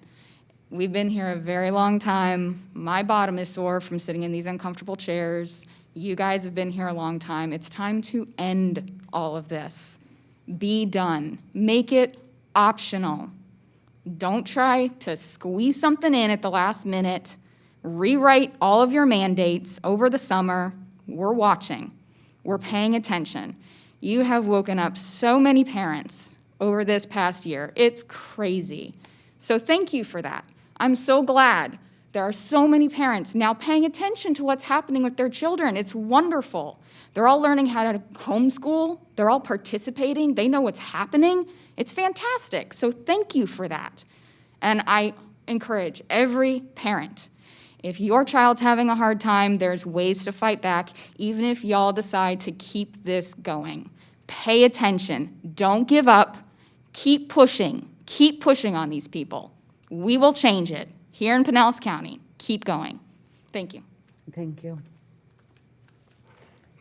We've been here a very long time. My bottom is sore from sitting in these uncomfortable chairs. You guys have been here a long time. It's time to end all of this. Be done. Make it optional. Don't try to squeeze something in at the last minute. Rewrite all of your mandates over the summer. We're watching. We're paying attention. You have woken up so many parents over this past year. It's crazy. So thank you for that. I'm so glad there are so many parents now paying attention to what's happening with their children. It's wonderful. They're all learning how to homeschool. They're all participating. They know what's happening. It's fantastic. So thank you for that. And I encourage every parent, If your child's having a hard time, there's ways to fight back, even if y'all decide to keep this going. Pay attention. Don't give up. Keep pushing. Keep pushing on these people. We will change it here in Pinellas County. Keep going. Thank you. Thank you.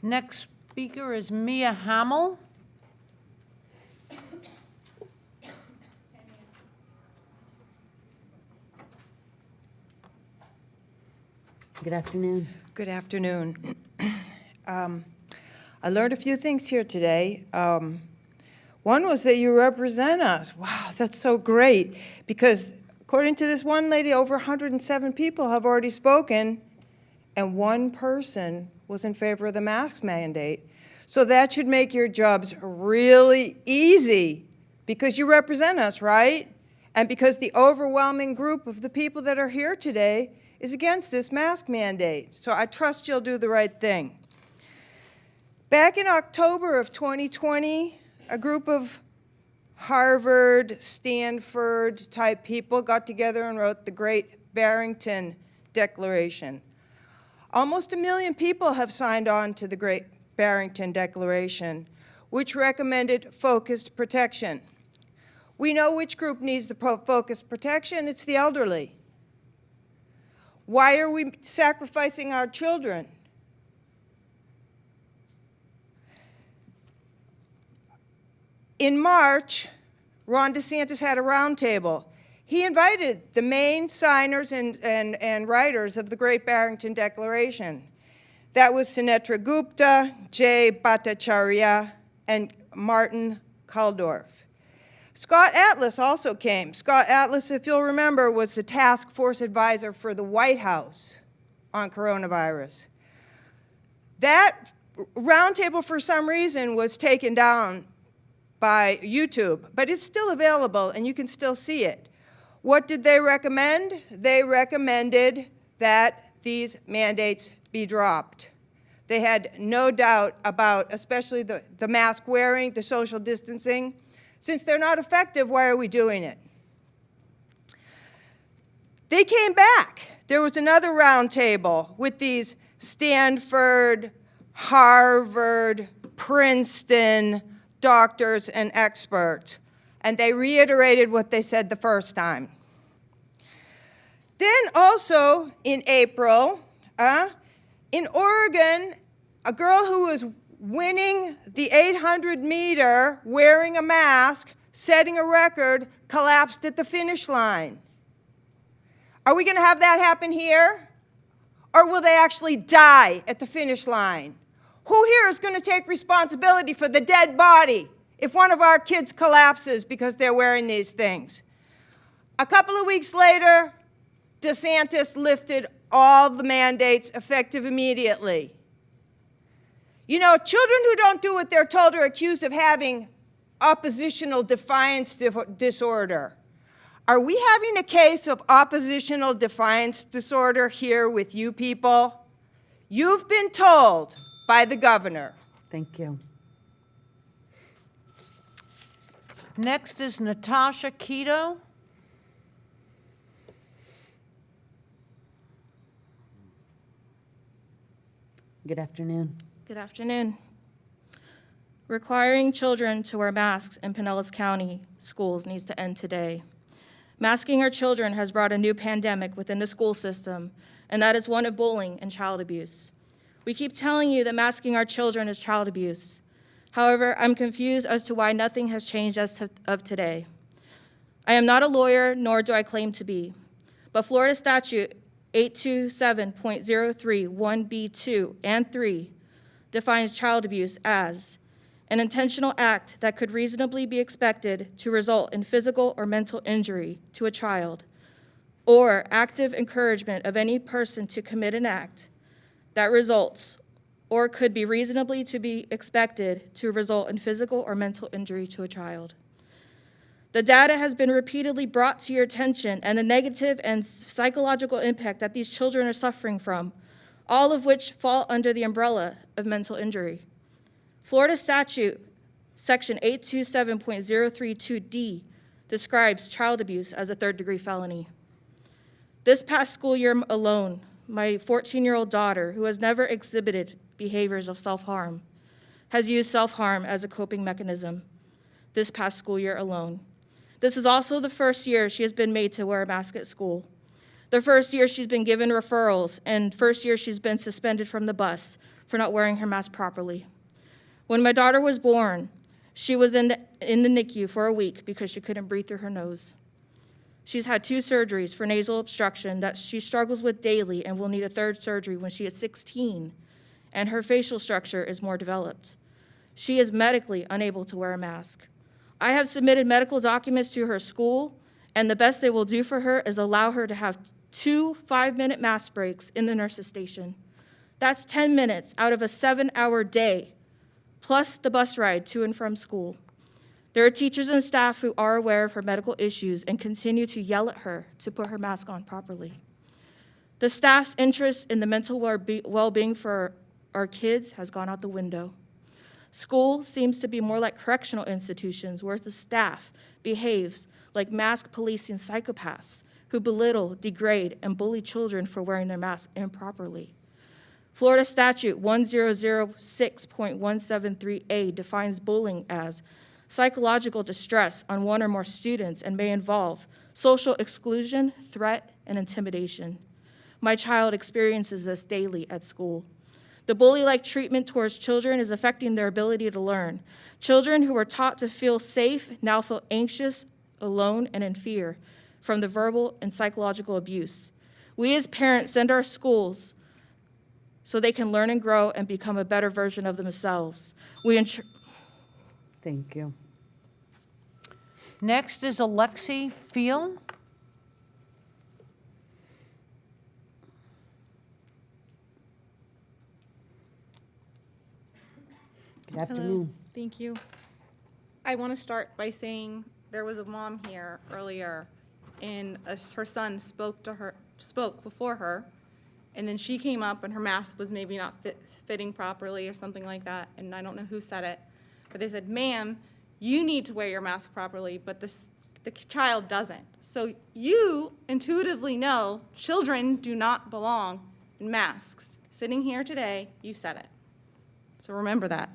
Next speaker is Mia Hamill. Good afternoon. Good afternoon. I learned a few things here today. One was that you represent us. Wow, that's so great. Because according to this one lady, over 107 people have already spoken, and one person was in favor of the mask mandate. So that should make your jobs really easy, because you represent us, right? And because the overwhelming group of the people that are here today is against this mask mandate. So I trust you'll do the right thing. Back in October of 2020, a group of Harvard, Stanford type people got together and wrote the Great Barrington Declaration. Almost 1 million people have signed on to the Great Barrington Declaration, which recommended focused protection. We know which group needs the focused protection. It's the elderly. Why are we sacrificing our children? In March, Ron DeSantis had a roundtable. He invited the main signers and writers of the Great Barrington Declaration. That was Sunetra Gupta, Jay Bhattacharya, and Martin Kulldorff. Scott Atlas also came. Scott Atlas, if you'll remember, was the task force advisor for the White House on coronavirus. That roundtable, for some reason, was taken down by YouTube, but it's still available and you can still see it. What did they recommend? They recommended that these mandates be dropped. They had no doubt about, especially the mask wearing, the social distancing. Since they're not effective, why are we doing it? They came back. There was another roundtable with these Stanford, Harvard, Princeton doctors and experts, and they reiterated what they said the first time. Then also in April, in Oregon, a girl who was winning the 800-meter wearing a mask, setting a record, collapsed at the finish line. Are we going to have that happen here? Or will they actually die at the finish line? Who here is going to take responsibility for the dead body if one of our kids collapses because they're wearing these things? A couple of weeks later, DeSantis lifted all the mandates effective immediately. You know, children who don't do what they're told are accused of having oppositional defiance disorder. Are we having a case of oppositional defiance disorder here with you people? You've been told by the governor. Thank you. Next is Natasha Keto. Good afternoon. Good afternoon. Requiring children to wear masks in Pinellas County schools needs to end today. Masking our children has brought a new pandemic within the school system, and that is one of bullying and child abuse. We keep telling you that masking our children is child abuse. However, I'm confused as to why nothing has changed as of today. I am not a lawyer, nor do I claim to be, but Florida Statute 827.03 1B2 and 3 defines child abuse as an intentional act that could reasonably be expected to result in physical or mental injury to a child, or active encouragement of any person to commit an act that results or could be reasonably to be expected to result in physical or mental injury to a child. The data has been repeatedly brought to your attention, and the negative and psychological impact that these children are suffering from, all of which fall under the umbrella of mental injury. Florida Statute Section 827.032D describes child abuse as a third-degree felony. This past school year alone, my 14-year-old daughter, who has never exhibited behaviors of self-harm, has used self-harm as a coping mechanism this past school year alone. This is also the first year she has been made to wear a mask at school. The first year she's been given referrals, and first year she's been suspended from the bus for not wearing her mask properly. When my daughter was born, she was in the NICU for a week because she couldn't breathe through her nose. She's had 2 surgeries for nasal obstruction that she struggles with daily and will need a 3rd surgery when she is 16, and her facial structure is more developed. She is medically unable to wear a mask. I have submitted medical documents to her school, and the best they will do for her is allow her to have 2 5-minute mask breaks in the nurse's station. That's 10 minutes out of a 7-hour day, plus the bus ride to and from school. There are teachers and staff who are aware of her medical issues and continue to yell at her to put her mask on properly. The staff's interest in the mental well-being for our kids has gone out the window. School seems to be more like correctional institutions where the staff behaves like mask policing psychopaths who belittle, degrade, and bully children for wearing their masks improperly. Florida Statute 1006.173A defines bullying as psychological distress on one or more students and may involve social exclusion, threat, and intimidation. My child experiences this daily at school. The bully-like treatment towards children is affecting their ability to learn. Children who were taught to feel safe now feel anxious, alone, and in fear from the verbal and psychological abuse. We as parents send our schools so they can learn and grow and become a better version of themselves. Thank you. Next is Alexi Field. Good afternoon. Thank you. I want to start by saying there was a mom here earlier, and her son spoke before her, and then she came up and her mask was maybe not fitting properly or something like that, and I don't know who said it, but they said, "Ma'am, you need to wear your mask properly, but the child doesn't." So you intuitively know children do not belong in masks. Sitting here today, you said it. So remember that.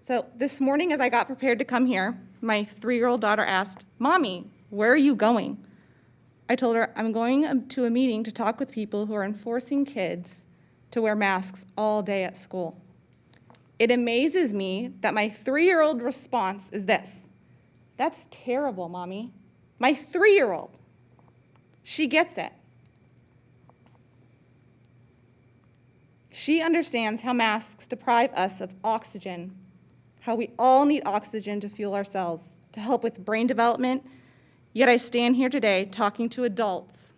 So this morning as I got prepared to come here, my 3-year-old daughter asked, "Mommy, where are you going?" I told her, "I'm going to a meeting to talk with people who are enforcing kids to wear masks all day at school." It amazes me that my 3-year-old response is this: "That's terrible, Mommy." My 3-year-old. She gets it. She understands how masks deprive us of oxygen, how we all need oxygen to fuel ourselves, to help with brain development, yet I stand here today talking to adults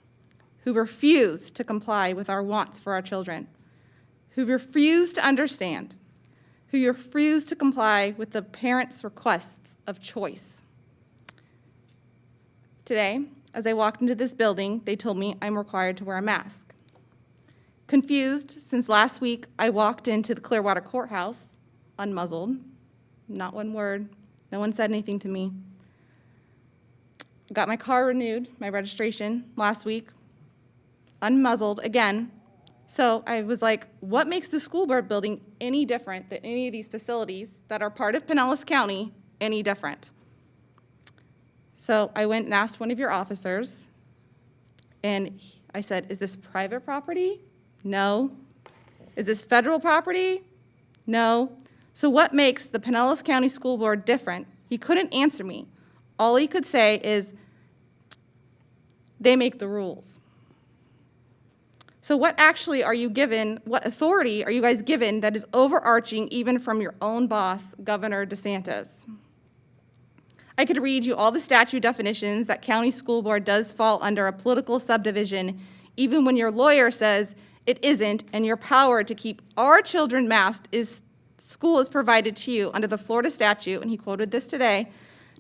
who refuse to comply with our wants for our children, who refuse to understand, who refuse to comply with the parents' requests of choice. Today, as I walked into this building, they told me I'm required to wear a mask. Confused, since last week I walked into the Clearwater Courthouse unmuzzled, not one word, no one said anything to me. Got my car renewed, my registration, last week, unmuzzled again. So I was like, what makes the school board building any different than any of these facilities that are part of Pinellas County any different? So I went and asked one of your officers, and I said, "Is this private property?" "No." "Is this federal property?" "No." "So what makes the Pinellas County School Board different?" He couldn't answer me. All he could say is, "They make the rules." So what actually are you given, what authority are you guys given that is overarching even from your own boss, Governor DeSantis? I could read you all the statute definitions that county school board does fall under a political subdivision, even when your lawyer says it isn't, and your power to keep our children masked is school is provided to you under the Florida statute, and he quoted this today,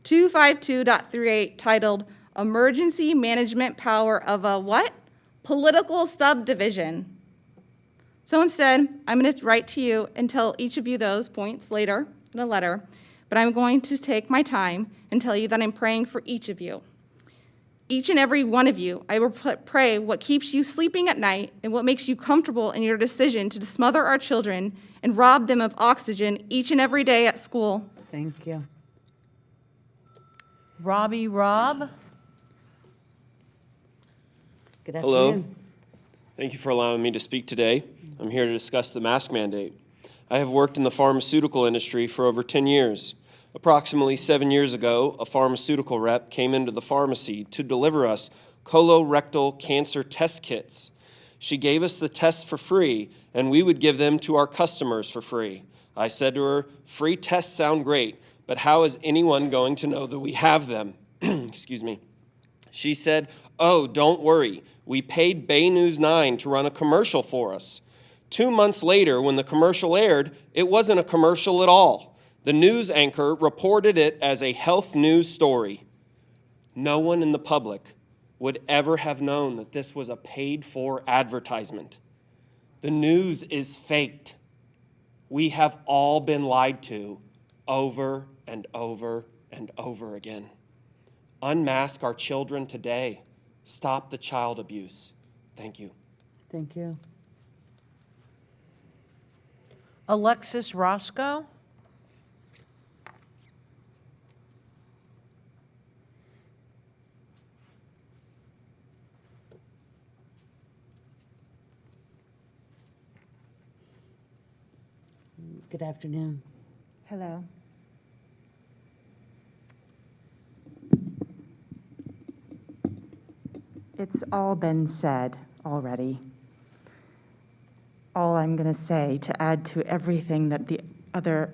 252.38, titled Emergency Management Power of a what? Political subdivision. So instead, I'm going to write to you and tell each of you those points later in a letter, but I'm going to take my time and tell you that I'm praying for each of you. Each and every one of you, I will pray what keeps you sleeping at night and what makes you comfortable in your decision to smother our children and rob them of oxygen each and every day at school. Thank you. Robbie Robb. Good Hello. afternoon. Thank you for allowing me to speak today. I'm here to discuss the mask mandate. I have worked in the pharmaceutical industry for over 10 years. Approximately 7 years ago, a pharmaceutical rep came into the pharmacy to deliver us colorectal cancer test kits. She gave us the tests for free, and we would give them to our customers for free. I said to her, "Free tests sound great, but how is anyone going to know that we have them?" Excuse me. She said, "Oh, don't worry. We paid Bay News 9 to run a commercial for us." 2 months later, when the commercial aired, it wasn't a commercial at all. The news anchor reported it as a health news story. No one in the public would ever have known that this was a paid-for advertisement. The news is faked. We have all been lied to over and over and over again. Unmask our children today. Stop the child abuse. Thank you. Thank you. Alexis Roscoe. Good afternoon. Hello. It's all been said already. All I'm going to say to add to everything that the other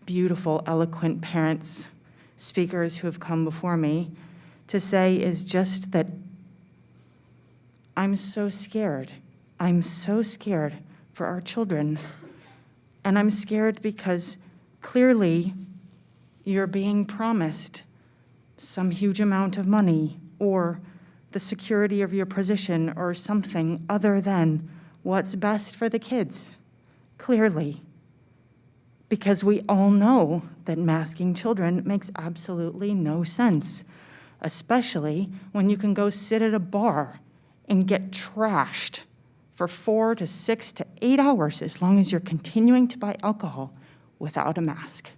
beautiful, eloquent parents, speakers who have come before me to say is just that I'm so scared. I'm so scared for our children. And I'm scared because clearly you're being promised some huge amount of money or the security of your position or something other than what's best for the kids, clearly. Because we all know that masking children makes absolutely no sense, especially when you can go sit at a bar and get trashed for 4 to 6 to 8 hours as long as you're continuing to buy alcohol without a mask.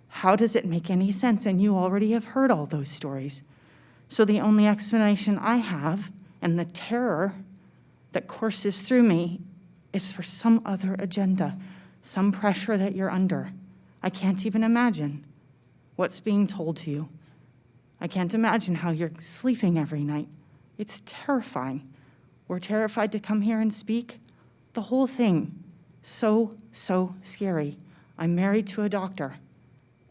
How does it make any sense? And you already have heard all those stories. So the only explanation I have, and the terror that courses through me, is for some other agenda, some pressure that you're under. I can't even imagine what's being told to you. I can't imagine how you're sleeping every night. It's terrifying. We're terrified to come here and speak. The whole thing, so scary. I'm married to a doctor.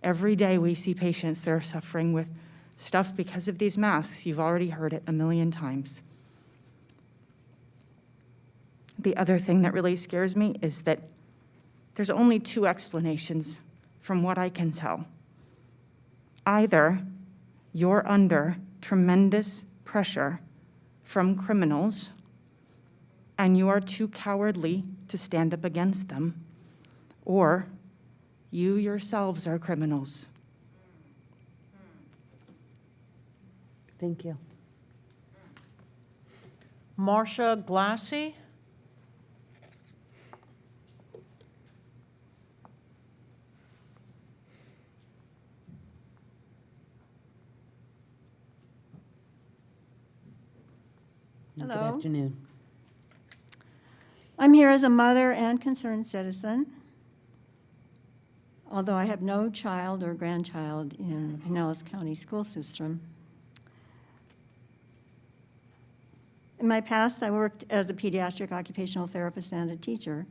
Every day we see patients that are suffering with stuff because of these masks. You've already heard it a million times. The other thing that really scares me is that there's only 2 explanations from what I can tell. Either you're under tremendous pressure from criminals and you are too cowardly to stand up against them, or you yourselves are criminals. Thank you. Marcia Glassy. Good Hello. afternoon. I'm here as a mother and concerned citizen. Although I have no child or grandchild in the Pinellas County school system. In my past, I worked as a pediatric occupational therapist and a teacher.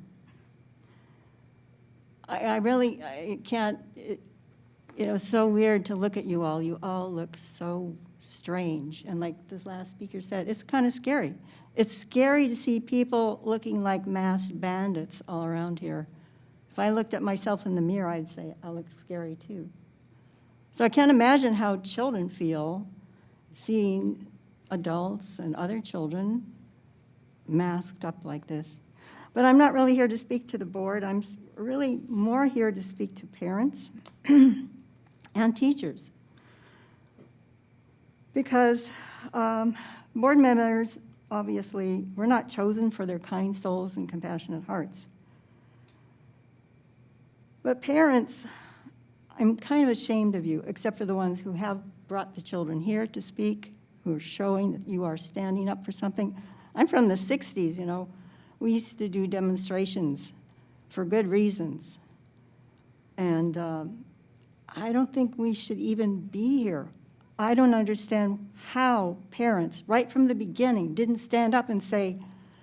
I can't, it's so weird to look at you all. You all look so strange. And like this last speaker said, it's kind of scary. It's scary to see people looking like masked bandits all around here. If I looked at myself in the mirror, I'd say I look scary too. So I can't imagine how children feel seeing adults and other children masked up like this. But I'm not really here to speak to the board. I'm really more here to speak to parents and teachers. Because board members, obviously, were not chosen for their kind souls and compassionate hearts. But parents, I'm kind of ashamed of you, except for the ones who have brought the children here to speak, who are showing that you are standing up for something. I'm from the 60s, you know. We used to do demonstrations for good reasons. And I don't think we should even be here. I don't understand how parents, right from the beginning, didn't stand up and say,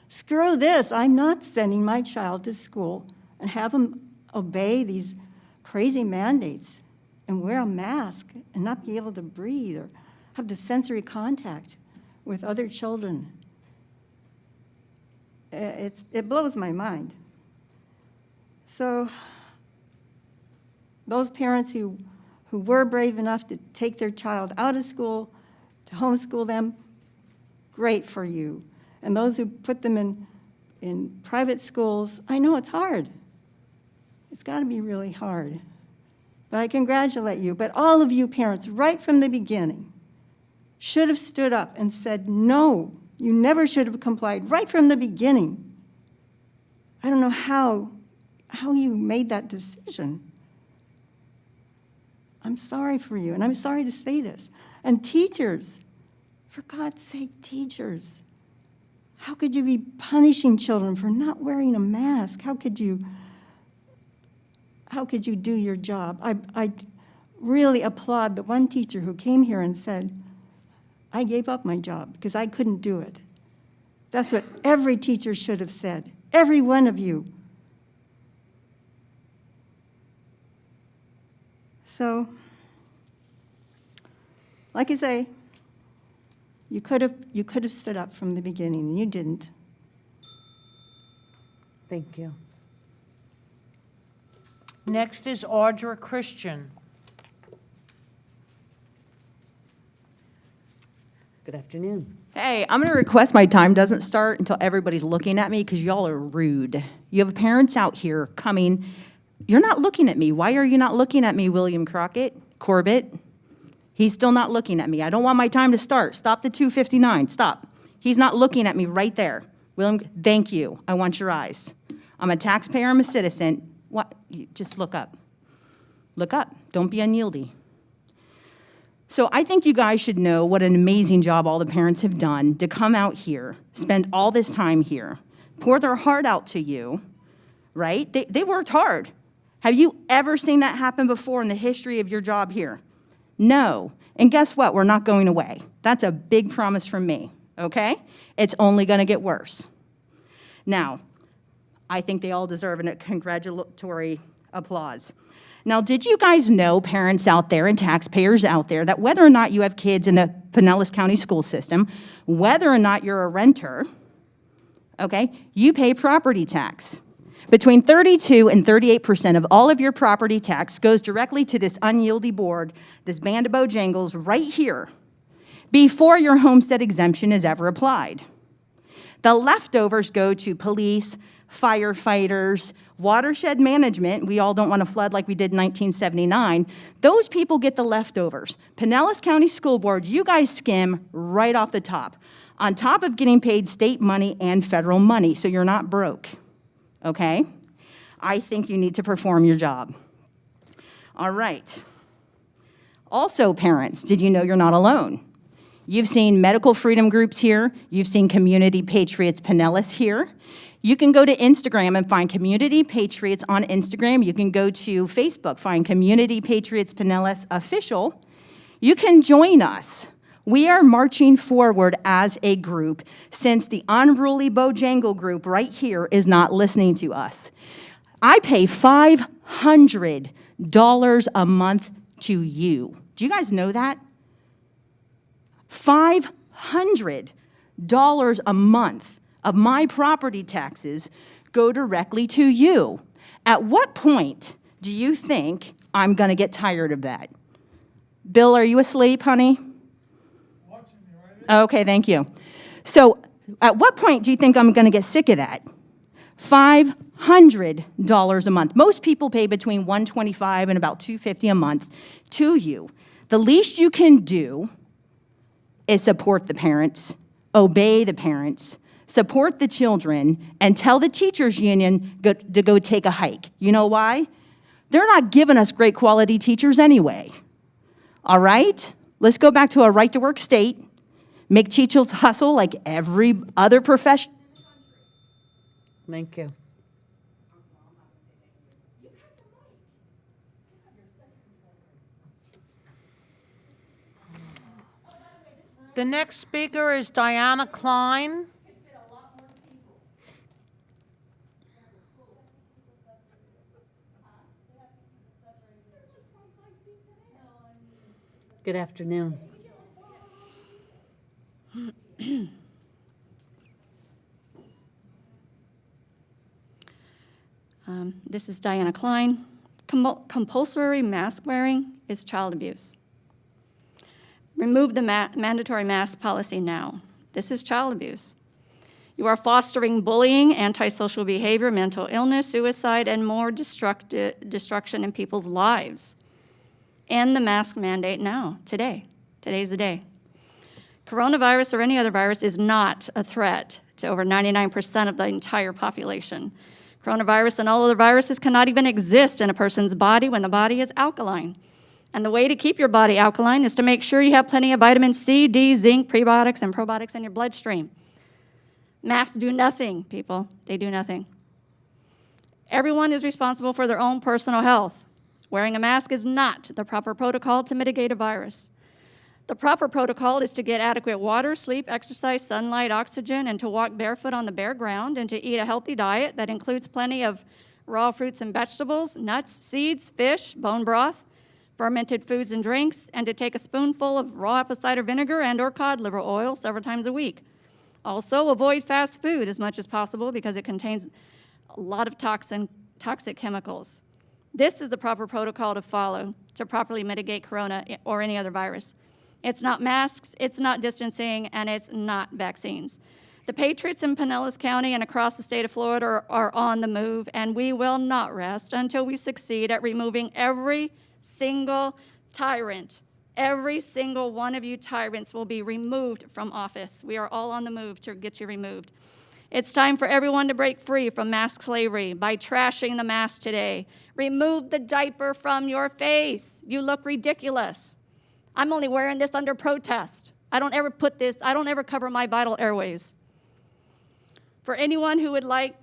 screw this, I'm not sending my child to school, and have them obey these crazy mandates and wear a mask and not be able to breathe or have the sensory contact with other children. It blows my mind. So those parents who were brave enough to take their child out of school, to homeschool them, great for you. And those who put them in private schools, I know it's hard. It's got to be really hard. But I congratulate you. But all of you parents, right from the beginning, should have stood up and said, no, you never should have complied right from the beginning. I don't know how you made that decision. I'm sorry for you, and I'm sorry to say this. And teachers, for God's sake, teachers, how could you be punishing children for not wearing a mask? How could you do your job? I really applaud the one teacher who came here and said, I gave up my job because I couldn't do it. That's what every teacher should have said, every one of you. So, like I say, you could have stood up from the beginning, and you didn't. Thank you. Next is Audra Christian. Good afternoon. Hey, I'm going to request my time doesn't start until everybody's looking at me because y'all are rude. You have parents out here coming. You're not looking at me. Why are you not looking at me, William Corbett? He's still not looking at me. I don't want my time to start. Stop the 2:59. Stop. He's not looking at me right there. William, thank you. I want your eyes. I'm a taxpayer. I'm a citizen. What? Just look up. Look up. Don't be unyieldy. So I think you guys should know what an amazing job all the parents have done to come out here, spend all this time here, pour their heart out to you, right? They worked hard. Have you ever seen that happen before in the history of your job here? No. And guess what? We're not going away. That's a big promise from me, okay? It's only going to get worse. Now, I think they all deserve a congratulatory applause. Now, did you guys know, parents out there and taxpayers out there, that whether or not you have kids in the Pinellas County school system, whether or not you're a renter, okay, you pay property tax. Between 32 and 38% of all of your property tax goes directly to this unyieldy board, this band of Bojangles right here, before your homestead exemption is ever applied. The leftovers go to police, firefighters, watershed management. We all don't want to flood like we did in 1979. Those people get the leftovers. Pinellas County School Board, you guys skim right off the top, on top of getting paid state money and federal money, so you're not broke, okay? I think you need to perform your job. All right. Also, parents, did you know you're not alone? You've seen medical freedom groups here. You've seen Community Patriots Pinellas here. You can go to Instagram and find Community Patriots on Instagram. You can go to Facebook, find Community Patriots Pinellas Official. You can join us. We are marching forward as a group since the unruly Bojangle group right here is not listening to us. I pay $500 a month to you. Do you guys know that? $500 a month of my property taxes go directly to you. At what point do you think I'm going to get tired of that? Bill, are you asleep, honey? Okay, thank you. So at what point do you think I'm going to get sick of that? $500 a month. Most people pay between $125 and about $250 a month to you. The least you can do is support the parents, obey the parents, support the children, and tell the teachers union to go take a hike. You know why? They're not giving us great quality teachers anyway. All right? Let's go back to a right-to-work state, make teachers hustle like every other profession. Thank you. The next speaker is Diana Klein. Good afternoon. This is Diana Klein. Compulsory mask wearing is child abuse. Remove the mandatory mask policy now. This is child abuse. You are fostering bullying, antisocial behavior, mental illness, suicide, and more destruction in people's lives. End the mask mandate now, today. Today's the day. Coronavirus or any other virus is not a threat to over 99% of the entire population. Coronavirus and all other viruses cannot even exist in a person's body when the body is alkaline. And the way to keep your body alkaline is to make sure you have plenty of vitamin C, D, zinc, prebiotics, and probiotics in your bloodstream. Masks do nothing, people. They do nothing. Everyone is responsible for their own personal health. Wearing a mask is not the proper protocol to mitigate a virus. The proper protocol is to get adequate water, sleep, exercise, sunlight, oxygen, and to walk barefoot on the bare ground, and to eat a healthy diet that includes plenty of raw fruits and vegetables, nuts, seeds, fish, bone broth, fermented foods and drinks, and to take a spoonful of raw apple cider vinegar and or cod liver oil several times a week. Also, avoid fast food as much as possible because it contains a lot of toxic chemicals. This is the proper protocol to follow to properly mitigate corona or any other virus. It's not masks, it's not distancing, and it's not vaccines. The patriots in Pinellas County and across the state of Florida are on the move, and we will not rest until we succeed at removing every single tyrant. Every single one of you tyrants will be removed from office. We are all on the move to get you removed. It's time for everyone to break free from mask slavery by trashing the mask today. Remove the diaper from your face. You look ridiculous. I'm only wearing this under protest. I don't ever cover my vital airways. For anyone who would like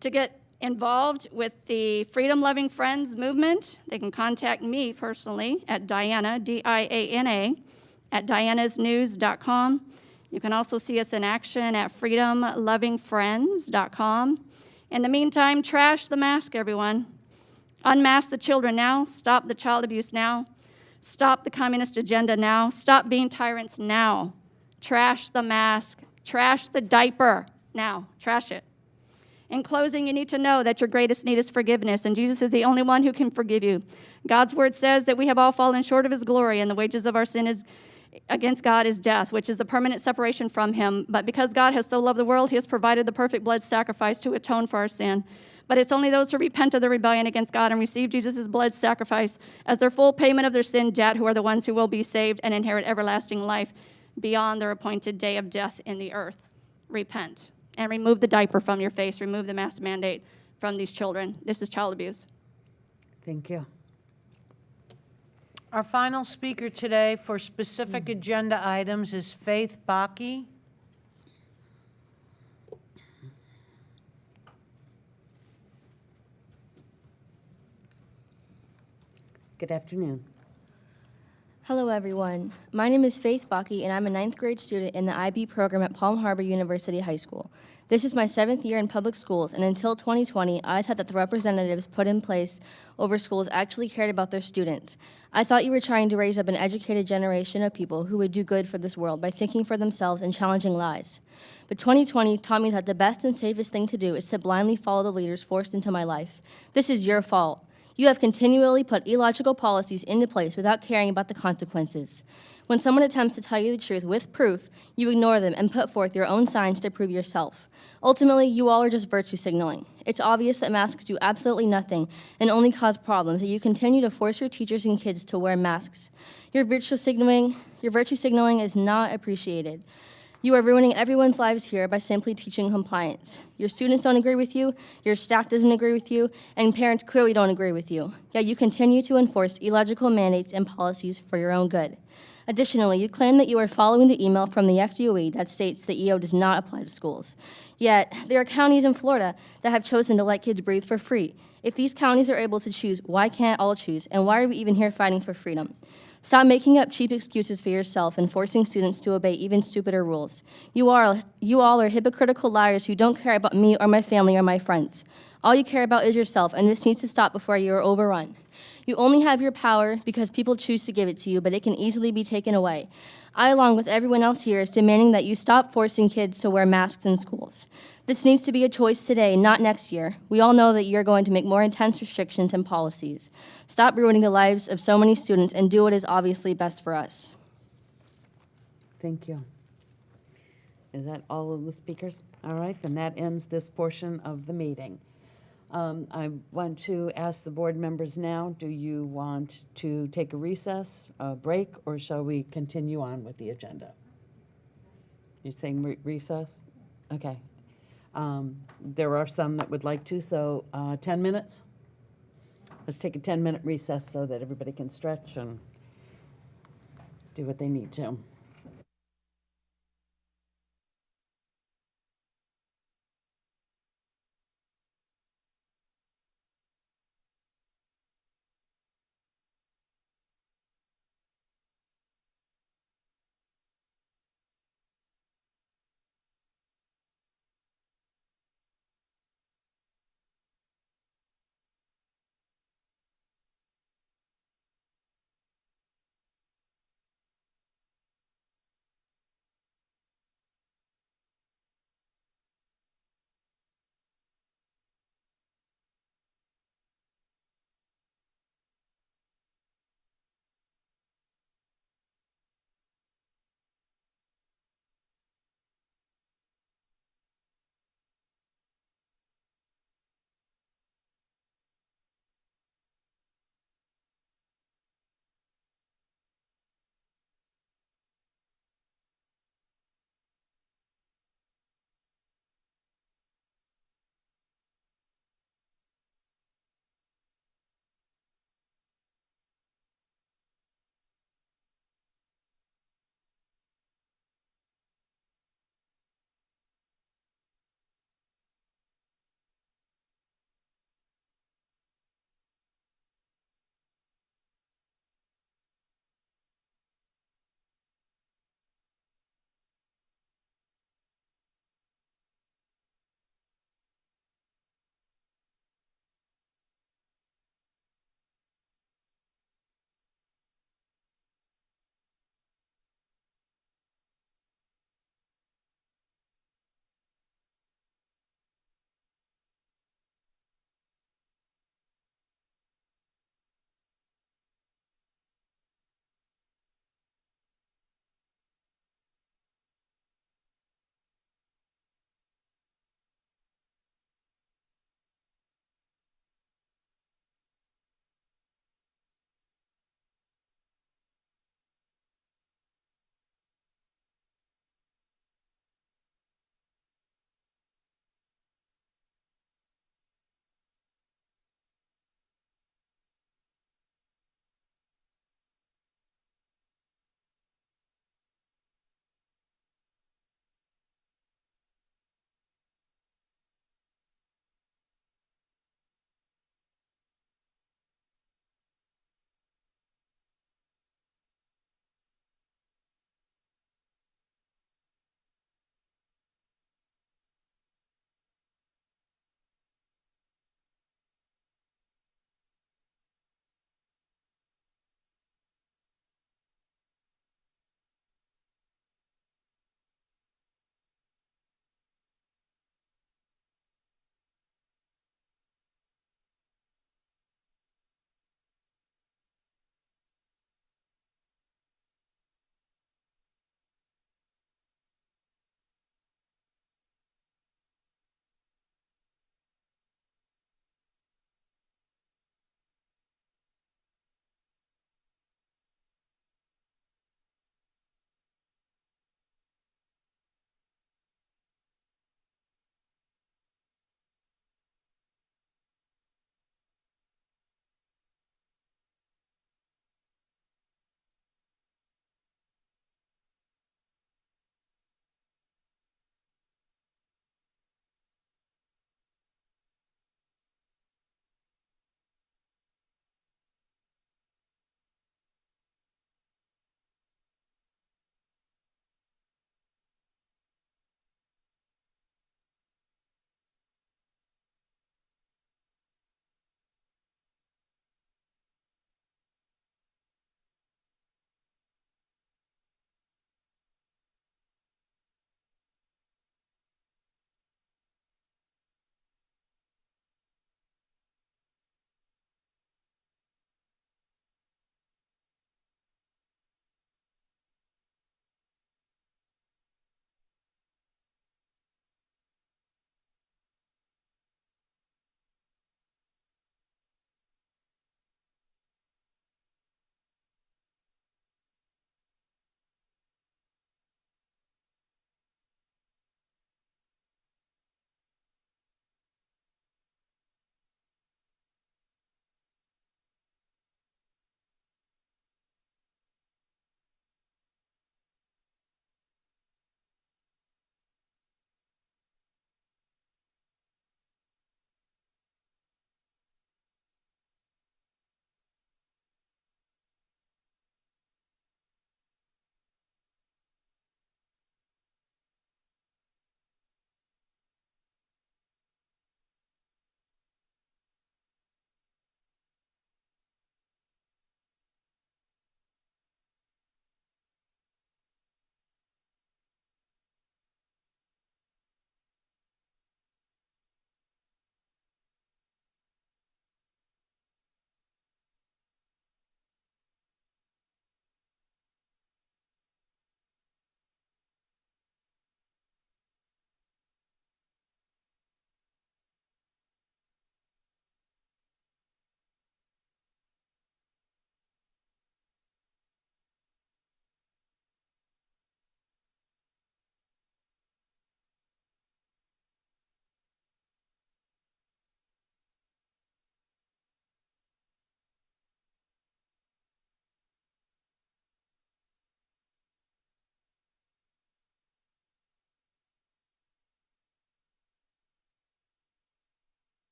to get involved with the Freedom Loving Friends movement, they can contact me personally at Diana, D-I-A-N-A, at dianasnews.com. You can also see us in action at freedomlovingfriends.com. In the meantime, trash the mask, everyone. Unmask the children now. Stop the child abuse now. Stop the communist agenda now. Stop being tyrants now. Trash the mask. Trash the diaper now. Trash it. In closing, you need to know that your greatest need is forgiveness, and Jesus is the only one who can forgive you. God's word says that we have all fallen short of his glory, and the wages of our sin against God is death, which is the permanent separation from him. But because God has so loved the world, he has provided the perfect blood sacrifice to atone for our sin. But it's only those who repent of their rebellion against God and receive Jesus' blood sacrifice as their full payment of their sin debt who are the ones who will be saved and inherit everlasting life beyond their appointed day of death in the earth. Repent. And remove the diaper from your face. Remove the mask mandate from these children. This is child abuse. Thank you. Our final speaker today for specific agenda items is Faith Bakke. Good afternoon. Hello, everyone. My name is Faith Bakke, and I'm a 9th grade student in the IB program at Palm Harbor University High School. This is my 7th year in public schools, and until 2020, I thought that the representatives put in place over schools actually cared about their students. I thought you were trying to raise up an educated generation of people who would do good for this world by thinking for themselves and challenging lies. But 2020 taught me that the best and safest thing to do is to blindly follow the leaders forced into my life. This is your fault. You have continually put illogical policies into place without caring about the consequences. When someone attempts to tell you the truth with proof, you ignore them and put forth your own signs to prove yourself. Ultimately, you all are just virtue signaling. It's obvious that masks do absolutely nothing and only cause problems, yet you continue to force your teachers and kids to wear masks. Your virtue signaling is not appreciated. You are ruining everyone's lives here by simply teaching compliance. Your students don't agree with you, your staff doesn't agree with you, and parents clearly don't agree with you. Yet you continue to enforce illogical mandates and policies for your own good. Additionally, you claim that you are following the email from the FDOE that states the EO does not apply to schools. Yet, there are counties in Florida that have chosen to let kids breathe for free. If these counties are able to choose, why can't all choose? And why are we even here fighting for freedom? Stop making up cheap excuses for yourself and forcing students to obey even stupider rules. You all are hypocritical liars who don't care about me or my family or my friends. All you care about is yourself, and this needs to stop before you are overrun. You only have your power because people choose to give it to you, but it can easily be taken away. I, along with everyone else here, is demanding that you stop forcing kids to wear masks in schools. This needs to be a choice today, not next year. We all know that you're going to make more intense restrictions and policies. Stop ruining the lives of so many students and do what is obviously best for us. Thank you. Is that all of the speakers? All right, then that ends this portion of the meeting. I want to ask the board members now, do you want to take a recess, a break, or shall we continue on with the agenda? You're saying recess? Okay. There are some that would like to, so 10 minutes? Let's take a 10-minute recess so that everybody can stretch and do what they need to.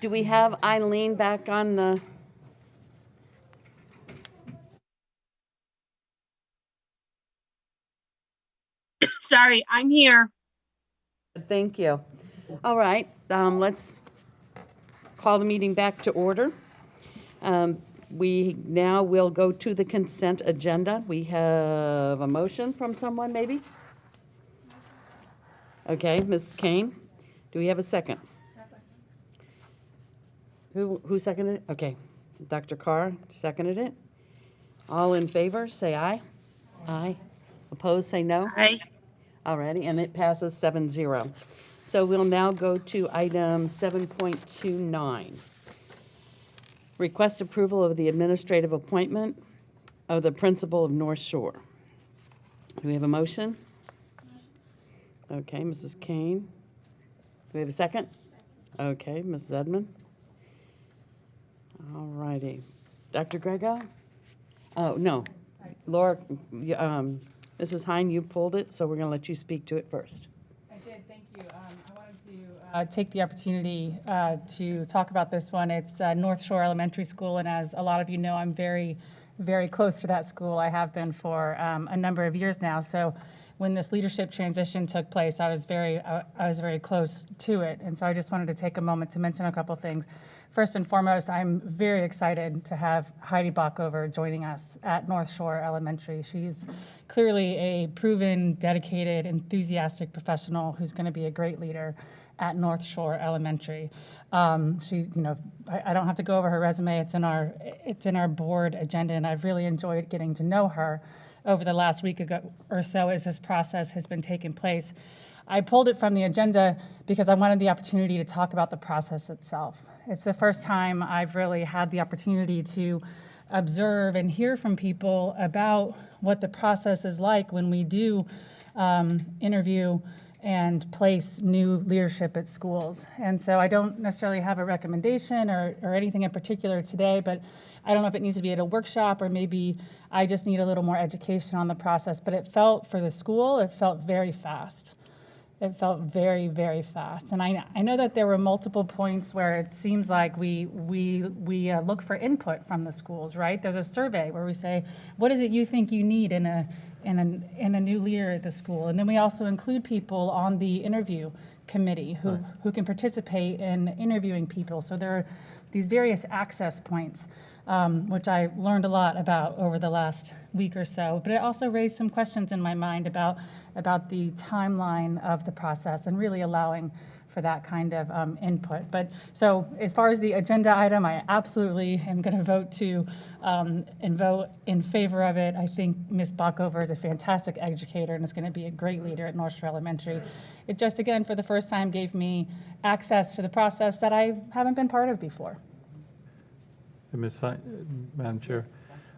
Do we have Eileen back on the? Sorry, I'm here. Thank you. All right, let's call the meeting back to order. We now will go to the consent agenda. We have a motion from someone, maybe? Okay, Ms. Kane, do we have a second? Who seconded it? Okay, Dr. Carr seconded it. All in favor, say aye. Aye. Opposed, say no. Aye. Alrighty, and it passes 7-0. So we'll now go to item 7.29. Request approval of the administrative appointment of the principal of North Shore. Do we have a motion? Okay, Mrs. Kane. Do we have a second? Okay, Mrs. Edmond. All righty. Dr. Grego? Oh, no. Laura, Mrs. Hine, you pulled it, so we're going to let you speak to it first. I did, thank you. I wanted to take the opportunity to talk about this one. It's North Shore Elementary School, and as a lot of you know, I'm very, very close to that school. I have been for a number of years now. So when this leadership transition took place, I was very close to it. And so I just wanted to take a moment to mention a couple things. First and foremost, I'm very excited to have Heidi Bockover joining us at North Shore Elementary. She's clearly a proven, dedicated, enthusiastic professional who's going to be a great leader at North Shore Elementary. She, I don't have to go over her resume. It's in our board agenda, and I've really enjoyed getting to know her over the last week or so as this process has been taking place. I pulled it from the agenda because I wanted the opportunity to talk about the process itself. It's the first time I've really had the opportunity to observe and hear from people about what the process is like when we do interview and place new leadership at schools. And so I don't necessarily have a recommendation or anything in particular today, but I don't know if it needs to be at a workshop or maybe I just need a little more education on the process. But it felt, for the school, it felt very fast. It felt very, very fast. And I know that there were multiple points where it seems like we look for input from the schools, right? There's a survey where we say, what is it you think you need in a new leader at the school? And then we also include people on the interview committee who can participate in interviewing people. So there are these various access points, which I learned a lot about over the last week or so. But it also raised some questions in my mind about the timeline of the process and really allowing for that kind of input. But so as far as the agenda item, I absolutely am going to vote in favor of it. I think Ms. Bockover is a fantastic educator and is going to be a great leader at North Shore Elementary. It just, again, for the first time, gave me access to the process that I haven't been part of before. Madam Chair,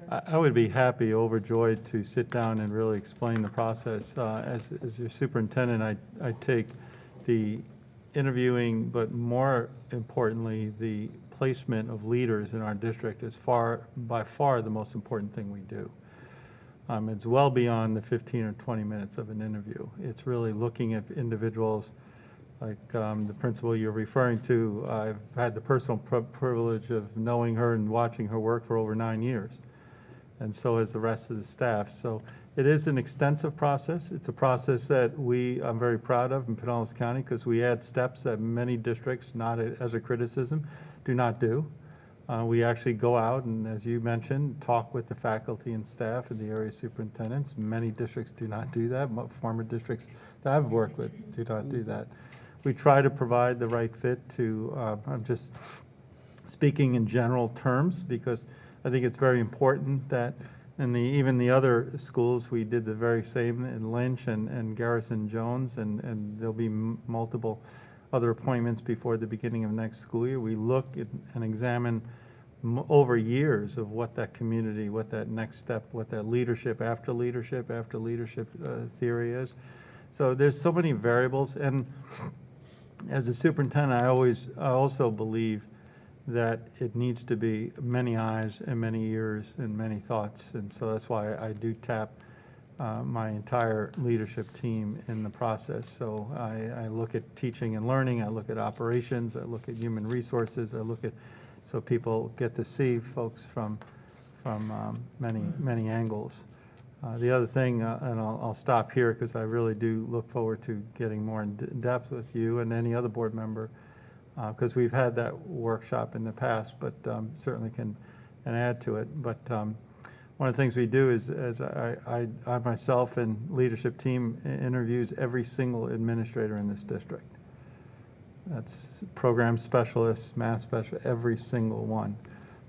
I would be happy, overjoyed to sit down and really explain the process. As your superintendent, I take the interviewing, but more importantly, the placement of leaders in our district is by far the most important thing we do. It's well beyond the 15 or 20 minutes of an interview. It's really looking at individuals like the principal you're referring to. I've had the personal privilege of knowing her and watching her work for over 9 years, and so has the rest of the staff. So it is an extensive process. It's a process that I'm very proud of in Pinellas County because we add steps that many districts, not as a criticism, do not do. We actually go out and, as you mentioned, talk with the faculty and staff and the area superintendents. Many districts do not do that. Former districts that I've worked with do not do that. We try to provide the right fit to, I'm just speaking in general terms because I think it's very important that in even the other schools, we did the very same in Lynch and Garrison Jones, and there'll be multiple other appointments before the beginning of next school year. We look at and examine over years of what that community, what that next step, what that leadership after leadership theory is. So there's so many variables, and as a superintendent, I also believe that it needs to be many eyes and many ears and many thoughts, and so that's why I do tap my entire leadership team in the process. So I look at teaching and learning, I look at operations, I look at human resources, I look at, so people get to see folks from many angles. The other thing, and I'll stop here because I really do look forward to getting more in depth with you and any other board member, because we've had that workshop in the past, but certainly can add to it. But one of the things we do is, as I myself and leadership team interviews every single administrator in this district. That's program specialists, math specialists, every single one.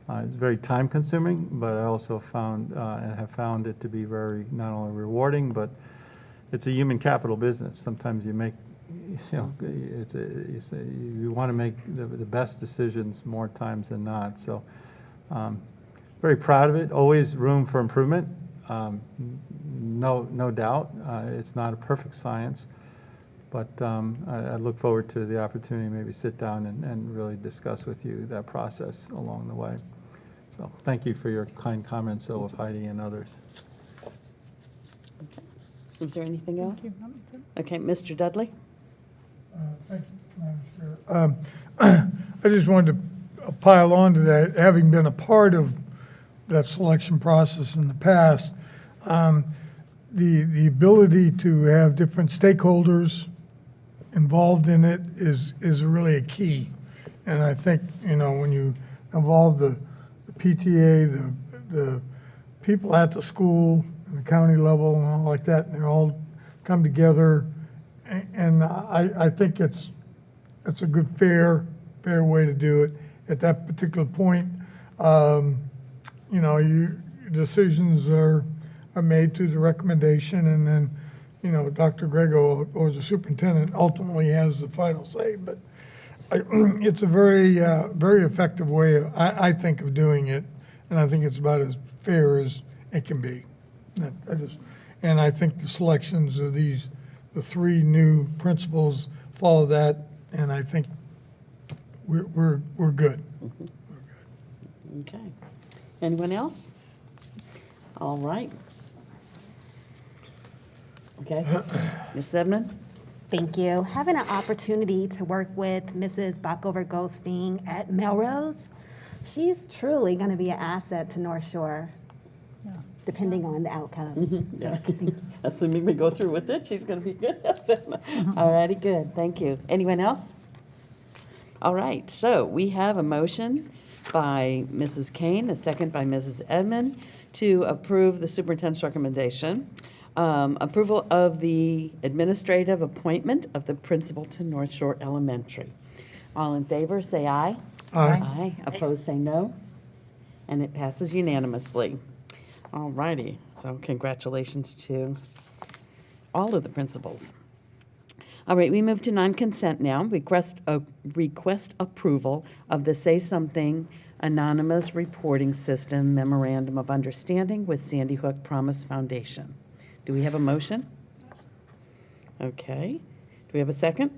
It's very time consuming, but I also found and have found it to be very not only rewarding, but it's a human capital business. Sometimes you make, you want to make the best decisions more times than not. So very proud of it. Always room for improvement. No doubt. It's not a perfect science, but I look forward to the opportunity to maybe sit down and really discuss with you that process along the way. So thank you for your kind comments, though, of Heidi and others. Okay. Is there anything else? Okay, Mr. Dudley? Thank you, Madam Chair. I just wanted to pile on to that, having been a part of that selection process in the past, the ability to have different stakeholders involved in it is really a key. And I think, when you involve the PTA, the people at the school, and the county level and all like that, and they all come together, and I think it's a good, fair way to do it. At that particular point, decisions are made to the recommendation, and then, Dr. Grego or the superintendent ultimately has the final say. But it's a very effective way, I think, of doing it, and I think it's about as fair as it can be. And I think the selections of the 3 new principals follow that, and I think we're good. Okay. Anyone else? All right. Okay. Ms. Edmond? Thank you. Having an opportunity to work with Mrs. Bockover-Goldstein at Melrose, she's truly going to be an asset to North Shore, depending on the outcomes. Yeah. Assuming we go through with it, she's going to be good. All righty, good. Thank you. Anyone else? All right. So we have a motion by Mrs. Kane, a second by Mrs. Edmond, to approve the superintendent's recommendation. Approval of the administrative appointment of the principal to North Shore Elementary. All in favor, say aye. Aye. Aye. Opposed, say no. And it passes unanimously. All righty. So congratulations to all of the principals. All right, we move to non-consent now. Request approval of the Say Something Anonymous Reporting System Memorandum of Understanding with Sandy Hook Promise Foundation. Do we have a motion? Okay. Do we have a second?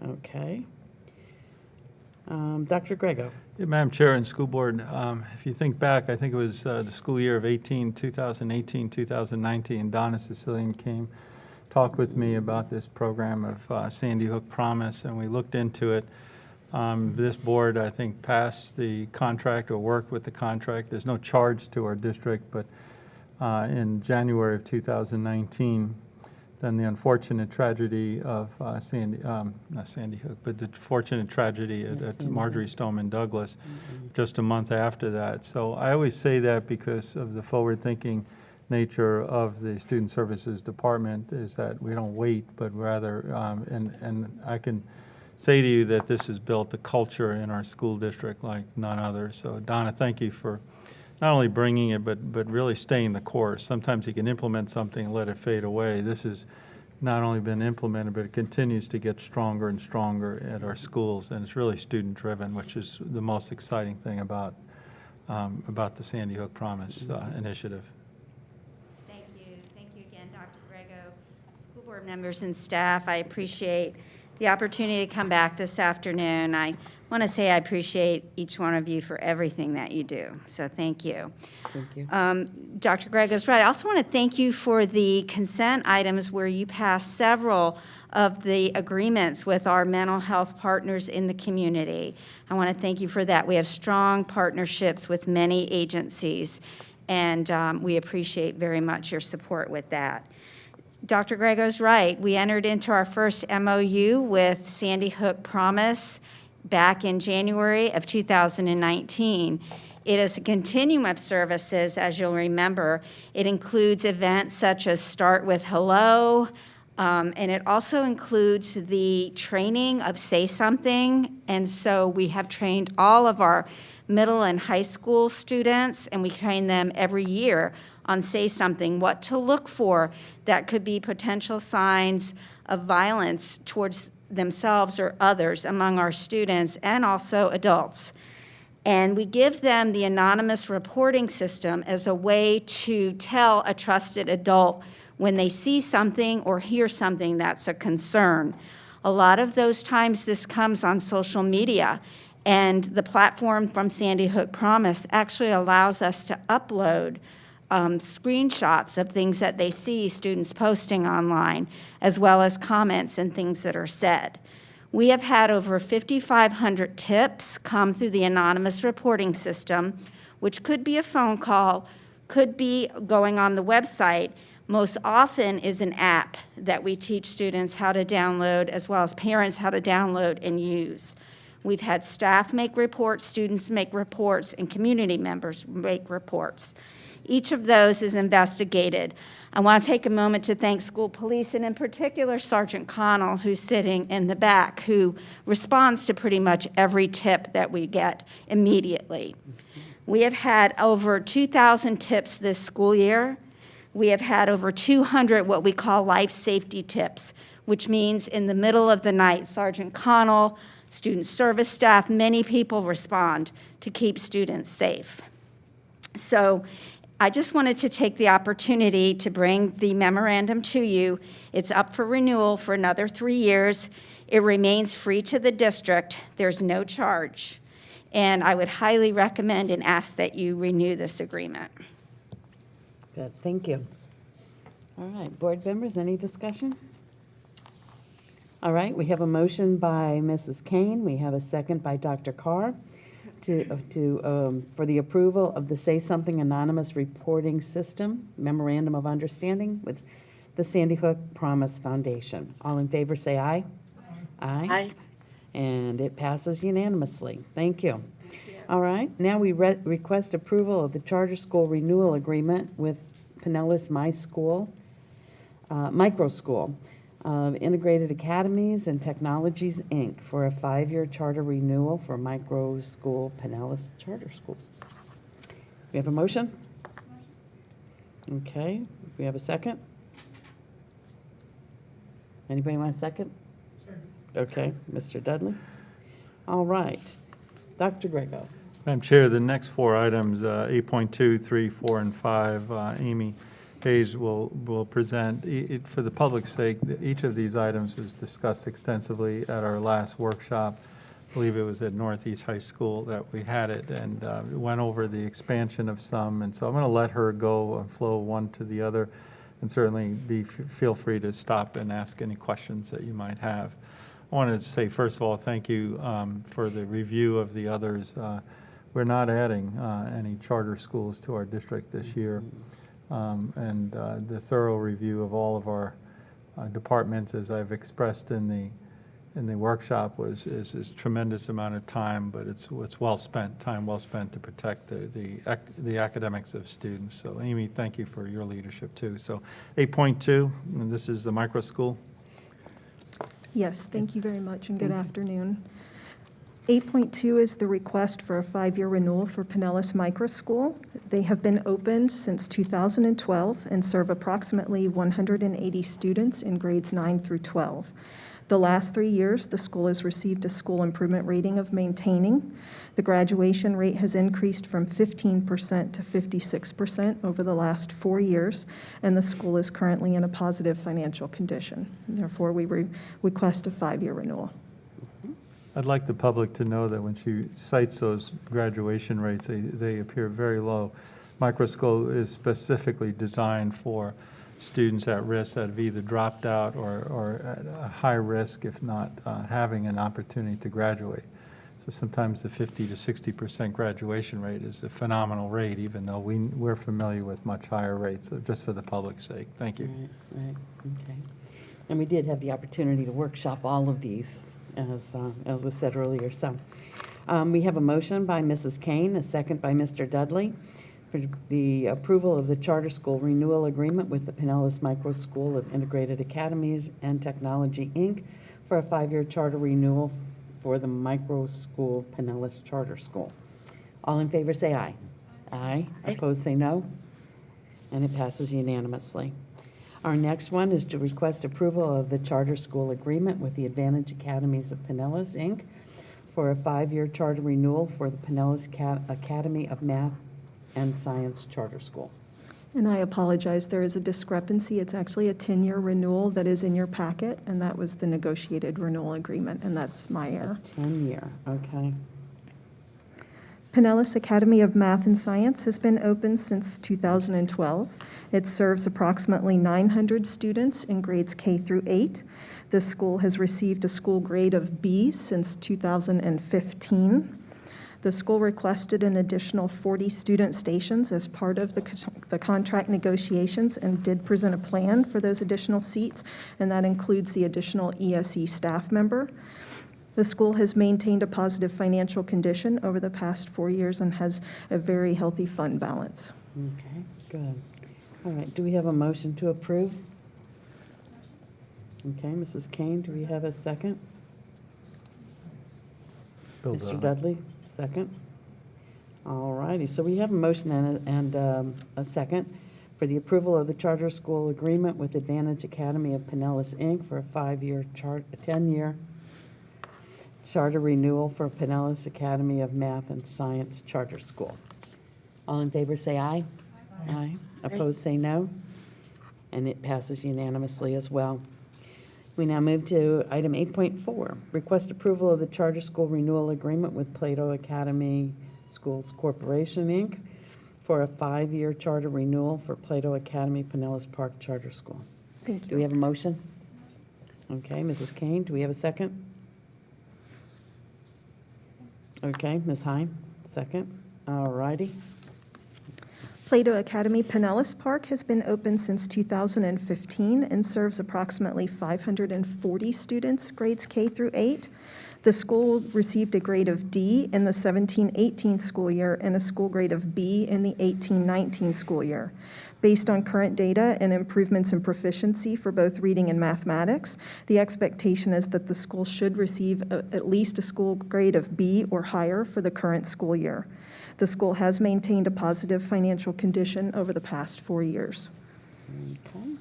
Okay. Dr. Grego. Yeah, Madam Chair and School Board, if you think back, I think it was the school year of 2018, 2019, Donna Sicilian came, talked with me about this program of Sandy Hook Promise, and we looked into it. This board, I think, passed the contract or worked with the contract. There's no charge to our district, but in January of 2019, then the unfortunate tragedy of not Sandy Hook, but the fortunate tragedy at Marjorie Stoneman Douglas just a month after that. So I always say that because of the forward-thinking nature of the Student Services Department, is that we don't wait, but rather, and I can say to you that this has built a culture in our school district like none other. So Donna, thank you for not only bringing it, but really staying the course. Sometimes you can implement something and let it fade away. This has not only been implemented, but it continues to get stronger and stronger at our schools, and it's really student-driven, which is the most exciting thing about the Sandy Hook Promise initiative. Thank you again, Dr. Grego, school board members and staff. I appreciate the opportunity to come back this afternoon. I want to say I appreciate each one of you for everything that you do, so thank you. Thank you. Dr. Grego's right. I also want to thank you for the consent items where you passed several of the agreements with our mental health partners in the community. I want to thank you for that. We have strong partnerships with many agencies, and we appreciate very much your support with that. Dr. Grego's right. We entered into our first MOU with Sandy Hook Promise back in January of 2019. It is a continuum of services, as you'll remember. It includes events such as Start with Hello, and it also includes the training of Say Something. And so we have trained all of our middle and high school students, and we train them every year on Say Something, what to look for that could be potential signs of violence towards themselves or others among our students and also adults. And we give them the anonymous reporting system as a way to tell a trusted adult when they see something or hear something that's a concern. A lot of those times this comes on social media, and the platform from Sandy Hook Promise actually allows us to upload screenshots of things that they see students posting online, as well as comments and things that are said. We have had over 5,500 tips come through the anonymous reporting system, which could be a phone call, could be going on the website. Most often is an app that we teach students how to download, as well as parents how to download and use. We've had staff make reports, students make reports, and community members make reports. Each of those is investigated. I want to take a moment to thank school police, and in particular Sergeant Connell, who's sitting in the back, who responds to pretty much every tip that we get immediately. We have had over 2,000 tips this school year. We have had over 200 what we call life safety tips, which means in the middle of the night, Sergeant Connell, student service staff, many people respond to keep students safe. So I just wanted to take the opportunity to bring the memorandum to you. It's up for renewal for another 3 years. It remains free to the district. There's no charge. And I would highly recommend and ask that you renew this agreement. Good, thank you. All right, board members, any discussion? All right, we have a motion by Mrs. Kane. We have a second by Dr. Carr for the approval of the Say Something Anonymous Reporting System Memorandum of Understanding with the Sandy Hook Promise Foundation. All in favor say aye. Aye. Aye. And it passes unanimously. Thank you. All right, now we request approval of the charter school renewal agreement with Pinellas Micro School of Integrated Academies and Technologies, Inc. for a 5-year charter renewal for Micro School Pinellas Charter School. We have a motion? Okay, we have a second? Anybody want a second? Okay, Mr. Dudley. All right, Dr. Grego. Madam Chair, the next 4 items, 8.2, 3, 4, and 5, Amy Hayes will present. For the public's sake, each of these items was discussed extensively at our last workshop. I believe it was at Northeast High School that we had it, and went over the expansion of some. And so I'm going to let her go and flow one to the other, and certainly feel free to stop and ask any questions that you might have. I wanted to say, first of all, thank you for the review of the others. We're not adding any charter schools to our district this year. And the thorough review of all of our departments, as I've expressed in the workshop, is a tremendous amount of time, but it's well spent, time well spent to protect the academics of students. So Amy, thank you for your leadership too. So 8.2, and this is the micro school. Yes, thank you very much, and good afternoon. 8.2 is the request for a 5-year renewal for Pinellas Micro School. They have been opened since 2012 and serve approximately 180 students in grades 9 through 12. The last 3 years, the school has received a school improvement rating of maintaining. The graduation rate has increased from 15% to 56% over the last 4 years, and the school is currently in a positive financial condition. Therefore, we request a 5-year renewal. I'd like the public to know that when she cites those graduation rates, they appear very low. Micro school is specifically designed for students at risk that have either dropped out or at a high risk, if not having an opportunity to graduate. So sometimes the 50 to 60% graduation rate is a phenomenal rate, even though we're familiar with much higher rates, so just for the public's sake. Thank you. Right, okay. And we did have the opportunity to workshop all of these, as was said earlier. So we have a motion by Mrs. Kane, a second by Mr. Dudley, for the approval of the charter school renewal agreement with the Pinellas Micro School of Integrated Academies and Technology, Inc. for a 5-year charter renewal for the Micro School Pinellas Charter School. All in favor say aye. Aye. Opposed say no. And it passes unanimously. Our next one is to request approval of the charter school agreement with the Advantage Academies of Pinellas, Inc. for a 5-year charter renewal for the Pinellas Academy of Math and Science Charter School. And I apologize, there is a discrepancy. It's actually a 10-year renewal that is in your packet, and that was the negotiated renewal agreement, and that's my error. 10-year, okay. Pinellas Academy of Math and Science has been open since 2012. It serves approximately 900 students in grades K through 8. The school has received a school grade of B since 2015. The school requested an additional 40 student stations as part of the contract negotiations and did present a plan for those additional seats, and that includes the additional ESE staff member. The school has maintained a positive financial condition over the past 4 years and has a very healthy fund balance. Okay, good. All right, do we have a motion to approve? Okay, Mrs. Kane, do we have a second? Mr. Dudley, second. All righty, so we have a motion and a second for the approval of the charter school agreement with Advantage Academy of Pinellas, Inc. for a 5-year 10-year charter renewal for Pinellas Academy of Math and Science Charter School. All in favor say aye. Aye. Opposed say no. And it passes unanimously as well. We now move to item 8.4, request approval of the charter school renewal agreement with Plato Academy Schools Corporation, Inc. for a 5-year charter renewal for Plato Academy Pinellas Park Charter School. Thank you. Do we have a motion? Okay, Mrs. Kane, do we have a second? Okay, Ms. Hine, second. All righty. Plato Academy Pinellas Park has been open since 2015 and serves approximately 540 students, grades K through 8. The school received a grade of D in the 17-18 school year and a school grade of B in the 18-19 school year. Based on current data and improvements in proficiency for both reading and mathematics, the expectation is that the school should receive at least a school grade of B or higher for the current school year. The school has maintained a positive financial condition over the past 4 years. Okay.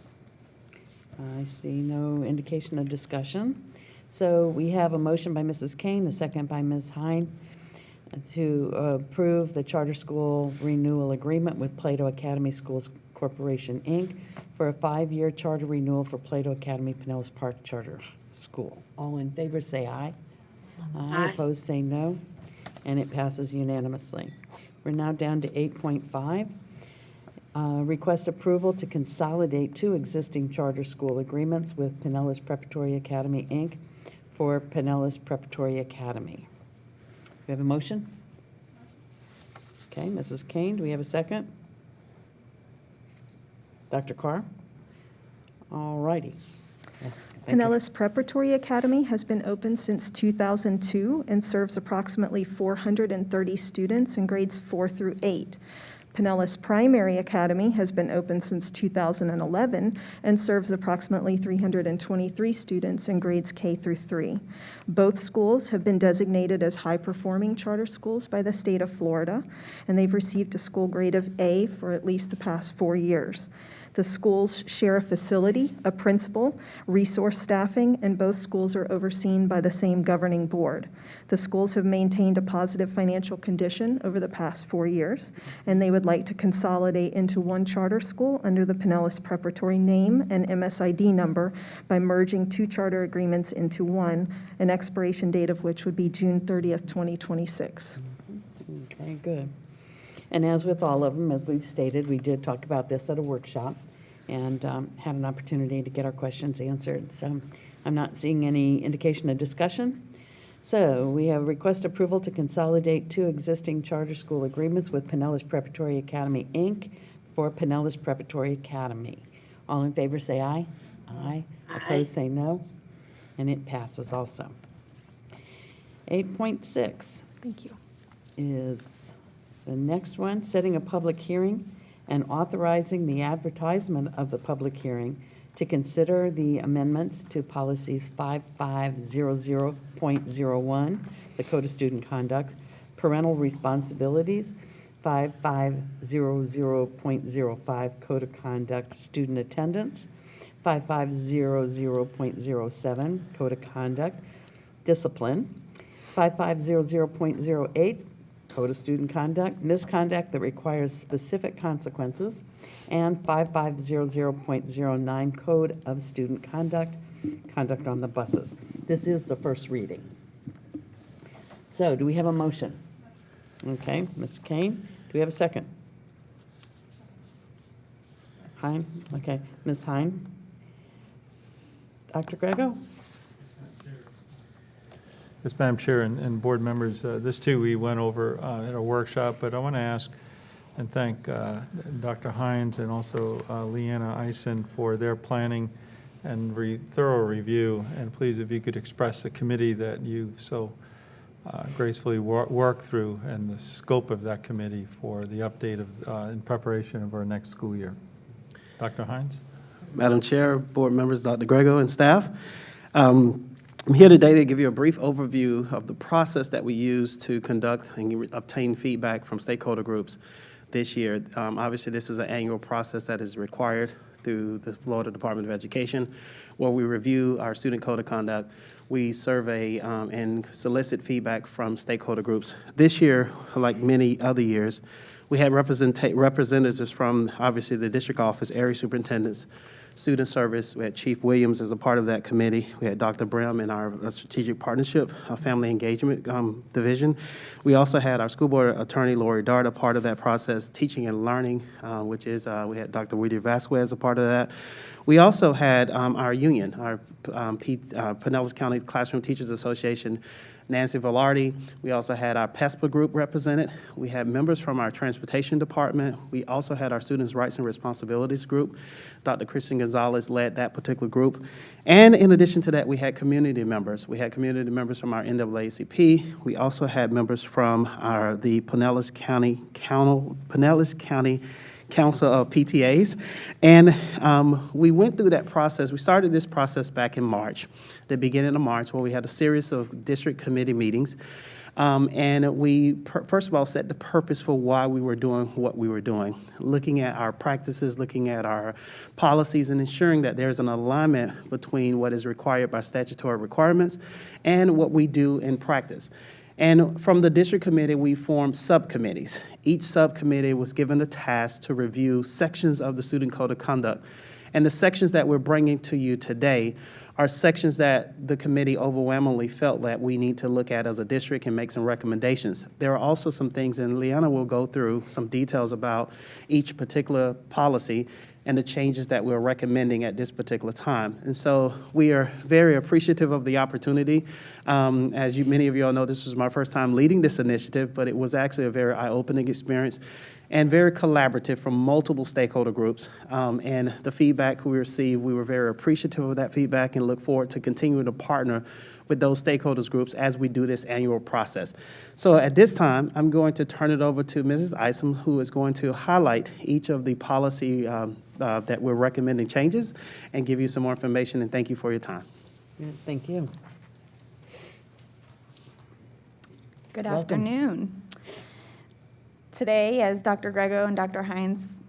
I see no indication of discussion. So we have a motion by Mrs. Kane, a second by Ms. Hine, to approve the charter school renewal agreement with Plato Academy Schools Corporation, Inc. for a 5-year charter renewal for Plato Academy Pinellas Park Charter School. All in favor say aye. Aye. Opposed say no. And it passes unanimously. We're now down to 8.5. Request approval to consolidate 2 existing charter school agreements with Pinellas Preparatory Academy, Inc. for Pinellas Preparatory Academy. We have a motion? Okay, Mrs. Kane, do we have a second? Dr. Carr? All righty. Yes, thank you. Pinellas Preparatory Academy has been open since 2002 and serves approximately 430 students in grades 4 through 8. Pinellas Primary Academy has been open since 2011 and serves approximately 323 students in grades K through 3. Both schools have been designated as high-performing charter schools by the state of Florida, and they've received a school grade of A for at least the past 4 years. The schools share a facility, a principal, resource staffing, and both schools are overseen by the same governing board. The schools have maintained a positive financial condition over the past 4 years, and they would like to consolidate into one charter school under the Pinellas Preparatory name and MSID number by merging 2 charter agreements into one, an expiration date of which would be June 30th, 2026. Okay, good. And as with all of them, as we've stated, we did talk about this at a workshop and had an opportunity to get our questions answered. So I'm not seeing any indication of discussion. So we have request approval to consolidate 2 existing charter school agreements with Pinellas Preparatory Academy, Inc. for Pinellas Preparatory Academy. All in favor say aye. Aye. Opposed say no. And it passes also. 8.6. Thank you. Is the next one, setting a public hearing and authorizing the advertisement of the public hearing to consider the amendments to policies 5500.01, the Code of Student Conduct, parental responsibilities, 5500.05, Code of Conduct, student attendance, 5500.07, Code of Conduct, discipline, 5500.08, Code of Student Conduct, misconduct that requires specific consequences, and 5500.09, Code of Student Conduct, conduct on the buses. This is the first reading. So do we have a motion? Okay, Mr. Kane, do we have a second? Hein, okay, Ms. Hein? Dr. Grego? Yes, Madam Chair and board members, this too we went over at a workshop, but I want to ask and thank Dr. Hines and also Leanna Eisen for their planning and thorough review. And please, if you could express the committee that you so gracefully work through and the scope of that committee for the update of in preparation of our next school year. Dr. Hines? Madam Chair, board members, Dr. Grego, and staff. I'm here today to give you a brief overview of the process that we use to conduct and obtain feedback from stakeholder groups this year. Obviously, this is an annual process that is required through the Florida Department of Education, where we review our student code of conduct. We survey and solicit feedback from stakeholder groups. This year, like many other years, we had representatives from, obviously, the district office, area superintendents, student service. We had Chief Williams as a part of that committee. We had Dr. Brim in our strategic partnership, family engagement division. We also had our school board attorney, Lori Dart, a part of that process, teaching and learning, which is, we had Dr. Woody Vasquez a part of that. We also had our union, our Pinellas County Classroom Teachers Association, Nancy Velarde. We also had our PESPA group represented. We had members from our transportation department. We also had our Students' Rights and Responsibilities group. Dr. Christian Gonzalez led that particular group. And in addition to that, we had community members. We had community members from our NAACP. We also had members from the Pinellas County Council of PTAs. And we went through that process. We started this process back in March, the beginning of March, where we had a series of district committee meetings. And we, first of all, set the purpose for why we were doing what we were doing, looking at our practices, looking at our policies, and ensuring that there's an alignment between what is required by statutory requirements and what we do in practice. And from the district committee, we formed subcommittees. Each subcommittee was given a task to review sections of the student code of conduct. And the sections that we're bringing to you today are sections that the committee overwhelmingly felt that we need to look at as a district and make some recommendations. There are also some things, and Leanna will go through some details about each particular policy and the changes that we're recommending at this particular time. And so we are very appreciative of the opportunity. As many of you all know, this was my first time leading this initiative, but it was actually a very eye-opening experience and very collaborative from multiple stakeholder groups. And the feedback we received, we were very appreciative of that feedback and look forward to continuing to partner with those stakeholders groups as we do this annual process. So at this time, I'm going to turn it over to Mrs. Isom, who is going to highlight each of the policy that we're recommending changes and give you some more information, and thank you for your time. Yeah, thank you. Good Welcome. afternoon. Today, as Dr. Grego and Dr. Hines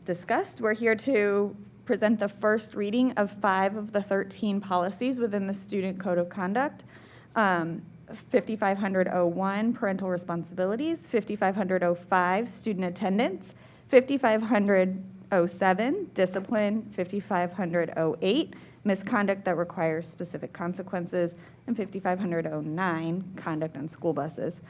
discussed, we're here to present the first reading of 5 of the 13 policies within the Student Code of Conduct. 5500-01, parental responsibilities, 5500-05, student attendance, 5500-07, discipline, 5500-08, misconduct that requires specific consequences, and 5500-09, conduct on school buses.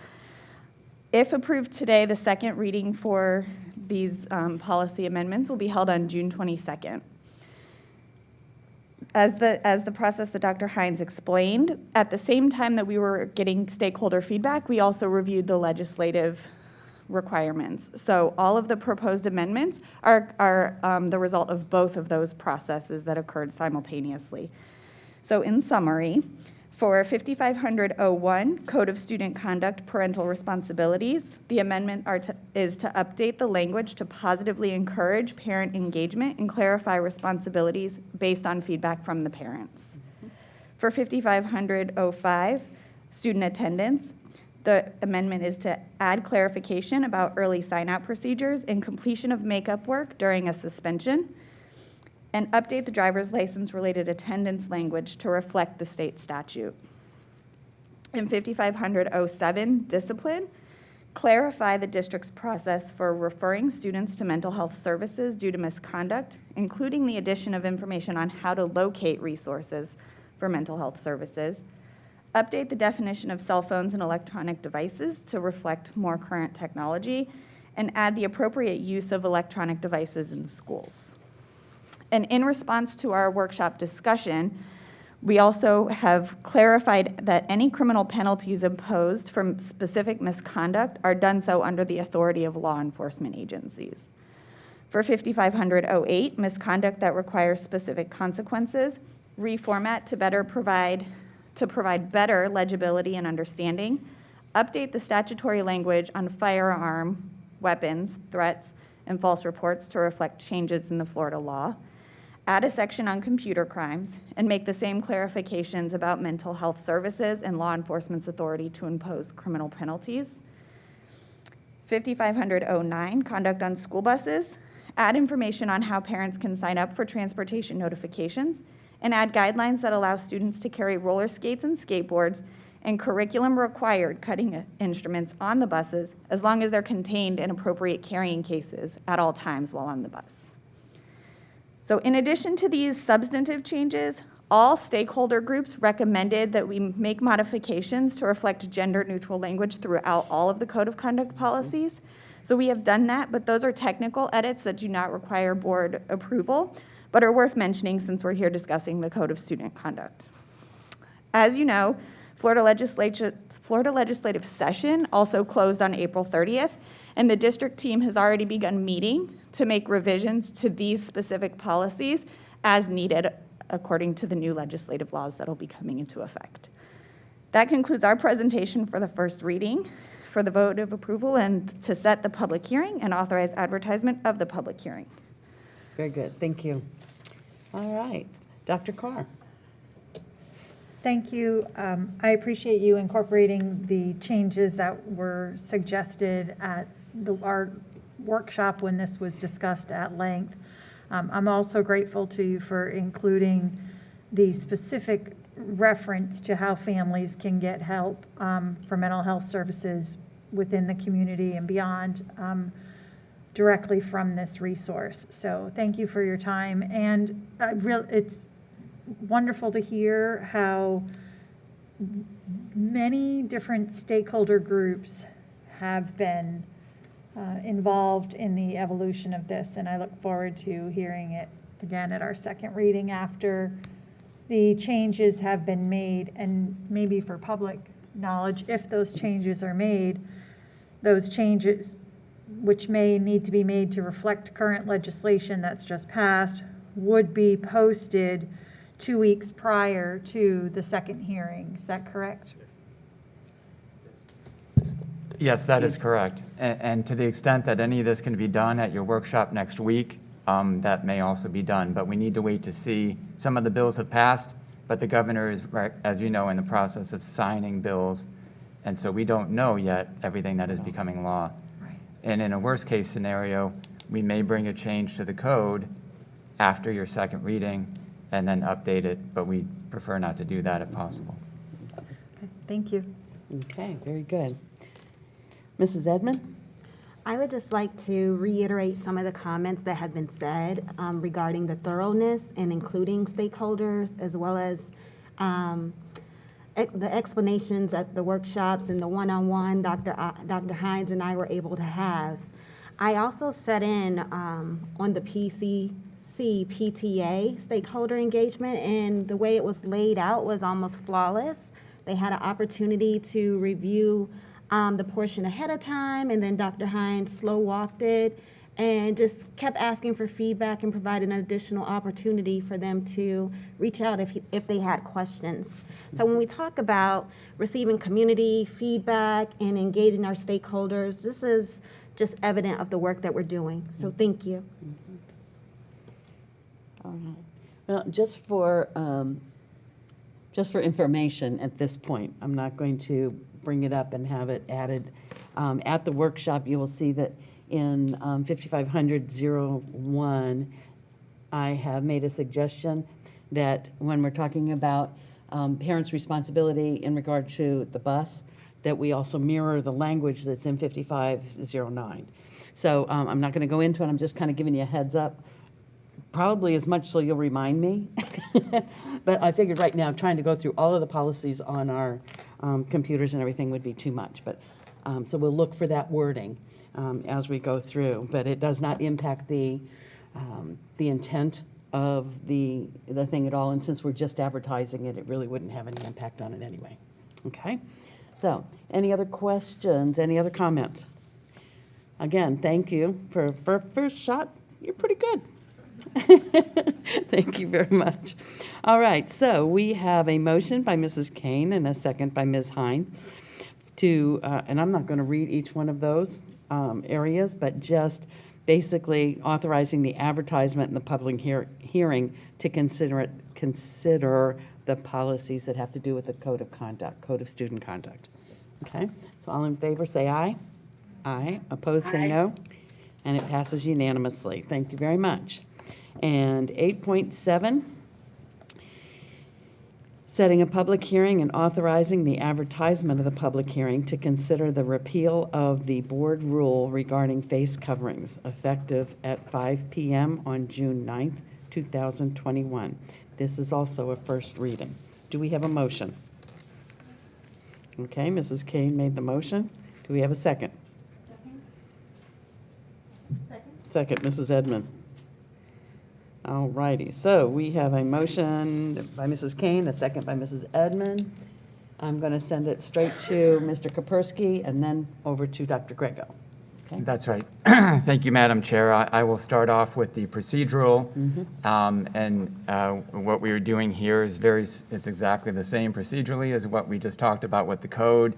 If approved today, the second reading for these policy amendments will be held on June 22nd. As the process that Dr. Hines explained, at the same time that we were getting stakeholder feedback, we also reviewed the legislative requirements. So all of the proposed amendments are the result of both of those processes that occurred simultaneously. So in summary, for 5500-01, Code of Student Conduct, Parental Responsibilities, the amendment is to update the language to positively encourage parent engagement and clarify responsibilities based on feedback from the parents. For 5500-05, Student Attendance, the amendment is to add clarification about early sign-out procedures and completion of makeup work during a suspension, and update the driver's license-related attendance language to reflect the state statute. In 5500-07, Discipline, clarify the district's process for referring students to mental health services due to misconduct, including the addition of information on how to locate resources for mental health services. Update the definition of cell phones and electronic devices to reflect more current technology, and add the appropriate use of electronic devices in schools. And in response to our workshop discussion, we also have clarified that any criminal penalties imposed from specific misconduct are done so under the authority of law enforcement agencies. For 5500-08, misconduct that requires specific consequences, reformat to provide better legibility and understanding, update the statutory language on firearm, weapons, threats, and false reports to reflect changes in the Florida law, add a section on computer crimes, and make the same clarifications about mental health services and law enforcement's authority to impose criminal penalties. 5500-09, conduct on school buses, add information on how parents can sign up for transportation notifications, and add guidelines that allow students to carry roller skates and skateboards and curriculum-required cutting instruments on the buses as long as they're contained in appropriate carrying cases at all times while on the bus. So in addition to these substantive changes, all stakeholder groups recommended that we make modifications to reflect gender-neutral language throughout all of the Code of Conduct policies. So we have done that, but those are technical edits that do not require board approval, but are worth mentioning since we're here discussing the Code of Student Conduct. As you know, Florida legislative session also closed on April 30th, and the district team has already begun meeting to make revisions to these specific policies as needed according to the new legislative laws that will be coming into effect. That concludes our presentation for the first reading, for the vote of approval, and to set the public hearing and authorize advertisement of the public hearing. Very good, thank you. All right, Dr. Carr. Thank you. I appreciate you incorporating the changes that were suggested at our workshop when this was discussed at length. I'm also grateful to you for including the specific reference to how families can get help for mental health services within the community and beyond directly from this resource. So thank you for your time. And it's wonderful to hear how many different stakeholder groups have been involved in the evolution of this, and I look forward to hearing it again at our second reading after the changes have been made, and maybe for public knowledge, if those changes are made, those changes which may need to be made to reflect current legislation that's just passed would be posted 2 weeks prior to the second hearing. Is that correct? Yes, that is correct. And to the extent that any of this can be done at your workshop next week, that may also be done. But we need to wait to see. Some of the bills have passed, but the governor is, as you know, in the process of signing bills. And so we don't know yet everything that is becoming law. Right. And in a worst case scenario, we may bring a change to the code after your second reading and then update it, but we prefer not to do that if possible. Thank you. Okay, very good. Mrs. Edmond? I would just like to reiterate some of the comments that have been said regarding the thoroughness and including stakeholders, as well as the explanations at the workshops and the one-on-one Dr. Hines and I were able to have. I also set in on the PTA stakeholder engagement, and the way it was laid out was almost flawless. They had an opportunity to review the portion ahead of time, and then Dr. Hines slow walked it and just kept asking for feedback and provided an additional opportunity for them to reach out if they had questions. So when we talk about receiving community feedback and engaging our stakeholders, this is just evident of the work that we're doing. So thank you. All right. Well, just for information at this point, I'm not going to bring it up and have it added. At the workshop, you will see that in 5500-01, I have made a suggestion that when we're talking about parents' responsibility in regard to the bus, that we also mirror the language that's in 5509. So I'm not going to go into it. I'm just kind of giving you a heads up. Probably as much so you'll remind me. But I figured right now trying to go through all of the policies on our computers and everything would be too much. But so we'll look for that wording as we go through. But it does not impact the intent of the thing at all. And since we're just advertising it, it really wouldn't have any impact on it anyway. Okay? So any other questions? Any other comments? Again, thank you for first shot. You're pretty good. Thank you very much. All right, so we have a motion by Mrs. Kane and a second by Ms. Hine to, and I'm not going to read each one of those areas, but just basically authorizing the advertisement and the public hearing to consider the policies that have to do with the code of conduct, code of student conduct. Okay, so all in favor say aye. Aye. Opposed say no. And it passes unanimously. Thank you very much. And 8.7, setting a public hearing and authorizing the advertisement of the public hearing to consider the repeal of the board rule regarding face coverings, effective at 5 p.m. on June 9th, 2021. This is also a first reading. Do we have a motion? Okay, Mrs. Kane made the motion. Do we have a second? Second, Mrs. Edmond. All righty, so we have a motion by Mrs. Kane, a second by Mrs. Edmond. I'm going to send it straight to Mr. Kapersky and then over to Dr. Grego. Okay? That's right. Thank you, Madam Chair. I will start off with the procedural. What we are doing here is it's exactly the same procedurally as what we just talked about with the code.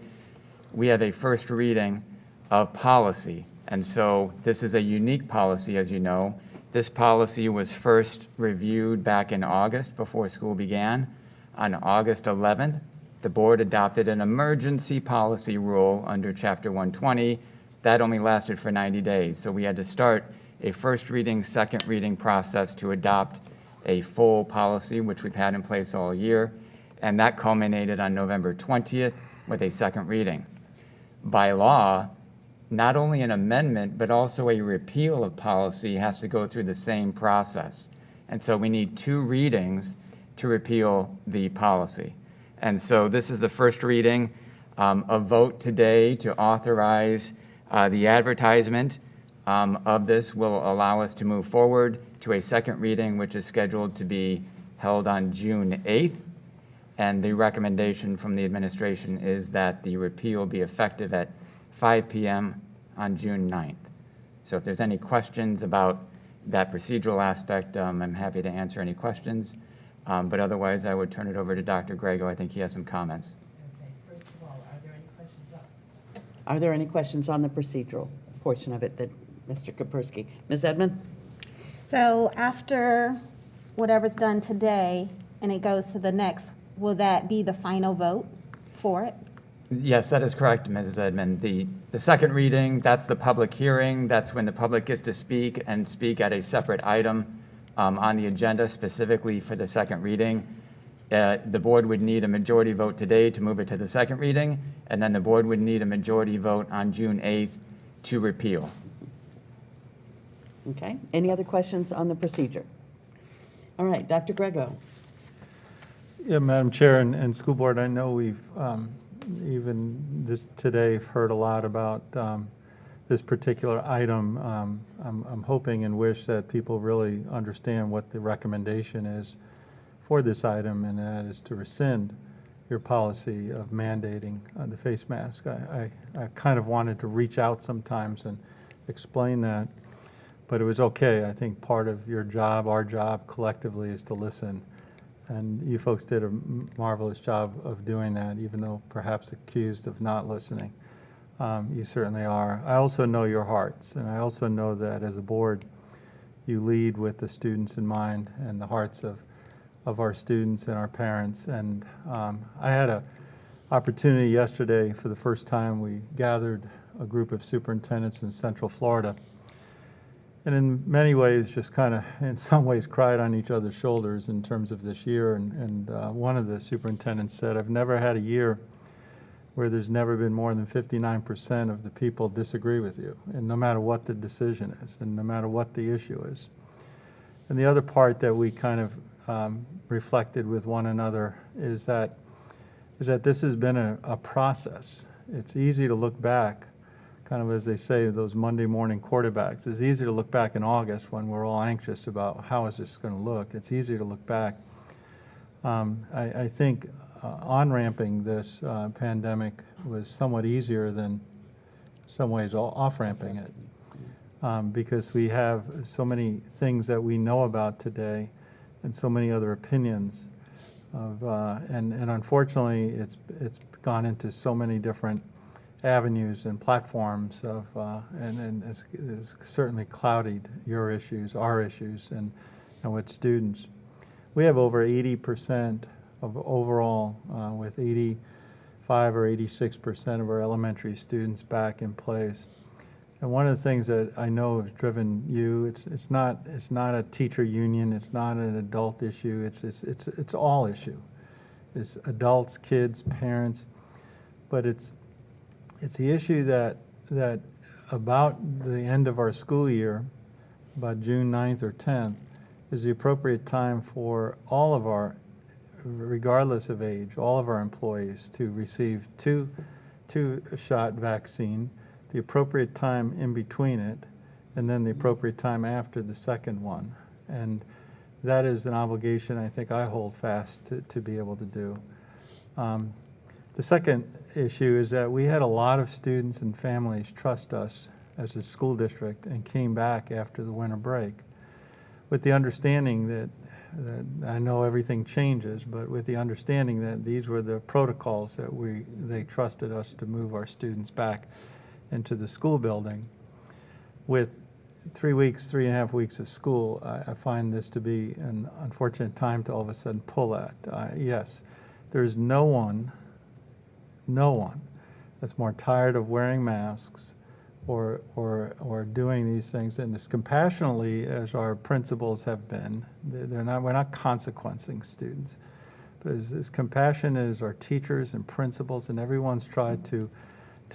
We have a first reading of policy. And so this is a unique policy, as you know. This policy was first reviewed back in August before school began. On August 11th, the board adopted an emergency policy rule under Chapter 120. That only lasted for 90 days. So we had to start a first reading, second reading process to adopt a full policy, which we've had in place all year. And that culminated on November 20th with a second reading. By law, not only an amendment, but also a repeal of policy has to go through the same process. And so we need 2 readings to repeal the policy. And so this is the first reading. A vote today to authorize the advertisement of this will allow us to move forward to a second reading, which is scheduled to be held on June 8th. And the recommendation from the administration is that the repeal be effective at 5 p.m. on June 9th. So if there's any questions about that procedural aspect, I'm happy to answer any questions. But otherwise, I would turn it over to Dr. Grego. I think he has some comments. Okay. First of all, are there any questions Are there any questions on the procedural portion of it that Mr. Kapersky? Ms. Edmond? So after whatever's done today and it goes to the next, will that be the final vote for it? Yes, that is correct, Mrs. Edmond. The second reading, that's the public hearing. That's when the public gets to speak and speak at a separate item on the agenda specifically for the second reading. The board would need a majority vote today to move it to the second reading, and then the board would need a majority vote on June 8th to repeal. Okay, any other questions on the procedure? All right, Dr. Grego. Yeah, Madam Chair and School Board, I know we've even today heard a lot about this particular item. I'm hoping and wish that people really understand what the recommendation is for this item, and that is to rescind your policy of mandating the face mask. I kind of wanted to reach out sometimes and explain that, but it was okay. I think part of your job, our job collectively, is to listen. And you folks did a marvelous job of doing that, even though perhaps accused of not listening. You certainly are. I also know your hearts, and I also know that as a board, you lead with the students in mind and the hearts of our students and our parents. And I had an opportunity yesterday, for the first time, we gathered a group of superintendents in Central Florida, and in many ways just kind of, in some ways, cried on each other's shoulders in terms of this year. And one of the superintendents said, I've never had a year where there's never been more than 59% of the people disagree with you, and no matter what the decision is, and no matter what the issue is. And the other part that we kind of reflected with one another is that this has been a process. It's easy to look back, kind of as they say, those Monday morning quarterbacks. It's easy to look back in August when we're all anxious about how is this going to look. It's easy to look back. I think on-ramping this pandemic was somewhat easier than, in some ways, off-ramping it, because we have so many things that we know about today and so many other opinions of, and unfortunately, it's gone into so many different avenues and platforms of, and it's certainly clouded your issues, our issues, and with students. We have over 80% of overall, with 85 or 86% of our elementary students back in place. And one of the things that I know has driven you, it's not a teacher union, it's not an adult issue, it's all issue. It's adults, kids, parents, but it's the issue that about the end of our school year, about June 9th or 10th, is the appropriate time for all of our, regardless of age, all of our employees to receive two-shot vaccine, the appropriate time in between it, and then the appropriate time after the second one. And that is an obligation I think I hold fast to be able to do. The second issue is that we had a lot of students and families trust us as a school district and came back after the winter break with the understanding that I know everything changes, but with the understanding that these were the protocols that they trusted us to move our students back into the school building. With 3.5 weeks of school, I find this to be an unfortunate time to all of a sudden pull at. Yes, there's no one that's more tired of wearing masks or doing these things, and as compassionately as our principals have been, we're not consequencing students, but as compassionate as our teachers and principals and everyone's tried to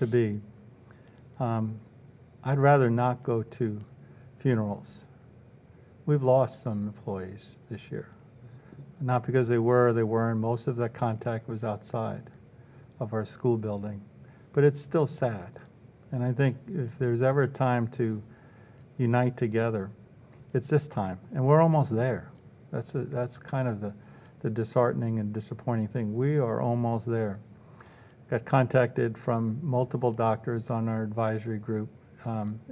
be. I'd rather not go to funerals. We've lost some employees this year, not because they were or they weren't. Most of that contact was outside of our school building, but it's still sad. And I think if there's ever a time to unite together, it's this time, and we're almost there. That's kind of the disheartening and disappointing thing. We are almost there. Got contacted from multiple doctors on our advisory group,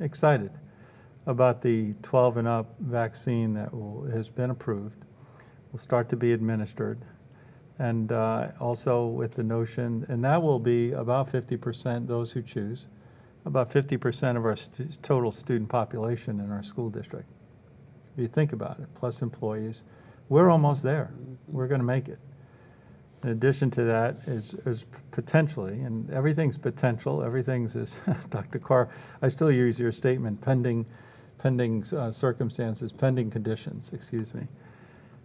excited about the 12 and up vaccine that has been approved, will start to be administered. And also with the notion, and that will be about 50% those who choose, about 50% of our total student population in our school district. If you think about it, plus employees, we're almost there. We're going to make it. In addition to that is potentially, and everything's potential, everything's, as Dr. Carr, I still use your statement, pending circumstances, pending conditions, excuse me.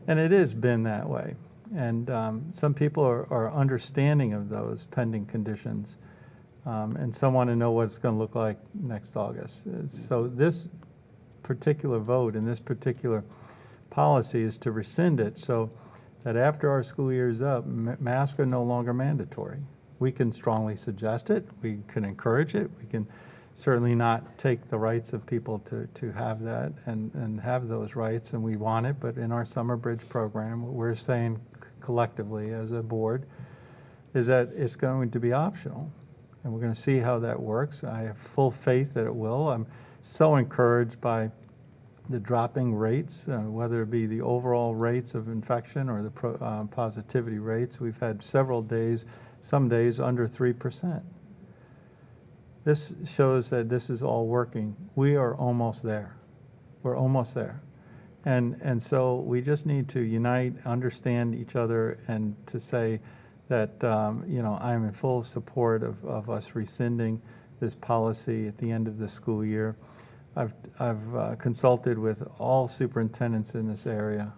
And it has been that way. And some people are understanding of those pending conditions, and some want to know what it's going to look like next August. So this particular vote and this particular policy is to rescind it so that after our school year is up, masks are no longer mandatory. We can strongly suggest it, we can encourage it, we can certainly not take the rights of people to have that and have those rights, and we want it, but in our Summer Bridge program, what we're saying collectively as a board is that it's going to be optional, and we're going to see how that works. I have full faith that it will. I'm so encouraged by the dropping rates, whether it be the overall rates of infection or the positivity rates. We've had several days, some days under 3%. This shows that this is all working. We are almost there. We're almost there. And so we just need to unite, understand each other, and to say that, I'm in full support of us rescinding this policy at the end of the school year. I've consulted with all superintendents in this area.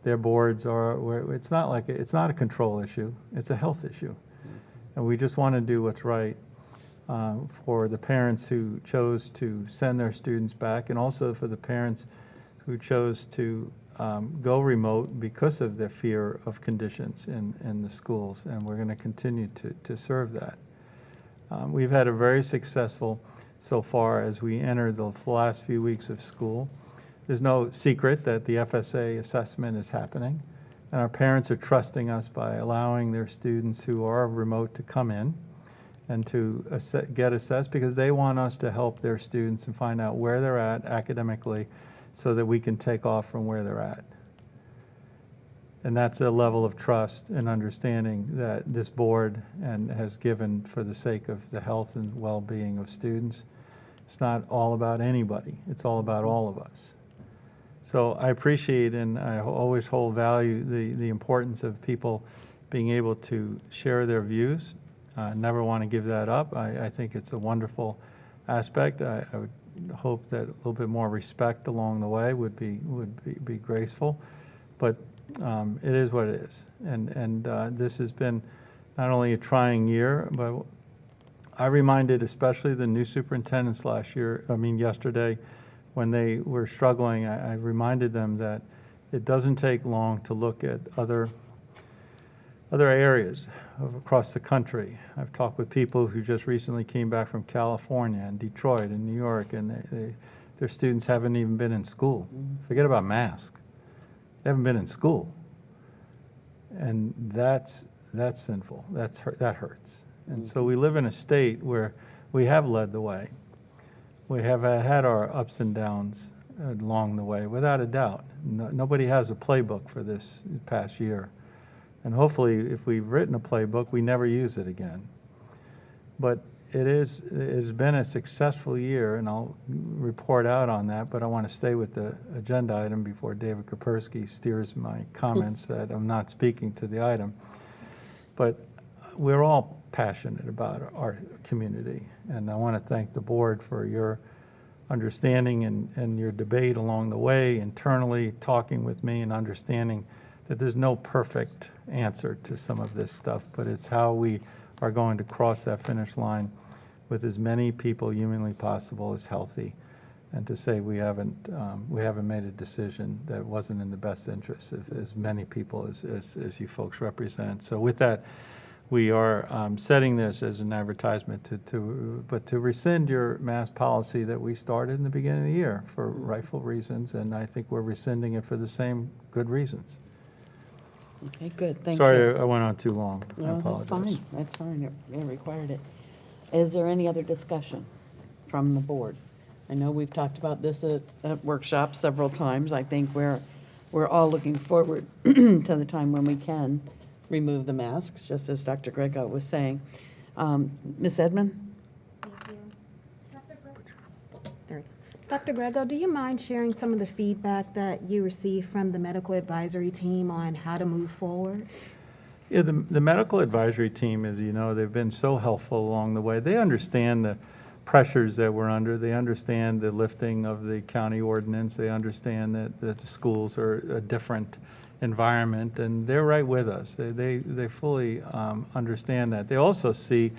Their boards are, it's not a control issue, it's a health issue. And we just want to do what's right for the parents who chose to send their students back, and also for the parents who chose to go remote because of their fear of conditions in the schools. And we're going to continue to serve that. We've had a very successful so far as we enter the last few weeks of school. There's no secret that the FSA assessment is happening, and our parents are trusting us by allowing their students who are remote to come in and to get assessed, because they want us to help their students and find out where they're at academically so that we can take off from where they're at. And that's a level of trust and understanding that this board has given for the sake of the health and well-being of students. It's not all about anybody. It's all about all of us. So I appreciate, and I always hold value, the importance of people being able to share their views. I never want to give that up. I think it's a wonderful aspect. I would hope that a little bit more respect along the way would be graceful. But it is what it is. And this has been not only a trying year, but I reminded especially the new superintendents yesterday, when they were struggling, I reminded them that it doesn't take long to look at other areas across the country. I've talked with people who just recently came back from California and Detroit and New York, and their students haven't even been in school. Forget about masks. They haven't been in school. And that's sinful. That hurts. And so we live in a state where we have led the way. We have had our ups and downs along the way, without a doubt. Nobody has a playbook for this past year. And hopefully, if we've written a playbook, we never use it again. But it has been a successful year, and I'll report out on that, but I want to stay with the agenda item before David Kapersky steers my comments that I'm not speaking to the item. But we're all passionate about our community, and I want to thank the board for your understanding and your debate along the way, internally talking with me and understanding that there's no perfect answer to some of this stuff, but it's how we are going to cross that finish line with as many people humanly possible as healthy, and to say we haven't made a decision that wasn't in the best interest of as many people as you folks represent. So with that, we are setting this as an advertisement to rescind your mask policy that we started in the beginning of the year for rightful reasons, and I think we're rescinding it for the same good reasons. Okay, good, thank you. Sorry, I went on too long. I No, apologize. that's fine, it required it. Is there any other discussion from the board? I know we've talked about this at workshops several times. I think we're all looking forward to the time when we can remove the masks, just as Dr. Grego was saying. Ms. Edmond? Dr. Grego, do you mind sharing some of the feedback that you received from the medical advisory team on how to move forward? Yeah, the medical advisory team, as you know, they've been so helpful along the way. They understand the pressures that we're under. They understand the lifting of the county ordinance. They understand that the schools are a different environment, and they're right with us. They fully understand that. They also see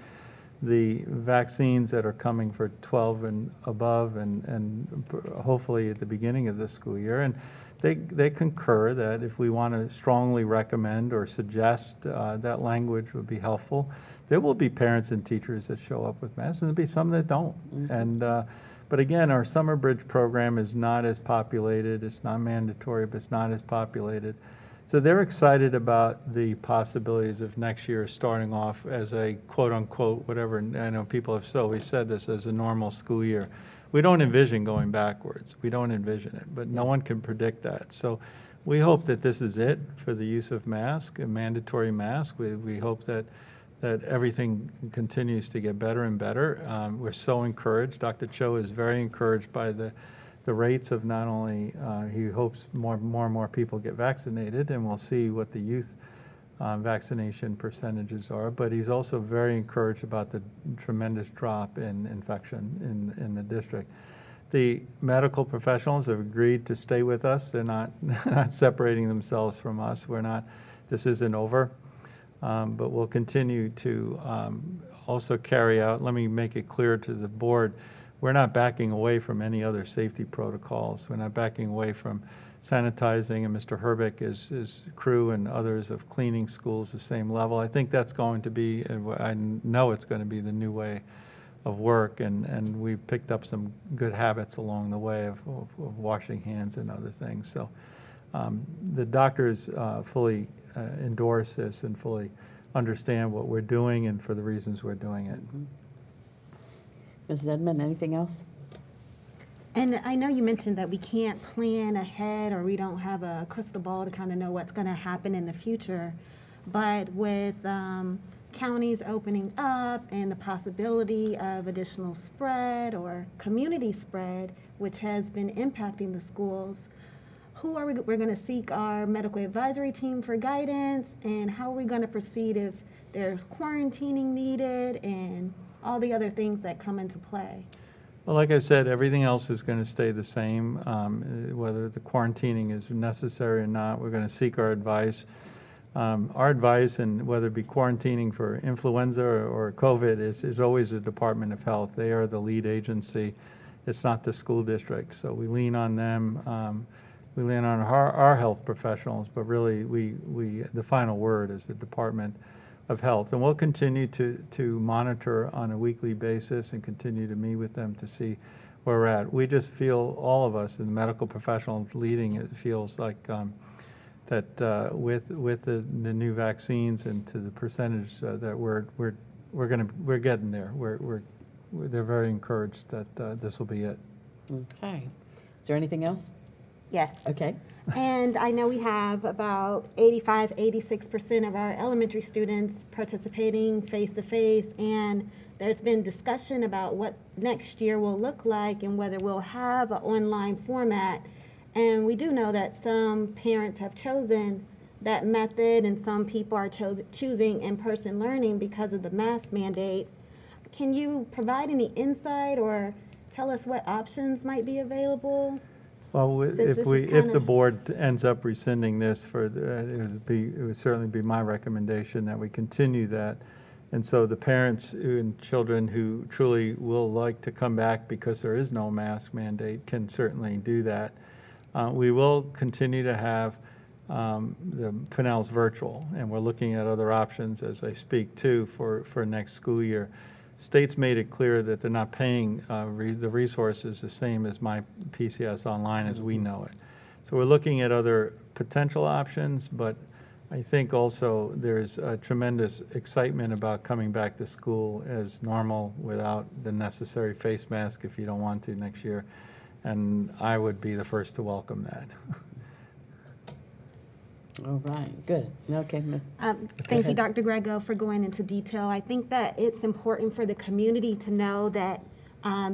the vaccines that are coming for 12 and above, and hopefully at the beginning of the school year. And they concur that if we want to strongly recommend or suggest that language would be helpful. There will be parents and teachers that show up with masks, and there'll be some that don't. And but again, our Summer Bridge program is not as populated. It's not mandatory, but it's not as populated. So they're excited about the possibilities of next year starting off as a quote-unquote, whatever, I know people have always said this, as a normal school year. We don't envision going backwards. We don't envision it, but no one can predict that. So we hope that this is it for the use of mask, a mandatory mask. We hope that everything continues to get better and better. We're so encouraged. Dr. Cho is very encouraged by the rates of not only, he hopes more and more people get vaccinated, and we'll see what the youth vaccination percentages are, but he's also very encouraged about the tremendous drop in infection in the district. The medical professionals have agreed to stay with us. They're not separating themselves from us. This isn't over, but we'll continue to also carry out, let me make it clear to the board, we're not backing away from any other safety protocols. We're not backing away from sanitizing, and Mr. Herbeck, his crew and others of cleaning schools the same level. I think that's going to be, I know it's going to be the new way of work, and we've picked up some good habits along the way of washing hands and other things. So the doctors fully endorse this and fully understand what we're doing and for the reasons we're doing it. Mrs. Edmond, anything else? And I know you mentioned that we can't plan ahead, or we don't have a crystal ball to kind of know what's going to happen in the future. But with counties opening up and the possibility of additional spread or community spread, which has been impacting the schools, who are we're going to seek our medical advisory team for guidance, and how are we going to proceed if there's quarantining needed and all the other things that come into play? Well, like I said, everything else is going to stay the same. Whether the quarantining is necessary or not, we're going to seek our advice. Our advice, and whether it be quarantining for influenza or COVID, is always the Department of Health. They are the lead agency. It's not the school district. So we lean on them. We lean on our health professionals, but really the final word is the Department of Health. And we'll continue to monitor on a weekly basis and continue to meet with them to see where we're at. We just feel, all of us, the medical professionals leading it, feels like that with the new vaccines and to the percentage that we're getting there. They're very encouraged that this will be it. Okay. Is there anything else? Yes. Okay. And I know we have about 86% of our elementary students participating face-to-face, and there's been discussion about what next year will look like and whether we'll have an online format. And we do know that some parents have chosen that method, and some people are choosing in-person learning because of the mask mandate. Can you provide any insight or tell us what options might be available? Well, if the board ends up rescinding this, it would certainly be my recommendation that we continue that. And so the parents and children who truly will like to come back because there is no mask mandate can certainly do that. We will continue to have the Pinellas virtual, and we're looking at other options as I speak too for next school year. State's made it clear that they're not paying the resources the same as my PCS online as we know it. So we're looking at other potential options, but I think also there's a tremendous excitement about coming back to school as normal without the necessary face mask if you don't want to next year. And I would be the first to welcome that. All right, good. Okay. Thank you, Dr. Grego, for going into detail. I think that it's important for the community to know that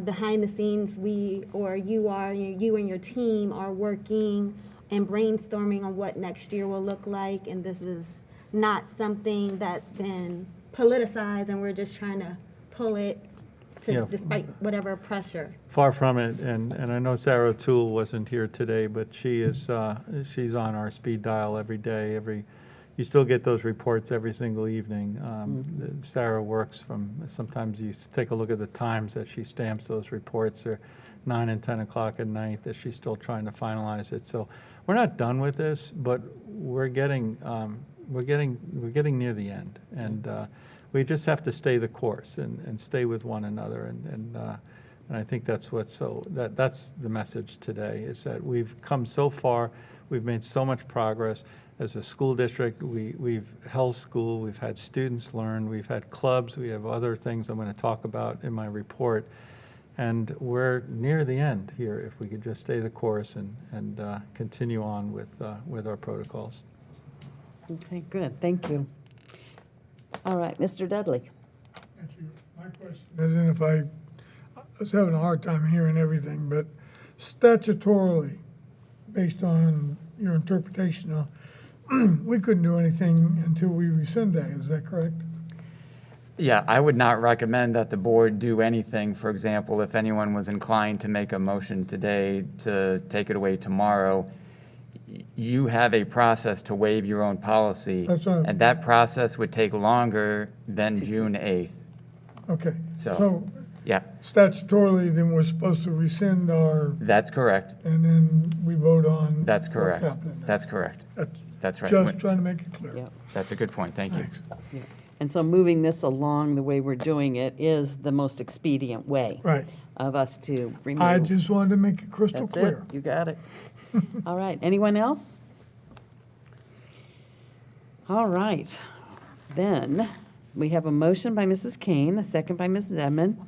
behind the scenes, you and your team are working and brainstorming on what next year will look like, and this is not something that's been politicized and we're just trying to pull it to, Yeah. despite whatever pressure. Far from it, and I know Sarah O'Toole wasn't here today, but she is, she's on our speed dial every day, you still get those reports every single evening. Sarah works from, sometimes you take a look at the times that she stamps those reports, they're 9 and 10 o'clock at night, that she's still trying to finalize it. So we're not done with this, but we're getting near the end, and we just have to stay the course and stay with one another, and I think that's that's the message today, is that we've come so far, we've made so much progress. As a school district, we've held school, we've had students learn, we've had clubs, we have other things I'm going to talk about in my report, and we're near the end here if we could just stay the course and continue on with our protocols. Okay, good, thank you. All right, Mr. Dudley. Thank you. My question is, and if I was having a hard time hearing everything, but statutorily, based on your interpretation, we couldn't do anything until we rescind that, is that correct? Yeah, I would not recommend that the board do anything. For example, if anyone was inclined to make a motion today to take it away tomorrow, you have a process to waive your own policy. That's right. And that process would take longer than June 8th. Okay. So, yeah, Statutorily, then we're supposed to rescind our, that's correct. and then we vote on That's correct. what's happening. That's correct. That's right. Just trying to make it clear. Yeah. That's a good point. Thank you. Yeah. And so moving this along the way we're doing it is the most expedient way Right. of us to remove. I just wanted to make it crystal That's clear. it, you got it. All right, anyone else? All right, then, we have a motion by Mrs. Kane, a second by Mrs. Edmond,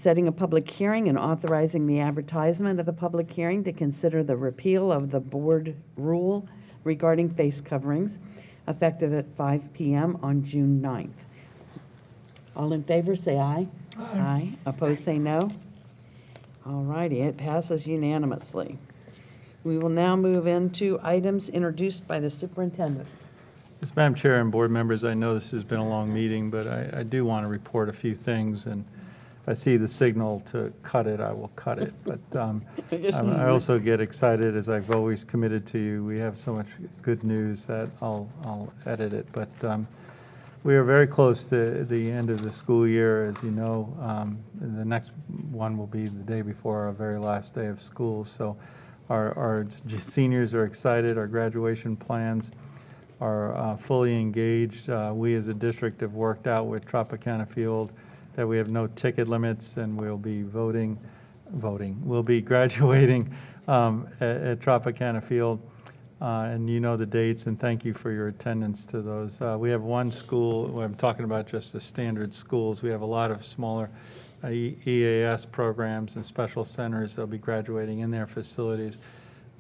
setting a public hearing and authorizing the advertisement of the public hearing to consider the repeal of the board rule regarding face coverings, effective at 5 p.m. on June 9th. All in favor, say aye. Aye. Opposed, say no. All righty, it passes unanimously. We will now move into items introduced by the superintendent. Yes, Madam Chair and board members, I know this has been a long meeting, but I do want to report a few things, and if I see the signal to cut it, I will cut it. But I also get excited, as I've always committed to you. We have so much good news that I'll edit it. But we are very close to the end of the school year, as you know. The next one will be the day before our very last day of school. So our seniors are excited. Our graduation plans are fully engaged. We as a district have worked out with Tropicana Field that we have no ticket limits, and we'll be we'll be graduating at Tropicana Field. And you know the dates, and thank you for your attendance to those. We have one school, I'm talking about just the standard schools. We have a lot of smaller EAS programs and special centers that'll be graduating in their facilities.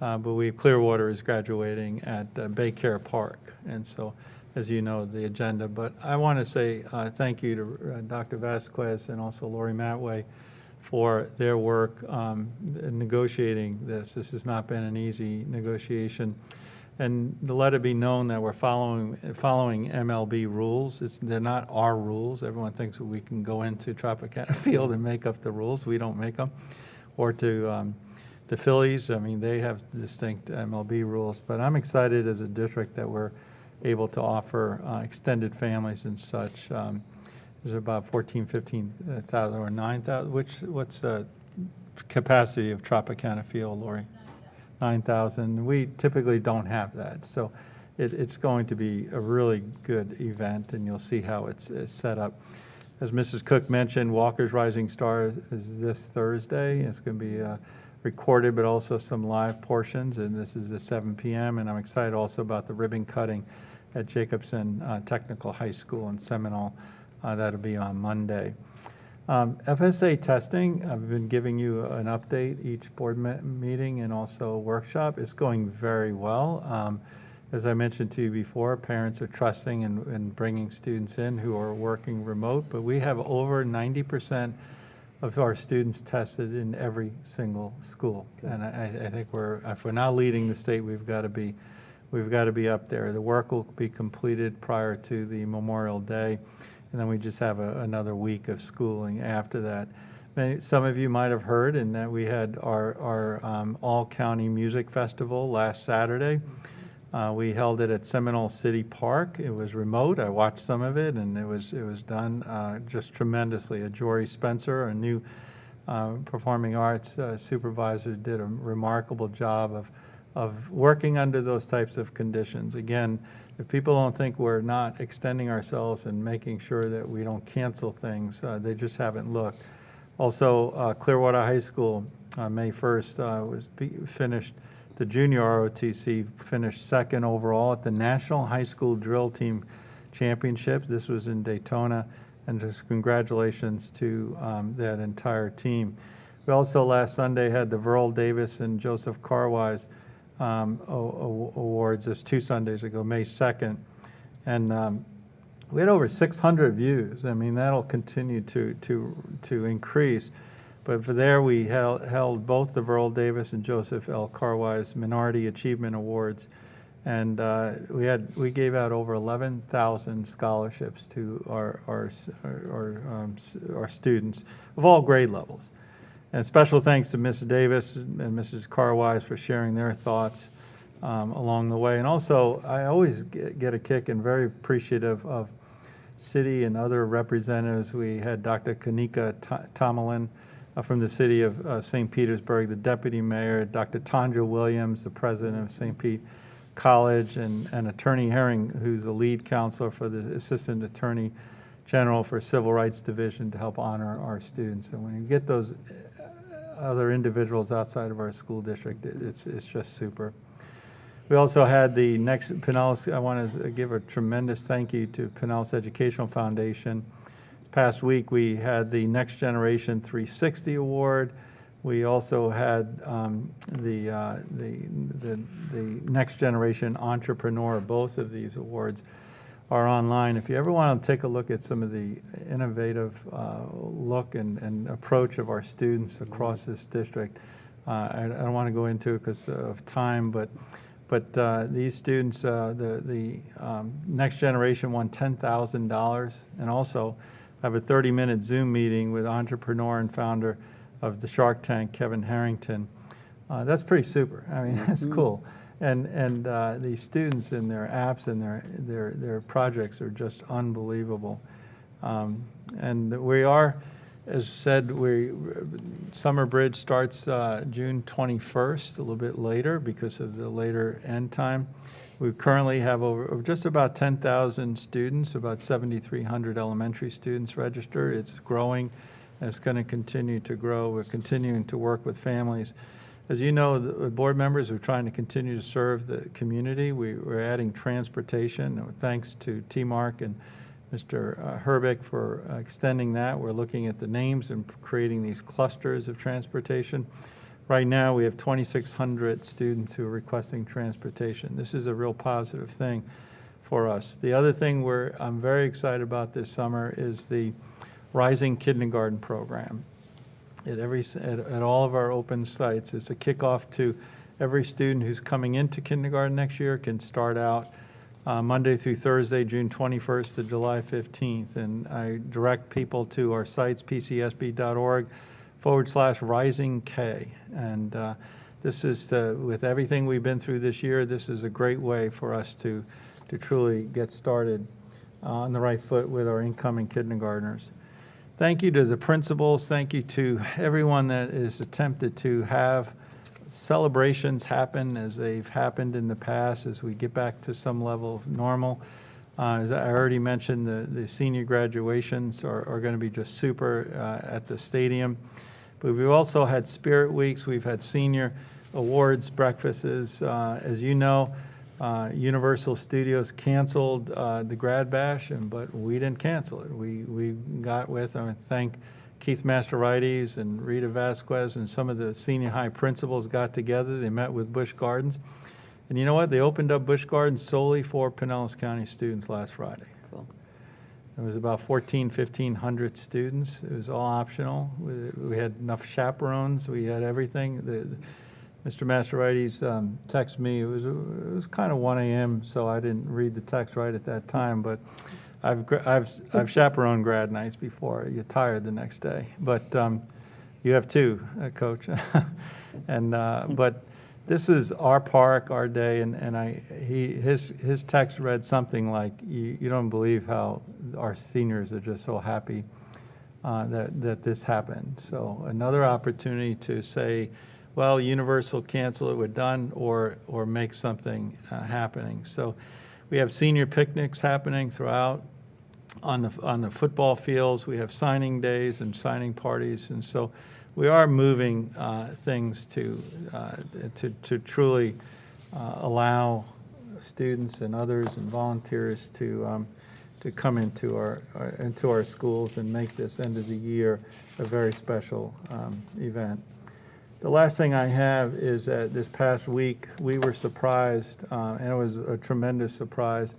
But Clearwater is graduating at Baycare Park, and so, as you know, the agenda. But I want to say thank you to Dr. Vasquez and also Lori Matway for their work negotiating this. This has not been an easy negotiation. And to let it be known that we're following MLB rules. They're not our rules. Everyone thinks that we can go into Tropicana Field and make up the rules. We don't make them. Or to the Phillies, I mean, they have distinct MLB rules. But I'm excited as a district that we're able to offer extended families and such. There's about 15,000 or 9,000. What's the capacity of Tropicana Field, Lori? 9,000. We typically don't have that, so it's going to be a really good event, and you'll see how it's set up. As Mrs. Cook mentioned, Walker's Rising Star is this Thursday. It's going to be recorded, but also some live portions, and this is at 7 p.m. And I'm excited also about the ribbon cutting at Jacobson Technical High School in Seminole. That'll be on Monday. FSA testing, I've been giving you an update each board meeting and also workshop. It's going very well. As I mentioned to you before, parents are trusting and bringing students in who are working remote, but we have over 90% of our students tested in every single school. And I think if we're not leading the state, we've got to be we've got to be up there. The work will be completed prior to the Memorial Day, and then we just have another week of schooling after that. Some of you might have heard in that we had our all-county music festival last Saturday. We held it at Seminole City Park. It was remote. I watched some of it, and it was done just tremendously. Jory Spencer, a new performing arts supervisor, did a remarkable job of working under those types of conditions. Again, if people don't think we're not extending ourselves and making sure that we don't cancel things, they just haven't looked. Also, Clearwater High School, May 1st, finished, the junior ROTC finished second overall at the National High School Drill Team Championship. This was in Daytona, and just congratulations to that entire team. We also last Sunday had the Verl Davis and Joseph Carwise awards. This 2 Sundays ago, May 2nd, and we had over 600 views. I mean, that'll continue to increase. But for there, we held both the Verl Davis and Joseph L. Carwise Minority Achievement Awards, and we gave out over 11,000 scholarships to our students of all grade levels. And special thanks to Mrs. Davis and Mrs. Carwise for sharing their thoughts along the way. And also, I always get a kick and very appreciative of city and other representatives. We had Dr. Kanika Tomalin from the city of St. Petersburg, the deputy mayor, Dr. Tandra Williams, the president of St. Pete College, and Attorney Herring, who's the lead counselor for the Assistant Attorney General for Civil Rights Division, to help honor our students. And when you get those other individuals outside of our school district, it's just super. We also had the next Pinellas. I want to give a tremendous thank you to Pinellas Educational Foundation. Past week we had the Next Generation 360 Award. We also had the Next Generation Entrepreneur. Both of these awards are online. If you ever want to take a look at some of the innovative look and approach of our students across this district, I don't want to go into it because of time, but these students, the Next Generation won $10,000, and also have a 30-minute Zoom meeting with entrepreneur and founder of the Shark Tank, Kevin Harrington. That's pretty super. I mean, that's cool. And these students and their apps and their projects are just unbelievable. And we are, as said, Summer Bridge starts June 21st, a little bit later because of the later end time. We currently have over just about 10,000 students, about 7,300 elementary students registered. It's growing, and it's going to continue to grow. We're continuing to work with families. As you know, the board members are trying to continue to serve the community. We're adding transportation. Thanks to T-Mark and Mr. Herbeck for extending that. We're looking at the names and creating these clusters of transportation. Right now, we have 2,600 students who are requesting transportation. This is a real positive thing for us. The other thing I'm very excited about this summer is the Rising Kindergarten program. At all of our open sites, it's a kickoff to every student who's coming into kindergarten next year can start out Monday through Thursday, June 21st to July 15th. And I direct people to our sites, pcsb.org/risingk. And this is with everything we've been through this year, this is a great way for us to truly get started on the right foot with our incoming kindergartners. Thank you to the principals. Thank you to everyone that is attempted to have celebrations happen as they've happened in the past as we get back to some level of normal. As I already mentioned, the senior graduations are going to be just super at the stadium. But we've also had Spirit Weeks. We've had senior awards breakfasts. As you know, Universal Studios canceled the Grad Bash, but we didn't cancel it. We got with, I thank Keith Masterides and Rita Vasquez and some of the senior high principals got together. They met with Busch Gardens. And you know what? They opened up Busch Gardens solely for Pinellas County students last Friday. Cool. It was about 1,500 students. It was all optional. We had enough chaperones. We had everything. Mr. Mastroides texted me. It was kind of 1 a.m., so I didn't read the text right at that time. But I've chaperoned grad nights before. You're tired the next day, but you have too, Coach. And but this is our park, our day, and his text read something like, "You don't believe how our seniors are just so happy that this happened." So another opportunity to say, well, universal cancel it, we're done, or make something happening. So we have senior picnics happening throughout on the football fields. We have signing days and signing parties, and so we are moving things to truly allow students and others and volunteers to come into our schools and make this end of the year a very special event. The last thing I have is that this past week, we were surprised, and it was a tremendous surprise,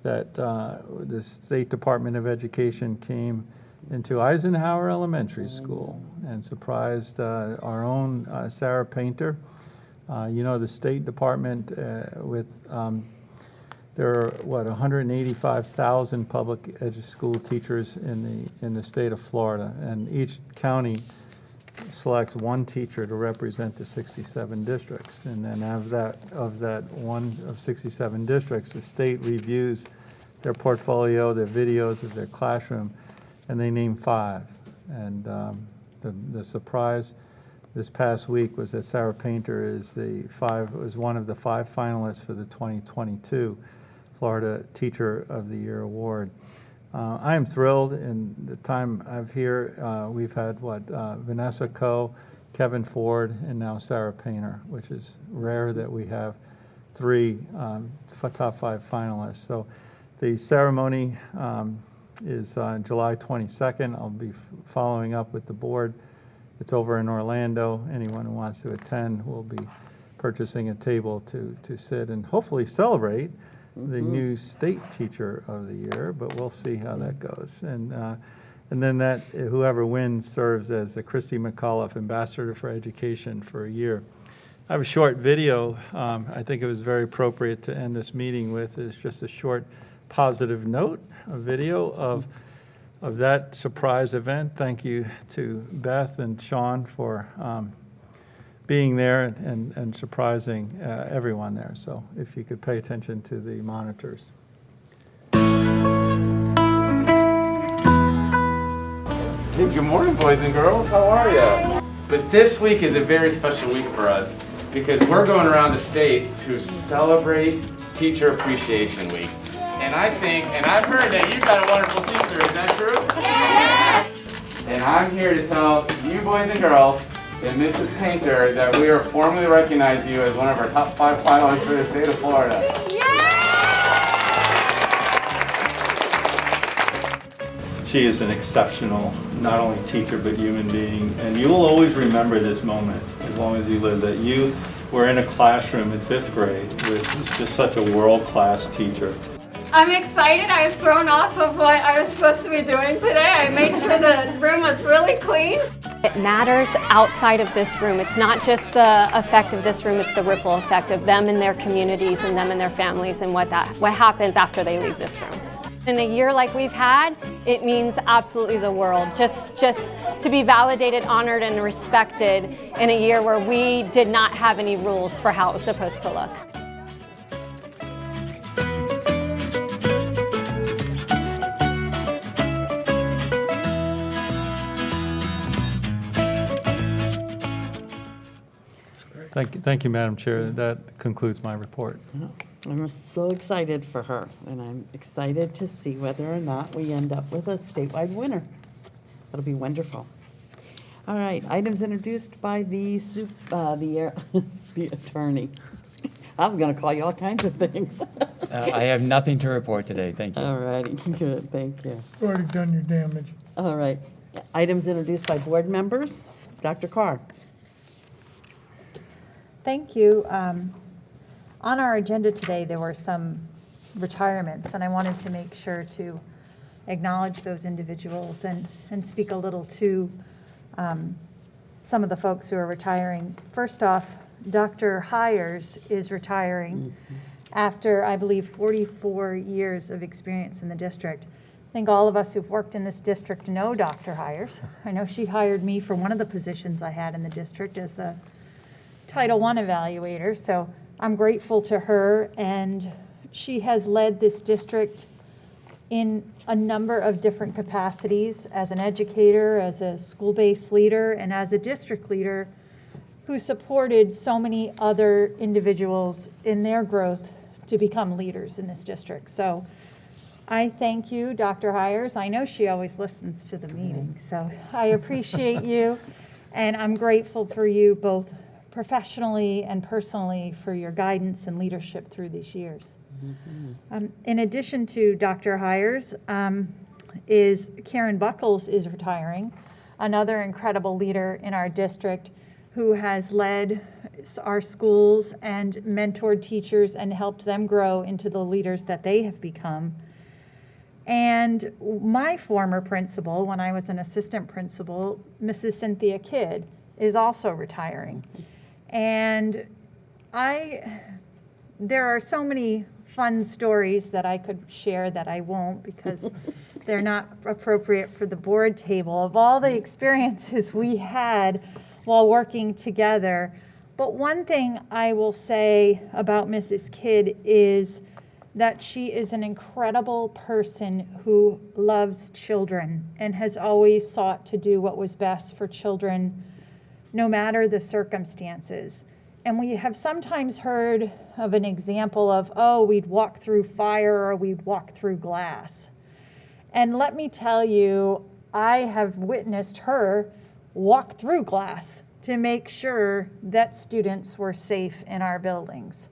that the State Department of Education came into Eisenhower Elementary School and surprised our own Sarah Painter. You know, the State Department there are, 185,000 public school teachers in the state of Florida, and each county selects one teacher to represent the 67 districts. And then of that one of 67 districts, the state reviews their portfolio, their videos of their classroom, and they name 5. And the surprise this past week was that Sarah Painter was one of the 5 finalists for the 2022 Florida Teacher of the Year Award. I am thrilled. In the time I've here, we've had Vanessa Coe, Kevin Ford, and now Sarah Painter, which is rare that we have 3 top 5 finalists. So the ceremony is on July 22nd. I'll be following up with the board. It's over in Orlando. Anyone who wants to attend will be purchasing a table to sit and hopefully celebrate the new State Teacher of the Year, but we'll see how that goes. And then whoever wins serves as the Christy McAuliffe Ambassador for Education for a year. I have a short video. I think it was very appropriate to end this meeting with. It's just a short positive note, a video of that surprise event. Thank you to Beth and Sean for being there and surprising everyone there. So if you could pay attention to the monitors. Hey, good morning, boys and girls. How are you? But this week is a very special week for us because we're going around the state to celebrate Teacher Appreciation Week. And I've heard that you've got a wonderful teacher. Is that true? Yeah. And I'm here to tell you, boys and girls, and Mrs. Painter, that we are formally recognize you as one of our top 5 finalists for the state of Florida. She is an exceptional, not only teacher, but human being. And you will always remember this moment, as long as you live, that you were in a classroom in 5th grade with just such a world-class teacher. I'm excited. I was thrown off of what I was supposed to be doing today. I made sure the room was really clean. It matters outside of this room. It's not just the effect of this room, it's the ripple effect of them and their communities and them and their families and what happens after they leave this room. In a year like we've had, it means absolutely the world. Just to be validated, honored, and respected in a year where we did not have any rules for how it was supposed to look. Thank you, Madam Chair. That concludes my report. I'm so excited for her, and I'm excited to see whether or not we end up with a statewide winner. That'll be wonderful. All right, items introduced by the attorney. I was going to call you all kinds of things. I have nothing to report today. Thank you. All righty, good. Thank you. You've already done your damage. All right, items introduced by board members. Dr. Carr. Thank you. On our agenda today, there were some retirements, and I wanted to make sure to acknowledge those individuals and speak a little to some of the folks who are retiring. First off, Dr. Hires is retiring after, I believe, 44 years of experience in the district. I think all of us who've worked in this district know Dr. Hires. I know she hired me for one of the positions I had in the district as the Title I evaluator, so I'm grateful to her, and she has led this district in a number of different capacities as an educator, as a school-based leader, and as a district leader who supported so many other individuals in their growth to become leaders in this district. So I thank you, Dr. Hires. I know she always listens to the meeting, so I appreciate you, and I'm grateful for you both professionally and personally for your guidance and leadership through these years. In addition to Dr. Hires, is Karen Buckles is retiring, another incredible leader in our district who has led our schools and mentored teachers and helped them grow into the leaders that they have become. And my former principal, when I was an assistant principal, Mrs. Cynthia Kidd, is also retiring. And there are so many fun stories that I could share that I won't because they're not appropriate for the board table of all the experiences we had while working together. But one thing I will say about Mrs. Kidd is that she is an incredible person who loves children and has always sought to do what was best for children, no matter the circumstances. And we have sometimes heard of an example of, oh, we'd walk through fire or we'd walk through glass. And let me tell you, I have witnessed her walk through glass to make sure that students were safe in our buildings.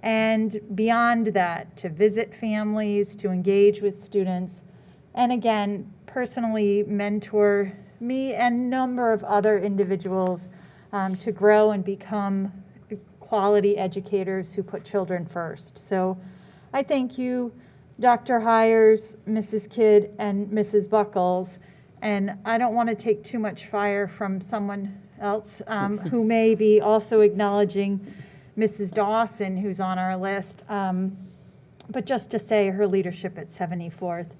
And beyond that, to visit families, to engage with students, and again, personally mentor me and a number of other individuals to grow and become quality educators who put children first. So I thank you, Dr. Hires, Mrs. Kidd, and Mrs. Buckles. And I don't want to take too much fire from someone else who may be also acknowledging Mrs. Dawson, who's on our list, but just to say her leadership at 74th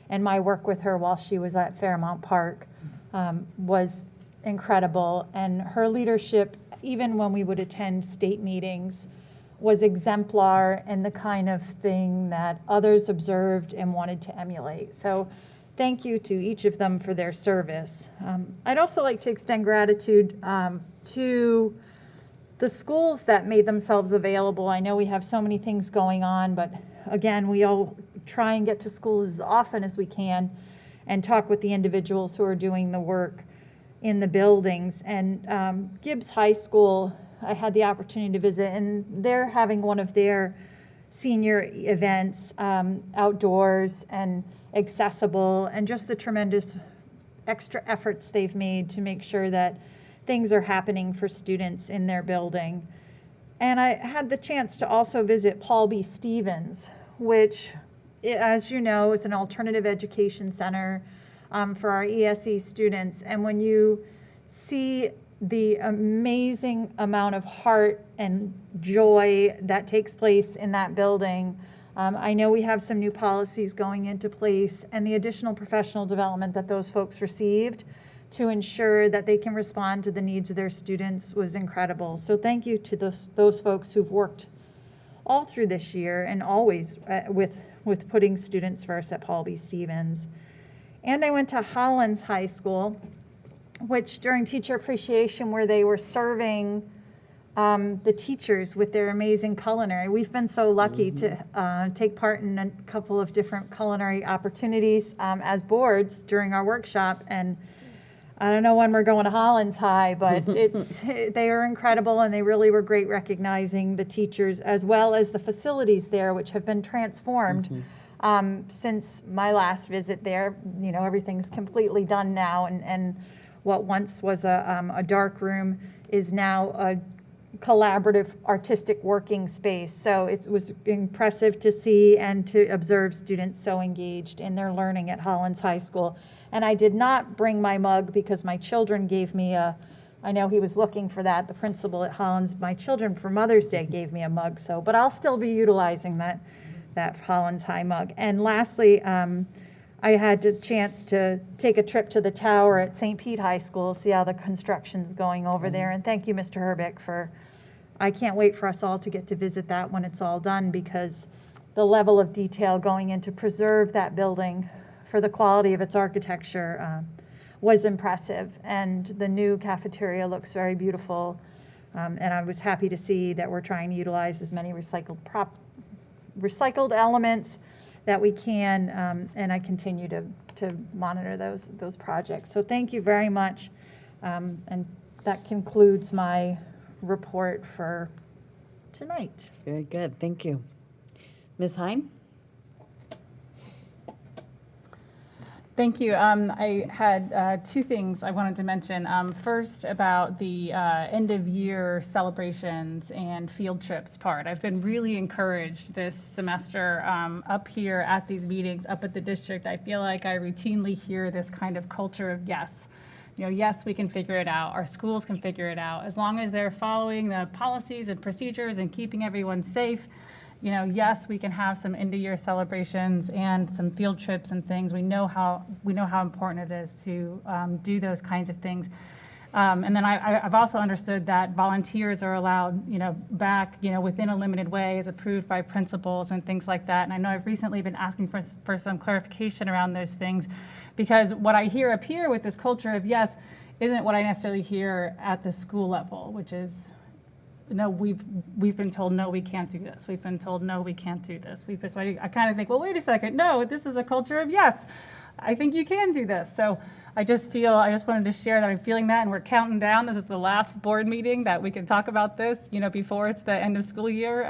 and my work with her while she was at Fairmount Park was incredible. And her leadership, even when we would attend state meetings, was exemplar and the kind of thing that others observed and wanted to emulate. So thank you to each of them for their service. I'd also like to extend gratitude to the schools that made themselves available. I know we have so many things going on, but again, we all try and get to schools as often as we can and talk with the individuals who are doing the work in the buildings. And Gibbs High School, I had the opportunity to visit, and they're having one of their senior events outdoors and accessible, and just the tremendous extra efforts they've made to make sure that things are happening for students in their building. And I had the chance to also visit Paul B. Stevens, which, as you know, is an alternative education center for our ESE students. And when you see the amazing amount of heart and joy that takes place in that building, I know we have some new policies going into place, and the additional professional development that those folks received to ensure that they can respond to the needs of their students was incredible. So thank you to those folks who've worked all through this year and always with putting students first at Paul B. Stevens. And I went to Hollins High School, which during Teacher Appreciation, where they were serving the teachers with their amazing culinary. We've been so lucky to take part in a couple of different culinary opportunities as boards during our workshop. And I don't know when we're going to Hollins High, but they are incredible, and they really were great recognizing the teachers as well as the facilities there, which have been transformed since my last visit there. You know, everything's completely done now, and what once was a dark room is now a collaborative artistic working space. So it was impressive to see and to observe students so engaged in their learning at Hollins High School. And I did not bring my mug because my children gave me a I know he was looking for that. The principal at Hollins, my children for Mother's Day gave me a mug, so, but I'll still be utilizing that Hollins High mug. And lastly, I had a chance to take a trip to the tower at St. Pete High School, see how the construction's going over there. And thank you, Mr. Herbeck, I can't wait for us all to get to visit that when it's all done, because the level of detail going in to preserve that building for the quality of its architecture was impressive. And the new cafeteria looks very beautiful. And I was happy to see that we're trying to utilize as many recycled elements that we can, and I continue to monitor those projects. So thank you very much, and that concludes my report for tonight. Very good, thank you. Ms. Hine? Thank you. I had two things I wanted to mention. First, about the end-of-year celebrations and field trips part. I've been really encouraged this semester up here at these meetings, up at the district. I feel like I routinely hear this kind of culture of yes. You know, yes, we can figure it out. Our schools can figure it out. As long as they're following the policies and procedures and keeping everyone safe, you know, yes, we can have some end-of-year celebrations and some field trips and things. We know how important it is to do those kinds of things. And then I've also understood that volunteers are allowed, you know, back, you know, within a limited way, as approved by principals and things like that. And I know I've recently been asking for some clarification around those things, because what I hear up here with this culture of yes isn't what I necessarily hear at the school level, which is, no, we've been told, no, we can't do this. We've been told, no, we can't do this. So I kind of think, well, wait a second. No, this is a culture of yes. I think you can do this. So I just wanted to share that I'm feeling that, and we're counting down. This is the last board meeting that we can talk about this, you know, before it's the end of school year.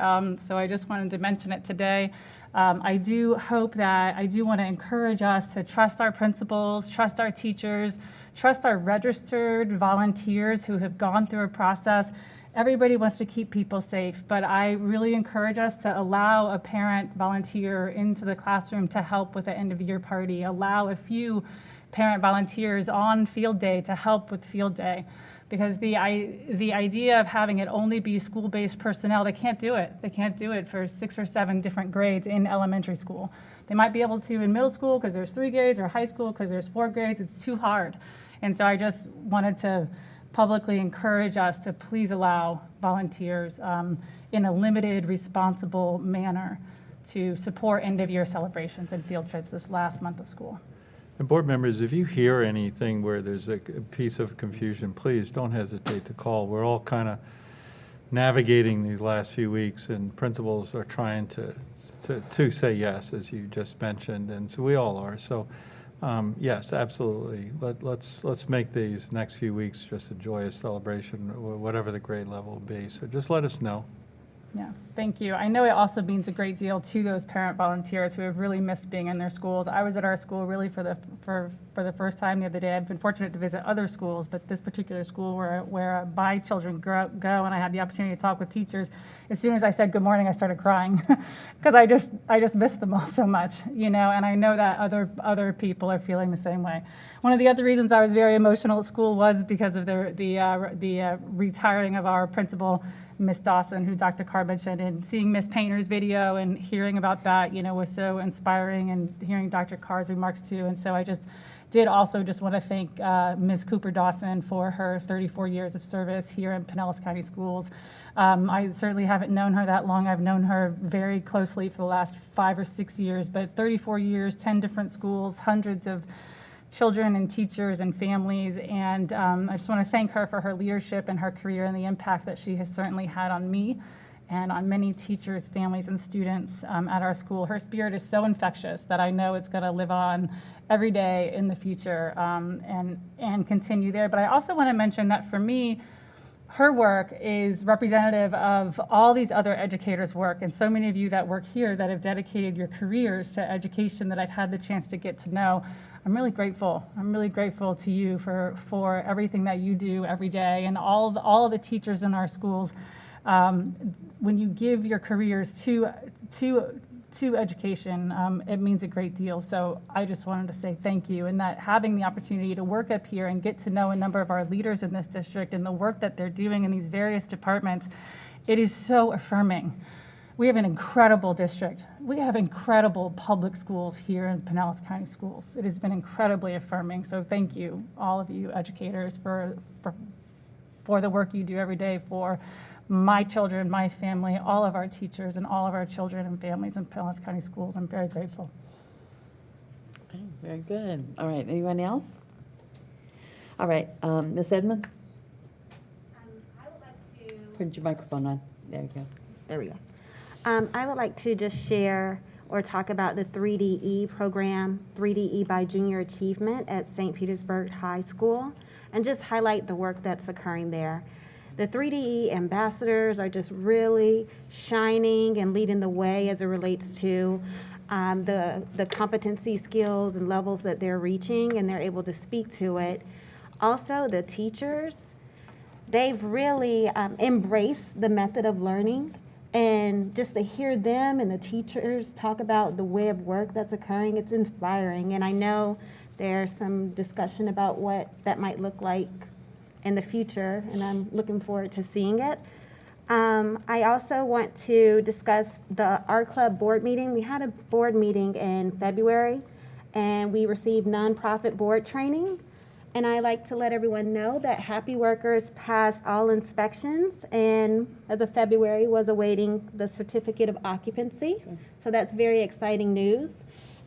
So I just wanted to mention it today. I do want to encourage us to trust our principals, trust our teachers, trust our registered volunteers who have gone through a process. Everybody wants to keep people safe, but I really encourage us to allow a parent volunteer into the classroom to help with the end of year party, allow a few parent volunteers on field day to help with field day. Because the idea of having it only be school-based personnel, they can't do it. They can't do it for 6 or 7 different grades in elementary school. They might be able to in middle school because there's 3 grades, or high school because there's 4 grades. It's too hard. And so I just wanted to publicly encourage us to please allow volunteers in a limited, responsible manner to support end-of-year celebrations and field trips this last month of school. And board members, if you hear anything where there's a piece of confusion, please don't hesitate to call. We're all kind of navigating these last few weeks, and principals are trying to say yes, as you just mentioned, and so we all are. So yes, absolutely. Let's make these next few weeks just a joyous celebration, whatever the grade level will be. So just let us know. Yeah, thank you. I know it also means a great deal to those parent volunteers who have really missed being in their schools. I was at our school really for the first time the other day. I've been fortunate to visit other schools, but this particular school where my children go, and I had the opportunity to talk with teachers, as soon as I said good morning, I started crying because I just missed them all so much, you know. And I know that other people are feeling the same way. One of the other reasons I was very emotional at school was because of the retiring of our principal, Miss Dawson, who Dr. Carr mentioned, and seeing Miss Painter's video and hearing about that, you know, was so inspiring, and hearing Dr. Carr's remarks too. And so I just want to thank Ms. Cooper Dawson for her 34 years of service here in Pinellas County Schools. I certainly haven't known her that long. I've known her very closely for the last 5 or 6 years, but 34 years, 10 different schools, hundreds of children and teachers and families, and I just want to thank her for her leadership and her career and the impact that she has certainly had on me and on many teachers, families, and students at our school. Her spirit is so infectious that I know it's going to live on every day in the future and continue there. But I also want to mention that for me, her work is representative of all these other educators' work, and so many of you that work here that have dedicated your careers to education that I've had the chance to get to know. I'm really grateful. I'm really grateful to you for everything that you do every day, and all of the teachers in our schools. When you give your careers to to education. It means a great deal. So I just wanted to say thank you, and that having the opportunity to work up here and get to know a number of our leaders in this district and the work that they're doing in these various departments, it is so affirming. We have an incredible district. We have incredible public schools here in Pinellas County Schools. It has been incredibly affirming. So thank you, all of you educators, for the work you do every day for my children, my family, all of our teachers, and all of our children and families in Pinellas County Schools. I'm very grateful. Okay, very good. All right, anyone else? All right, Ms. Edmond? I would like to... Put your microphone on. There you go. There we go. I would like to just share or talk about the 3DE program, 3DE by Junior Achievement at St. Petersburg High School, and just highlight the work that's occurring there. The 3DE ambassadors are just really shining and leading the way as it relates to the competency, skills, and levels that they're reaching, and they're able to speak to it. Also, the teachers, they've really embraced the method of learning. And just to hear them and the teachers talk about the way of work that's occurring, it's inspiring. And I know there's some discussion about what that might look like in the future, and I'm looking forward to seeing it. I also want to discuss the Art Club board meeting. We had a board meeting in February, and we received nonprofit board training. And I like to let everyone know that Happy Workers passed all inspections, and as of February was awaiting the certificate of occupancy. So that's very exciting news.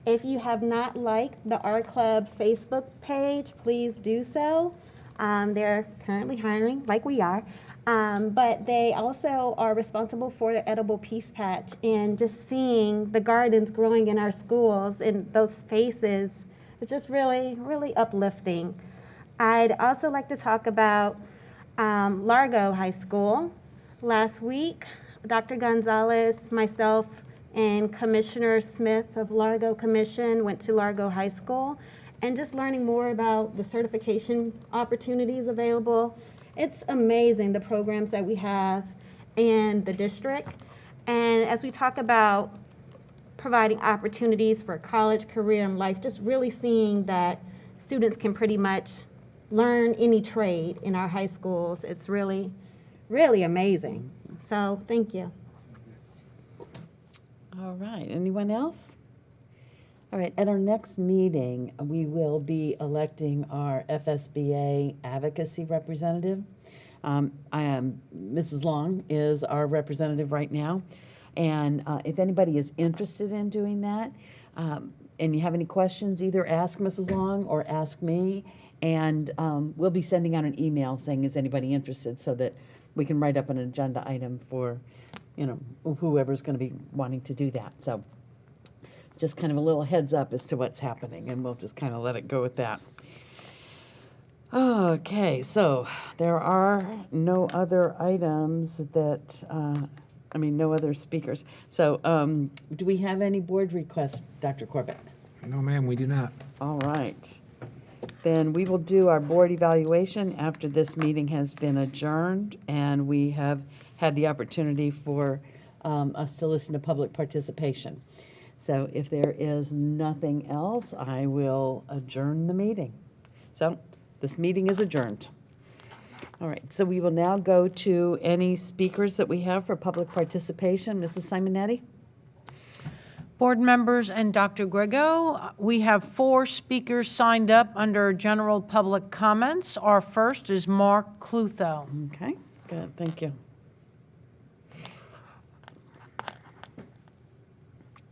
If you have not liked the Art Club Facebook page, please do so. They're currently hiring, like we are, but they also are responsible for the Edible Peace Patch, and just seeing the gardens growing in our schools and those faces, it's just really, really uplifting. I'd also like to talk about Largo High School. Last week, Dr. Gonzalez, myself, and Commissioner Smith of Largo Commission went to Largo High School, and just learning more about the certification opportunities available. It's amazing, the programs that we have in the district. And as we talk about providing opportunities for college, career, and life, just really seeing that students can pretty much learn any trade in our high schools. It's really, really amazing. So thank you. All right, anyone else? All right, at our next meeting, we will be electing our FSBA advocacy representative. Mrs. Long is our representative right now. And if anybody is interested in doing that, and you have any questions, either ask Mrs. Long or ask me. And we'll be sending out an email saying, is anybody interested, so that we can write up an agenda item for, whoever's going to be wanting to do that. So just kind of a little heads up as to what's happening, and we'll just kind of let it go with that. Okay, so there are no other items that, no other speakers. So do we have any board requests, Dr. Corbett? No, ma'am, we do not. All right. Then we will do our board evaluation after this meeting has been adjourned, and we have had the opportunity for us to listen to public participation. So if there is nothing else, I will adjourn the meeting. So this meeting is adjourned. All right, so we will now go to any speakers that we have for public participation. Mrs. Simonetti? Board members and Dr. Grego, we have 4 speakers signed up under general public comments. Our first is Mark Clutho. Okay, good, thank you.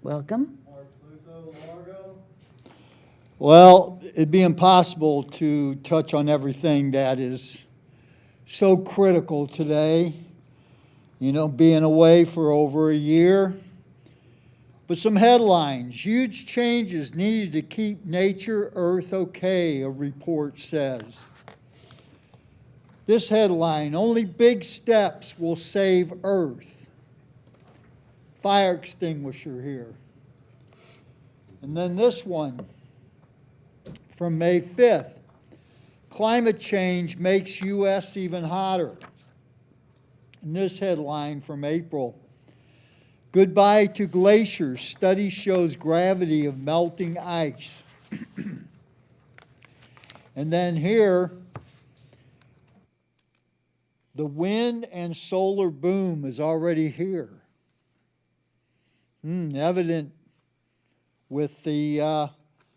Welcome. Well, it'd be impossible to touch on everything that is so critical today, being away for over a year. But some headlines: huge changes needed to keep nature, earth okay, a report says. This headline: only big steps will save earth. Fire extinguisher here. And then this one from May 5th. Climate change makes U.S. even hotter. And this headline from April: Goodbye to glaciers. Study shows gravity of melting ice. And then here, the wind and solar boom is already here. Evident with the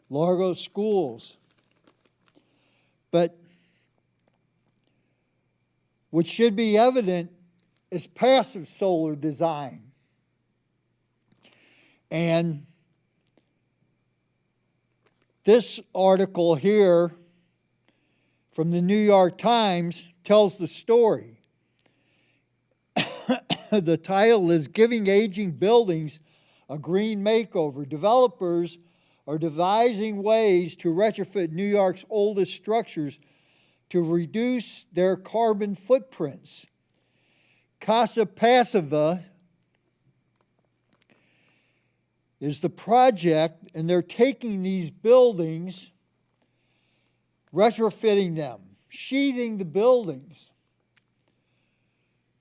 Largo schools. But what should be evident is passive solar design. And this article here from the New York Times tells the story. The title is Giving Aging Buildings a Green Makeover. Developers are devising ways to retrofit New York's oldest structures to reduce their carbon footprints. Casa Passiva is the project, and they're taking these buildings, retrofitting them, sheathing the buildings,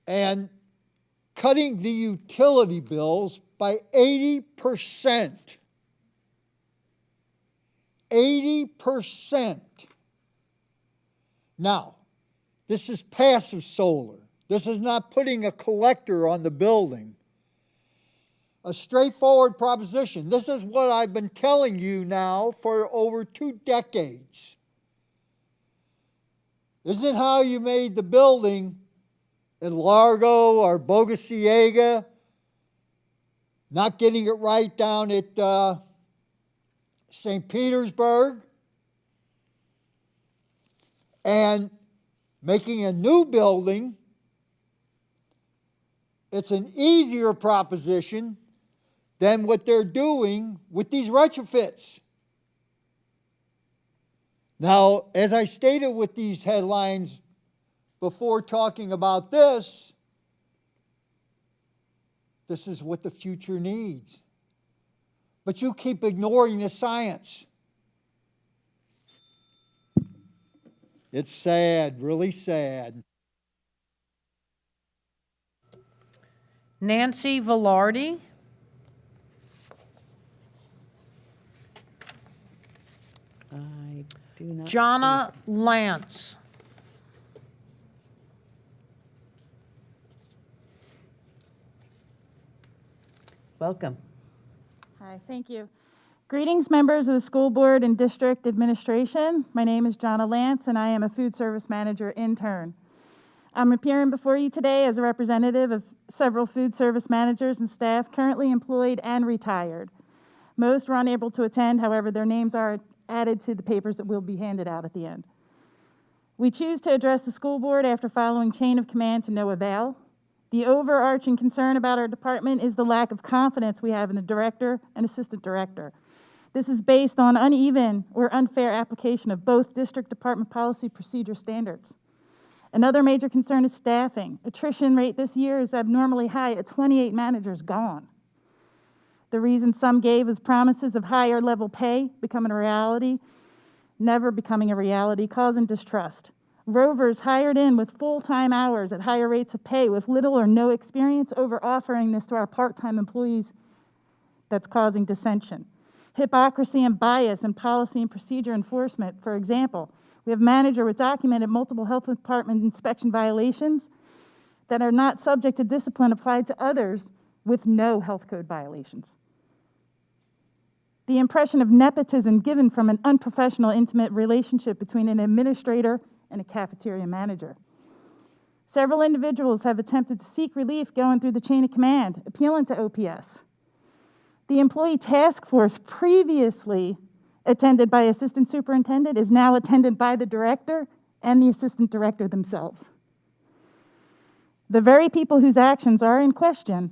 and cutting the utility bills by 80%. 80%. Now, this is passive solar. This is not putting a collector on the building. A straightforward proposition. This is what I've been telling you now for over 2 decades. Isn't how you made the building in Largo or Bogosiega, not getting it right down at St. Petersburg, and making a new building. It's an easier proposition than what they're doing with these retrofits. Now, as I stated with these headlines before talking about this is what the future needs. But you keep ignoring the science. It's sad, really sad. Nancy Velarde. I do not. Jonna Lance. Welcome. Hi, thank you. Greetings, members of the school board and district administration. My name is Jonna Lance, and I am a food service manager intern. I'm appearing before you today as a representative of several food service managers and staff currently employed and retired. Most were unable to attend, however, their names are added to the papers that will be handed out at the end. We choose to address the school board after following chain of command to no avail. The overarching concern about our department is the lack of confidence we have in the director and assistant director. This is based on uneven or unfair application of both district department policy procedure standards. Another major concern is staffing. Attrition rate this year is abnormally high at 28 managers gone. The reason some gave is promises of higher level pay becoming a reality, never becoming a reality, causing distrust. Rovers hired in with full-time hours at higher rates of pay with little or no experience over offering this to our part-time employees, that's causing dissension. Hypocrisy and bias in policy and procedure enforcement. For example, we have a manager with documented multiple health department inspection violations that are not subject to discipline applied to others with no health code violations. The impression of nepotism given from an unprofessional, intimate relationship between an administrator and a cafeteria manager. Several individuals have attempted to seek relief going through the chain of command, appealing to OPS. The employee task force previously attended by assistant superintendent is now attended by the director and the assistant director themselves. The very people whose actions are in question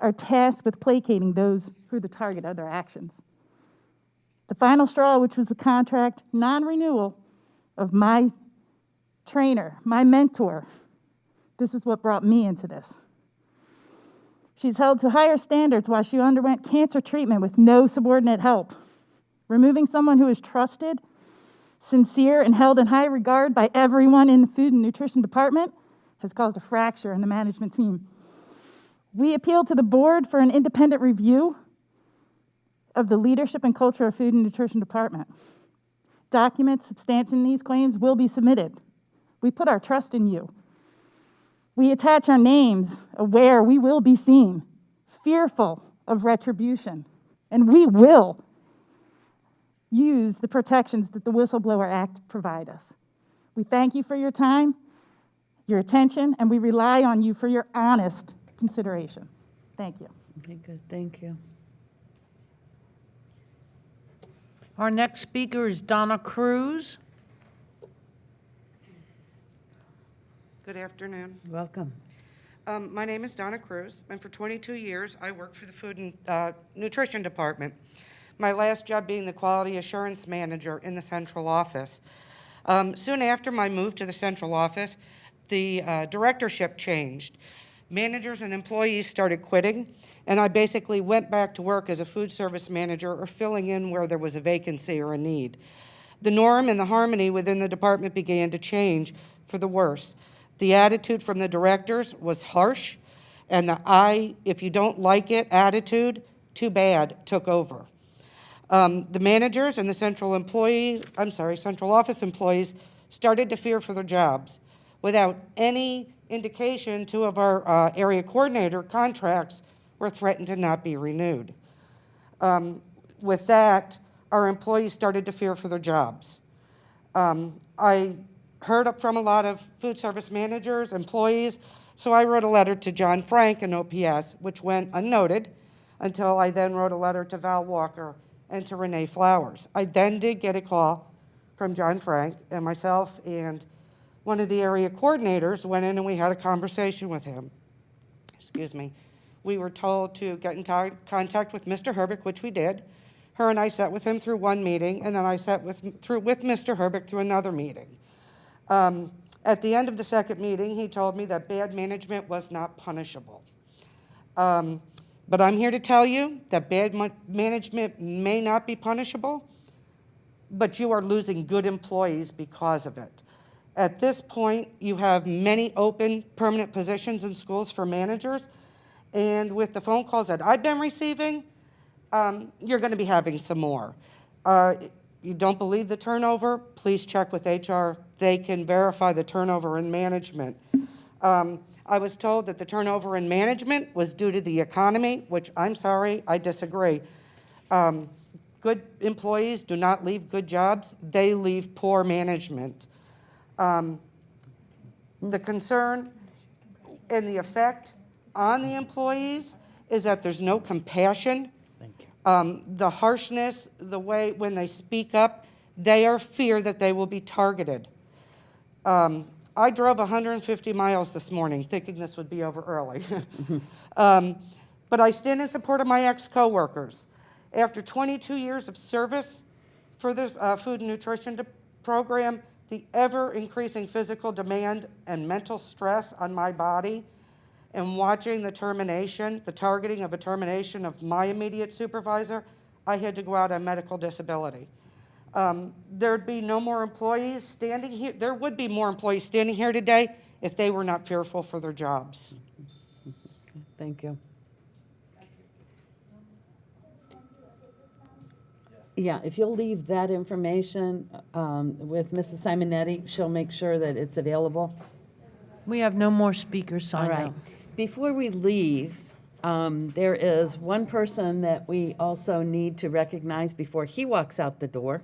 are tasked with placating those who are the target of their actions. The final straw, which was the contract non-renewal of my trainer, my mentor, this is what brought me into this. She's held to higher standards while she underwent cancer treatment with no subordinate help. Removing someone who is trusted, sincere, and held in high regard by everyone in the food and nutrition department has caused a fracture in the management team. We appeal to the board for an independent review of the leadership and culture of Food and Nutrition Department. Documents substantiating these claims will be submitted. We put our trust in you. We attach our names, aware we will be seen, fearful of retribution, and we will use the protections that the Whistleblower Act provide us. We thank you for your time, your attention, and we rely on you for your honest consideration. Thank you. Okay, good, thank you. Our next speaker is Donna Cruz. Good afternoon. Welcome. My name is Donna Cruz, and for 22 years, I worked for the Food and Nutrition Department. My last job being the Quality Assurance Manager in the central office. Soon after my move to the central office, the directorship changed. Managers and employees started quitting, and I basically went back to work as a food service manager or filling in where there was a vacancy or a need. The norm and the harmony within the department began to change for the worse. The attitude from the directors was harsh, and the if you don't like it attitude, too bad, took over. The managers and the central office employees started to fear for their jobs. Without any indication, 2 of our area coordinator contracts were threatened to not be renewed. With that, our employees started to fear for their jobs. I heard from a lot of food service managers, employees, so I wrote a letter to John Frank in OPS, which went unnoted until I then wrote a letter to Val Walker and to Renee Flowers. I then did get a call from John Frank, and myself and one of the area coordinators went in and we had a conversation with him. Excuse me. We were told to get in contact with Mr. Herbeck, which we did. Her and I sat with him through one meeting, and then I sat with Mr. Herbeck through another meeting. At the end of the second meeting, he told me that bad management was not punishable. But I'm here to tell you that bad management may not be punishable, but you are losing good employees because of it. At this point, you have many open permanent positions in schools for managers, and with the phone calls that I've been receiving, you're going to be having some more. You don't believe the turnover? Please check with HR. They can verify the turnover in management. I was told that the turnover in management was due to the economy, which I'm sorry, I disagree. Good employees do not leave good jobs. They leave poor management. The concern and the effect on the employees is that there's no compassion. The harshness, the way when they speak up, they are fear that they will be targeted. I drove 150 miles this morning thinking this would be over early. But I stand in support of my ex-coworkers. After 22 years of service for the food and nutrition program, the ever-increasing physical demand and mental stress on my body, and watching the targeting of a termination of my immediate supervisor, I had to go out on medical disability. There'd be no more employees standing here. There would be more employees standing here today if they were not fearful for their jobs. Thank you. Yeah, if you'll leave that information with Mrs. Simonetti, she'll make sure that it's available. We have no more speakers signed up. Before we leave, there is one person that we also need to recognize before he walks out the door,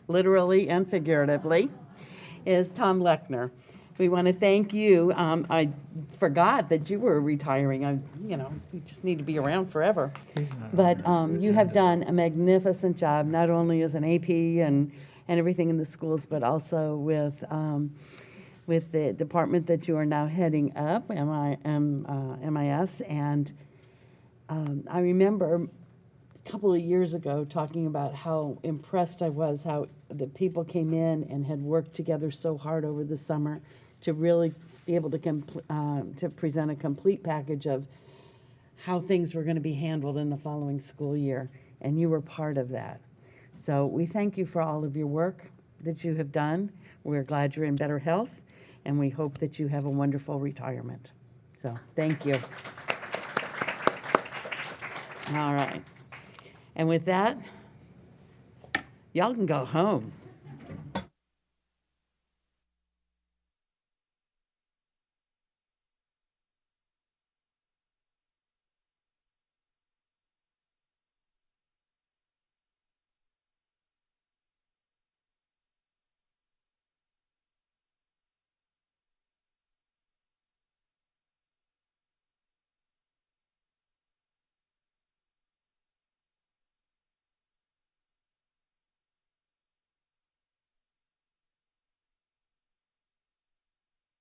literally and figuratively, is Tom Lechner. We want to thank you. I forgot that you were retiring. You just need to be around forever. But you have done a magnificent job, not only as an AP and everything in the schools, but also with the department that you are now heading up, MIS. And I remember a couple of years ago talking about how impressed I was, how the people came in and had worked together so hard over the summer to really be able to present a complete package of how things were going to be handled in the following school year, and you were part of that. So we thank you for all of your work that you have done. We're glad you're in better health, and we hope that you have a wonderful retirement. So thank you. All right. And with that, y'all can go home.